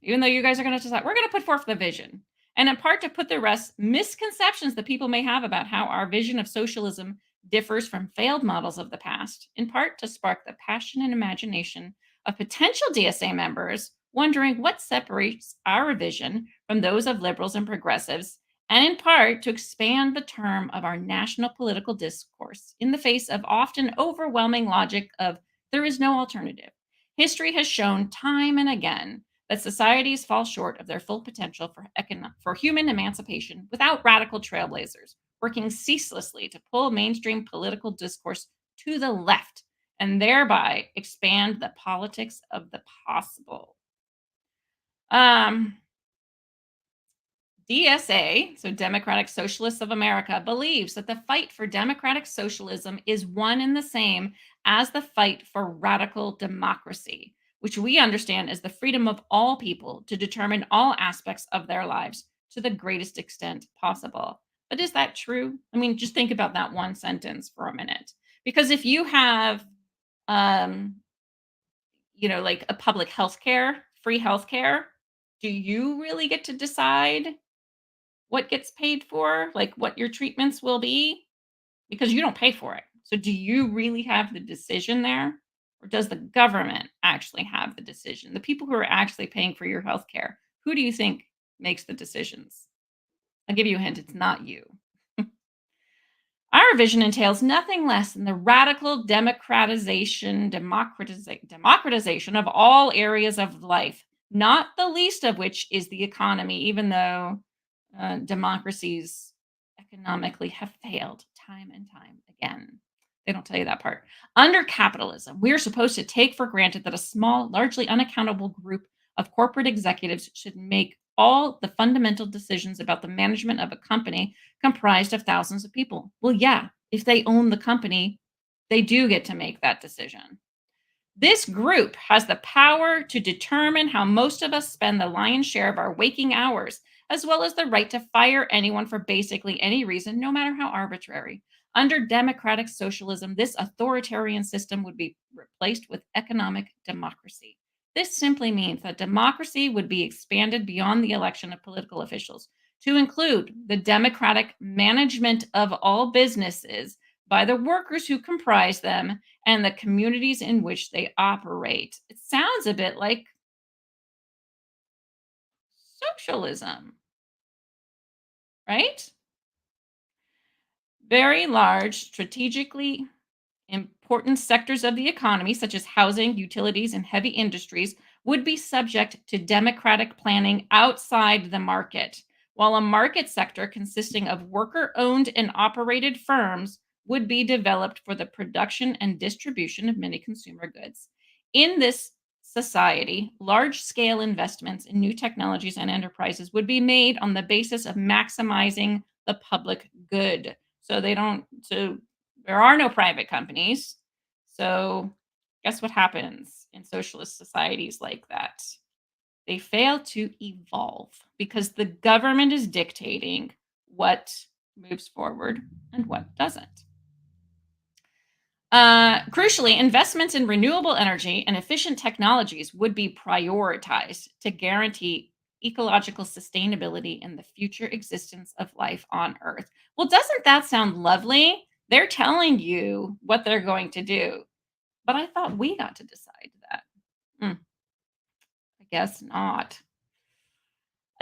even though you guys are going to decide, we're going to put forth the vision. And in part to put to rest misconceptions that people may have about how our vision of socialism differs from failed models of the past, in part to spark the passion and imagination of potential DSA members wondering what separates our vision from those of liberals and progressives, and in part to expand the term of our national political discourse in the face of often overwhelming logic of there is no alternative. History has shown time and again that societies fall short of their full potential for human emancipation without radical trailblazers working ceaselessly to pull mainstream political discourse to the left and thereby expand the politics of the possible. DSA, so Democratic Socialists of America, believes that the fight for democratic socialism is one and the same as the fight for radical democracy, which we understand as the freedom of all people to determine all aspects of their lives to the greatest extent possible. But is that true? I mean, just think about that one sentence for a minute. Because if you have, like a public health care, free health care, do you really get to decide what gets paid for, like what your treatments will be? Because you don't pay for it. So do you really have the decision there? Or does the government actually have the decision? The people who are actually paying for your health care, who do you think makes the decisions? I'll give you a hint, it's not you. Our vision entails nothing less than the radical democratization of all areas of life, not the least of which is the economy, even though democracies economically have failed time and time again. They don't tell you that part. Under capitalism, we are supposed to take for granted that a small, largely unaccountable group of corporate executives should make all the fundamental decisions about the management of a company comprised of thousands of people. Well, yeah, if they own the company, They do get to make that decision. This group has the power to determine how most of us spend the lion's share of our waking hours, as well as the right to fire anyone for basically any reason, no matter how arbitrary. Under democratic socialism, this authoritarian system would be replaced with economic democracy. This simply means that democracy would be expanded beyond the election of political officials to include the democratic management of all businesses by the workers who comprise them and the communities in which they operate. It sounds a bit like socialism, right? Very large, strategically important sectors of the economy, such as housing, utilities, and heavy industries, would be subject to democratic planning outside the market, while a market sector consisting of worker owned and operated firms would be developed for the production and distribution of many consumer goods. In this society, large scale investments in new technologies and enterprises would be made on the basis of maximizing the public good. So there are no private companies. So guess what happens in socialist societies like that? They fail to evolve because the government is dictating what moves forward and what doesn't. Crucially, investments in renewable energy and efficient technologies would be prioritized to guarantee ecological sustainability and the future existence of life on Earth. Well, doesn't that sound lovely? They're telling you what they're going to do. But I thought we got to decide that. I guess not.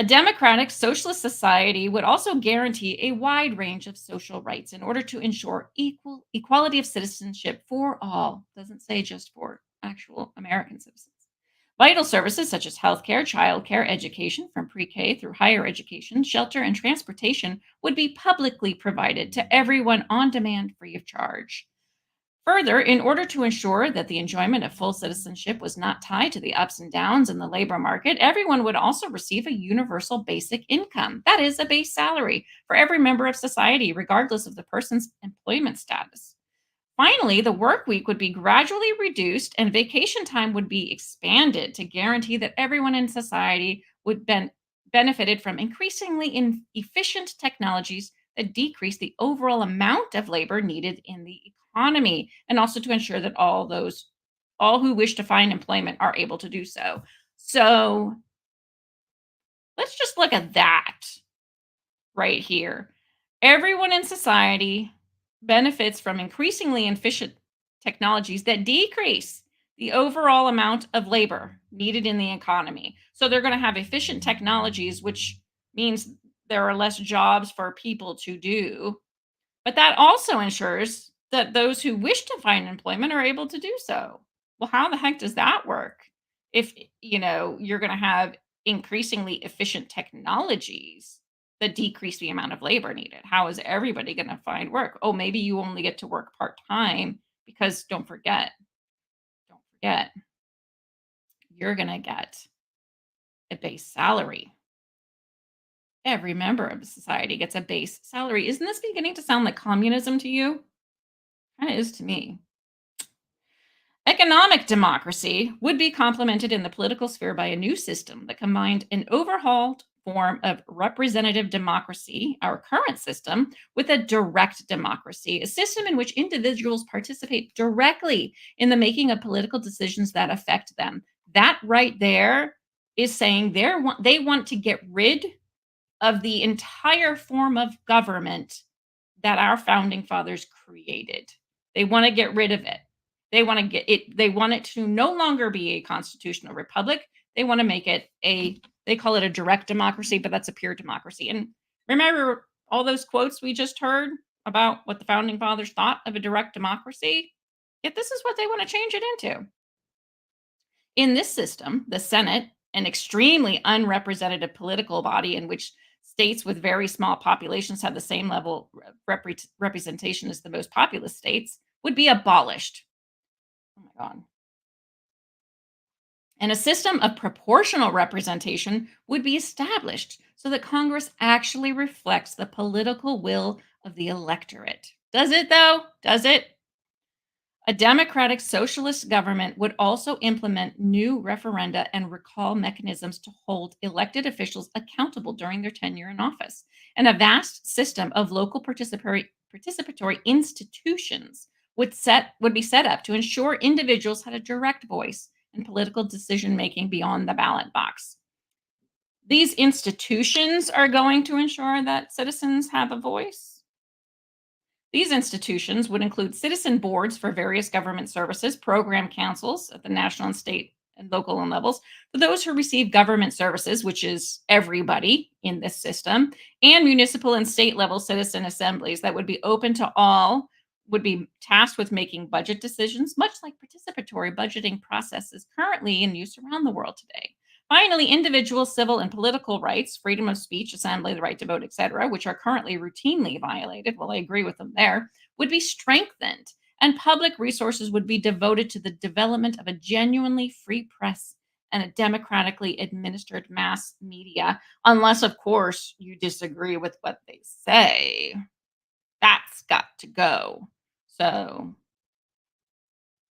A democratic socialist society would also guarantee a wide range of social rights in order to ensure equality of citizenship for all. Doesn't say just for actual American citizens. Vital services such as healthcare, childcare, education from pre-K through higher education, shelter, and transportation would be publicly provided to everyone on demand free of charge. Further, in order to ensure that the enjoyment of full citizenship was not tied to the ups and downs in the labor market, everyone would also receive a universal basic income. That is a base salary for every member of society, regardless of the person's employment status. Finally, the work week would be gradually reduced and vacation time would be expanded to guarantee that everyone in society would benefited from increasingly efficient technologies that decrease the overall amount of labor needed in the economy, and also to ensure that all who wish to find employment are able to do so. So let's just look at that right here. Everyone in society benefits from increasingly efficient technologies that decrease the overall amount of labor needed in the economy. So they're going to have efficient technologies, which means there are less jobs for people to do. But that also ensures that those who wish to find employment are able to do so. Well, how the heck does that work? If, you're going to have increasingly efficient technologies that decrease the amount of labor needed. How is everybody going to find work? Oh, maybe you only get to work part-time because don't forget, you're going to get a base salary. Every member of the society gets a base salary. Isn't this beginning to sound like communism to you? Kind of is to me. Economic democracy would be complemented in the political sphere by a new system that combined an overhauled form of representative democracy, our current system, with a direct democracy, a system in which individuals participate directly in the making of political decisions that affect them. That right there is saying they want to get rid of the entire form of government that our founding fathers created. They want to get rid of it. They want it to no longer be a constitutional republic. They want to make it they call it a direct democracy, but that's a pure democracy. And remember all those quotes we just heard about what the founding fathers thought of a direct democracy? Yet this is what they want to change it into. In this system, the Senate, an extremely unrepresentative political body in which states with very small populations have the same level of representation as the most populous states, would be abolished. Oh my God. And a system of proportional representation would be established so that Congress actually reflects the political will of the electorate. Does it, though? Does it? A democratic socialist government would also implement new referenda and recall mechanisms to hold elected officials accountable during their tenure in office, and a vast system of local participatory institutions would be set up to ensure individuals had a direct voice in political decision making beyond the ballot box. These institutions are going to ensure that citizens have a voice. These institutions would include citizen boards for various government services, program councils at the national and state and local and levels for those who receive government services, which is everybody in this system, and municipal and state level citizen assemblies that would be open to all, would be tasked with making budget decisions, much like participatory budgeting processes currently in use around the world today. Finally, individual civil and political rights, freedom of speech, assembly, the right to vote, etc., which are currently routinely violated, well, I agree with them there, would be strengthened, and public resources would be devoted to the development of a genuinely free press and a democratically administered mass media, unless, of course, you disagree with what they say. That's got to go. So,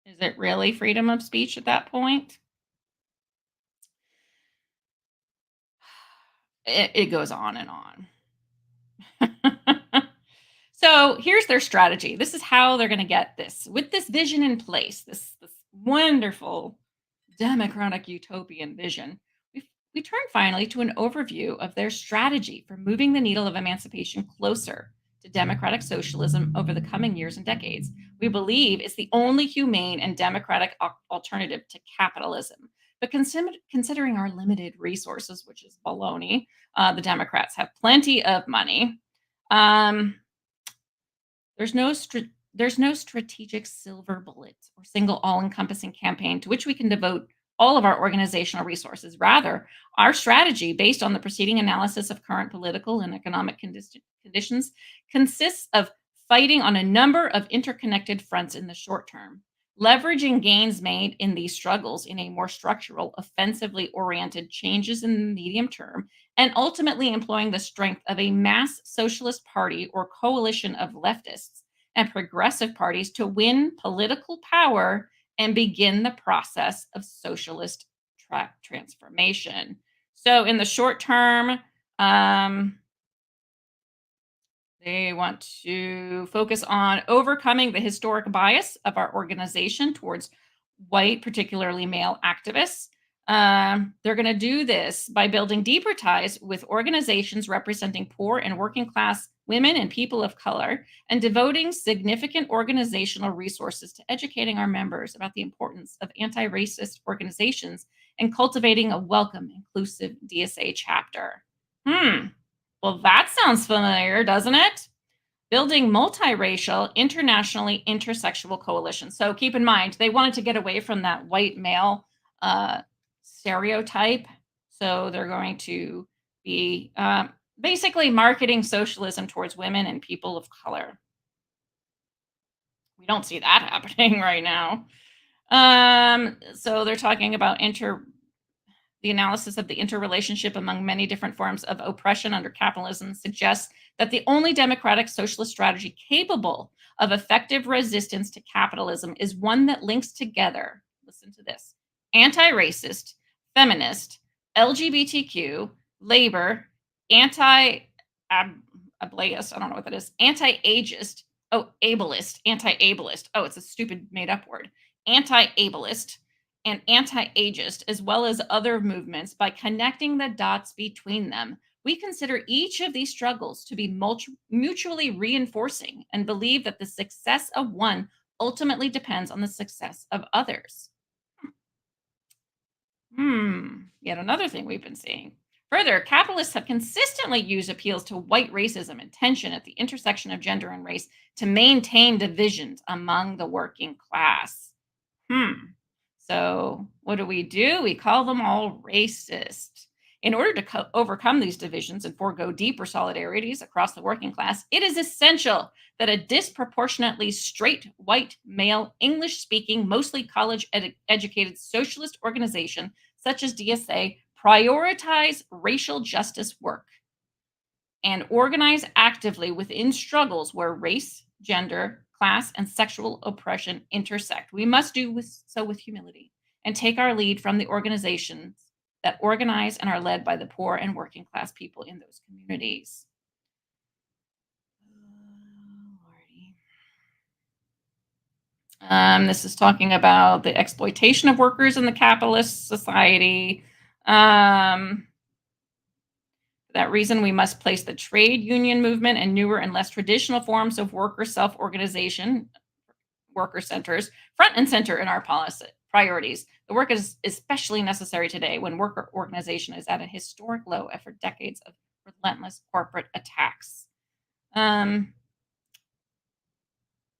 is it really freedom of speech at that point? It goes on and on. So here's their strategy. This is how they're going to get this. With this vision in place, this wonderful democratic utopian vision, we turn finally to an overview of their strategy for moving the needle of emancipation closer to democratic socialism over the coming years and decades. We believe it's the only humane and democratic alternative to capitalism. But considering our limited resources, which is baloney, the Democrats have plenty of money. There's no strategic silver bullet or single all-encompassing campaign to which we can devote all of our organizational resources. Rather, our strategy, based on the preceding analysis of current political and economic conditions, consists of fighting on a number of interconnected fronts in the short term, leveraging gains made in these struggles in a more structural, offensively oriented changes in the medium term, and ultimately employing the strength of a mass socialist party or coalition of leftists and progressive parties to win political power and begin the process of socialist transformation. So in the short term, they want to focus on overcoming the historic bias of our organization towards white, particularly male activists. They're going to do this by building deeper ties with organizations representing poor and working class women and people of color, and devoting significant organizational resources to educating our members about the importance of anti-racist organizations and cultivating a welcome, inclusive DSA chapter. Well, that sounds familiar, doesn't it? Building multiracial, internationally intersexual coalitions. So keep in mind, they wanted to get away from that white male stereotype. So they're going to be basically marketing socialism towards women and people of color. We don't see that happening right now. So they're talking about the analysis of the interrelationship among many different forms of oppression under capitalism suggests that the only democratic socialist strategy capable of effective resistance to capitalism is one that links together, listen to this, anti-racist, feminist, LGBTQ, labor, anti-ableist, I don't know what that is, anti-ageist, anti-ableist, it's a stupid made-up word, anti-ableist, and anti-ageist, as well as other movements. By connecting the dots between them, we consider each of these struggles to be mutually reinforcing and believe that the success of one ultimately depends on the success of others. Yet another thing we've been seeing. Further, capitalists have consistently used appeals to white racism and tension at the intersection of gender and race to maintain divisions among the working class. So what do? We call them all racist. In order to overcome these divisions and forego deeper solidarities across the working class, it is essential that a disproportionately straight, white, male, English-speaking, mostly college-educated socialist organization such as DSA prioritize racial justice work and organize actively within struggles where race, gender, class, and sexual oppression intersect. We must do so with humility and take our lead from the organizations that organize and are led by the poor and working class people in those communities. This is talking about the exploitation of workers in the capitalist society. For that reason, we must place the trade union movement and newer and less traditional forms of worker self-organization, worker centers, front and center in our policy priorities. The work is especially necessary today when worker organization is at a historic low after decades of relentless corporate attacks.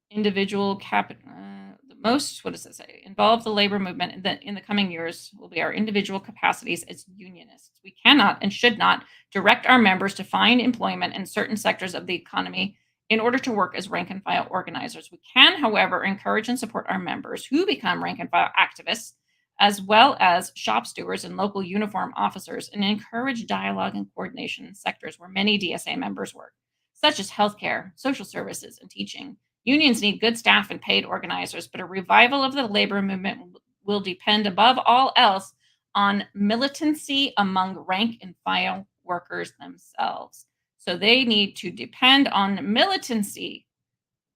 Individual the most, what does it say? Involve the labor movement in the coming years will be our individual capacities as unionists. We cannot and should not direct our members to find employment in certain sectors of the economy in order to work as rank and file organizers. We can, however, encourage and support our members who become rank and file activists, as well as shop stewards and local uniform officers, and encourage dialogue and coordination in sectors where many DSA members work, such as healthcare, social services, and teaching. Unions need good staff and paid organizers, but a revival of the labor movement will depend above all else on militancy among rank and file workers themselves. So they need to depend on militancy.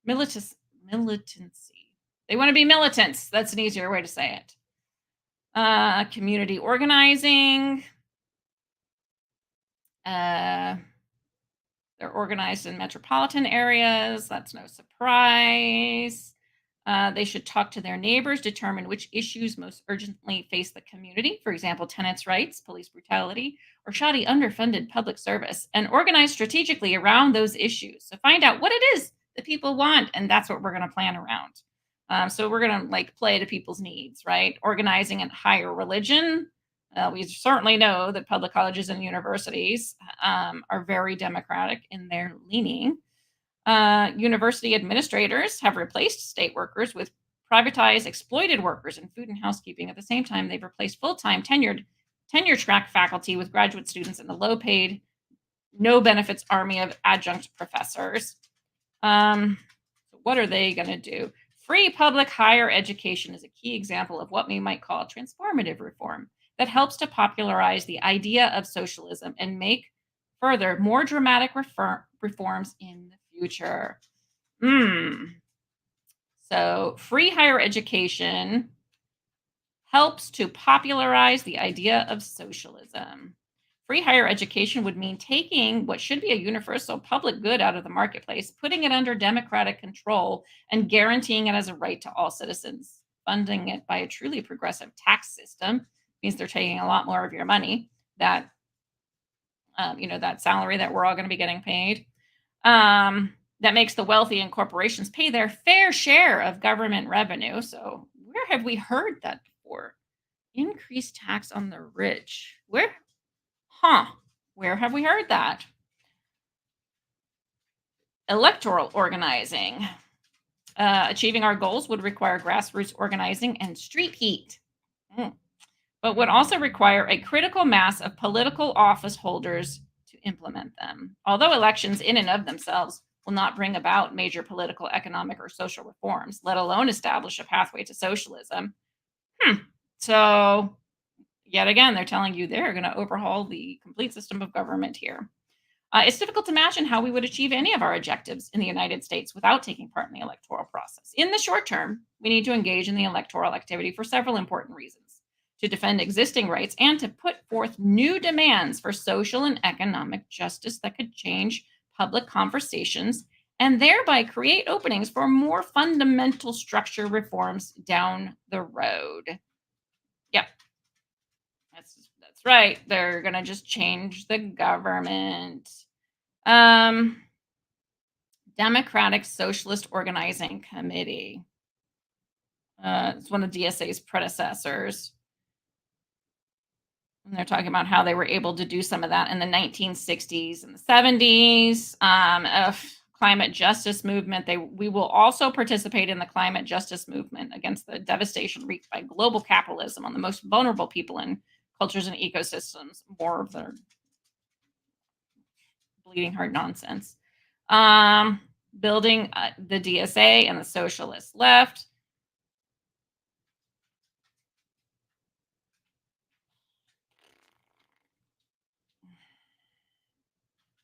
Militancy. They want to be militants. That's an easier way to say it. Community organizing. They're organized in metropolitan areas. That's no surprise. They should talk to their neighbors, determine which issues most urgently face the community. For example, tenants' rights, police brutality, or shoddy underfunded public service, and organize strategically around those issues. So find out what it is that people want, and that's what we're going to plan around. So we're going to play to people's needs, right? Organizing and higher religion. We certainly know that public colleges and universities are very democratic in their leaning. University administrators have replaced state workers with privatized, exploited workers in food and housekeeping. At the same time, they've replaced full-time tenure-track faculty with graduate students in the low-paid, no-benefits army of adjunct professors. What are they going to do? Free public higher education is a key example of what we might call transformative reform that helps to popularize the idea of socialism and make further more dramatic reforms in the future. So free higher education helps to popularize the idea of socialism. Free higher education would mean taking what should be a universal public good out of the marketplace, putting it under democratic control, and guaranteeing it as a right to all citizens. Funding it by a truly progressive tax system means they're taking a lot more of your money, that salary that we're all going to be getting paid. That makes the wealthy and corporations pay their fair share of government revenue. So where have we heard that before? Increased tax on the rich. Where have we heard that? Electoral organizing. Achieving our goals would require grassroots organizing and street heat. But would also require a critical mass of political office holders to implement them. Although elections in and of themselves will not bring about major political, economic, or social reforms, let alone establish a pathway to socialism. So yet again, they're telling you they're going to overhaul the complete system of government here. It's difficult to imagine how we would achieve any of our objectives in the United States without taking part in the electoral process. In the short term, we need to engage in the electoral activity for several important reasons: to defend existing rights and to put forth new demands for social and economic justice that could change public conversations and thereby create openings for more fundamental structure reforms down the road. Yep. That's right. They're going to just change the government. Democratic Socialist Organizing Committee. It's one of DSA's predecessors. And they're talking about how they were able to do some of that in the 1960s and the 70s. Climate justice movement. We will also participate in the climate justice movement against the devastation wreaked by global capitalism on the most vulnerable people in cultures and ecosystems. More of their bleeding heart nonsense. building the DSA and the socialist left.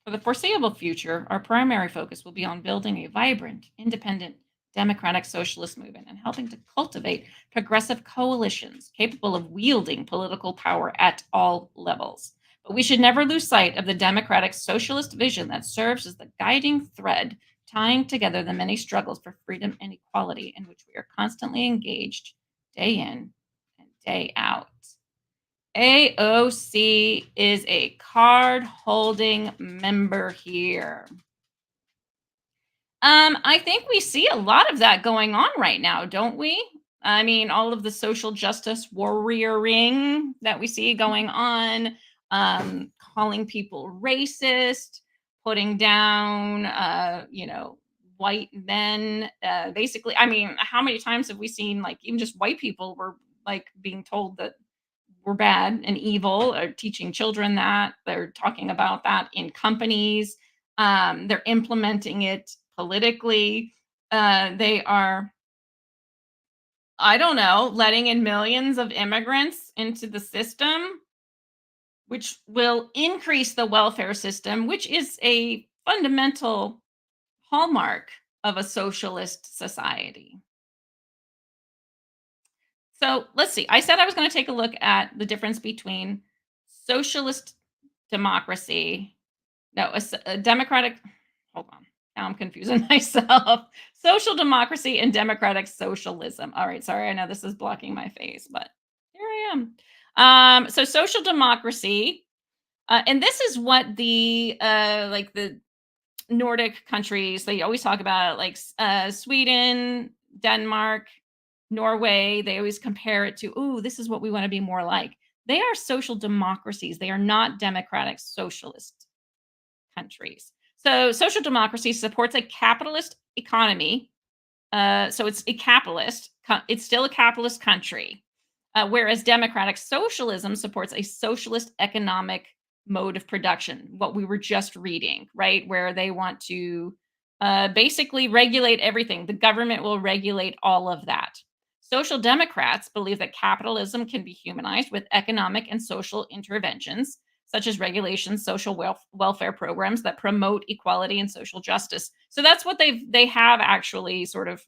For the foreseeable future, our primary focus will be on building a vibrant, independent, democratic socialist movement and helping to cultivate progressive coalitions capable of wielding political power at all levels. But we should never lose sight of the democratic socialist vision that serves as the guiding thread tying together the many struggles for freedom and equality in which we are constantly engaged day in and day out. AOC is a card holding member here. I think we see a lot of that going on right now, don't we? I mean, all of the social justice warrioring that we see going on, calling people racist, putting down, white men. Basically, I mean, how many times have we seen, like, even just white people were like being told that we're bad and evil, or teaching children that? They're talking about that in companies. They're implementing it politically. They are, I don't know, letting in millions of immigrants into the system, which will increase the welfare system, which is a fundamental hallmark of a socialist society. So let's see. I said I was going to take a look at the difference between socialist democracy. No, a democratic. Hold on. Now I'm confusing myself. Social democracy and democratic socialism. All right. Sorry. I know this is blocking my face, but here I am. So social democracy. And this is what the like the Nordic countries, they always talk about, like Sweden, Denmark, Norway. They always compare it to, oh, this is what we want to be more like. They are social democracies. They are not democratic socialist countries. So social democracy supports a capitalist economy. So it's a capitalist. It's still a capitalist country. Whereas democratic socialism supports a socialist economic mode of production, what we were just reading, right? Where they want to basically regulate everything. The government will regulate all of that. Social democrats believe that capitalism can be humanized with economic and social interventions, such as regulations, social welfare programs that promote equality and social justice. So that's what they have actually sort of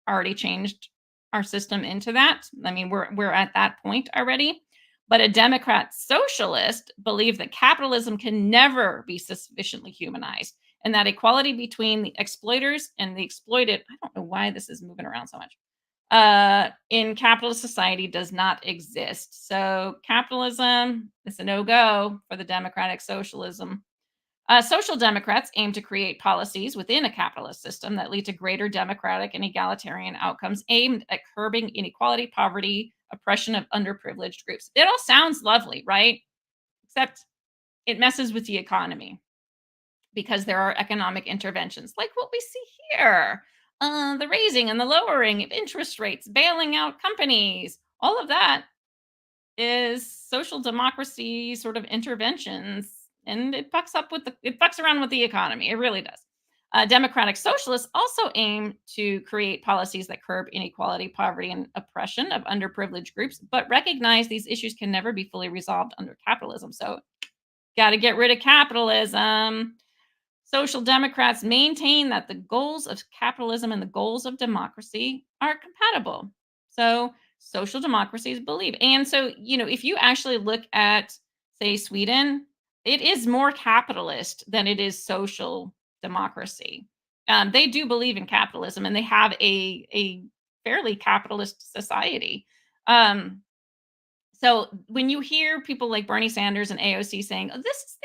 already changed our system into that. I mean, we're at that point already. But a Democrat socialist believe that capitalism can never be sufficiently humanized and that equality between the exploiters and the exploited, I don't know why this is moving around so much, in capitalist society does not exist. So capitalism is a no-go for the democratic socialism. Social democrats aim to create policies within a capitalist system that lead to greater democratic and egalitarian outcomes aimed at curbing inequality, poverty, oppression of underprivileged groups. It all sounds lovely, right? Except it messes with the economy because there are economic interventions like what we see here. The raising and the lowering of interest rates, bailing out companies, all of that is social democracy sort of interventions, and it fucks around with the economy. It really does. Democratic socialists also aim to create policies that curb inequality, poverty, and oppression of underprivileged groups, but recognize these issues can never be fully resolved under capitalism. So, got to get rid of capitalism. Social democrats maintain that the goals of capitalism and the goals of democracy are compatible. So social democracies believe. And so, if you actually look at, say, Sweden, it is more capitalist than it is social democracy. They do believe in capitalism and they have a fairly capitalist society. So when you hear people like Bernie Sanders and AOC saying, "Oh, this is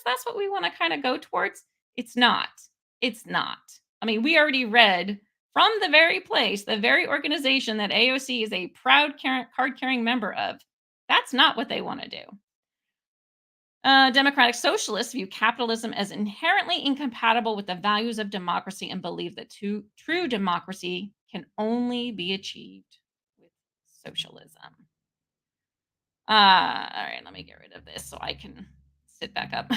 that's what we want to kind of go towards," it's not. It's not. I mean, we already read from the very place, the very organization that AOC is a proud card-carrying member of. That's not what they want to do. Democratic socialists view capitalism as inherently incompatible with the values of democracy and believe that true democracy can only be achieved with socialism. All right, let me get rid of this so I can sit back up.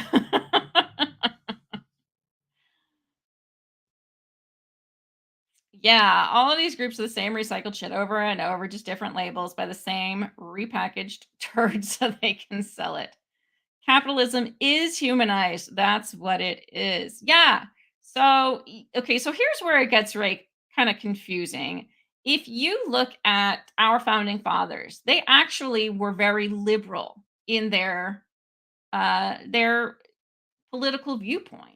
Yeah, all of these groups are the same recycled shit over and over, just different labels by the same repackaged turd so they can sell it. Capitalism is humanized. That's what it is. Yeah. So, okay, so here's where it gets right kind of confusing. If you look at our founding fathers, they actually were very liberal in their political viewpoints.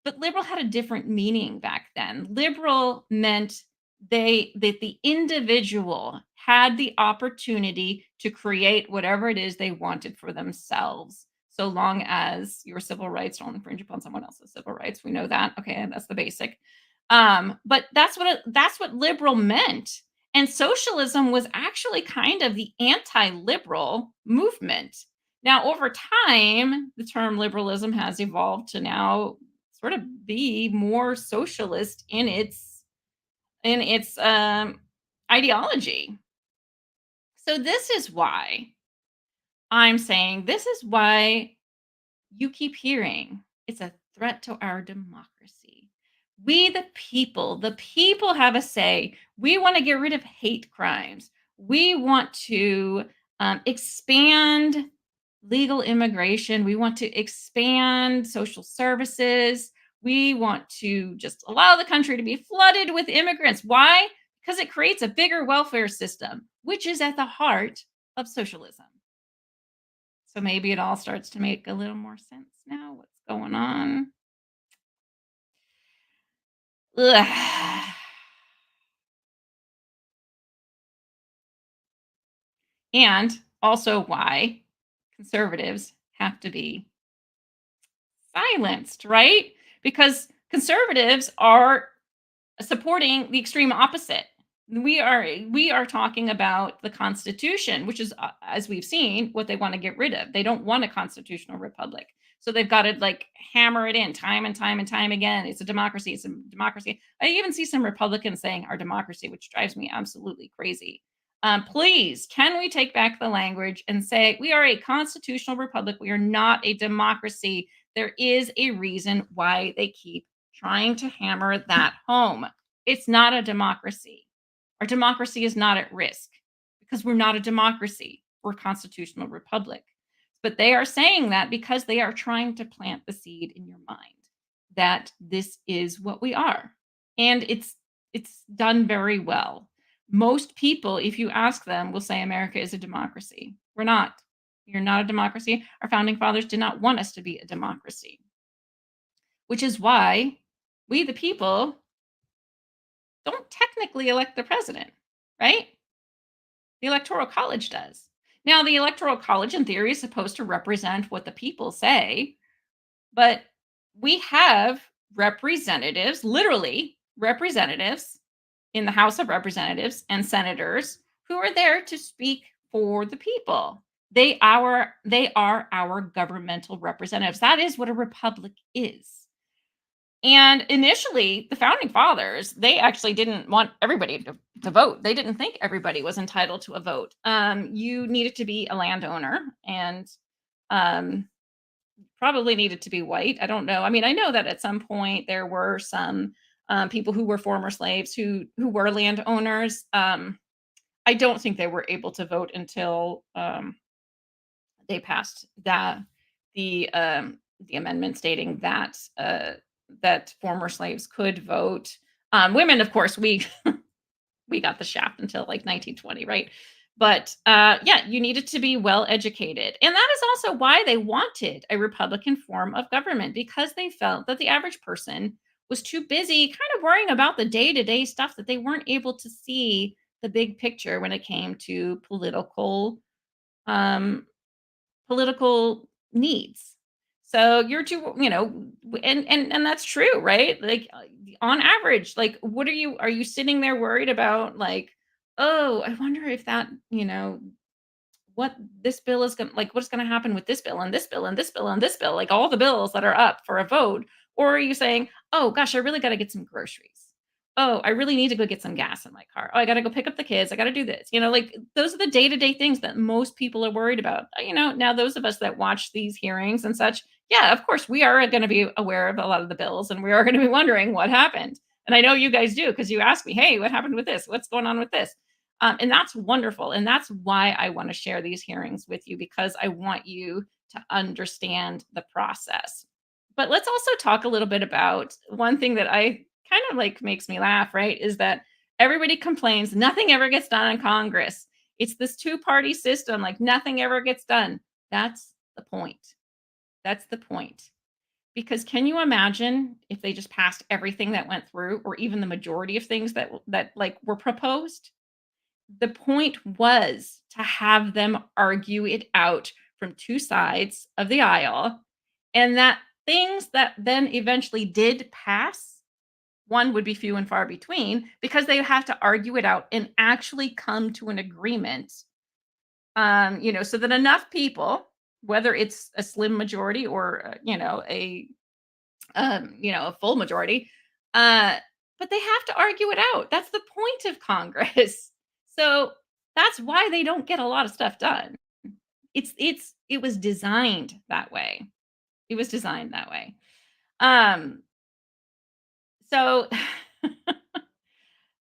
But liberal had a different meaning back then. Liberal meant that the individual had the opportunity to create whatever it is they wanted for themselves, so long as your civil rights don't infringe upon someone else's civil rights. We know that. Okay, that's the basic. But that's what liberal meant. And socialism was actually kind of the anti-liberal movement. Now, over time, the term liberalism has evolved to now sort of be more socialist in its ideology. So this is why I'm saying this is why you keep hearing it's a threat to our democracy. We, the people have a say. We want to get rid of hate crimes. We want to expand legal immigration. We want to expand social services. We want to just allow the country to be flooded with immigrants. Why? Because it creates a bigger welfare system, which is at the heart of socialism. So maybe it all starts to make a little more sense now. What's going on? Ugh. And also why conservatives have to be silenced, right? Because conservatives are supporting the extreme opposite. We are talking about the Constitution, which is, as we've seen, what they want to get rid of. They don't want a constitutional republic. So they've got to like hammer it in time and time and time again. It's a democracy. It's a democracy. I even see some Republicans saying our democracy, which drives me absolutely crazy. Please, can we take back the language and say we are a constitutional republic? We are not a democracy. There is a reason why they keep trying to hammer that home. It's not a democracy. Our democracy is not at risk because we're not a democracy. We're a constitutional republic. But they are saying that because they are trying to plant the seed in your mind that this is what we are. And it's done very well. Most people, if you ask them, will say America is a democracy. We're not. You're not a democracy. Our founding fathers did not want us to be a democracy, which is why we, the people, don't technically elect the president, right? The Electoral College does. Now, the Electoral College, in theory, is supposed to represent what the people say, but we have representatives, literally representatives, in the House of Representatives and senators who are there to speak for the people. They are our governmental representatives. That is what a republic is. And initially, the founding fathers, they actually didn't want everybody to vote. They didn't think everybody was entitled to a vote. You needed to be a landowner and probably needed to be white. I don't know. I mean, I know that at some point there were some people who were former slaves who were landowners. I don't think they were able to vote until they passed the amendment stating that that former slaves could vote. Women, of course, we we got the shaft until like 1920, right? But yeah, you needed to be well educated. And that is also why they wanted a Republican form of government, because they felt that the average person was too busy kind of worrying about the day-to-day stuff that they weren't able to see the big picture when it came to um, political needs. So you're too, and that's true, right? Like on average, like what are you sitting there worried about like, oh, I wonder if that, what this bill is going to like what's going to happen with this bill and this bill and this bill and this bill, like all the bills that are up for a vote? Or are you saying, oh gosh, I really got to get some groceries. Oh, I really need to go get some gas in my car. Oh, I got to go pick up the kids. I got to do this. Like those are the day-to-day things that most people are worried about. Now those of us that watch these hearings and such, yeah, of course we are going to be aware of a lot of the bills and we are going to be wondering what happened. And I know you guys do because you ask me, hey, what happened with this? What's going on with this? And that's wonderful. And that's why I want to share these hearings with you, because I want you to understand the process. But let's also talk a little bit about one thing that I kind of like makes me laugh, right? Is that everybody complains nothing ever gets done in Congress. It's this two-party system, like nothing ever gets done. That's the point. That's the point. Because can you imagine if they just passed everything that went through, or even the majority of things that like were proposed? The point was to have them argue it out from two sides of the aisle, and that things that then eventually did pass, one would be few and far between because they have to argue it out and actually come to an agreement. So that enough people, whether it's a slim majority or a full majority, but they have to argue it out. That's the point of Congress. So that's why they don't get a lot of stuff done. It was designed that way. It was designed that way. So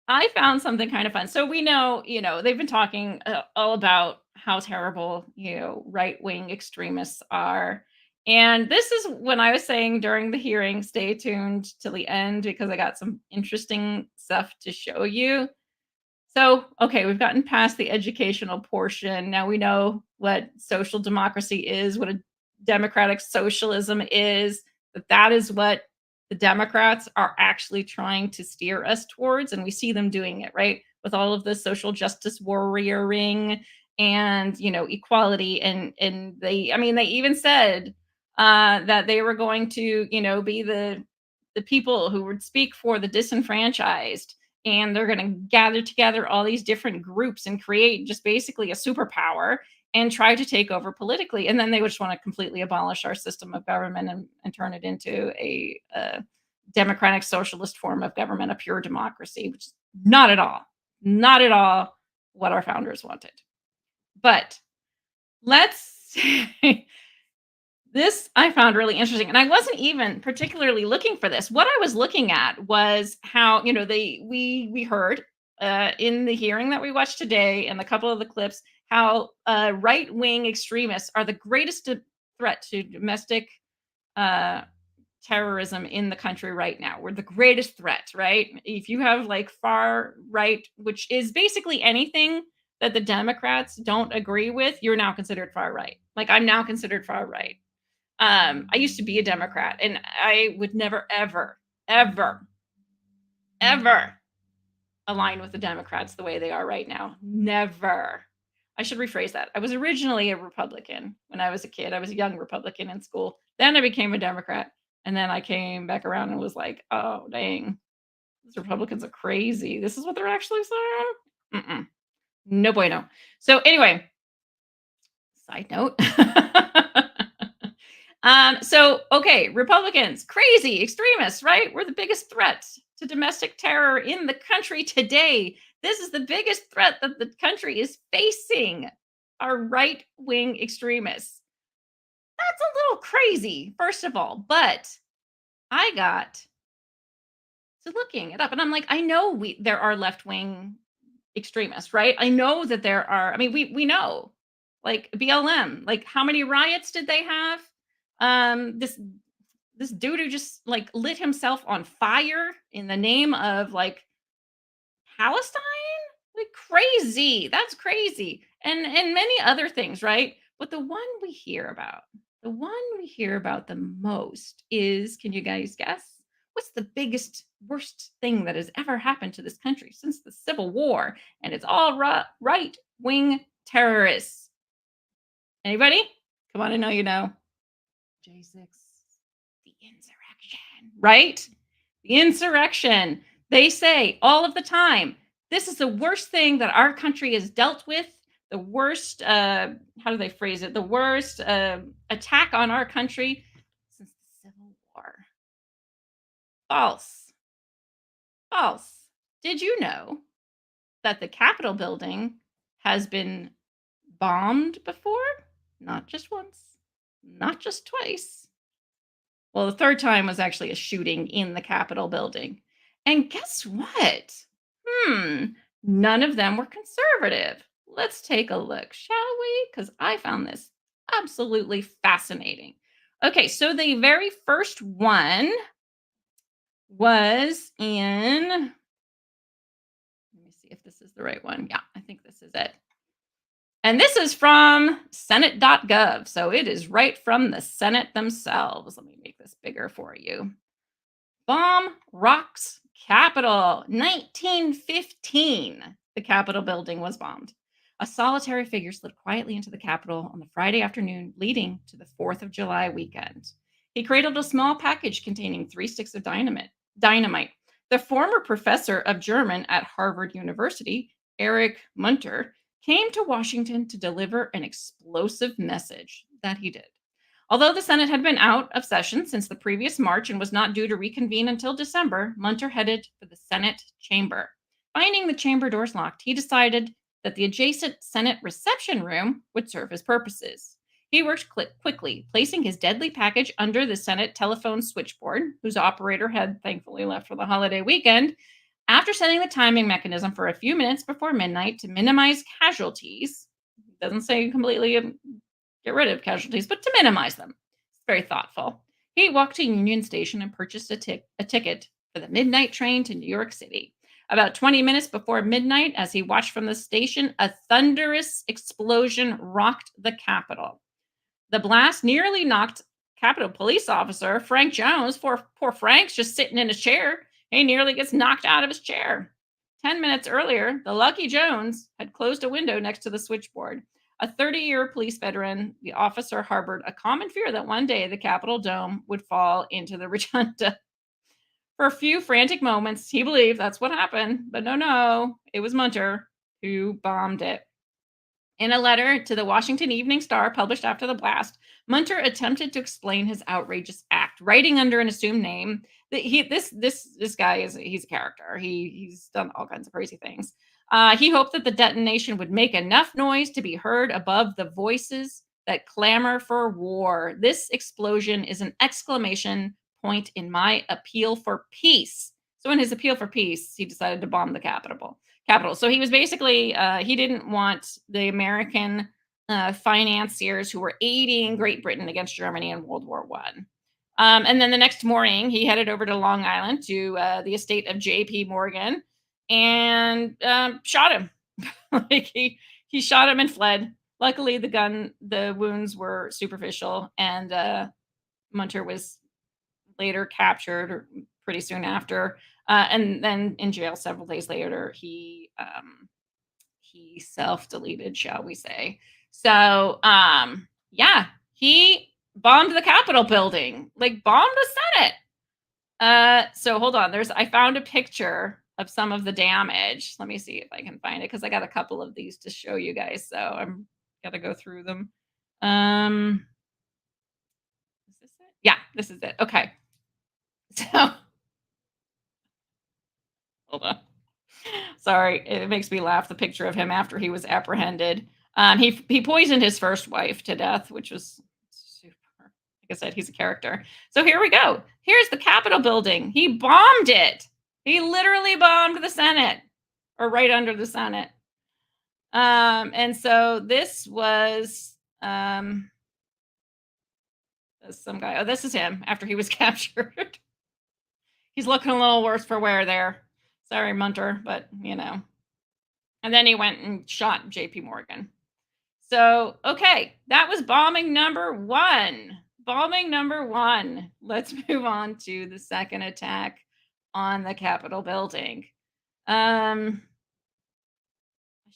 I found something kind of fun. So we know, they've been talking all about how terrible, right-wing extremists are. And this is when I was saying during the hearing, stay tuned till the end because I got some interesting stuff to show you. So, okay, we've gotten past the educational portion. Now we know what social democracy is, what a democratic socialism is, that is what the Democrats are actually trying to steer us towards. And we see them doing it, right? With all of the social justice warrioring and, equality. And they even said that they were going to, be the people who would speak for the disenfranchised, and they're going to gather together all these different groups and create just basically a superpower and try to take over politically. And then they would just want to completely abolish our system of government and turn it into a democratic socialist form of government, a pure democracy, which is not at all what our founders wanted. But let's this I found really interesting, and I wasn't even particularly looking for this. What I was looking at was how, we heard in the hearing that we watched today and a couple of the clips how right-wing extremists are the greatest threat to domestic terrorism in the country right now. We're the greatest threat, right? If you have like far right, which is basically anything that the Democrats don't agree with, you're now considered far right. Like I'm now considered far right. I used to be a Democrat, and I would never, ever, ever, ever align with the Democrats the way they are right now. Never. I should rephrase that. I was originally a Republican when I was a kid. I was a young Republican in school. Then I became a Democrat, and then I came back around and was like, oh, dang, these Republicans are crazy. This is what they're actually saying? Mm-mm. No bueno. So anyway, side note. Okay, Republicans, crazy extremists, right? We're the biggest threat to domestic terror in the country today. This is the biggest threat that the country is facing, are right-wing extremists. That's a little crazy, first of all, but I got to looking it up, and I'm like, I know there are left-wing extremists, right? I know that there are, we know, like BLM, like how many riots did they have? This dude who just like lit himself on fire in the name of like Palestine, like crazy. That's crazy. And many other things, right? But the one we hear about the most is, can you guys guess? What's the biggest, worst thing that has ever happened to this country since the Civil War? And it's all right-wing terrorists. Anybody? Come on, I know you know. J6, the insurrection, right? The insurrection. They say all of the time, this is the worst thing that our country has dealt with. The worst, how do they phrase it? The worst attack on our country since the Civil War. False. False. Did you know that the Capitol building has been bombed before? Not just once, not just twice. Well, the third time was actually a shooting in the Capitol building. And guess what? None of them were conservative. Let's take a look, shall we? Because I found this absolutely fascinating. Okay, so the very first one was in, let me see if this is the right one. Yeah, I think this is it. And this is from Senate.gov. So it is right from the Senate themselves. Let me make this bigger for you. Bomb rocks Capitol. 1915. The Capitol building was bombed. A solitary figure slid quietly into the Capitol on the Friday afternoon leading to the 4th of July weekend. He cradled a small package containing 3 sticks of dynamite. The former professor of German at Harvard University, Erich Munter, came to Washington to deliver an explosive message. That he did. Although the Senate had been out of session since the previous March and was not due to reconvene until December, Munter headed for the Senate chamber. Finding the chamber doors locked, he decided that the adjacent Senate reception room would serve his purposes. He worked quickly, placing his deadly package under the Senate telephone switchboard, whose operator had thankfully left for the holiday weekend. After setting the timing mechanism for a few minutes before midnight to minimize casualties, doesn't say completely get rid of casualties, but to minimize them. It's very thoughtful. He walked to Union Station and purchased a ticket for the midnight train to New York City. About 20 minutes before midnight, as he watched from the station, a thunderous explosion rocked the Capitol. The blast nearly knocked Capitol Police Officer Frank Jones, poor Frank's just sitting in his chair. He nearly gets knocked out of his chair. 10 minutes earlier, the lucky Jones had closed a window next to the switchboard. A 30-year police veteran, the officer harbored a common fear that one day the Capitol dome would fall into the rotunda. For a few frantic moments, he believed that's what happened, but no, it was Munter who bombed it. In a letter to the Washington Evening Star published after the blast, Munter attempted to explain his outrageous act, writing under an assumed name. That this guy he's a character. He's done all kinds of crazy things. He hoped that the detonation would make enough noise to be heard above the voices that clamor for war. This explosion is an exclamation point in my appeal for peace. So in his appeal for peace, he decided to bomb the Capitol. So he was basically, he didn't want the American financiers who were aiding Great Britain against Germany in World War I. And then the next morning, he headed over to Long Island to the estate of J.P. Morgan and shot him. he shot him and fled. Luckily, the wounds were superficial, and Munter was later captured pretty soon after. And then in jail several days later, he self-deleted, shall we say. So, yeah, he bombed the Capitol building, like bombed the Senate. So hold on, I found a picture of some of the damage. Let me see if I can find it, because I got a couple of these to show you guys. So I'm gotta go through them. Is this it? Yeah, this is it. Okay. So hold on. Sorry, it makes me laugh, the picture of him after he was apprehended. He poisoned his first wife to death, which was super. Like I said, he's a character. So here we go. Here's the Capitol building. He bombed it. He literally bombed the Senate, or right under the Senate. And so this was some guy. Oh, this is him after he was captured. He's looking a little worse for wear there. Sorry, Munter, but you know. And then he went and shot J.P. Morgan. So, okay, that was bombing number one. Bombing number one. Let's move on to the second attack on the Capitol building. I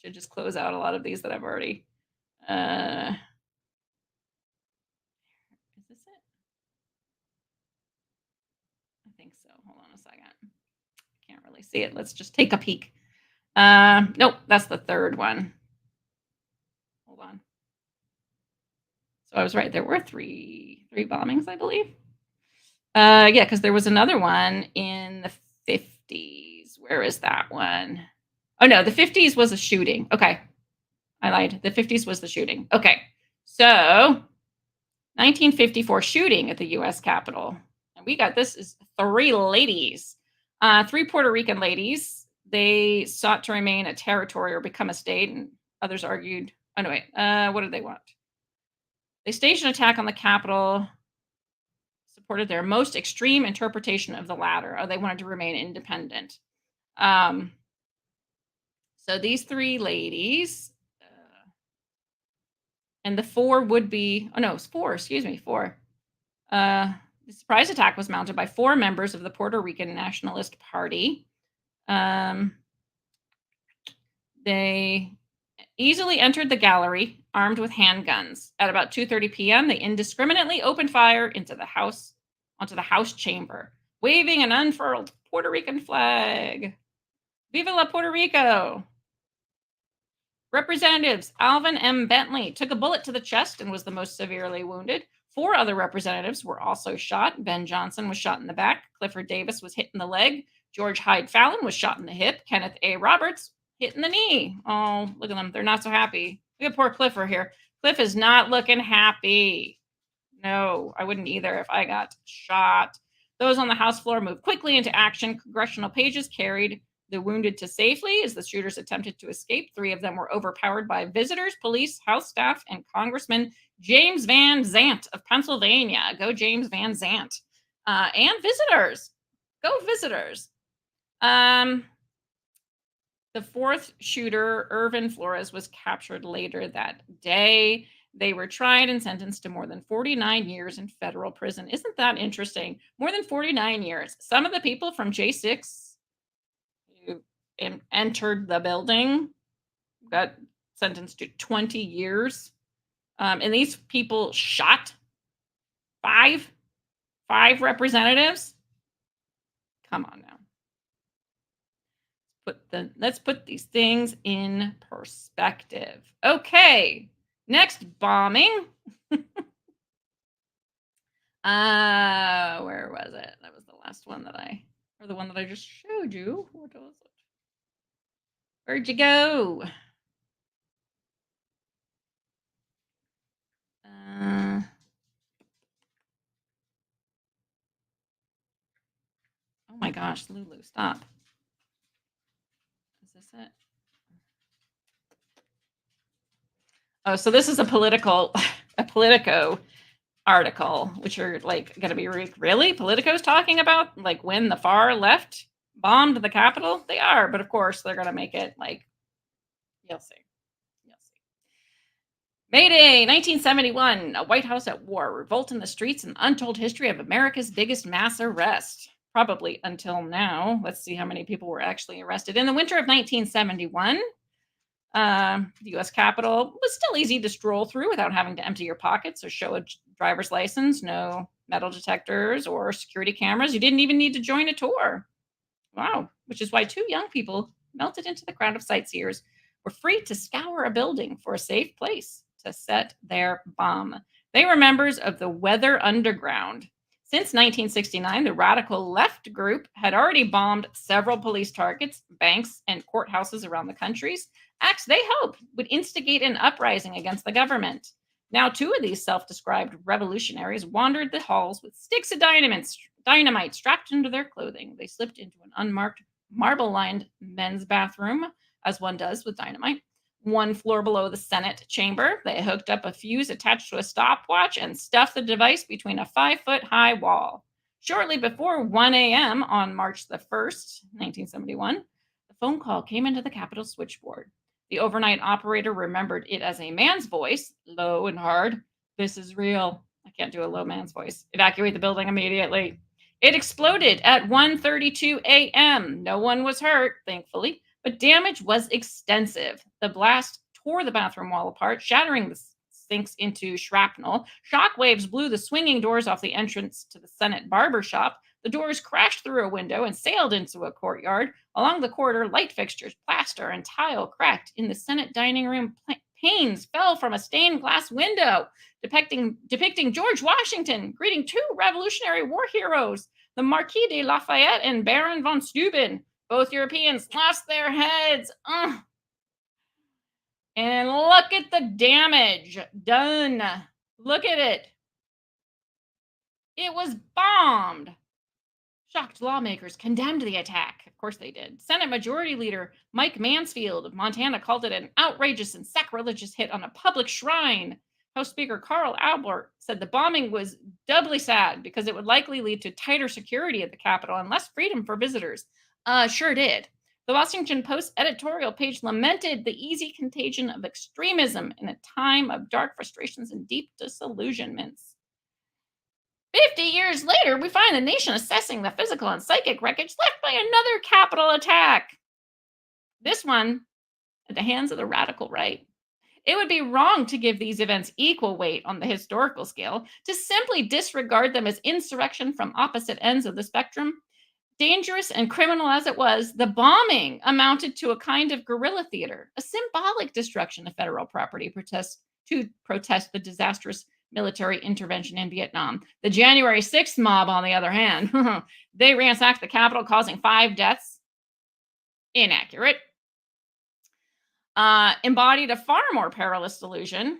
should just close out a lot of these that I've already. Is this it? I think so. Hold on a second. Can't really see it. Let's just take a peek. Nope, that's the third one. Hold on. So I was right. There were three bombings, I believe. Yeah, because there was another one in the 50s. Where is that one? Oh, no, the 50s was a shooting. Okay. I lied. The 50s was the shooting. Okay. So 1954 shooting at the U.S. Capitol. And we got this is 3 ladies. Three Puerto Rican ladies, they sought to remain a territory or become a state, and others argued, oh no, wait, what did they want? They staged an attack on the Capitol, supported their most extreme interpretation of the latter. Oh, they wanted to remain independent. So these three ladies, and the four would be, oh no, it's four, excuse me, four. The surprise attack was mounted by four members of the Puerto Rican Nationalist Party. They easily entered the gallery armed with handguns. At about 2:30 p.m., they indiscriminately opened fire onto the House chamber, waving an unfurled Puerto Rican flag. Viva la Puerto Rico! Representatives Alvin M. Bentley took a bullet to the chest and was the most severely wounded. Four other representatives were also shot. Ben Johnson was shot in the back. Clifford Davis was hit in the leg. George Hyde Fallon was shot in the hip. Kenneth A. Roberts hit in the knee. Oh, look at them. They're not so happy. Look at poor Clifford here. Cliff is not looking happy. No, I wouldn't either if I got shot. Those on the House floor moved quickly into action. Congressional pages carried the wounded to safely as the shooters attempted to escape. Three of them were overpowered by visitors, police, House staff, and Congressman James Van Zant of Pennsylvania. Go James Van Zant. And visitors. Go visitors. The fourth shooter, Irvin Flores, was captured later that day. They were tried and sentenced to more than 49 years in federal prison. Isn't that interesting? More than 49 years. Some of the people from J6 who entered the building got sentenced to 20 years. And these people shot five representatives. Come on now. Let's put these things in perspective. Okay, next bombing. Where was it? That was the last one or the one that I just showed you. What was it? Where'd you go? Oh my gosh, Lulu, stop. Is this it? Oh, so this is a Politico article, which are like going to be really Politico's talking about like when the far left bombed the Capitol. They are, but of course they're going to make it like you'll see. May Day, 1971, a White House at war, revolt in the streets, and untold history of America's biggest mass arrest. Probably until now. Let's see how many people were actually arrested. In the winter of 1971, the U.S. Capitol was still easy to stroll through without having to empty your pockets or show a driver's license, no metal detectors or security cameras. You didn't even need to join a tour. Wow, which is why two young people melted into the crowd of sightseers were free to scour a building for a safe place to set their bomb. They were members of the Weather Underground. Since 1969, the radical left group had already bombed several police targets, banks, and courthouses around the countries, acts they hoped would instigate an uprising against the government. Now, two of these self-described revolutionaries wandered the halls with sticks of dynamite strapped into their clothing. They slipped into an unmarked, marble-lined men's bathroom, as one does with dynamite. One floor below the Senate chamber, they hooked up a fuse attached to a stopwatch and stuffed the device between a 5-foot-high wall. Shortly before 1 a.m. on March the 1st, 1971, the phone call came into the Capitol switchboard. The overnight operator remembered it as a man's voice, low and hard. This is real. I can't do a low man's voice. Evacuate the building immediately. It exploded at 1:32 a.m. No one was hurt, thankfully, but damage was extensive. The blast tore the bathroom wall apart, shattering the sinks into shrapnel. Shockwaves blew the swinging doors off the entrance to the Senate barber shop. The doors crashed through a window and sailed into a courtyard. Along the corridor, light fixtures, plaster, and tile cracked. In the Senate dining room, panes fell from a stained glass window, depicting George Washington greeting two Revolutionary War heroes, the Marquis de Lafayette and Baron von Steuben. Both Europeans lost their heads. And look at the damage done. Look at it. It was bombed. Shocked lawmakers condemned the attack. Of course they did. Senate Majority Leader Mike Mansfield of Montana called it an outrageous and sacrilegious hit on a public shrine. House Speaker Carl Albert said the bombing was doubly sad because it would likely lead to tighter security at the Capitol and less freedom for visitors. Sure did. The Washington Post editorial page lamented the easy contagion of extremism in a time of dark frustrations and deep disillusionments. 50 years later, we find the nation assessing the physical and psychic wreckage left by another Capitol attack. This one at the hands of the radical right. It would be wrong to give these events equal weight on the historical scale, to simply disregard them as insurrection from opposite ends of the spectrum. Dangerous and criminal as it was, the bombing amounted to a kind of guerrilla theater, a symbolic destruction of federal property to protest the disastrous military intervention in Vietnam. The January 6th mob, on the other hand, they ransacked the Capitol, causing 5 deaths. Inaccurate. Embodied a far more perilous delusion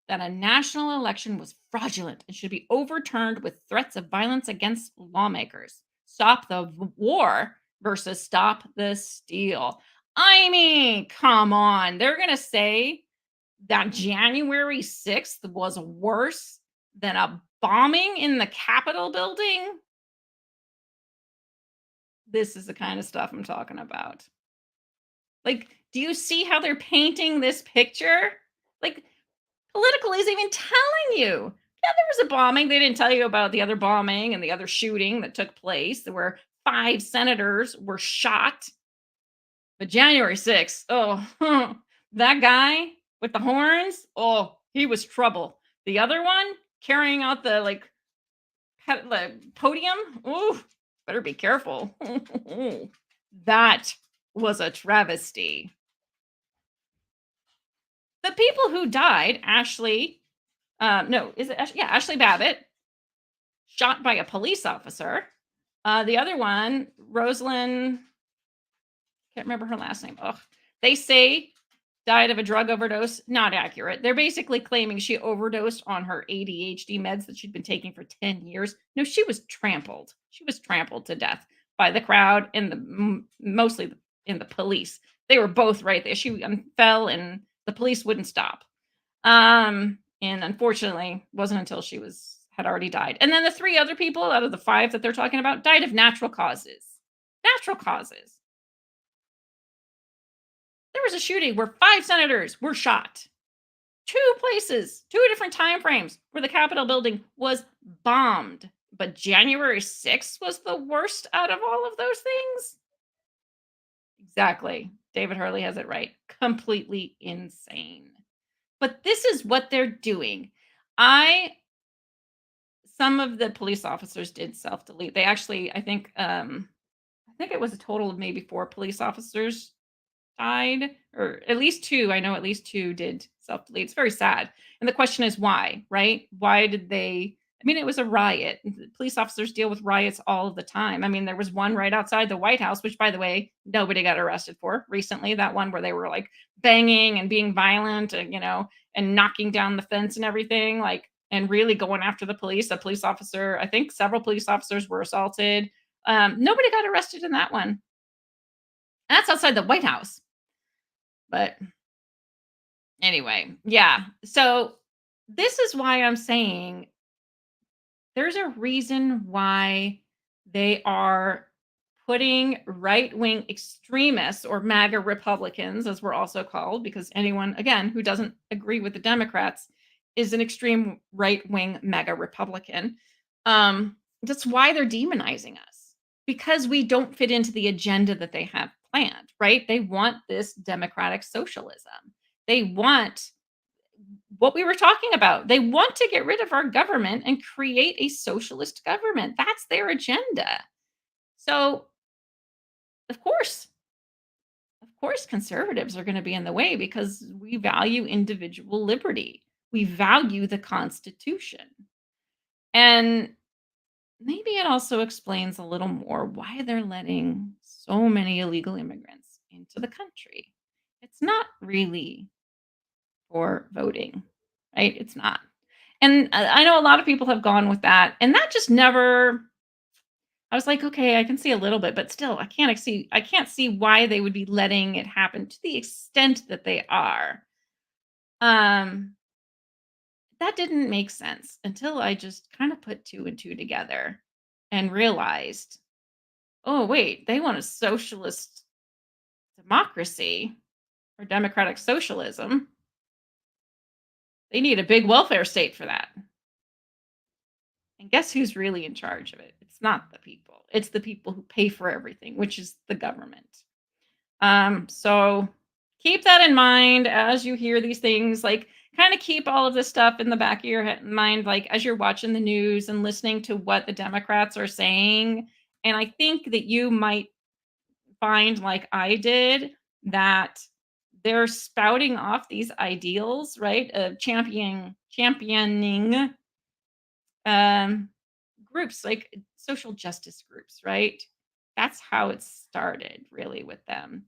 that a national election was fraudulent and should be overturned with threats of violence against lawmakers. Stop the war versus stop the steal. I mean, come on. They're going to say that January 6th was worse than a bombing in the Capitol building? This is the kind of stuff I'm talking about. Like, do you see how they're painting this picture? Like, Political is even telling you. Yeah, there was a bombing. They didn't tell you about the other bombing and the other shooting that took place. There were 5 senators were shot. But January 6th, oh, that guy with the horns, oh, he was trouble. The other one carrying out the the podium, oh, better be careful. That was a travesty. The people who died, Ashley Babbitt, shot by a police officer. The other one, Rosalind, can't remember her last name. Ugh. They say died of a drug overdose. Not accurate. They're basically claiming she overdosed on her ADHD meds that she'd been taking for 10 years. No, she was trampled. She was trampled to death by the crowd and mostly in the police. They were both right there. She fell and the police wouldn't stop. And unfortunately, it wasn't until she had already died. And then the 3 other people out of the 5 that they're talking about died of natural causes. Natural causes. There was a shooting where 5 senators were shot. 2 places, 2 different time frames where the Capitol building was bombed. But January 6th was the worst out of all of those things? Exactly. David Hurley has it right. Completely insane. But this is what they're doing. Some of the police officers did self-delete. They actually, I think it was a total of maybe 4 police officers died, or at least 2. I know at least 2 did self-delete. It's very sad. And the question is why, right? Why did they? I mean, it was a riot. Police officers deal with riots all of the time. I mean, there was one right outside the White House, which, by the way, nobody got arrested for recently. That one where they were like banging and being violent, and knocking down the fence and everything, and really going after the police. A police officer, I think several police officers were assaulted. Nobody got arrested in that one. That's outside the White House. But anyway, yeah. So this is why I'm saying there's a reason why they are putting right-wing extremists, or MAGA Republicans, as we're also called, because anyone, again, who doesn't agree with the Democrats is an extreme right-wing MAGA Republican. That's why they're demonizing us, because we don't fit into the agenda that they have planned, right? They want this democratic socialism. They want what we were talking about. They want to get rid of our government and create a socialist government. That's their agenda. So, of course, conservatives are going to be in the way because we value individual liberty. We value the Constitution. And maybe it also explains a little more why they're letting so many illegal immigrants into the country. It's not really for voting, right? It's not. And I know a lot of people have gone with that, and that just never, I was like, okay, I can see a little bit, but still, I can't see why they would be letting it happen to the extent that they are. Um, that didn't make sense until I just kind of put two and two together and realized, oh, wait, they want a socialist democracy or democratic socialism. They need a big welfare state for that. And guess who's really in charge of it? It's not the people. It's the people who pay for everything, which is the government. So keep that in mind as you hear these things. Like, kind of keep all of this stuff in the back of your mind, like as you're watching the news and listening to what the Democrats are saying. And I think that you might find, like I did, that they're spouting off these ideals, right, of championing groups like social justice groups, right? That's how it started, really, with them.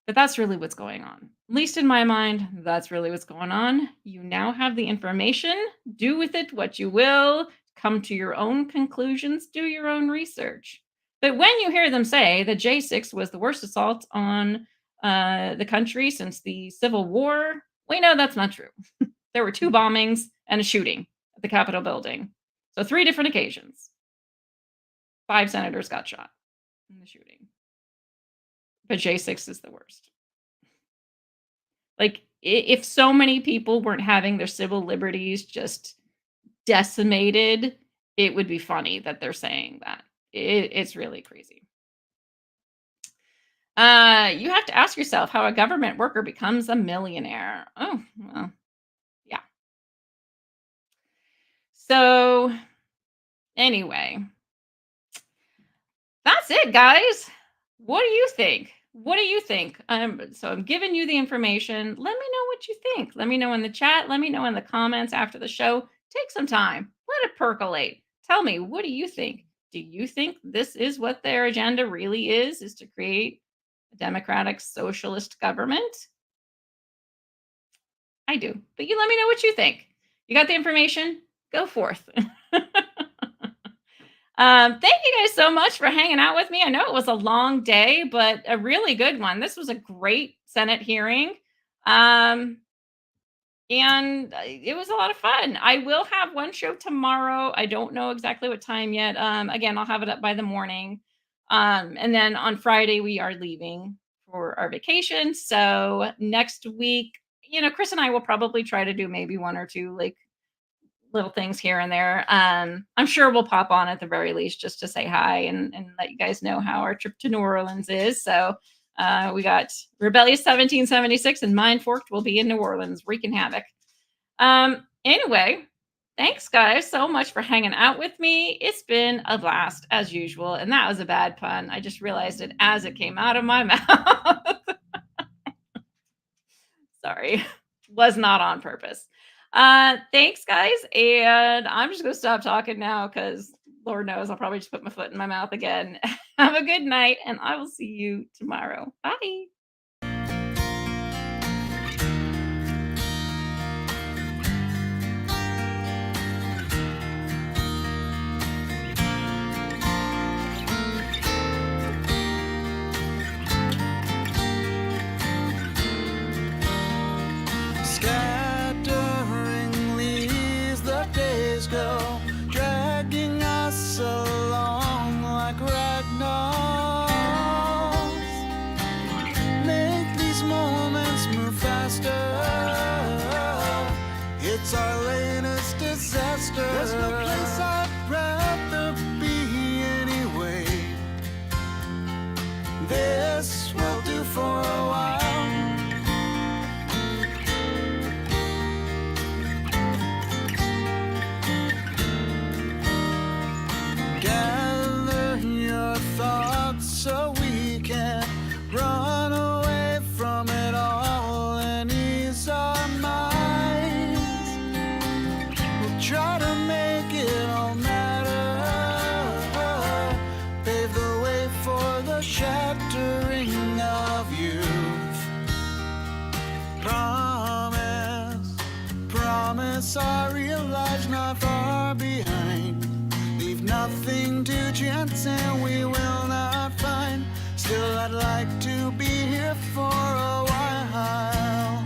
But that's really what's going on. At least in my mind, that's really what's going on. You now have the information. Do with it what you will. Come to your own conclusions. Do your own research. But when you hear them say that J6 was the worst assault on the country since the Civil War, we know that's not true. There were 2 bombings and a shooting at the Capitol building. So 3 different occasions. 5 senators got shot in the shooting. But J6 is the worst. Like, if so many people weren't having their civil liberties just decimated, it would be funny that they're saying that. It's really crazy. You have to ask yourself how a government worker becomes a millionaire. Oh, well, yeah. So, anyway, that's it, guys. What do you think? What do you think? So I'm giving you the information. Let me know what you think. Let me know in the chat. Let me know in the comments after the show. Take some time. Let it percolate. Tell me, what do you think? Do you think this is what their agenda really is to create a democratic socialist government? I do. But you let me know what you think. You got the information? Go forth. Thank you guys so much for hanging out with me. I know it was a long day, but a really good one. This was a great Senate hearing. And it was a lot of fun. I will have one show tomorrow. I don't know exactly what time yet. Again, I'll have it up by the morning. And then on Friday, we are leaving for our vacation. So next week, Chris and I will probably try to do maybe 1 or 2 like little things here and there. I'm sure we'll pop on at the very least just to say hi and let you guys know how our trip to New Orleans is. So we got Rebellious 1776 and Mind Forked will be in New Orleans wreaking havoc. Anyway, thanks guys so much for hanging out with me. It's been a blast as usual. And that was a bad pun. I just realized it as it came out of my mouth. Sorry, was not on purpose. Thanks guys. And I'm just going to stop talking now because Lord knows I'll probably just put my foot in my mouth again. Have a good night and I will see you tomorrow. Bye. Scatteringly as the days go, dragging us along like ragdolls. chance and we will not find. Still, I'd like to be here for a while.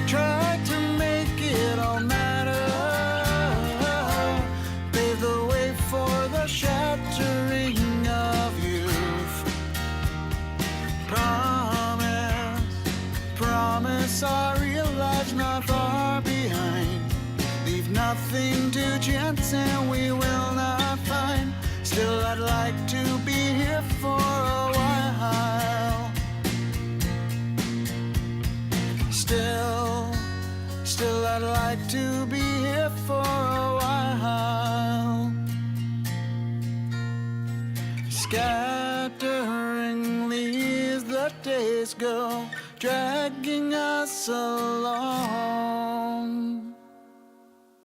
Try to make it all matter. Pave the way for the shattering of youth. Promise our real lives not far behind. Leave nothing to chance and we will not find. Still, I'd like to be here for a while. Still, I'd like to be here for a while. Scatteringly as the days go, dragging us along.